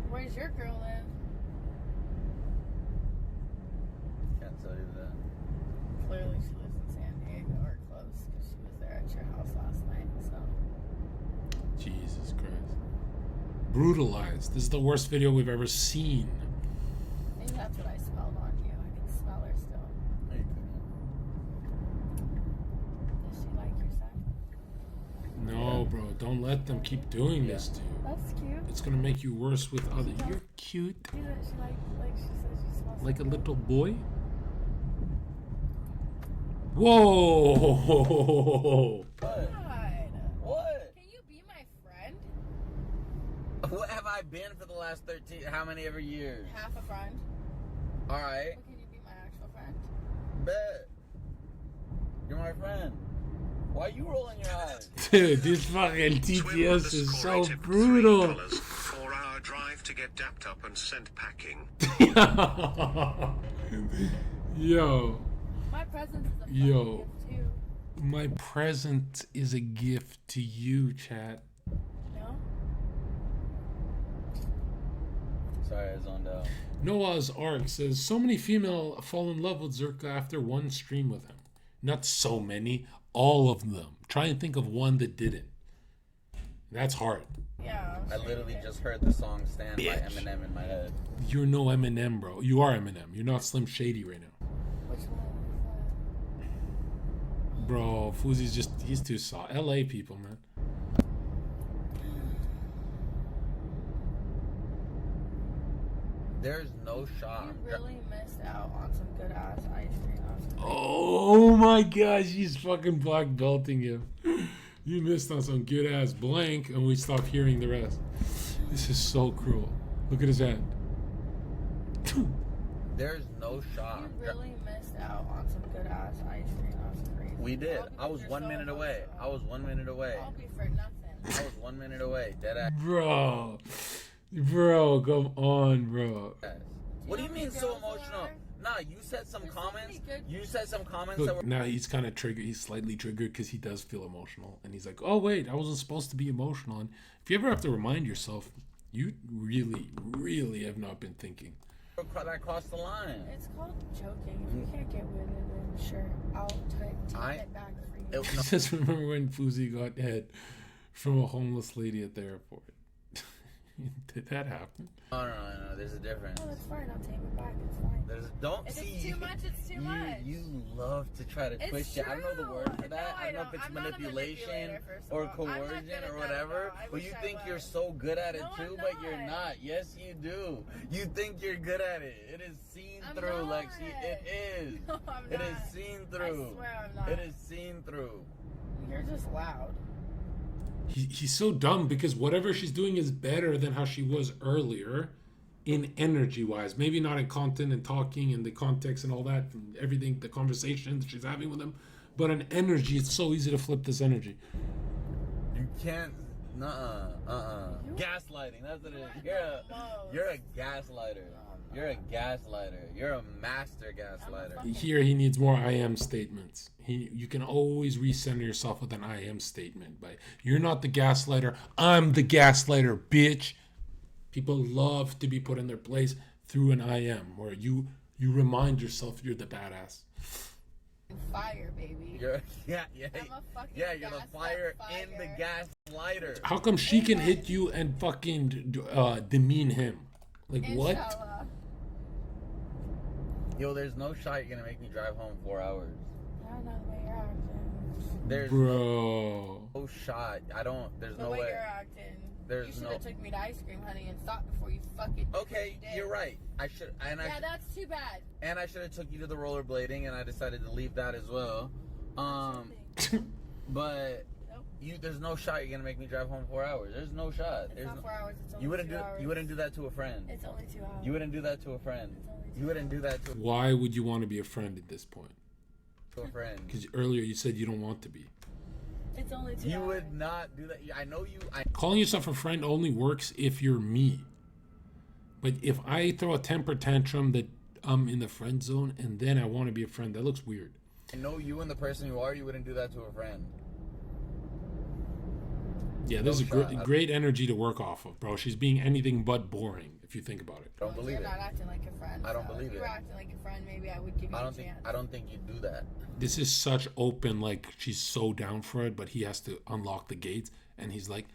Where's your girl live? Can't tell you that. Clearly she lives in San Diego or close because she was there at your house last night. So. Jesus Christ. Brutalized. This is the worst video we've ever seen. Maybe that's what I smelled on you. I can smell her still. Does she like your sex? No, bro. Don't let them keep doing this to you. That's cute. It's going to make you worse with other... You're cute. She like she says she smells Like a little boy? Whoa! God. What? Can you be my friend? What have I been for the last 13? How many ever years? Half a friend. All right. But can you be my actual friend? Bet. You're my friend. Why are you rolling your eyes? Dude, this fucking TTS is so brutal. 4-hour drive to get dapped up and sent packing. Yo. My presence is a fucking Yo. gift too. My present is a gift to you, chat. No? Sorry, I zoned out. Noah's Arc says, so many female fall in love with Zherka after one stream with him. Not so many, all of them. Try and think of one that didn't. That's hard. Yeah. I literally just heard the song Stand by Bitch. Eminem in my head. You're no Eminem, bro. You are Eminem. You're not Slim Shady right now. Which one is Bro, FOUSEY's just, he's too soft. LA people, man. There's no shot. that? You really missed out on some good ass ice cream. Oh my gosh, he's fucking black belting him. You missed on some good ass blank and we stopped hearing the rest. This is so cruel. Look at his hand. There's no shot. You really missed out on some good ass ice cream. That's crazy. We did. I was You're 1 so minute away. I was 1 minute away. All be for nothing. I was 1 minute away. Dead ass. Bro, come on, bro. What do you mean so emotional? Nah, you said some comments. You said some comments that Look, were. now he's kind of triggered. He's slightly triggered because he does feel emotional. And he's like, oh, wait, I wasn't supposed to be emotional. And if you ever have to remind yourself, you really, really have not been thinking. That crossed the line. It's called joking. If you can't get with it, then sure, I'll take it back for you. Just remember when FOUSEY got head from a homeless lady at the airport. Did that happen? No, there's a difference. Oh, it's fine. I'll take it back. It's fine. Don't if see. It's too much. It's too much. You love to try to twist it. I don't know the word for that. I don't know if it's manipulation or coercion or whatever. But you think you're so good at it too, but you're not. Yes, you do. You think you're good at it. It is seen through, Lexi. It is. No, I'm it not. is seen through. I swear I'm not. It is seen through. You're just loud. He's so dumb because whatever she's doing is better than how she was earlier in energy wise. Maybe not in content and talking and the context and all that, and everything, the conversations she's having with him. But in energy, it's so easy to flip this energy. You can't. Gaslighting. That's what it is. You're a gaslighter. You're a gaslighter. You're a master gaslighter. Here he needs more I am statements. You can always recenter yourself with an I am statement. But you're not the gaslighter. I'm the gaslighter, bitch. People love to be put in their place through an I am, where you remind yourself you're the badass. Fire, baby. You're the fire in the gaslighter. How come she can hit you and fucking demean him? Like, what? Yo, there's no shot you're gonna make me drive home 4 hours. I don't know the way you're acting. There's no shot. There's no way. The way you're acting. There's you should have took me to ice cream, honey, and stopped before you fucking. Okay, you're right. I should. That's too bad. And I should have took you to the rollerblading, and I decided to leave that as well. But there's no shot you're gonna make me drive home 4 hours. There's no shot. It's not 4 hours. It's only you wouldn't 2 hours. You wouldn't do that to a friend. It's only 2 hours. You wouldn't do that to a friend. You wouldn't do that to. Why would you want to be a friend at this point? To a friend. Because earlier you said you don't want to be. It's only 2 hours. You would not do that. I know you. Calling yourself a friend only works if you're me. But if I throw a temper tantrum that I'm in the friend zone and then I want to be a friend, that looks weird. I know you and the person you are, you wouldn't do that to a friend. Yeah, this is great energy to work off of, bro. She's being anything but boring, if you think about it. I don't believe it. You're not acting like a friend. I don't believe if it. you were acting like a friend, maybe I would give you a chance. I don't think you'd do that. This is such open, like, she's so down for it, but he has to unlock the gates. And he's like,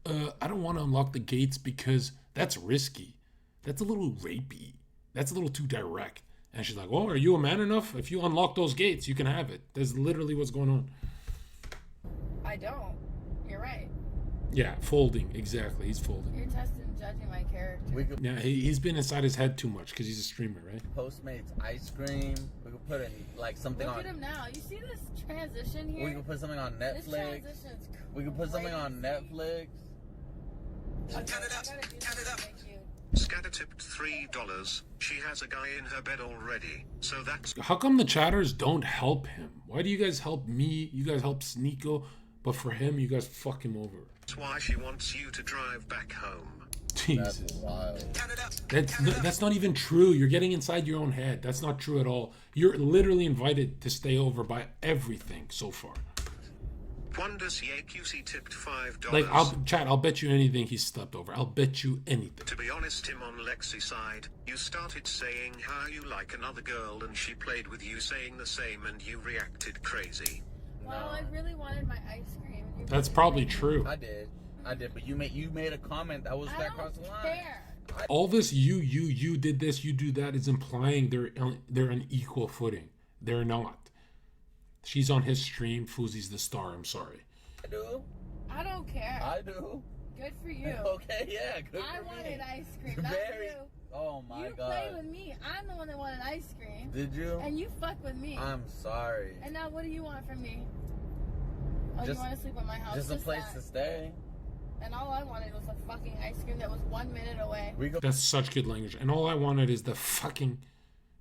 I don't want to unlock the gates because that's risky. That's a little rapey. That's a little too direct. And she's like, oh, are you a man enough? If you unlock those gates, you can have it. That's literally what's going on. I don't. You're right. Yeah, folding. Exactly. He's folding. You're testing and judging my character. Yeah, he's been inside his head too much because he's a streamer, right? Postmates ice cream. We could put in like something on. Look at him now. You see this transition here? We could put something on Netflix. This transition's crazy. We could put something on Netflix. Count it up. Scatter tipped $3. She has a guy in her bed already, so that's. How come the chatters don't help him? Why do you guys help me? You guys help Sneako, but for him, you guys fuck him over. That's why she wants you to drive back home. Jesus. That's not even true. You're getting inside your own head. That's not true at all. You're literally invited to stay over by everything so far. Wonders QC tipped $5. Like, I'll bet you anything he's slept over. I'll bet you anything. To be honest, him on LEXI side, you started saying how you like another girl and she played with you saying the same and you reacted crazy. Well, I really wanted my ice cream. That's probably true. I did, but you made a comment that was that cross the line. Fair. All this you did this, you do that is implying they're on equal footing. They're not. She's on his stream. FOUSEY's the star. I'm sorry. I do. I don't care. I do. Good for you. Okay, yeah, good for me. I wanted ice cream, not you. Oh my God. You played with me. I'm the one that wanted ice cream. Did you? And you fuck with me. I'm sorry. And now what do you want from me? Oh, you want to sleep at my house? Just a place to stay. And all I wanted was a fucking ice cream that was 1 minute away. That's such good language. And all I wanted is the fucking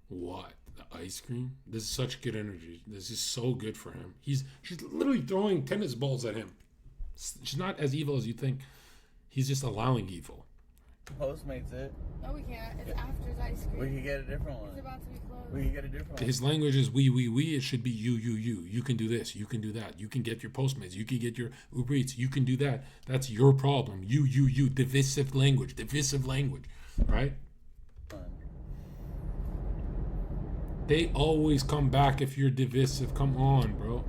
what? The ice cream? This is such good energy. This is so good for him. She's literally throwing tennis balls at him. She's not as evil as you think. He's just allowing evil. Postmates it. No, we can't. It's after his ice cream. We can get a different one. It's about to be closed. We can get a different one. His language is we. It should be you. You can do this. You can do that. You can get your Postmates. You can get your Uber Eats. You can do that. That's your problem. You. Divisive language. Right? They always come back if you're divisive. Come on, bro.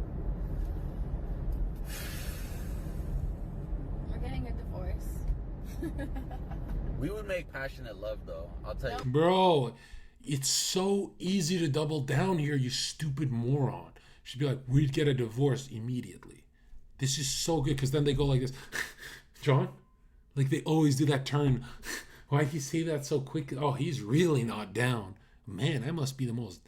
We're getting a divorce. We would make passionate love, though. I'll tell you. Bro, it's so easy to double down here, you stupid moron. She'd be like, we'd get a divorce immediately. This is so good, because then they go like this. John? Like, they always do that turn. Why'd he say that so quick? Oh, he's really not down. Man, I must be the most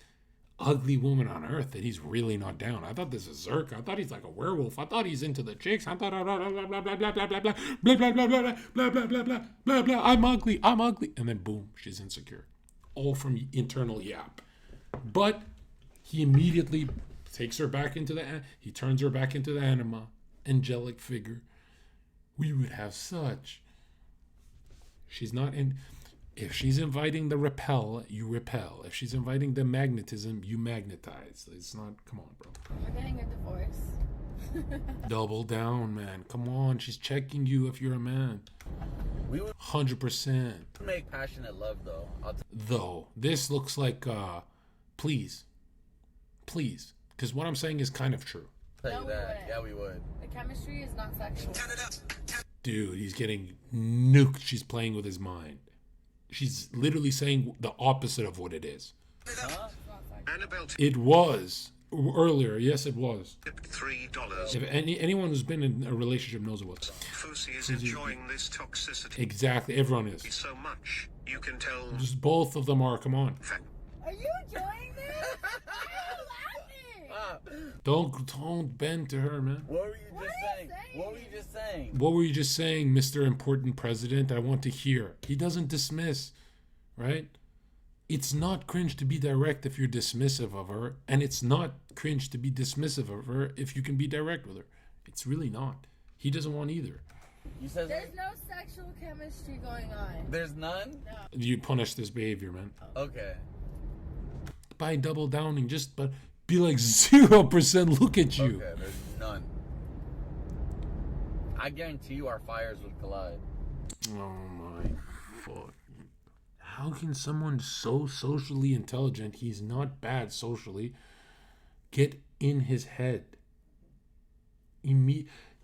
ugly woman on earth that he's really not down. I thought this is Zherka. I thought he's like a werewolf. I thought he's into the chicks. I thought blah blah blah blah blah blah blah blah blah blah blah blah blah blah blah blah blah. I'm ugly. And then boom, she's insecure. All from internal yap. But he immediately takes her back into he turns her back into the anima, angelic figure, We would have such. She's not in. If she's inviting the repel, you repel. If she's inviting the magnetism, you magnetize. It's not. Come on, bro. We're getting a divorce. Double down, man. Come on. She's checking you if you're a man. We would 100%. make passionate love though. Though this looks like, please, because what I'm saying is kind of true. Tell you No, we that. wouldn't. Yeah, we would. The chemistry is not sexual. Dude, he's getting nuked. She's playing with his mind. She's literally saying the opposite of what it is. Huh? Annabelle It was earlier. Yes, it was. tipped $3. If anyone who's been in a relationship knows it was. FOUSEY is enjoying this toxicity Exactly. Everyone is. so much. You can tell. Just both of them are. Come on. Are you enjoying this? Why are you laughing? Don't bend to her, man. What were you just saying? What were you just saying? What were you just saying, Mr. Important President? I want to hear. He doesn't dismiss, right? It's not cringe to be direct if you're dismissive of her, and it's not cringe to be dismissive of her if you can be direct with her. It's really not. He doesn't want either. You said There's no sexual chemistry going on. there's none? No. You punish this behavior, man. Okay. By double downing, just but be like 0%. Look at you. Okay, there's none. I guarantee you our fires would collide. Oh my fuck. How can someone so socially intelligent, he's not bad socially, get in his head?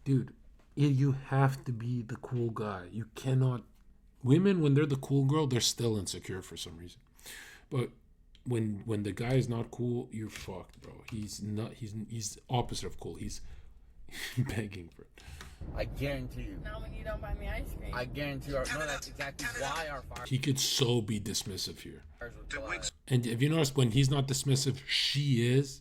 Dude, you have to be the cool guy. You cannot. Women, when they're the cool girl, they're still insecure for some reason. But when the guy is not cool, you're fucked, bro. He's not. He's opposite of cool. He's begging for it. I guarantee you. Not when you don't buy me ice cream. I guarantee you. No, that's exactly why our fires He could so be dismissive here. would collide. And if you notice, when he's not dismissive, she is.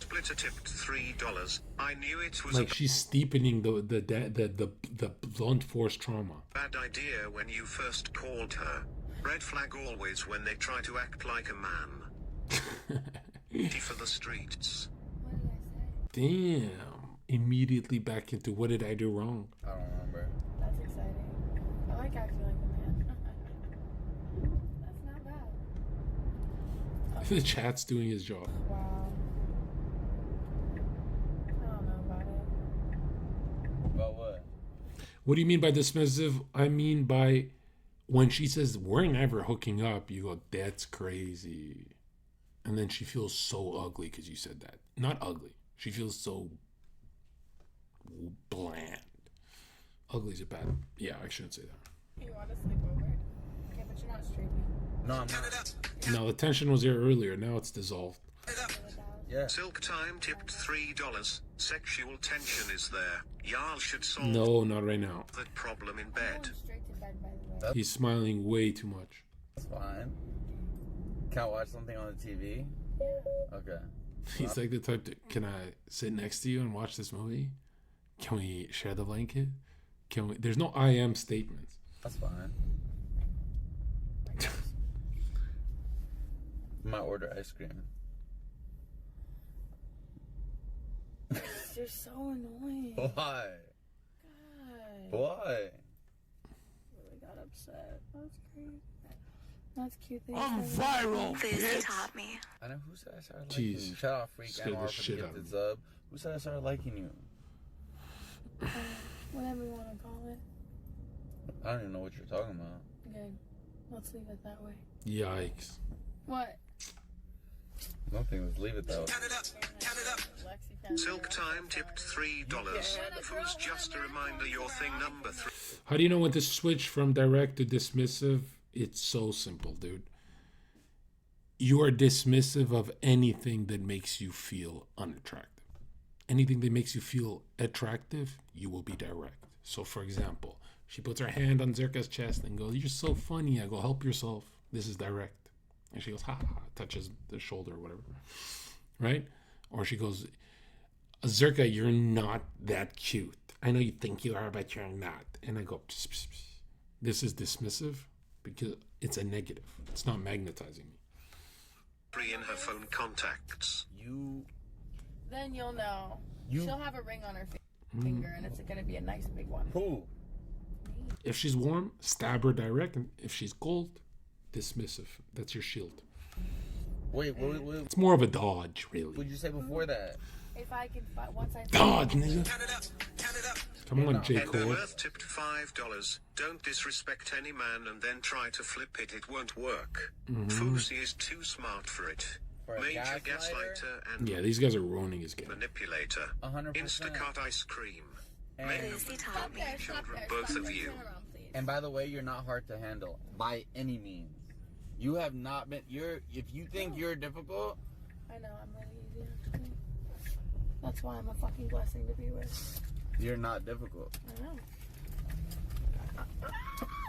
Splitter tipped $3. I knew it was Like she's steepening the blunt force trauma. a bad idea when you first called her. Red flag always when they try to act like a man. For the streets. Damn. Immediately back into what did I do wrong? I don't remember. That's exciting. I like acting like a man. That's not bad. The chat's doing his job. Wow. I don't know about it. About what? What do you mean by dismissive? I mean by when she says we're never hooking up, you go, that's crazy. And then she feels so ugly because you said that. Not ugly. She feels so bland. Ugly's a bad. Yeah, I shouldn't say that. You want to sleep over? Okay, but you're not streaming. No, I'm not. No, the tension was there earlier. Now it's dissolved. Yeah. Silk Time tipped $3. Sexual tension is there. Y'all should solve No, not right now. that problem in bed. Straight to bed, by the way. He's smiling way too much. That's fine. Can I watch something on the TV? Okay. He's like the type to, can I sit next to you and watch this movie? Can we share the blanket? Can we? There's no I am statements. That's fine. Might order ice cream. You're so annoying. Why? God. Why? Really got upset. That's crazy. That's cute. That I'm viral, bitch. taught me. I know who said I started liking Jeez. you. Shout out Freak Scared and the R for the shit out of gifted me. sub. Who said I started liking you? Whatever you want to call it. I don't even know what you're talking about. Good. Let's leave it that way. Yikes. What? Nothing. Let's leave it that way. Lexi can Silk Time tipped $3. Who's just a reminder your thing number 3. How do you know when to switch from direct to dismissive? It's so simple, dude. You are dismissive of anything that makes you feel unattractive. Anything that makes you feel attractive, you will be direct. So, for example, she puts her hand on Zherka's chest and goes, "You're so funny." I go, "Help yourself." This is direct. And she goes, "Ha ha," touches the shoulder or whatever. Right? Or she goes, "Zherka, you're not that cute. I know you think you are, but you're not." And I go, pss, pss, pss. This is dismissive because it's a negative. It's not magnetizing me. 3 in her phone contacts. You. Then you'll know. You- She'll have a ring on her finger. finger, and it's gonna be a nice big one. Who? If she's warm, stab her direct, and if she's cold, dismissive. That's your shield. Wait. It's more of a dodge, really. What did you say before that? If I can find once I Dodge, nigga. Come on, J. And Cole. Earth tipped $5. Don't disrespect any man and then try to flip it. It won't work. FOUSEY is too smart for it. Major gaslighter and Yeah, these guys are ruining his game. manipulator. 100%. Instacart ice cream. And- Men of the children, both of you. And by the way, you're not hard to handle by any means. You have not been. If you think you're difficult, I know I'm really easy. Actually. That's why I'm a fucking blessing to be with. you're not difficult. I know.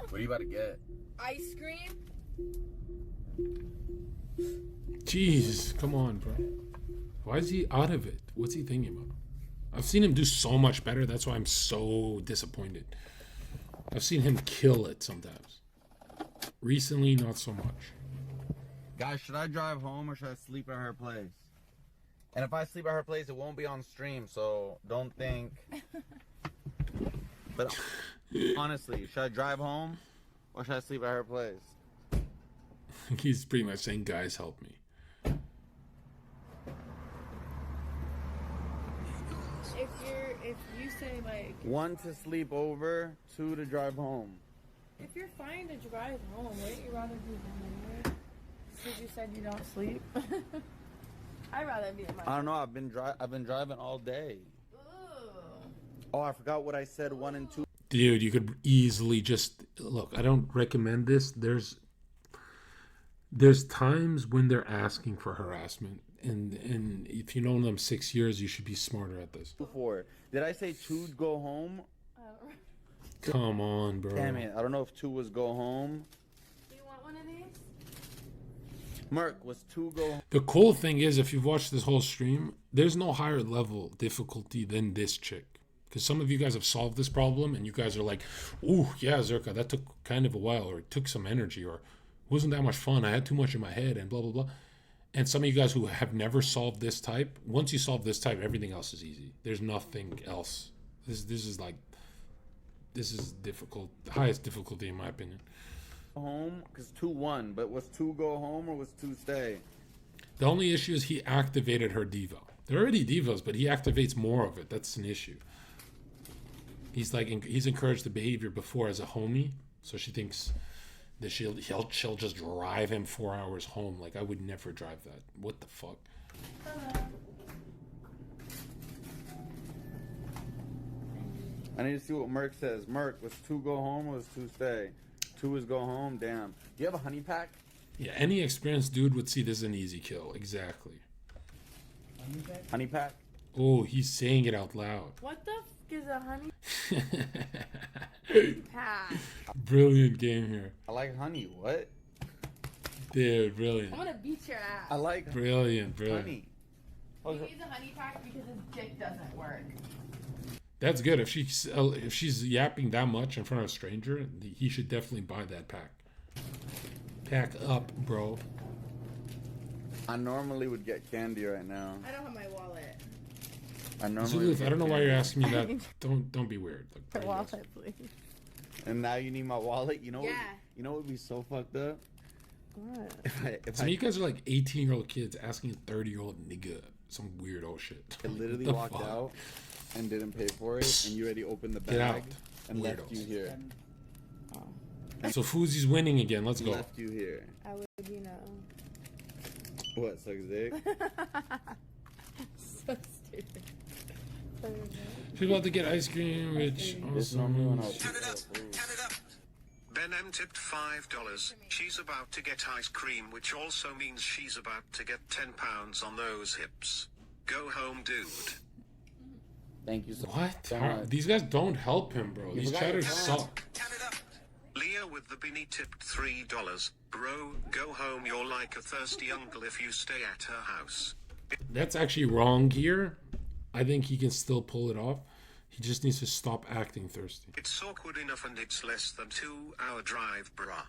What are you about to get? Ice cream. Jeez, come on, bro. Why is he out of it? What's he thinking about? I've seen him do so much better. That's why I'm so disappointed. I've seen him kill it sometimes. Recently, not so much. Guys, should I drive home or should I sleep at her place? And if I sleep at her place, it won't be on stream, so don't think. But honestly, should I drive home or should I sleep at her place? He's pretty much saying, guys, help me. If you say like 1 to sleep over, 2 to drive home. if you're fine to drive home, wouldn't you rather be home anyway? Because you said you don't sleep. I'd rather be at my. I don't know. I've been driving all day. Oh, I forgot what I said. 1 and 2. Dude, you could easily just look. I don't recommend this. There's times when they're asking for harassment, and if you know them 6 years, you should be smarter at this. 4. Did I say 2 go home? Come on, bro. Damn it! I don't know if 2 was go home. Do you want one of these? Merc was 2 go home. The cool thing is, if you've watched this whole stream, there's no higher level difficulty than this chick. Because some of you guys have solved this problem, and you guys are like, ooh, yeah, Zherka, that took kind of a while, or it took some energy, or wasn't that much fun, I had too much in my head, and blah, blah, blah. And some of you guys who have never solved this type, once you solve this type, everything else is easy. There's nothing else. This is difficult, the highest difficulty in my opinion. Home, because 2 won, but was 2 go home or was 2 stay? The only issue is he activated her diva. They're already divas, but he activates more of it. That's an issue. He's encouraged the behavior before as a homie, so she thinks that she'll just drive him 4 hours home. Like, I would never drive that. What the fuck? I need to see what Merc says. Merc, was 2 go home or was 2 stay? 2 is go home. Damn. Do you have a honey pack? Yeah, any experienced dude would see this as an easy kill. Exactly. Honey pack? Oh, he's saying it out loud. What the f is a honey pack? Brilliant game here. I like honey. What? Dude, brilliant. I'm gonna beat your ass. I like Brilliant. honey. He needs a honey pack because his dick doesn't work. That's good. If she's yapping that much in front of a stranger, he should definitely buy that pack. Pack up, bro. I normally would get candy right now. I don't have my wallet. I normally. Zuluf, I don't know why you're asking me that. Don't be weird. My wallet, please. And now you need my wallet. You know. Yeah. You know what would be so fucked up? What? Some of you guys are like 18-year-old kids asking a 30-year-old nigga some weird old shit. I literally What the walked fuck? out and didn't pay for it, and you already opened the Get out, bag and left weirdos. you here. So FOUSEY's winning again. Let's go. Left you here. I would, you know. What? Suck dick? So stupid. She's about to get ice cream, which also means... Ben M tipped $5. She's about to get ice cream, which also means she's about to get 10 pounds on those hips. Go home, dude. Thank you so What? much. These guys don't help him, bro. These chatters suck. Leah with the beanie tipped $3. Bro, go home. You're like a thirsty uncle if you stay at her house. That's actually wrong here. I think he can still pull it off. He just needs to stop acting thirsty. It's awkward enough and it's less than 2-hour drive, bruh.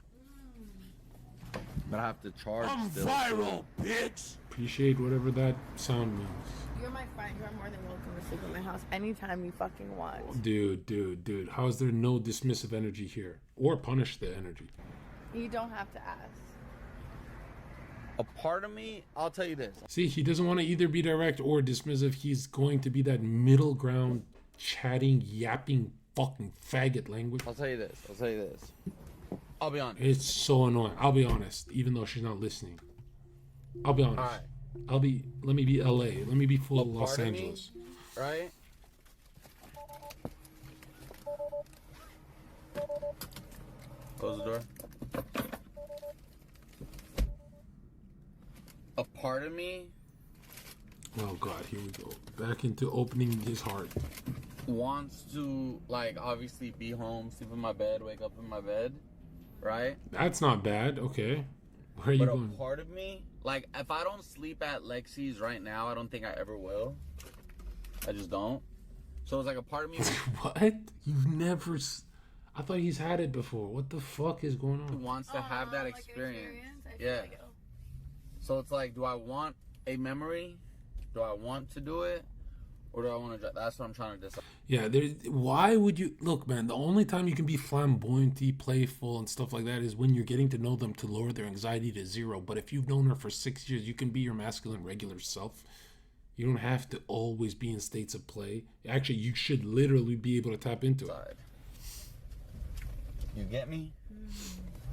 But I have to charge I'm still. viral, bitch. Appreciate whatever that sound means. You're my friend. You're more than welcome to sleep at my house anytime you fucking want. Dude. How is there no dismissive energy here? Or punish the energy? You don't have to ask. A part of me, I'll tell you this. See, he doesn't want to either be direct or dismissive. He's going to be that middle ground, chatting, yapping, fucking faggot language. I'll tell you this. I'll be honest. It's so annoying. I'll be honest, even though she's not listening. I'll be honest. All right. Let me be LA. Let me be full Los Part of me, Angeles. right? Close the door. A part of me Oh God, here we go. Back into opening his heart. wants to, like, obviously be home, sleep in my bed, wake up in my bed, right? That's not bad. Okay. Where are you But going? a part of me, like, if I don't sleep at Lexi's right now, I don't think I ever will. I just don't. So it's like a part of me. What? You've never... I thought he's had it before. What the fuck is going Who on? wants to have that like experience. I feel Yeah. like it'll- So it's like, do I want a memory? Do I want to do it? Or do I want to... That's what I'm trying to decide. Yeah, why would you... Look, man, the only time you can be flamboyant, playful, and stuff like that is when you're getting to know them to lower their anxiety to zero. But if you've known her for 6 years, you can be your masculine, regular self. You don't have to always be in states of play. Actually, you should literally be able to tap into it. You get me?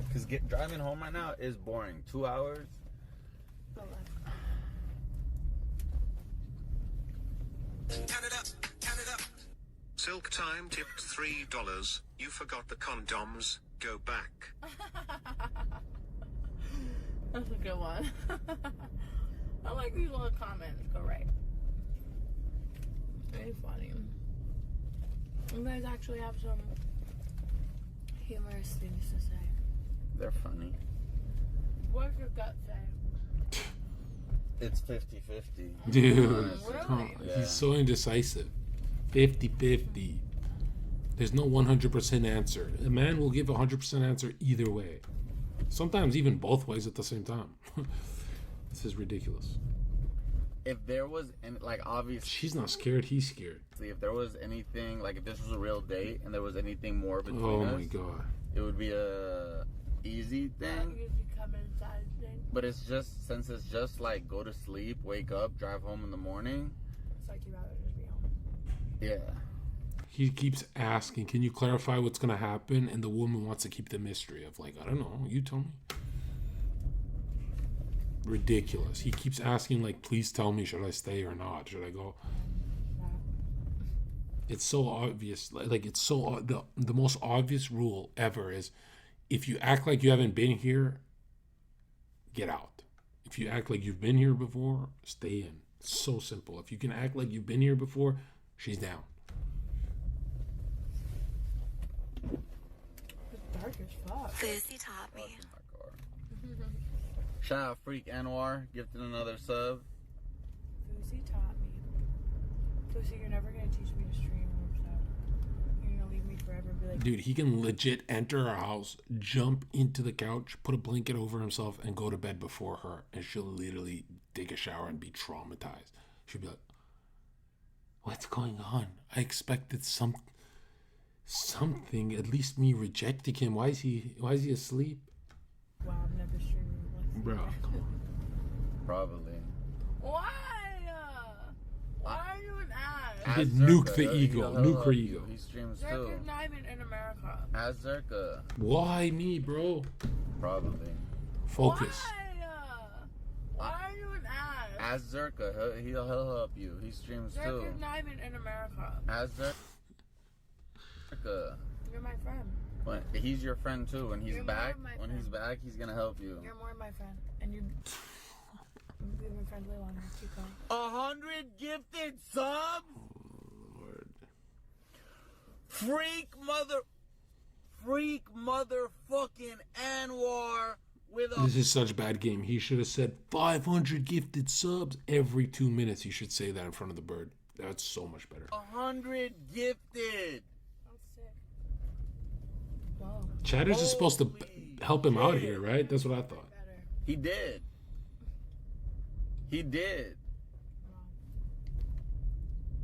Because driving home right now is boring. 2 hours. Silk Time tipped $3. You forgot the condoms. Go back. That's a good one. I like these little comments. Go right. Very funny. You guys actually have some humorous things to say. They're funny. What's your gut say? It's 50-50. Dude, Honestly. come on. Yeah. He's so indecisive. 50-50. There's no 100% answer. A man will give a 100% answer either way. Sometimes even both ways at the same time. This is ridiculous. If there was, like, obviously... She's not scared, he's scared. If there was anything, like, if this was a real date and there was anything more between Oh us... my God. It would be a easy thing. But it's just, since it's just, like, go to sleep, wake up, drive home in the morning... It's like you'd rather just be home. Yeah. He keeps asking, can you clarify what's going to happen? And the woman wants to keep the mystery of like, I don't know, you tell me. Ridiculous. He keeps asking like, please tell me, should I stay or not? Should I go? It's so obvious. Like it's so, the most obvious rule ever is if you act like you haven't been here, get out. If you act like you've been here before, stay in. It's so simple. If you can act like you've been here before, she's down. Dark as fuck. FOUSEY taught me. Shout out Freak Anwar, gifted another sub. FOUSEY taught me. FOUSEY, you're never gonna teach me to stream. You're gonna leave me forever and be like, Dude, he can legit enter our house, jump into the couch, put a blanket over himself, and go to bed before her. And she'll literally take a shower and be traumatized. She'll be like, what's going on? I expected something, at least me rejecting him. Why is he asleep? wow, I've never streamed. Bro, come on. Probably. Why? Why are you an ass? He did nuke the ego. Nuke her ego. He streams Zherka, too. you're not even in America. As Zherka. Why me, bro? Probably. Focus. Why are you an ass? As Zherka, he'll help you. He streams too. Zherka, you're not even in America. As Zherka. You're my friend. When he's your friend too. When he's You're more back, of my when friend. he's back, he's gonna help you. You're more my friend. And you've been friends way longer. Keep going. 100 gifted subs. Lord. Freak motherfucking Anwar with a... This is such a bad game. He should have said 500 gifted subs every 2 minutes. He should say that in front of the bird. That's so much better. 100 gifted. That's sick. Whoa. Chatters is supposed to help him out here, right? That's what I thought. He did.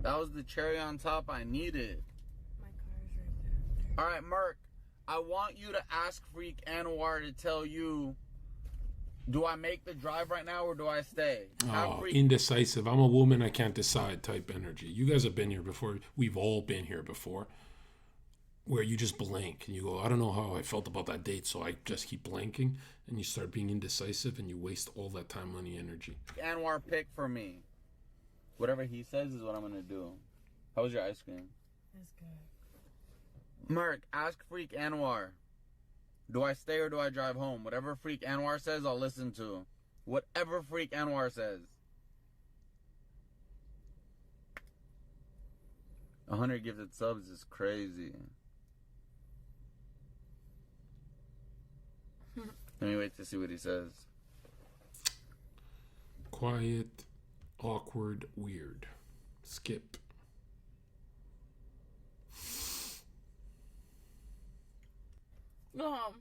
That was the cherry on top I needed. My car's right there. All right, Merc. I want you to ask Freak Anwar to tell you, do I make the drive right now or do I stay? Oh, indecisive. I'm a woman, I can't decide type energy. You guys have been here before. We've all been here before. Where you just blank and you go, I don't know how I felt about that date, so I just keep blanking, and you start being indecisive and you waste all that time, money, energy. Anwar, pick for me. Whatever he says is what I'm gonna do. How was your ice cream? It's good. Merc, ask Freak Anwar. Do I stay or do I drive home? Whatever Freak Anwar says, I'll listen to. Whatever Freak Anwar says. 100 gifted subs is crazy. Let me wait to see what he says. Quiet, awkward, weird. Skip. Go home.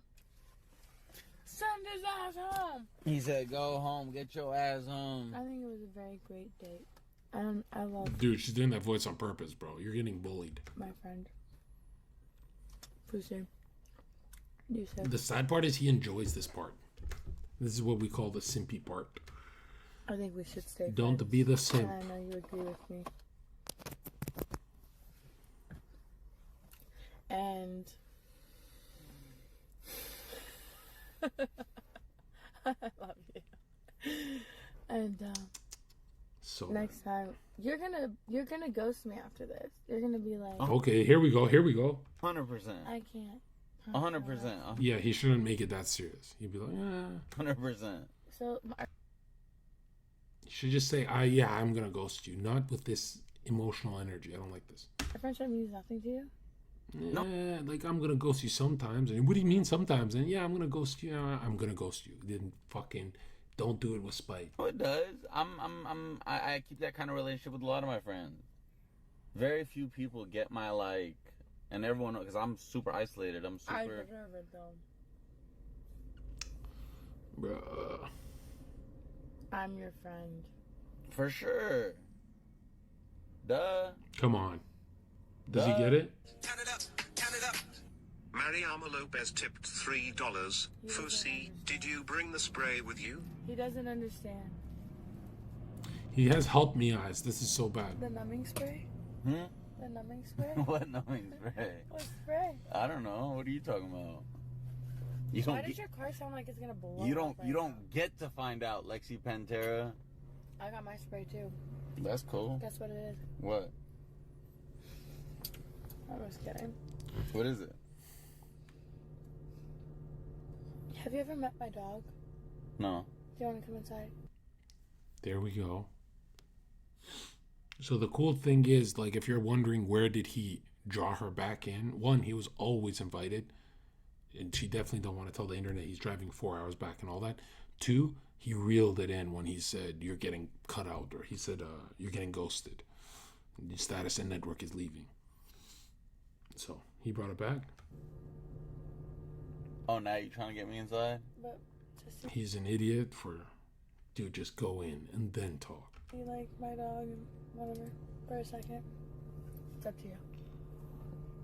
Send his ass home. He said, go home, get your ass home. I think it was a very great date. And I love Dude, she's doing that voice on purpose, bro. You're getting bullied. my friend. FOUSEY. You said. The sad part is he enjoys this part. This is what we call the simpy part. I think we should stay Don't friends. be the simp. And I know you agree with me. And I love you. And So next time you're gonna ghost me after this. You're gonna be like, okay, here we go. 100%. I can't. 100%. Yeah, he shouldn't make it that serious. He'd be like, 100%. So You should just say, I'm gonna ghost you. Not with this emotional energy. I don't like this. our friendship means nothing to you. Yeah, like I'm gonna ghost you sometimes. And what do you mean sometimes? And I'm gonna ghost you. I'm gonna ghost you. Then fucking don't do it with spite. Oh, it does. I keep that kind of relationship with a lot of my friends. Very few people get my like, and everyone, because I'm super isolated. I'm super. I deserve it though. Bruh. I'm your friend. For sure. Duh. Come on. Does he get it? Mariama Lopez tipped $3. FOUSEY, did you bring the spray with you? He doesn't understand. He has helped me eyes. This is so bad. The numbing spray? Hmm? The numbing spray? What numbing spray? What spray? I don't know. What are you talking about? Why does your car sound like it's gonna blow? You don't. up right You don't get to find out, Lexi Pantera. now? I got my spray too. That's cool. Guess what it is? What? I was kidding. What is it? Have you ever met my dog? No. Do you want to come inside? There we go. So the cool thing is, like, if you're wondering where did he draw her back in, one, he was always invited, and she definitely don't want to tell the internet he's driving 4 hours back and all that. Two, he reeled it in when he said you're getting cut out, or he said you're getting ghosted. Your status and network is leaving. So he brought it back. Oh, now you trying to get me inside? But just He's an idiot for, dude, just go in and then talk. you like my dog and whatever for a second. It's up to you.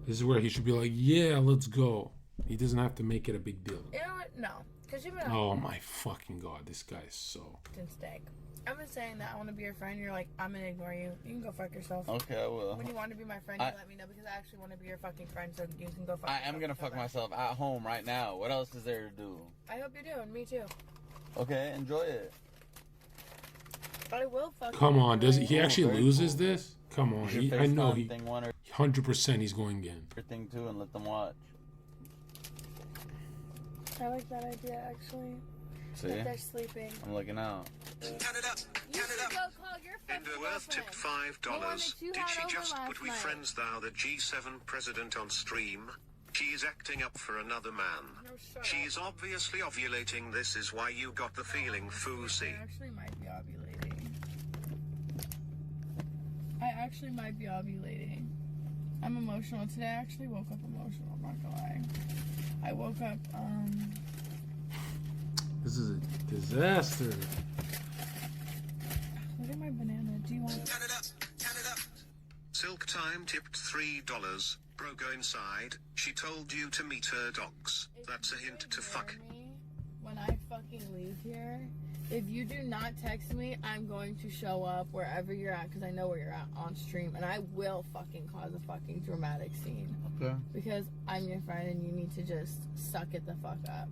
This is where he should be like, yeah, let's go. He doesn't have to make it a big deal. You know what? No. Because you've been Oh my fucking god, this guy's so... stink. I've been saying that I want to be your friend. You're like, I'm going to ignore you. You can go fuck yourself. Okay, I will. When you want to be my friend, you let me know because I actually want to be your fucking friend so you can go fuck I yourself. am gonna fuck myself at home right now. What else is there to do? I hope you do, and me too. Okay, enjoy it. But I will fuck Come you. on, does he actually very loses cool. this? Come on, Is your I know FaceTime he... thing one or 100% he's going in. your thing too, and let them watch. I like that idea, actually. See? If they're sleeping. I'm looking out. You should go call your friend. Enderworth tipped $5. Did she just put we friends thou the G7 president on stream? She is acting up for another man. She is obviously ovulating. This is why you got the feeling, FOUSEY. I actually might be ovulating. I actually might be ovulating. I'm emotional. Today I actually woke up emotional, I'm not gonna lie. I woke up, This is a disaster. look at my banana. Do you want Silk Time tipped $3. Bro, go inside. She told you to meet her dogs. That's a hint to fuck. When I fucking leave here, if you do not text me, I'm going to show up wherever you're at, because I know where you're at on stream, and I will fucking cause a fucking dramatic scene. Okay. Because I'm your friend and you need to just suck it the fuck up.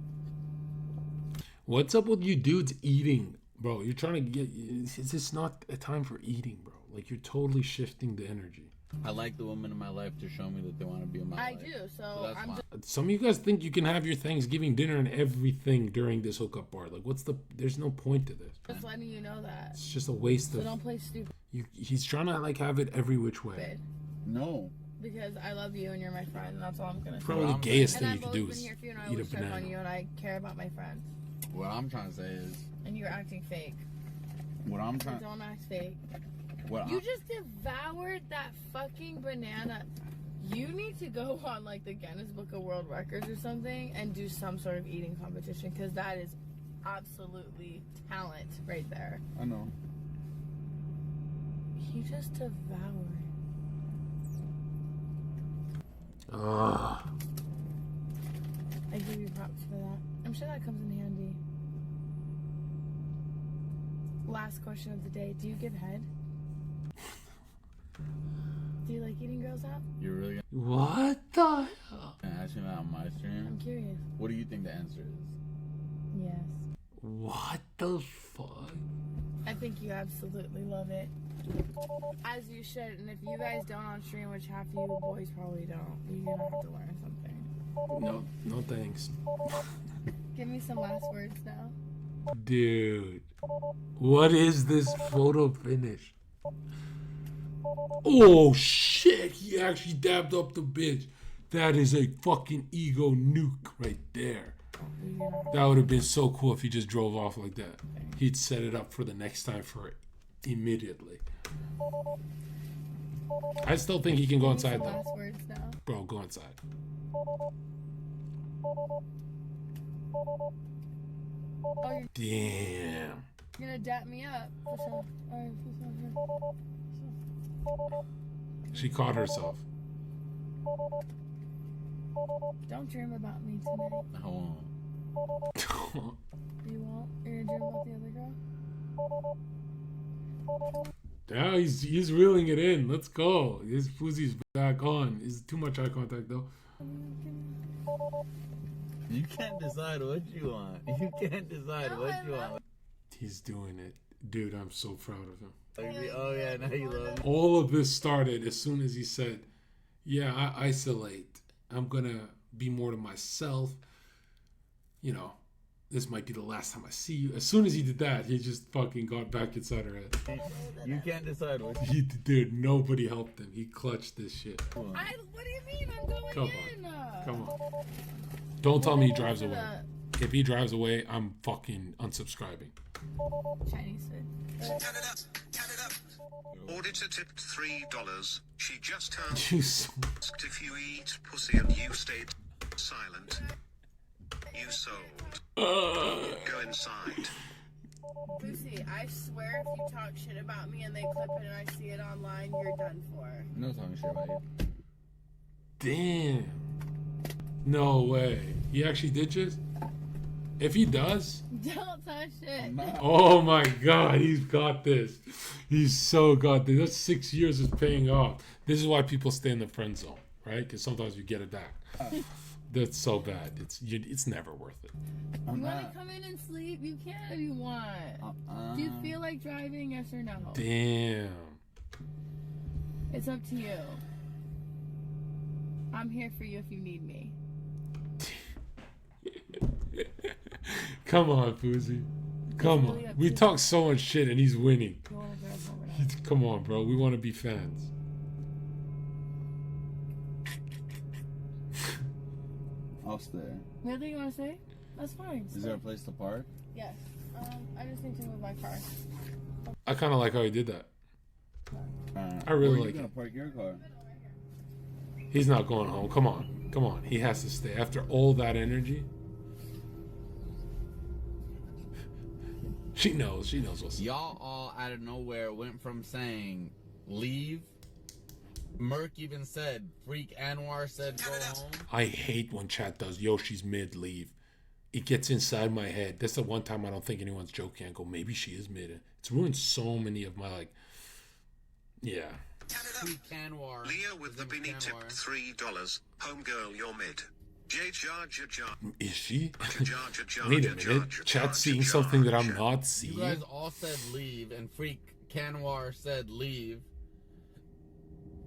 What's up with you dudes eating? Bro, you're trying to get... It's just not a time for eating, bro. Like, you're totally shifting the energy. I like the women in my life to show me that they want to be in my life. I do, so I'm just... Some of you guys think you can have your Thanksgiving dinner and everything during this hookup bar. Like, what's the... There's no point to this. Just letting you know that. It's just a waste So of... don't play stupid. He's trying to, like, have it every which way. No. Because I love you and you're my friend, and that's all I'm gonna say. Probably the gayest thing you And can I've do always is been here for you, and I eat a always check banana. on you, and I care about my friends. What I'm trying to say is... And you're acting fake. What I'm trying... Don't act fake. What You I'm- just devoured that fucking banana. You need to go on like the Guinness Book of World Records or something and do some sort of eating competition, because that is absolutely talent right there. I know. You just devoured. Ugh. I give you props for that. I'm sure that comes in handy. Last question of the day. Do you give head? Do you like eating girls out? You're really gonna... What the hell? Can I ask you that on my stream? I'm curious. What do you think the answer is? Yes. What the fuck? I think you absolutely love it. As you should. And if you guys don't on stream, which half you boys probably don't, you're gonna have to learn something. No thanks. Give me some last words now. Dude. What is this photo finish? Oh shit, he actually dabbed up the bitch. That is a fucking ego nuke right there. That would have been so cool if he just drove off like that. He'd set it up for the next time for it immediately. I still think he can go inside though. Last words now. Bro, go inside. Oh, Damn. you're gonna dap me up. For sure. Alright, She caught herself. don't dream about me tonight. I won't. You won't? You're gonna dream about the other girl? Now he's reeling it in. Let's go. His FOUSEY's back on. Is too much eye contact though. You can't decide what you want. You can't decide what you want. He's doing it. Dude, I'm so proud of him. Oh yeah, now you love me. All of this started as soon as he said, yeah, I isolate. I'm gonna be more to myself. You know, this might be the last time I see you. As soon as he did that, he just fucking got back inside her head. You can't decide what Dude, nobody helped him. He clutched this shit. What do you mean? I'm going Come in. on. Come on. Don't tell me he drives away. If he drives away, I'm fucking unsubscribing. Chinese food. Auditor tipped $3. She just asked You so- if you eat pussy and you stayed silent. You sold. Go inside. Lucy, I swear if you talk shit about me and they clip it and I see it online, you're done for. No talking shit about you. Damn. No way. He actually did just? If he does, Don't touch it. oh my god, he's got this. He's so got this. That's 6 years is paying off. This is why people stay in the friend zone, right? Because sometimes you get it back. That's so bad. It's never worth it. You want to come in and sleep? You can if you want. Do you feel like driving? Yes or no? Damn. It's up to you. I'm here for you if you need me. Come on, FOUSEY. Come on. We talk so much shit and he's winning. Come on, bro. We want to be fans. I'll stay. Really? You want to say? That's fine. Is there a place to park? Yes. I just need to move my car. I kind of like how he did that. I Where really are you like gonna it. park your car? He's not going home. Come on. Come on. He has to stay. After all that energy. She knows. She knows what's up. Y'all all out of nowhere went from saying leave Merc even said, Freak Anwar said go home. I hate when chat does, yo, she's mid, leave. It gets inside my head. That's the one time I don't think anyone's joking. I go, maybe she is mid. It's ruined so many of my, like, yeah. Freak Anwar. Leah with the Binny tipped $3. Homegirl, you're mid. Is she? Wait a minute. Chat's seeing something that I'm not seeing. You guys all said leave, and Freak Canwar said leave.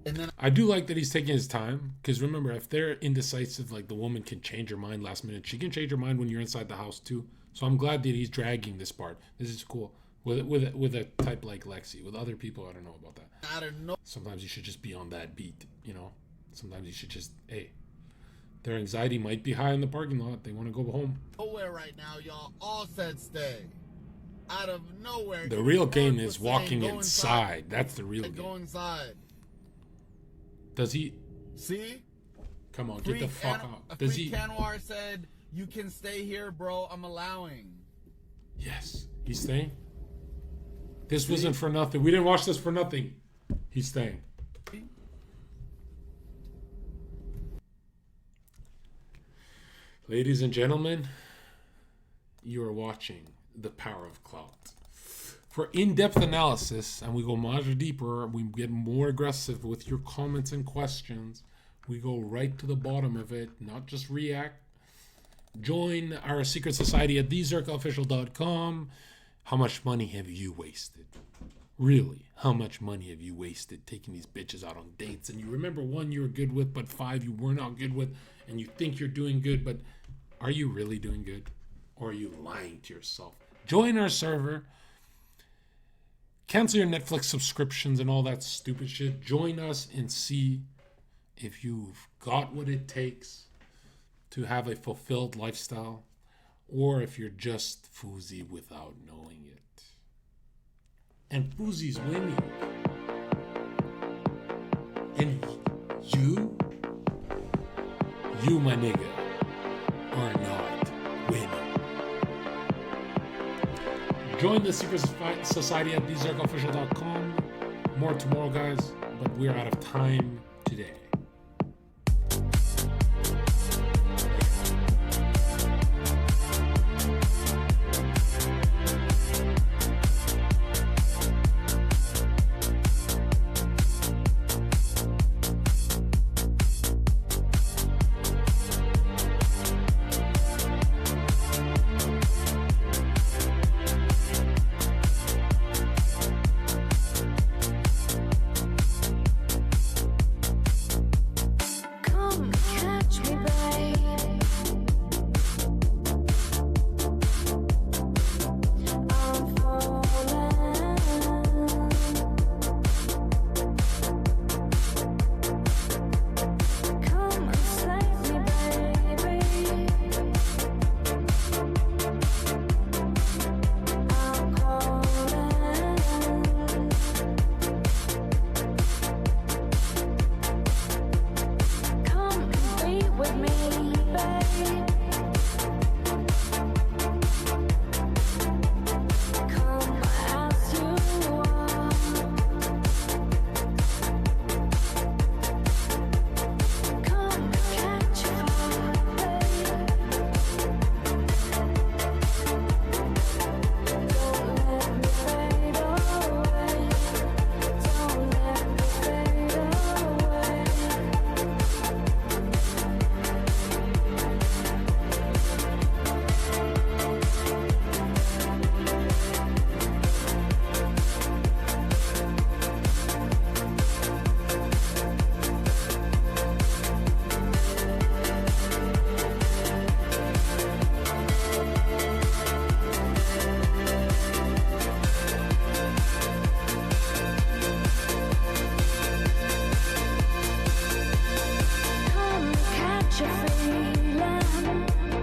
And then I do like that he's taking his time, because remember, if they're indecisive, like the woman can change her mind last minute. She can change her mind when you're inside the house too. So I'm glad that he's dragging this part. This is cool. With a type like Lexi. With other people, I don't know about that. I don't know. Sometimes you should just be on that beat, you know? Sometimes you should just, hey, their anxiety might be high in the parking lot. They want to go home. Nowhere right now, y'all all said stay. Out of nowhere. The real game is walking inside. That's the real game. Go inside. Does he? See? Come on, get the fuck out. Does he? Canwar said, you can stay here, bro. I'm allowing. Yes. He's staying? This wasn't for nothing. We didn't watch this for nothing. He's staying. Ladies and gentlemen, you are watching The Power of Clout. For in-depth analysis, and we go much deeper, we get more aggressive with your comments and questions. We go right to the bottom of it, not just react. Join our secret society at thezherkaofficial.com. How much money have you wasted? Really, how much money have you wasted taking these bitches out on dates? And you remember 1 you were good with, but 5 you were not good with, and you think you're doing good, but are you really doing good? Or are you lying to yourself? Join our server. Cancel your Netflix subscriptions and all that stupid shit. Join us and see if you've got what it takes to have a fulfilled lifestyle, or if you're just FOUSEY without knowing it. And FOUSEY's winning. And you, my nigga, are not winning. Join the secret society at thezherkaofficial.com. More tomorrow, guys, but we're out of time today.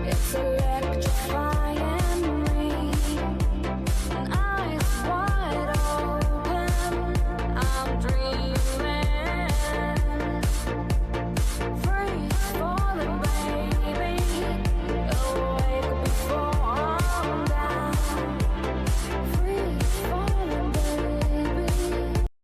It's electrifying.